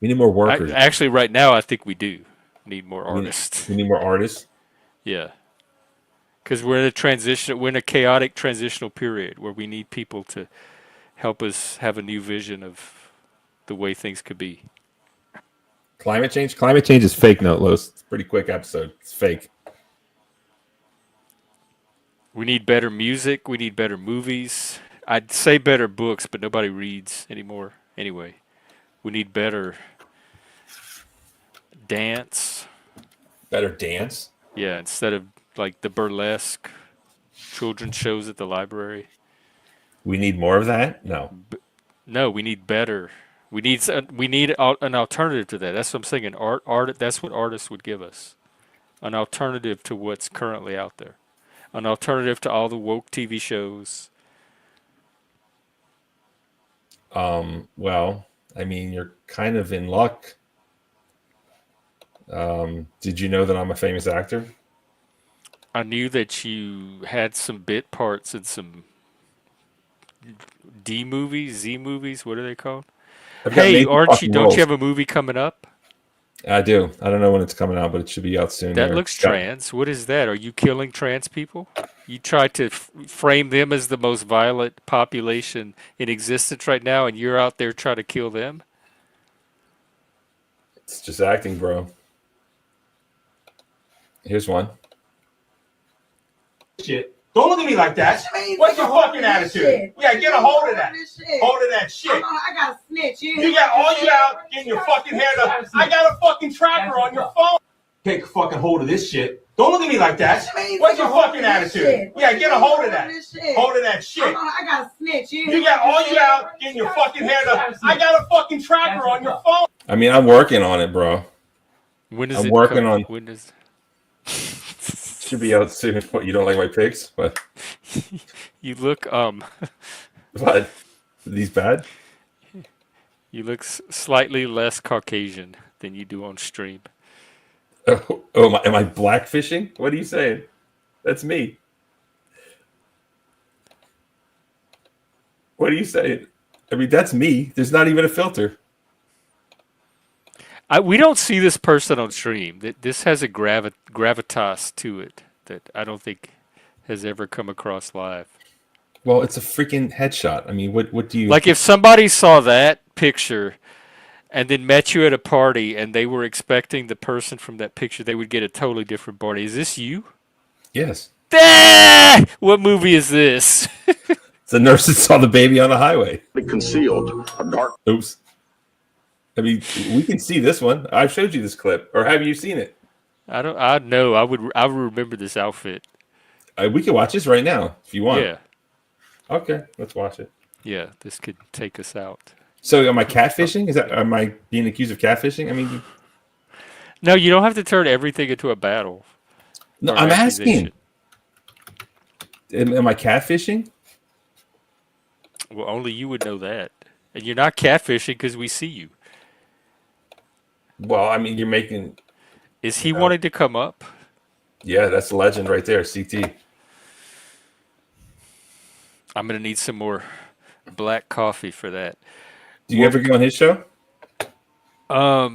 A: We need more workers.
D: Actually, right now, I think we do need more artists.
A: We need more artists?
D: Yeah. Because we're in a transition. We're in a chaotic transitional period where we need people to help us have a new vision of the way things could be.
A: Climate change? Climate change is fake, note, Los. It's a pretty quick episode. It's fake.
D: We need better music. We need better movies. I'd say better books, but nobody reads anymore. Anyway, we need better dance.
A: Better dance?
D: Yeah, instead of like the burlesque children's shows at the library.
A: We need more of that? No.
D: No, we need better. We need an alternative to that. That's what I'm saying. Art. That's what artists would give us. An alternative to what's currently out there. An alternative to all the woke TV shows.
A: Well, I mean, you're kind of in luck. Did you know that I'm a famous actor?
D: I knew that you had some bit parts in some D movies, Z movies. What are they called? Hey, don't you have a movie coming up?
A: I do. I don't know when it's coming out, but it should be out soon.
D: That looks trans. What is that? Are you killing trans people? You try to frame them as the most violent population in existence right now, and you're out there trying to kill them?
A: It's just acting, bro. Here's one.
B: Shit. Don't look at me like that. What's your fucking attitude? Yeah, get a hold of that. Hold of that shit.
J: I got a snitch.
B: You got all you out getting your fucking hair done. I got a fucking tracker on your phone. Take a fucking hold of this shit. Don't look at me like that. What's your fucking attitude? Yeah, get a hold of that. Hold of that shit.
J: I got a snitch.
B: You got all you out getting your fucking hair done. I got a fucking tracker on your phone.
A: I mean, I'm working on it, bro.
D: When is
A: I'm
D: it
A: working
D: come?
A: on.
D: When is?
A: Should be out soon. What, you don't like my pics? What?
D: You look
A: What? These bad?
D: You look slightly less Caucasian than you do on stream.
A: Oh, am I blackfishing? What are you saying? That's me. What are you saying? I mean, that's me. There's not even a filter.
D: We don't see this person on stream. This has a gravitas to it that I don't think has ever come across live.
A: Well, it's a freaking headshot. I mean, what do you...
D: Like if somebody saw that picture and then met you at a party and they were expecting the person from that picture, they would get a totally different party. Is this you?
A: Yes.
D: What movie is this?
A: It's the nurse that saw the baby on the highway.
L: Concealed. A dark...
A: Oops. I mean, we can see this one. I showed you this clip, or have you seen it?
D: I know. I would remember this outfit.
A: We can watch this right now if you want.
D: Yeah.
A: Okay, let's watch it.
D: Yeah, this could take us out.
A: So, am I catfishing? Am I being accused of catfishing? I mean,
D: no, you don't have to turn everything into a battle.
A: No, I'm asking. Am I catfishing?
D: Well, only you would know that, and you're not catfishing because we see you.
A: Well, I mean, you're making...
D: Is he wanting to come up?
A: Yeah, that's a legend right there, CT.
D: I'm going to need some more black coffee for that.
A: Do you ever go on his show?
D: I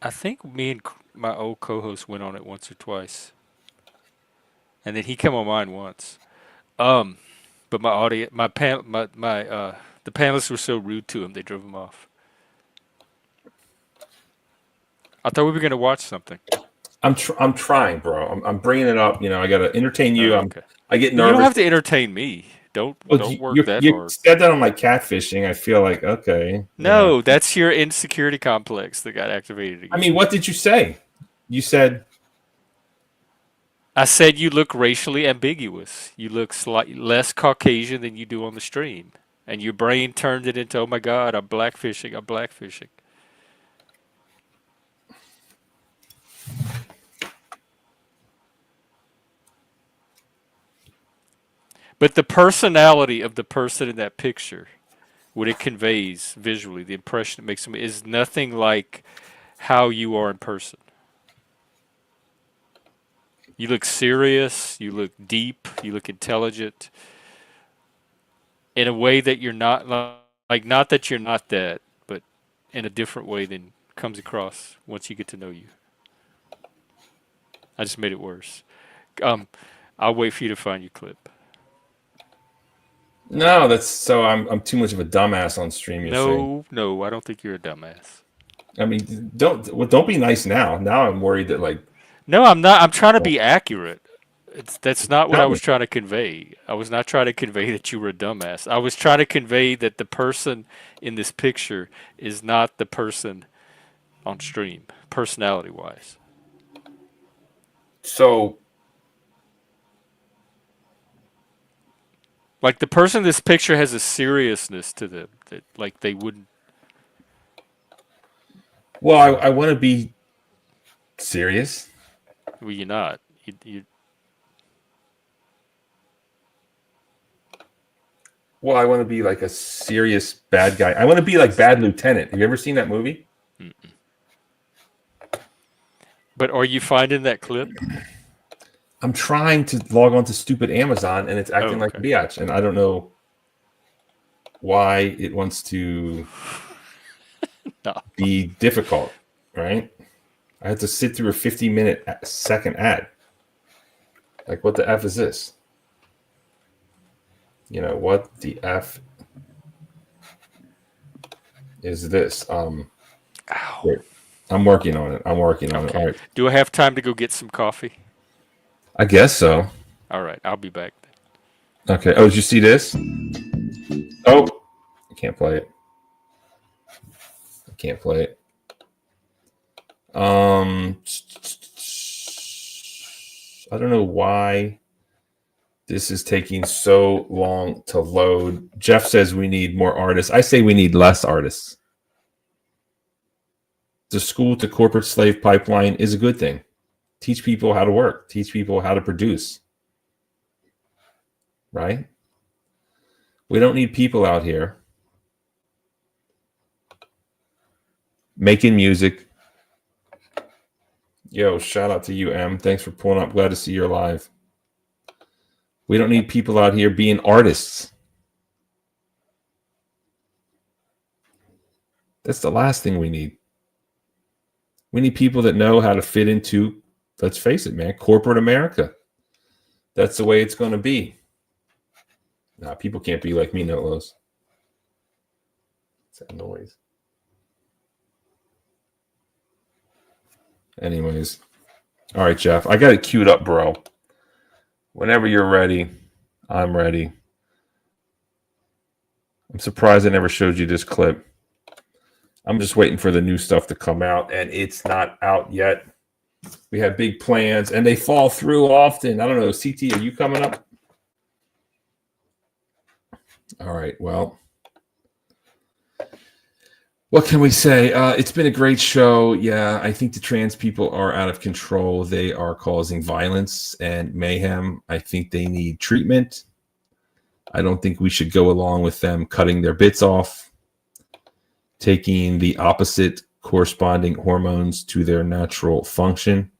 D: think me and my old co-host went on it once or twice. And then he came on mine once. But my audience, the panelists were so rude to him, they drove him off. I thought we were going to watch something.
A: I'm trying, bro. I'm bringing it up. I got to entertain you.
D: Okay.
A: I get
D: You
A: nervous.
D: don't have to entertain me. Don't work that
A: you
D: hard.
A: said that on my catfishing. I feel like, okay.
D: No, that's your insecurity complex that got activated again.
A: I mean, what did you say? You said...
D: I said you look racially ambiguous. You look slightly less Caucasian than you do on the stream. And your brain turned it into, oh my God, I'm blackfishing. But the personality of the person in that picture, what it conveys visually, the impression it makes them, is nothing like how you are in person. You look serious, you look deep, you look intelligent, in a way that you're not, like not that you're not that, but in a different way than comes across once you get to know you. I just made it worse. I'll wait for you to find your clip.
A: No, that's so I'm too much of a dumbass on stream. You're saying.
D: No, I don't think you're a dumbass.
A: I mean, don't be nice now. Now I'm worried that like.
D: No, I'm not. I'm trying to be accurate. That's not what I was trying to convey. I was not trying to convey that you were a dumbass. I was trying to convey that the person in this picture is not the person on stream, personality-wise.
A: So,
D: like the person in this picture has a seriousness to them that like they wouldn't.
A: Well, I want to be serious.
D: Well, you're not. You.
A: Well, I want to be like a serious bad guy. I want to be like Bad Lieutenant. Have you ever seen that movie?
D: Mm-mm. But are you finding that clip?
A: I'm trying to log on to stupid Amazon, and it's acting like a biatch, and I don't know why it wants to be difficult, right? I had to sit through a 50-minute second ad. Like, what the F is this? What the F is this? Wait, I'm working on it. All right.
D: Do I have time to go get some coffee?
A: I guess so.
D: All right, I'll be back
A: then. Okay. Oh, did you see this? Oh, I can't play it. I don't know why this is taking so long to load. Jeff says we need more artists. I say we need less artists. The school to corporate slave pipeline is a good thing. Teach people how to work. Teach people how to produce. Right? We don't need people out here making music. Yo, shout out to you, M. Thanks for pulling up. Glad to see you're live. We don't need people out here being artists. That's the last thing we need. We need people that know how to fit into, let's face it, man, corporate America. That's the way it's going to be. Nah, people can't be like me, Nolos. What's that noise? Anyways. All right, Jeff. I got it queued up, bro. Whenever you're ready, I'm ready. I'm surprised I never showed you this clip. I'm just waiting for the new stuff to come out, and it's not out yet. We have big plans, and they fall through often. I don't know. CT, are you coming up? All right. Well, what can we say? It's been a great show. Yeah, I think the trans people are out of control. They are causing violence and mayhem. I think they need treatment. I don't think we should go along with them cutting their bits off, taking the opposite corresponding hormones to their natural function.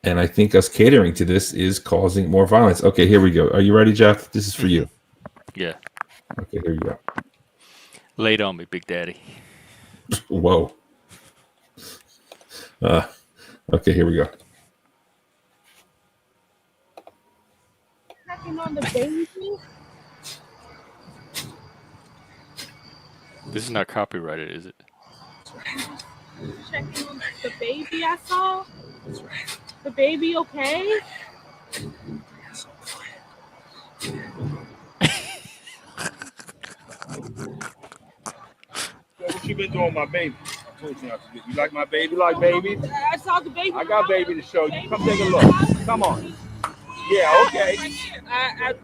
A: And I think us catering to this is causing more violence. Okay, here we go. Are you ready, Jeff? This is for you.
D: Yeah.
A: Okay, here you go.
D: Lay it on me, Big Daddy.
A: Whoa. Okay, here we go.
V: On the baby.
D: This is not copyrighted, is it?
V: Checking on the baby I saw. The baby okay?
B: What you been doing with my baby? I told you not to get. You like my baby? You like babies?
V: I saw the baby.
B: I got baby to show you. Come take a look. Come on. Yeah, okay.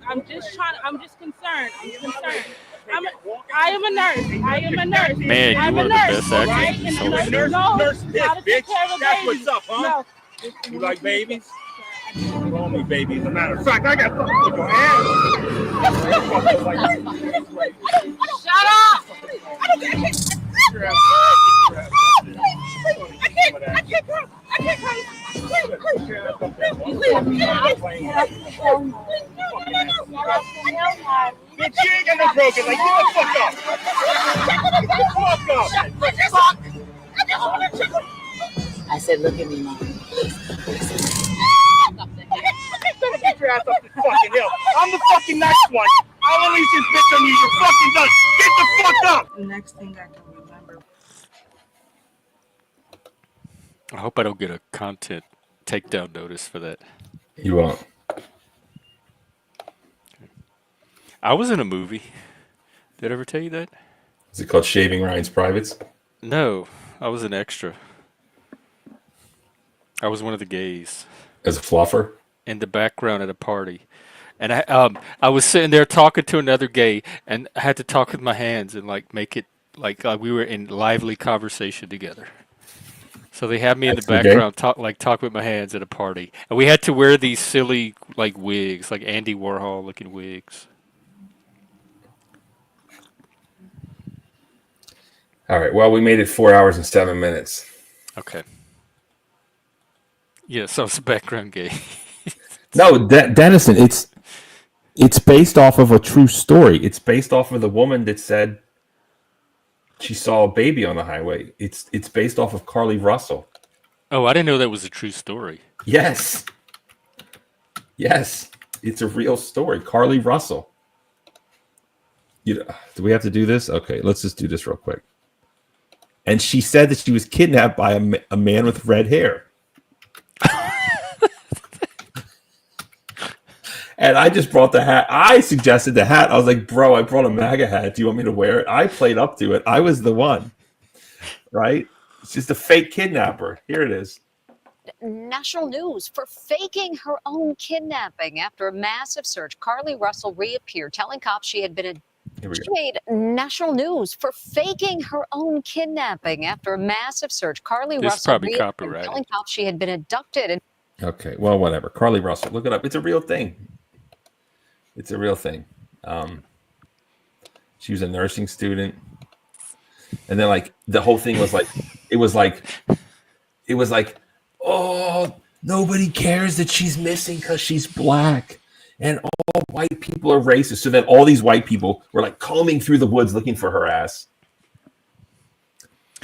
V: I'm just trying. I'm just concerned. I'm concerned. I am a nurse. I am a nurse.
D: Man,
V: I'm
D: you
V: a
D: are the
V: nurse,
D: best actor
V: right?
D: in this
V: And
D: whole
V: the
D: show.
V: nurse knows
B: Nurse
V: how to take
B: bitch.
V: care of a
B: That's
V: baby.
B: what's up, huh?
V: No.
B: You like babies? Call me baby. As a matter of fact, I got something with your hands.
V: Shut up!
B: Bitch, you ain't got no broken. Like, get the fuck up. Get the fuck up.
M: I said, look at me, Mom.
B: Get your ass up the fucking hill. I'm the fucking next one. I'll unleash this bitch on you. You're fucking done. Get the fuck up.
V: The next thing I can remember.
D: I hope I don't get a content takedown notice for that.
A: You won't.
D: I was in a movie. Did I ever tell you that?
A: Is it called Shaving Ryan's Privates?
D: No, I was an extra. I was one of the gays.
A: As a fluffer?
D: In the background at a party. And I was sitting there talking to another gay, and I had to talk with my hands and like make it like we were in lively conversation together. So they had me in the background talk with my hands at a party, and we had to wear these silly like wigs, like Andy Warhol looking wigs.
A: All right. Well, we made it 4 hours and 7 minutes.
D: Okay. Yeah, so it's a background gay.
A: No, Dennison, it's based off of a true story. It's based off of the woman that said she saw a baby on the highway. It's based off of Carly Russell.
D: Oh, I didn't know that was a true story.
A: Yes. Yes. It's a real story. Carly Russell. Do we have to do this? Okay, let's just do this real quick. And she said that she was kidnapped by a man with red hair. And I just brought the hat. I suggested the hat. I was like, bro, I brought a MAGA hat. Do you want me to wear it? I played up to it. I was the one. Right? It's just a fake kidnapper. Here it is.
O: National news for faking her own kidnapping. After a massive search, Carly Russell reappeared, telling cops she had been She made national news for faking her own kidnapping. After a massive search, Carly
D: This is
O: Russell
D: probably
O: reappeared,
D: copyrighted.
O: telling cops she had been abducted. And
A: Okay, well, whatever. Carly Russell, look it up. It's a real thing. It's a real thing. She was a nursing student, and then like the whole thing was like, it was like, oh, nobody cares that she's missing because she's black, and all white people are racist. So then all these white people were like combing through the woods looking for her ass.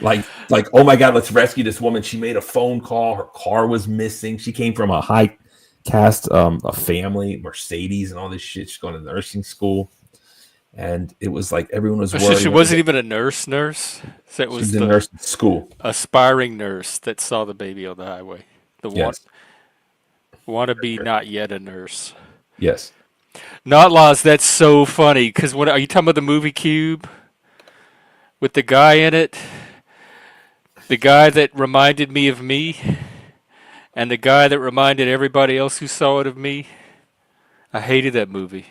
A: Like, oh my God, let's rescue this woman. She made a phone call. Her car was missing. She came from a high caste, a family, Mercedes, and all this shit. She's going to nursing school, and it was like everyone was worried.
D: So she wasn't even a nurse. So it was
A: She's in nursing school.
D: Aspiring nurse that saw the baby on the highway. The
A: Yes.
D: wannabe, not yet a nurse.
A: Yes.
D: Not laws. That's so funny. Because are you talking about the movie Cube with the guy in it? The guy that reminded me of me, and the guy that reminded everybody else who saw it of me. I hated that movie.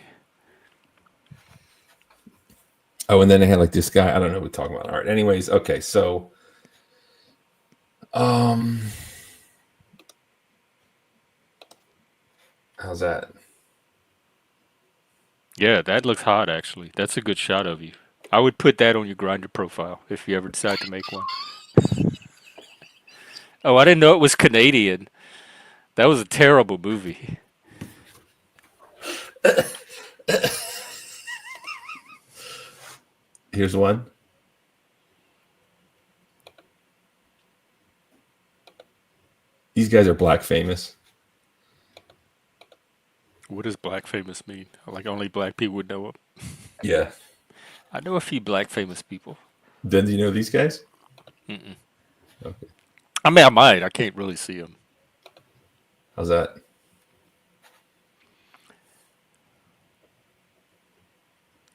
A: Oh, and then they had like this guy. I don't know what we're talking about. All right. Anyways, okay. So, how's that?
D: Yeah, that looks hot. Actually, that's a good shot of you. I would put that on your Grindr profile if you ever decide to make one. Oh, I didn't know it was Canadian. That was a terrible movie.
A: Here's one. These guys are black famous.
D: What does black famous mean? Like only black people would know it?
A: Yeah.
D: I know a few black famous people.
A: Then do you know these guys?
D: Mm-mm.
A: Okay.
D: I mean, I might. I can't really see him.
A: How's that?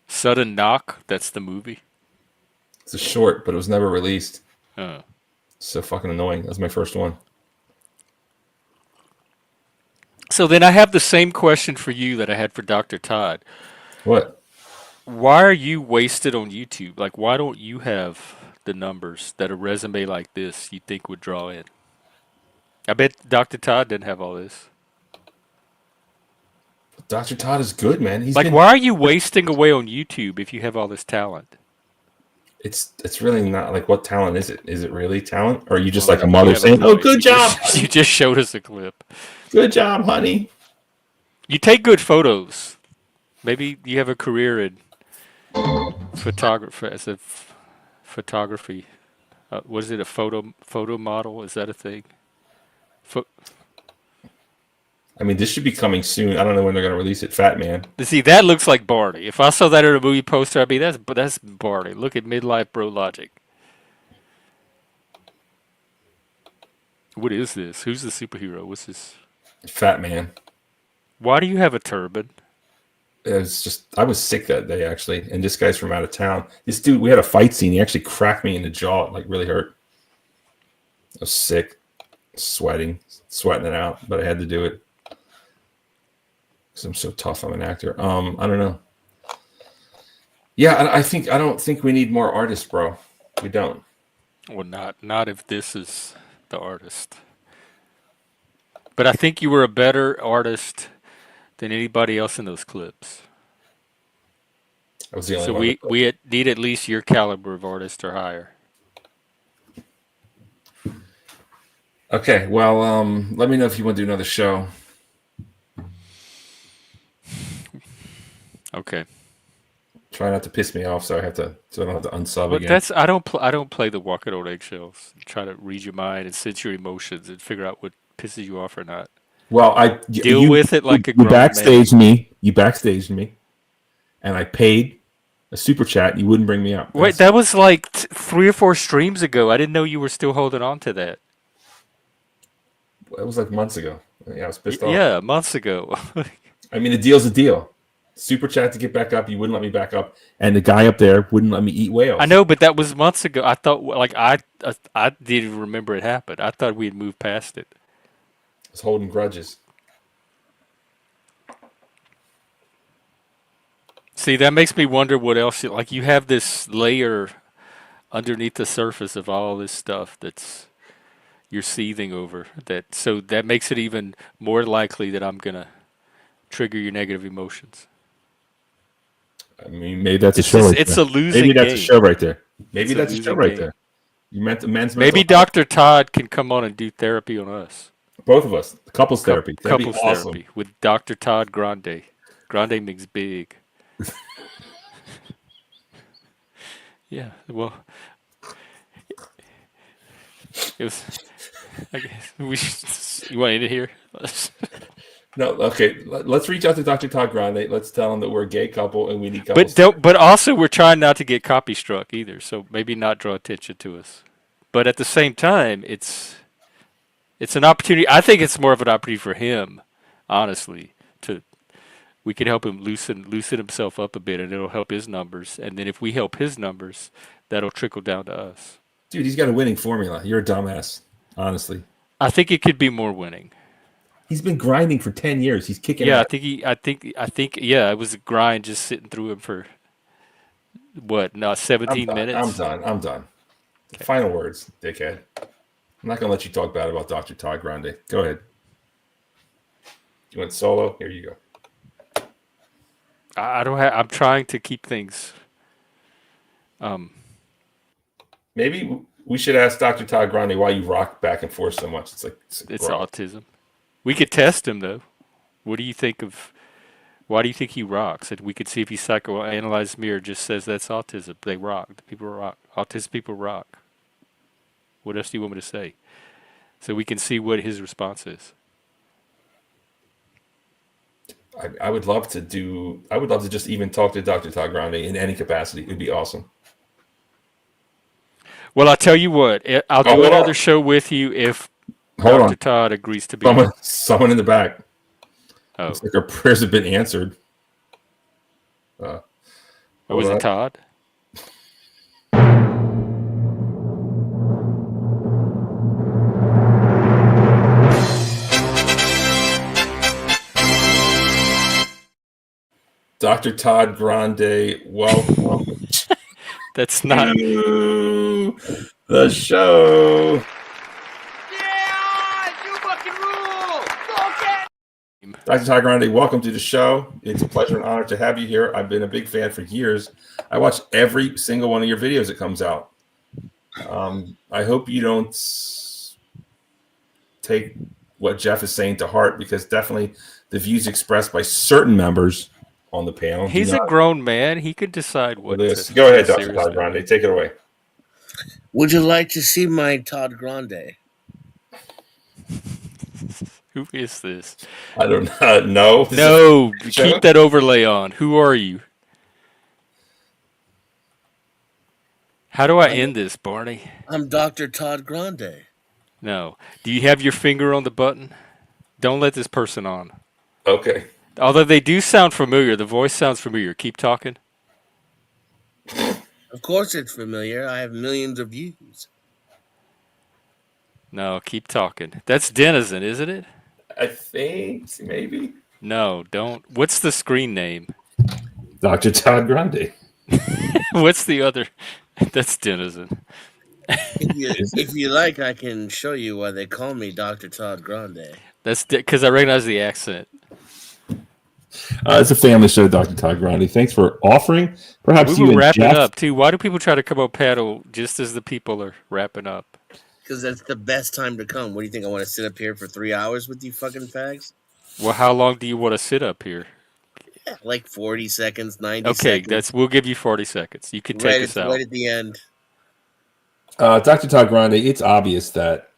D: Sudden Knock. That's the movie.
A: It's a short, but it was never released.
D: Oh.
A: So fucking annoying. That was my first one.
D: So then I have the same question for you that I had for Dr. Todd.
A: What?
D: Why are you wasted on YouTube? Like, why don't you have the numbers that a resume like this you think would draw in? I bet Dr. Todd didn't have all this.
A: Dr. Todd is good, man. He's
D: like, why are you wasting away on YouTube if you have all this talent?
A: It's really not like, what talent is it? Is it really talent? Or are you just
D: Well,
A: like a mother saying, "Oh, good job.
D: You just showed us a clip.
A: Good job, honey."
D: You take good photos. Maybe you have a career in photography as a photography. What is it? A photo model? Is that a thing?
A: I mean, this should be coming soon. I don't know when they're going to release it. Fat Man.
D: See, that looks like Barney. If I saw that in a movie poster, I'd be, that's Barney. Look at Midlife Bro Logic. What is this? Who's the superhero? What's this?
A: Fat Man.
D: Why do you have a turban?
A: It was just, I was sick that day, actually. And this guy's from out of town. This dude, we had a fight scene. He actually cracked me in the jaw. It, like, really hurt. I was sick. Sweating it out. But I had to do it. Because I'm so tough. I'm an actor. I don't know. Yeah, I don't think we need more artists, bro. We don't.
D: Well, not if this is the artist. But I think you were a better artist than anybody else in those clips.
A: I was the only
D: so
A: one.
D: we need at least your caliber of artist or higher.
A: Okay, well, let me know if you want to do another show.
D: Okay.
A: Try not to piss me off, so I don't have to unsub
D: But
A: again.
D: I don't play the walking on eggshells. Try to read your mind and sense your emotions and figure out what pisses you off or not.
A: Well,
D: deal with it like a
A: you
D: grown
A: backstaged
D: man.
A: me. You backstaged me, and I paid a super chat. And you wouldn't bring me up.
D: Wait, that was like 3 or 4 streams ago. I didn't know you were still holding on to that.
A: It was like months ago. Yeah, I was pissed off.
D: Yeah, months ago.
A: I mean, the deal's a deal. Super chat to get back up. You wouldn't let me back up, and the guy up there wouldn't let me eat whales.
D: I know, but that was months ago. I thought, like, I didn't remember it happened. I thought we had moved past it.
A: I was holding grudges.
D: See, that makes me wonder what else. Like, you have this layer underneath the surface of all this stuff that's you're seething over. So that makes it even more likely that I'm gonna trigger your negative emotions.
A: I mean, maybe that's a show right there.
D: It's a losing
A: Maybe that's
D: game.
A: a show right there. Maybe
D: It's
A: that's a show right
D: game.
A: there. You meant the men's
D: Maybe
A: mental health.
D: Dr. Todd can come on and do therapy on us.
A: Both of us. Couples therapy. That'd
D: Couples
A: be awesome.
D: therapy with Dr. Todd Grande. Grande makes big. Yeah, well, it was. I guess we should, you want to end it here?
A: No, okay. Let's reach out to Dr. Todd Grande. Let's tell him that we're a gay couple and we need couples.
D: But also we're trying not to get copy struck either. So maybe not draw attention to us. But at the same time, it's an opportunity. I think it's more of an opportunity for him, honestly. We can help him loosen himself up a bit, and it'll help his numbers. And then if we help his numbers, that'll trickle down to us.
A: Dude, he's got a winning formula. You're a dumbass, honestly.
D: I think it could be more winning.
A: He's been grinding for 10 years. He's kicking
D: Yeah,
A: ass.
D: I think yeah, it was a grind just sitting through him for what? No, 17 minutes.
A: I'm done. Okay. Final words, dickhead. I'm not gonna let you talk bad about Dr. Todd Grande. Go ahead. You went solo. Here you go.
D: I'm trying to keep things.
A: Maybe we should ask Dr. Todd Grande why you rock back and forth so much.
D: It's autism. We could test him though. What do you think of? Why do you think he rocks? And we could see if he psychoanalyzes me or just says that's autism. They rock. The people rock. Autistic people rock. What else do you want me to say? So we can see what his response is.
A: I would love to just even talk to Dr. Todd Grande in any capacity. It'd be awesome.
D: Well, I'll tell you what. I'll do
A: hold
D: another
A: on.
D: show with you if
A: Hold
D: Dr.
A: on.
D: Todd agrees to be on.
A: Someone in the back.
D: Oh.
A: Looks like our prayers have been answered.
D: Was it Todd?
A: Dr. Todd Grande, welcome.
D: That's not
A: to the show. Dr. Todd Grande, welcome to the show. It's a pleasure and honor to have you here. I've been a big fan for years. I watch every single one of your videos that comes out. I hope you don't take what Jeff is saying to heart, because definitely the views expressed by certain members on the panel.
D: He's a grown man. He could decide what to
A: Go ahead, Dr. Todd Grande. Take it away.
P: Would you like to see my Todd Grande?
D: Who is this?
A: I don't know.
D: No, keep that overlay on. Who are you? How do I end this, Barney?
P: I'm Dr. Todd Grande.
D: No. Do you have your finger on the button? Don't let this person on.
A: Okay.
D: Although they do sound familiar. The voice sounds familiar. Keep talking.
P: Of course it's familiar. I have millions of views.
D: No, keep talking. That's Denizen, isn't it?
A: I think, maybe.
D: No, don't. What's the screen name?
A: Dr. Todd Grande.
D: What's the other? That's Denizen.
P: If you like, I can show you why they call me Dr. Todd Grande.
D: That's because I recognize the accent.
A: It's a family show, Dr. Todd Grande. Thanks for offering. Perhaps
D: we
A: you
D: were
A: and
D: wrapping
A: Jeff...
D: up too. Why do people try to come on panel just as the people are wrapping up?
P: Because that's the best time to come. What do you think? I want to sit up here for 3 hours with you fucking fags?
D: Well, how long do you want to sit up here?
P: Yeah, like 40 seconds, 90
D: Okay,
P: seconds.
D: we'll give you 40 seconds. You can take us out.
P: Right at the end.
A: Dr. Todd Grande, it's obvious that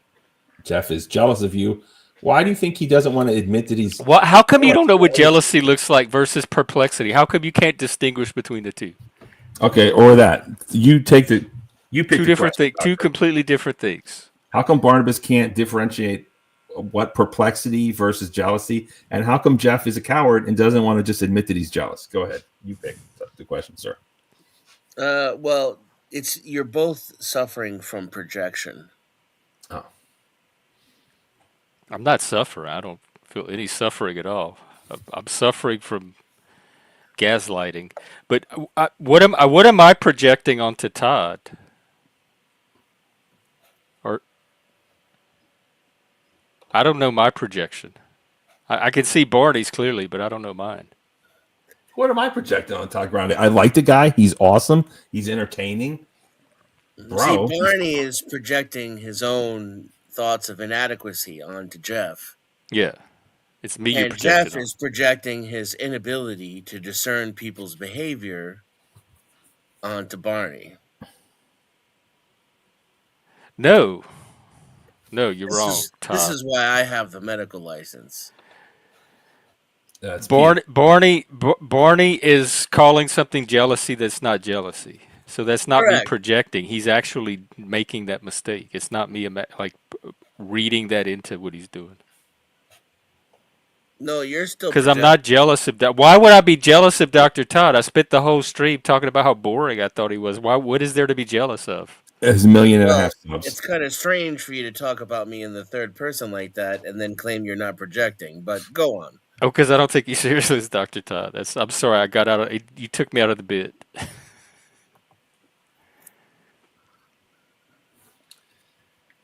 A: Jeff is jealous of you. Why do you think he doesn't want to admit that he's...
D: Well, how come you don't know what jealousy looks like versus perplexity? How come you can't distinguish between the two?
A: Okay, or that. You take the... You pick
D: two different things, two completely different things.
A: How come Barnabas can't differentiate what perplexity versus jealousy? And how come Jeff is a coward and doesn't want to just admit that he's jealous? Go ahead. You pick the question, sir.
P: Well, you're both suffering from projection.
A: Oh.
D: I'm not suffering. I don't feel any suffering at all. I'm suffering from gaslighting. But what am I projecting onto Todd? Or I don't know my projection. I can see Barney's clearly, but I don't know mine.
A: What am I projecting on Todd Grande? I like the guy. He's awesome. He's entertaining. Bro.
P: See, Barney is projecting his own thoughts of inadequacy onto Jeff.
D: Yeah. It's me
P: and Jeff is projecting his inability to discern people's behavior onto Barney.
D: No, you're wrong, Todd.
P: This is why I have the medical license.
D: Barney is calling something jealousy that's not jealousy. So that's not
P: Correct.
D: Me projecting. He's actually making that mistake. It's not me like reading that into what he's doing.
P: No, you're still
D: because I'm not jealous of that. Why would I be jealous of Dr. Todd? I spent the whole stream talking about how boring I thought he was. What is there to be jealous of?
A: His 1.5 million subs.
P: It's kind of strange for you to talk about me in the third person like that and then claim you're not projecting, but go on.
D: Oh, because I don't take you seriously as Dr. Todd. I'm sorry, I got out of you took me out of the bit.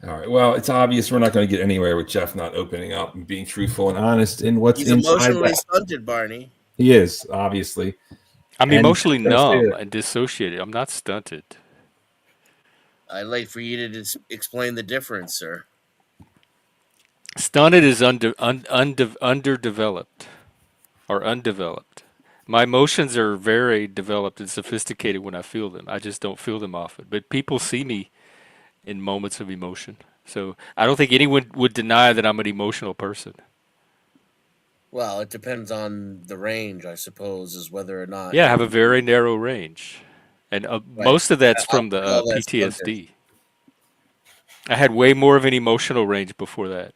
A: All right. Well, it's obvious we're not going to get anywhere with Jeff not opening up and being truthful and honest in what's
P: He's
A: inside
P: emotionally
A: that.
P: stunted, Barney.
A: He is, obviously.
D: I'm emotionally numb and dissociated. I'm not stunted.
P: I'd like for you to explain the difference, sir.
D: Stunted is underdeveloped or undeveloped. My emotions are very developed and sophisticated when I feel them. I just don't feel them often. But people see me in moments of emotion. So I don't think anyone would deny that I'm an emotional person.
P: Well, it depends on the range, I suppose, is whether or not...
D: Yeah, I have a very narrow range. And most of that's from the PTSD. I had way more of an emotional range before that.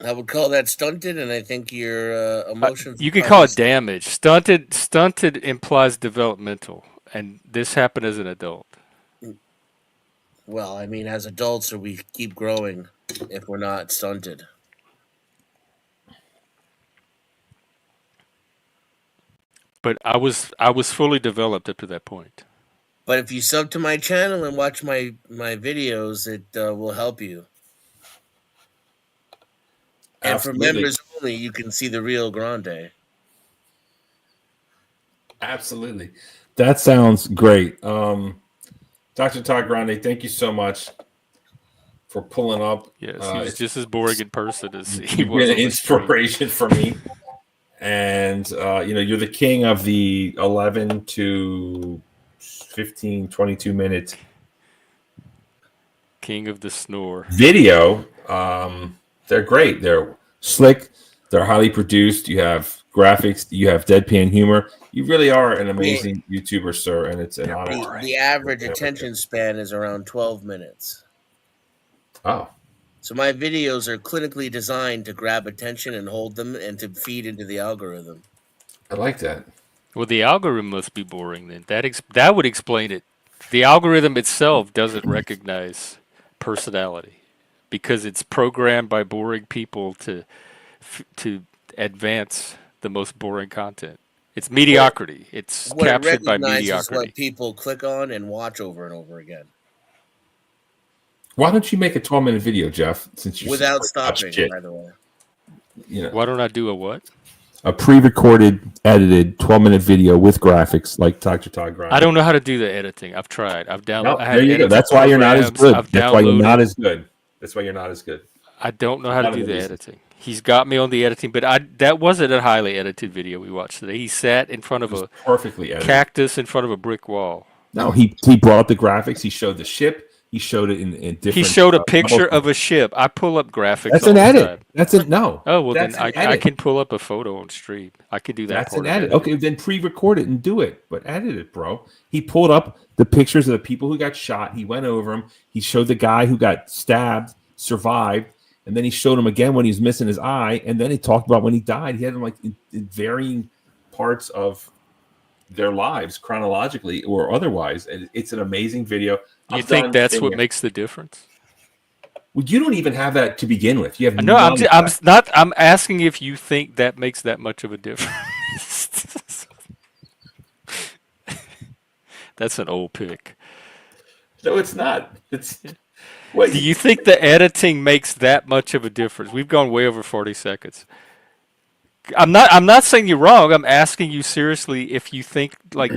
P: I would call that stunted, and I think your emotions
D: You
P: are
D: could
P: probably
D: call it damage. Stunted implies developmental, and this happened as an adult.
P: well. I mean, as adults, we keep growing if we're not stunted.
D: But I was fully developed up to that point.
P: But if you sub to my channel and watch my videos, it will help you. And for
A: Absolutely.
P: members only, you can see the real Grande.
A: Absolutely. That sounds great. Dr. Todd Grande, thank you so much for pulling up.
D: Yes, he was just as boring in person as he
A: You've
D: was
A: been
D: on
A: an
D: the stream.
A: inspiration for me. And, you're the king of the 11 to 15, 22 minute
D: King of the snore.
A: video. They're great. They're slick. They're highly produced. You have graphics. You have deadpan humor. You really are an amazing YouTuber, sir, and it's an honor.
P: The average attention span is around 12 minutes.
A: Oh.
P: So my videos are clinically designed to grab attention and hold them and to feed into the algorithm.
A: I like that.
D: Well, the algorithm must be boring then. That would explain it. The algorithm itself doesn't recognize personality because it's programmed by boring people to advance the most boring content. It's mediocrity. It's
P: What it
D: captured by
P: recognizes
D: mediocrity.
P: what people click on and watch over and over again.
A: Why don't you make a 12-minute video, Jeff? Since you're
P: Without
A: so much
P: stopping,
A: shit.
P: by the way.
D: Why don't I do a what?
A: A pre-recorded, edited 12-minute video with graphics like Dr. Todd Grande.
D: I don't know how to do the editing. I've tried. I've downloaded.
A: No, there you go. That's why you're not as good. That's why you're not as good. That's why you're not as good.
D: I don't know how to do the editing. He's got me on the editing, but that wasn't a highly edited video we watched today. He sat in front of a
A: perfectly edited
D: cactus in front of a brick wall.
A: No, he brought up the graphics. He showed the ship. He showed it in different.
D: He showed a picture of a ship. I pull up graphics.
A: That's
D: all
A: an
D: the
A: edit.
D: time.
A: That's a no.
D: Oh well,
A: That's
D: then I can pull up a photo on stream. I can do that.
A: That's
D: part
A: an
D: of
A: edit.
D: it.
A: Okay, then pre-record it and do it, but edit it, bro. He pulled up the pictures of the people who got shot. He went over them. He showed the guy who got stabbed, survived, and then he showed him again when he was missing his eye, and then he talked about when he died. He had them like in varying parts of their lives chronologically or otherwise. And it's an amazing video.
D: You think that's what makes the difference?
A: Well, you don't even have that to begin with. You have
D: no. I'm asking if you think that makes that much of a difference. That's an old pick.
A: No, it's not. It's.
D: Wait. Do you think the editing makes that much of a difference? We've gone way over 40 seconds. I'm not saying you're wrong. I'm asking you seriously if you think like.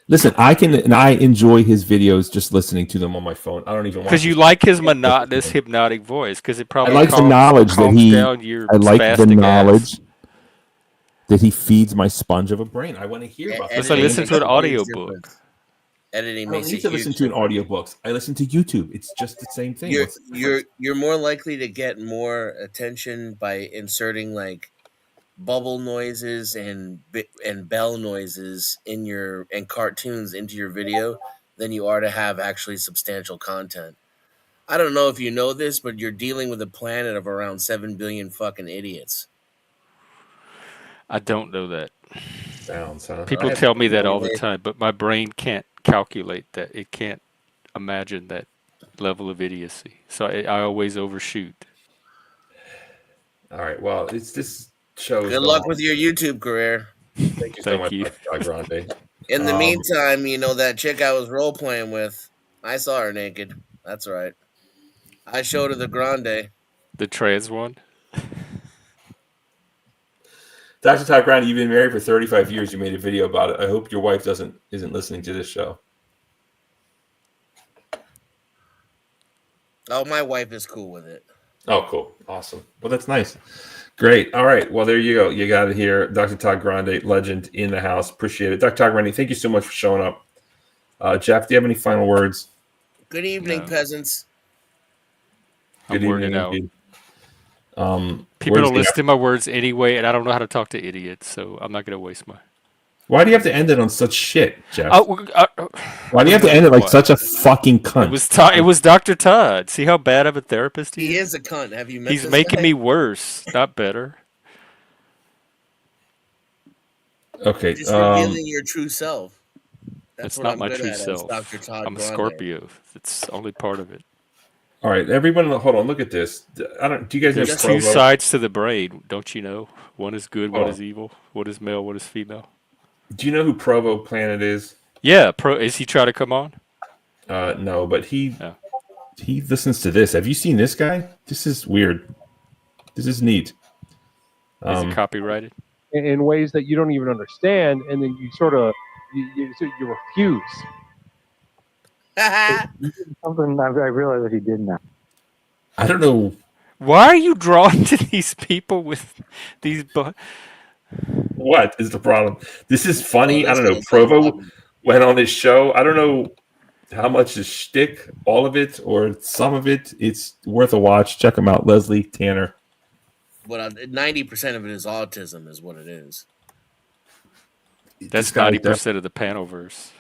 A: Listen, I enjoy his videos just listening to them on my phone. I don't even
D: because you like his monotonous, hypnotic voice. Because it probably
A: I like the knowledge that he.
D: I
A: like the knowledge that he feeds my sponge of a brain. I want to hear about.
D: Let's listen to an audiobook.
P: Editing
A: I don't
P: makes
A: need to listen to an audiobooks. I listen to YouTube. It's just the same thing.
P: You're more likely to get more attention by inserting like bubble noises and bell noises in your and cartoons into your video than you are to have actually substantial content. I don't know if you know this, but you're dealing with a planet of around 7 billion fucking idiots.
D: I don't know that.
A: Sounds, huh?
D: People tell me that all the time, but my brain can't calculate that. It can't imagine that level of idiocy. So I always overshoot.
A: All right. Well, it's this show.
P: Good luck with your YouTube career.
A: Thank you so much, Dr. Grande.
P: In the meantime, you know that chick I was role playing with, I saw her naked. That's right. I showed her the Grande.
D: The trans one?
A: Dr. Todd Grande, you've been married for 35 years. You made a video about it. I hope your wife isn't listening to this show.
P: Oh, my wife is cool with it.
A: Oh, cool. Awesome. Well, that's nice. Great. All right. Well, there you go. You got it here. Dr. Todd Grande, legend in the house. Appreciate it. Dr. Todd Grande, thank you so much for showing up. Jeff, do you have any final words?
P: Good evening, peasants.
D: I'm working out. People don't listen to my words anyway, and I don't know how to talk to idiots, so I'm not going to waste my.
A: Why do you have to end it on such shit, Jeff? Why do you have to
D: What?
A: end it like such a fucking cunt?
D: It was Dr. Todd. See how bad of a therapist he is?
P: He is a cunt. Have you met
D: He's
P: this
D: making
P: guy?
D: me worse, not better.
A: Okay.
P: Just revealing your true self. That's
D: It's
P: what
D: not
P: I'm
D: my
P: good
D: true
P: at as
D: self.
P: Dr. Todd
D: I'm a
P: Grande.
D: Scorpio. It's only part of it.
A: All right, everyone, hold on. Look at this. Do you guys know
D: There's
A: Provo?
D: two sides to the brain, don't you know? One is good, one
A: Oh.
D: is evil. One is male, one is female.
A: Do you know who Provo Planet is?
D: Yeah, is he trying to come on?
A: No, but he listens to this. Have you seen this guy? This is weird. This is neat.
D: Is it copyrighted?
N: In ways that you don't even understand, and then you sort of you refuse.
G: Something I realized that he did now.
A: I don't know.
D: Why are you drawn to these people with these?
A: What is the problem? This is funny.
P: Oh,
A: I don't know. Provo went on his show. I don't know how much is shtick, all of it, or some of it. It's worth a watch. Check him out. Leslie Tanner.
P: But 90% of it is autism, is what it is.
D: That's 90% of the Panoverse.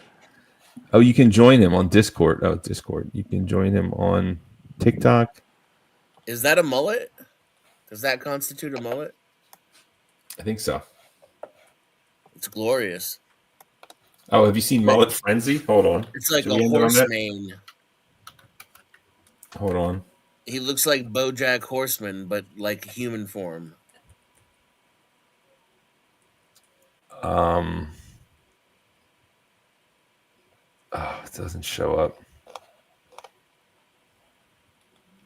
A: Oh, you can join him on Discord. Oh, Discord. You can join him on TikTok.
P: Is that a mullet? Does that constitute a mullet?
A: I think so.
P: It's glorious.
A: Oh, have you seen Mullet Frenzy? Hold on.
P: It's like
A: Should
P: a
A: we end it on
P: horse
A: that?
P: mane.
A: Hold on.
P: He looks like BoJack Horseman, but like human form.
A: It doesn't show up.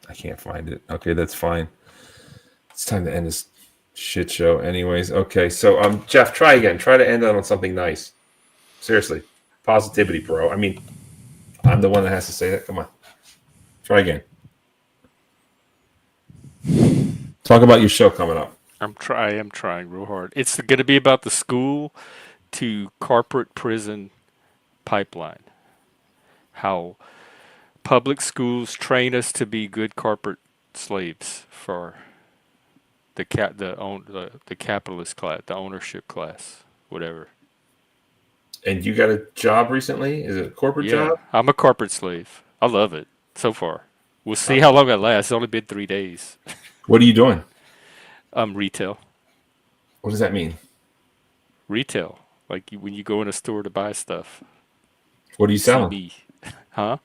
A: I can't find it. Okay, that's fine. It's time to end this shit show anyways. Okay, so Jeff, try again. Try to end it on something nice. Seriously. Positivity, bro. I mean, I'm the one that has to say that. Come on. Try again. Talk about your show coming up.
D: I am trying real hard. It's going to be about the school to corporate prison pipeline. How public schools train us to be good corporate slaves for the capitalist class, the ownership class, whatever.
A: And you got a job recently? Is it a corporate job?
D: I'm a corporate slave. I love it so far. We'll see how long it lasts. It's only been 3 days.
A: What are you doing?
D: Retail.
A: What does that mean?
D: Retail, like when you go in a store to buy stuff.
A: What are you selling?
D: CB. Huh?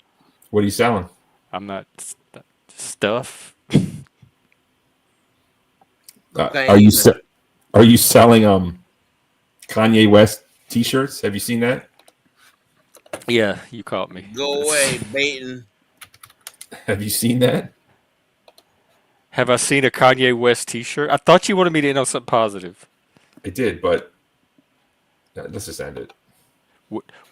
A: What are you selling?
D: I'm not stuff.
A: Are you selling Kanye West T-shirts? Have you seen that?
D: Yeah, you caught me.
P: Go away, baiting.
A: Have you seen that?
D: Have I seen a Kanye West T-shirt? I thought you wanted me to end on something positive.
A: I did, but let's just end it.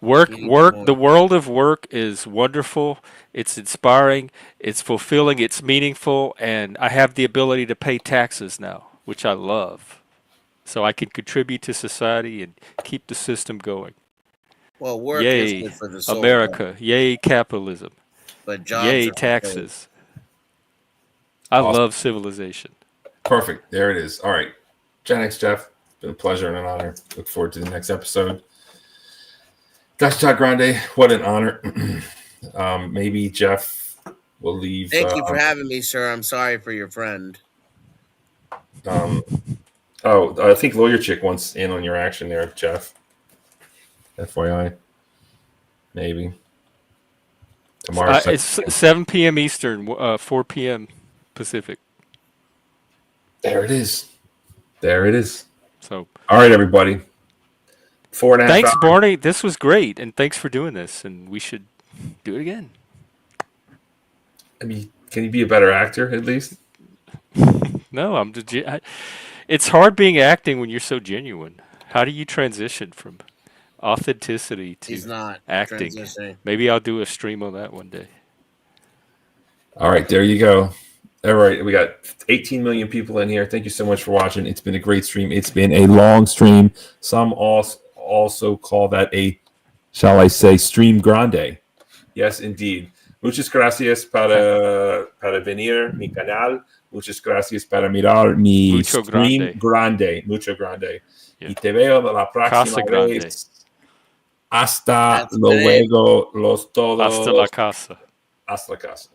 D: Work. The world of work is wonderful. It's inspiring. It's fulfilling. It's meaningful, and I have the ability to pay taxes now, which I love. So I can contribute to society and keep the system going.
P: Well, work
D: Yay,
P: is good for the soul.
D: America. Yay, capitalism.
P: But jobs
D: Yay,
P: are
D: taxes. I love civilization.
A: Perfect. There it is. All right. Gen X Jeff, it's been a pleasure and an honor. Look forward to the next episode. Dr. Todd Grande, what an honor. Maybe Jeff will leave.
P: Thank you for having me, sir. I'm sorry for your friend.
A: I think Lawyer Chick wants in on your action there, Jeff. FYI. Maybe. Tomorrow.
D: It's 7 p.m. Eastern, 4 p.m. Pacific.
A: There it is. There it is.
D: So,
A: all right, everybody. 4.5
D: Thanks,
A: hours.
D: Barney. This was great, and thanks for doing this. And we should do it again.
A: I mean, can you be a better actor at least?
D: No, it's hard being acting when you're so genuine. How do you transition from authenticity to acting? Maybe I'll do a stream on that one day.
A: All right, there you go. All right, we got 18 million people in here. Thank you so much for watching. It's been a great stream. It's been a long stream. Some also call that a, shall I say, stream grande. Yes, indeed. Muchas gracias para venir mi canal. Muchas gracias para mirar mi
D: Mucho
A: stream grande. Mucho grande.
D: Yeah.
A: Y te veo la próxima
D: Casa grande.
A: vez. Hasta luego, los todos.
D: Hasta la casa.
A: Hasta la casa.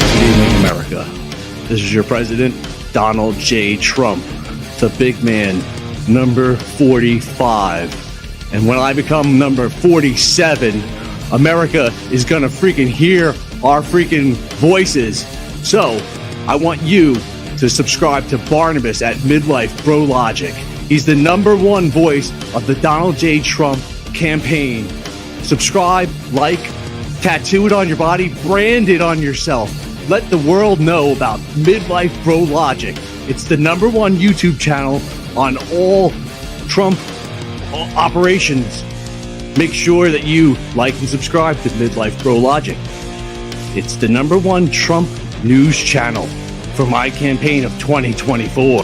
K: Good evening, America. This is your president, Donald J. Trump, the big man, number 45. And when I become number 47, America is gonna freaking hear our freaking voices. So, I want you to subscribe to Barnabas at Midlife Bro Logic. He's the number one voice of the Donald J. Trump campaign. Subscribe, like, tattoo it on your body, brand it on yourself. Let the world know about Midlife Bro Logic. It's the number one YouTube channel on all Trump operations. Make sure that you like and subscribe to Midlife Bro Logic. It's the number one Trump news channel for my campaign of 2024.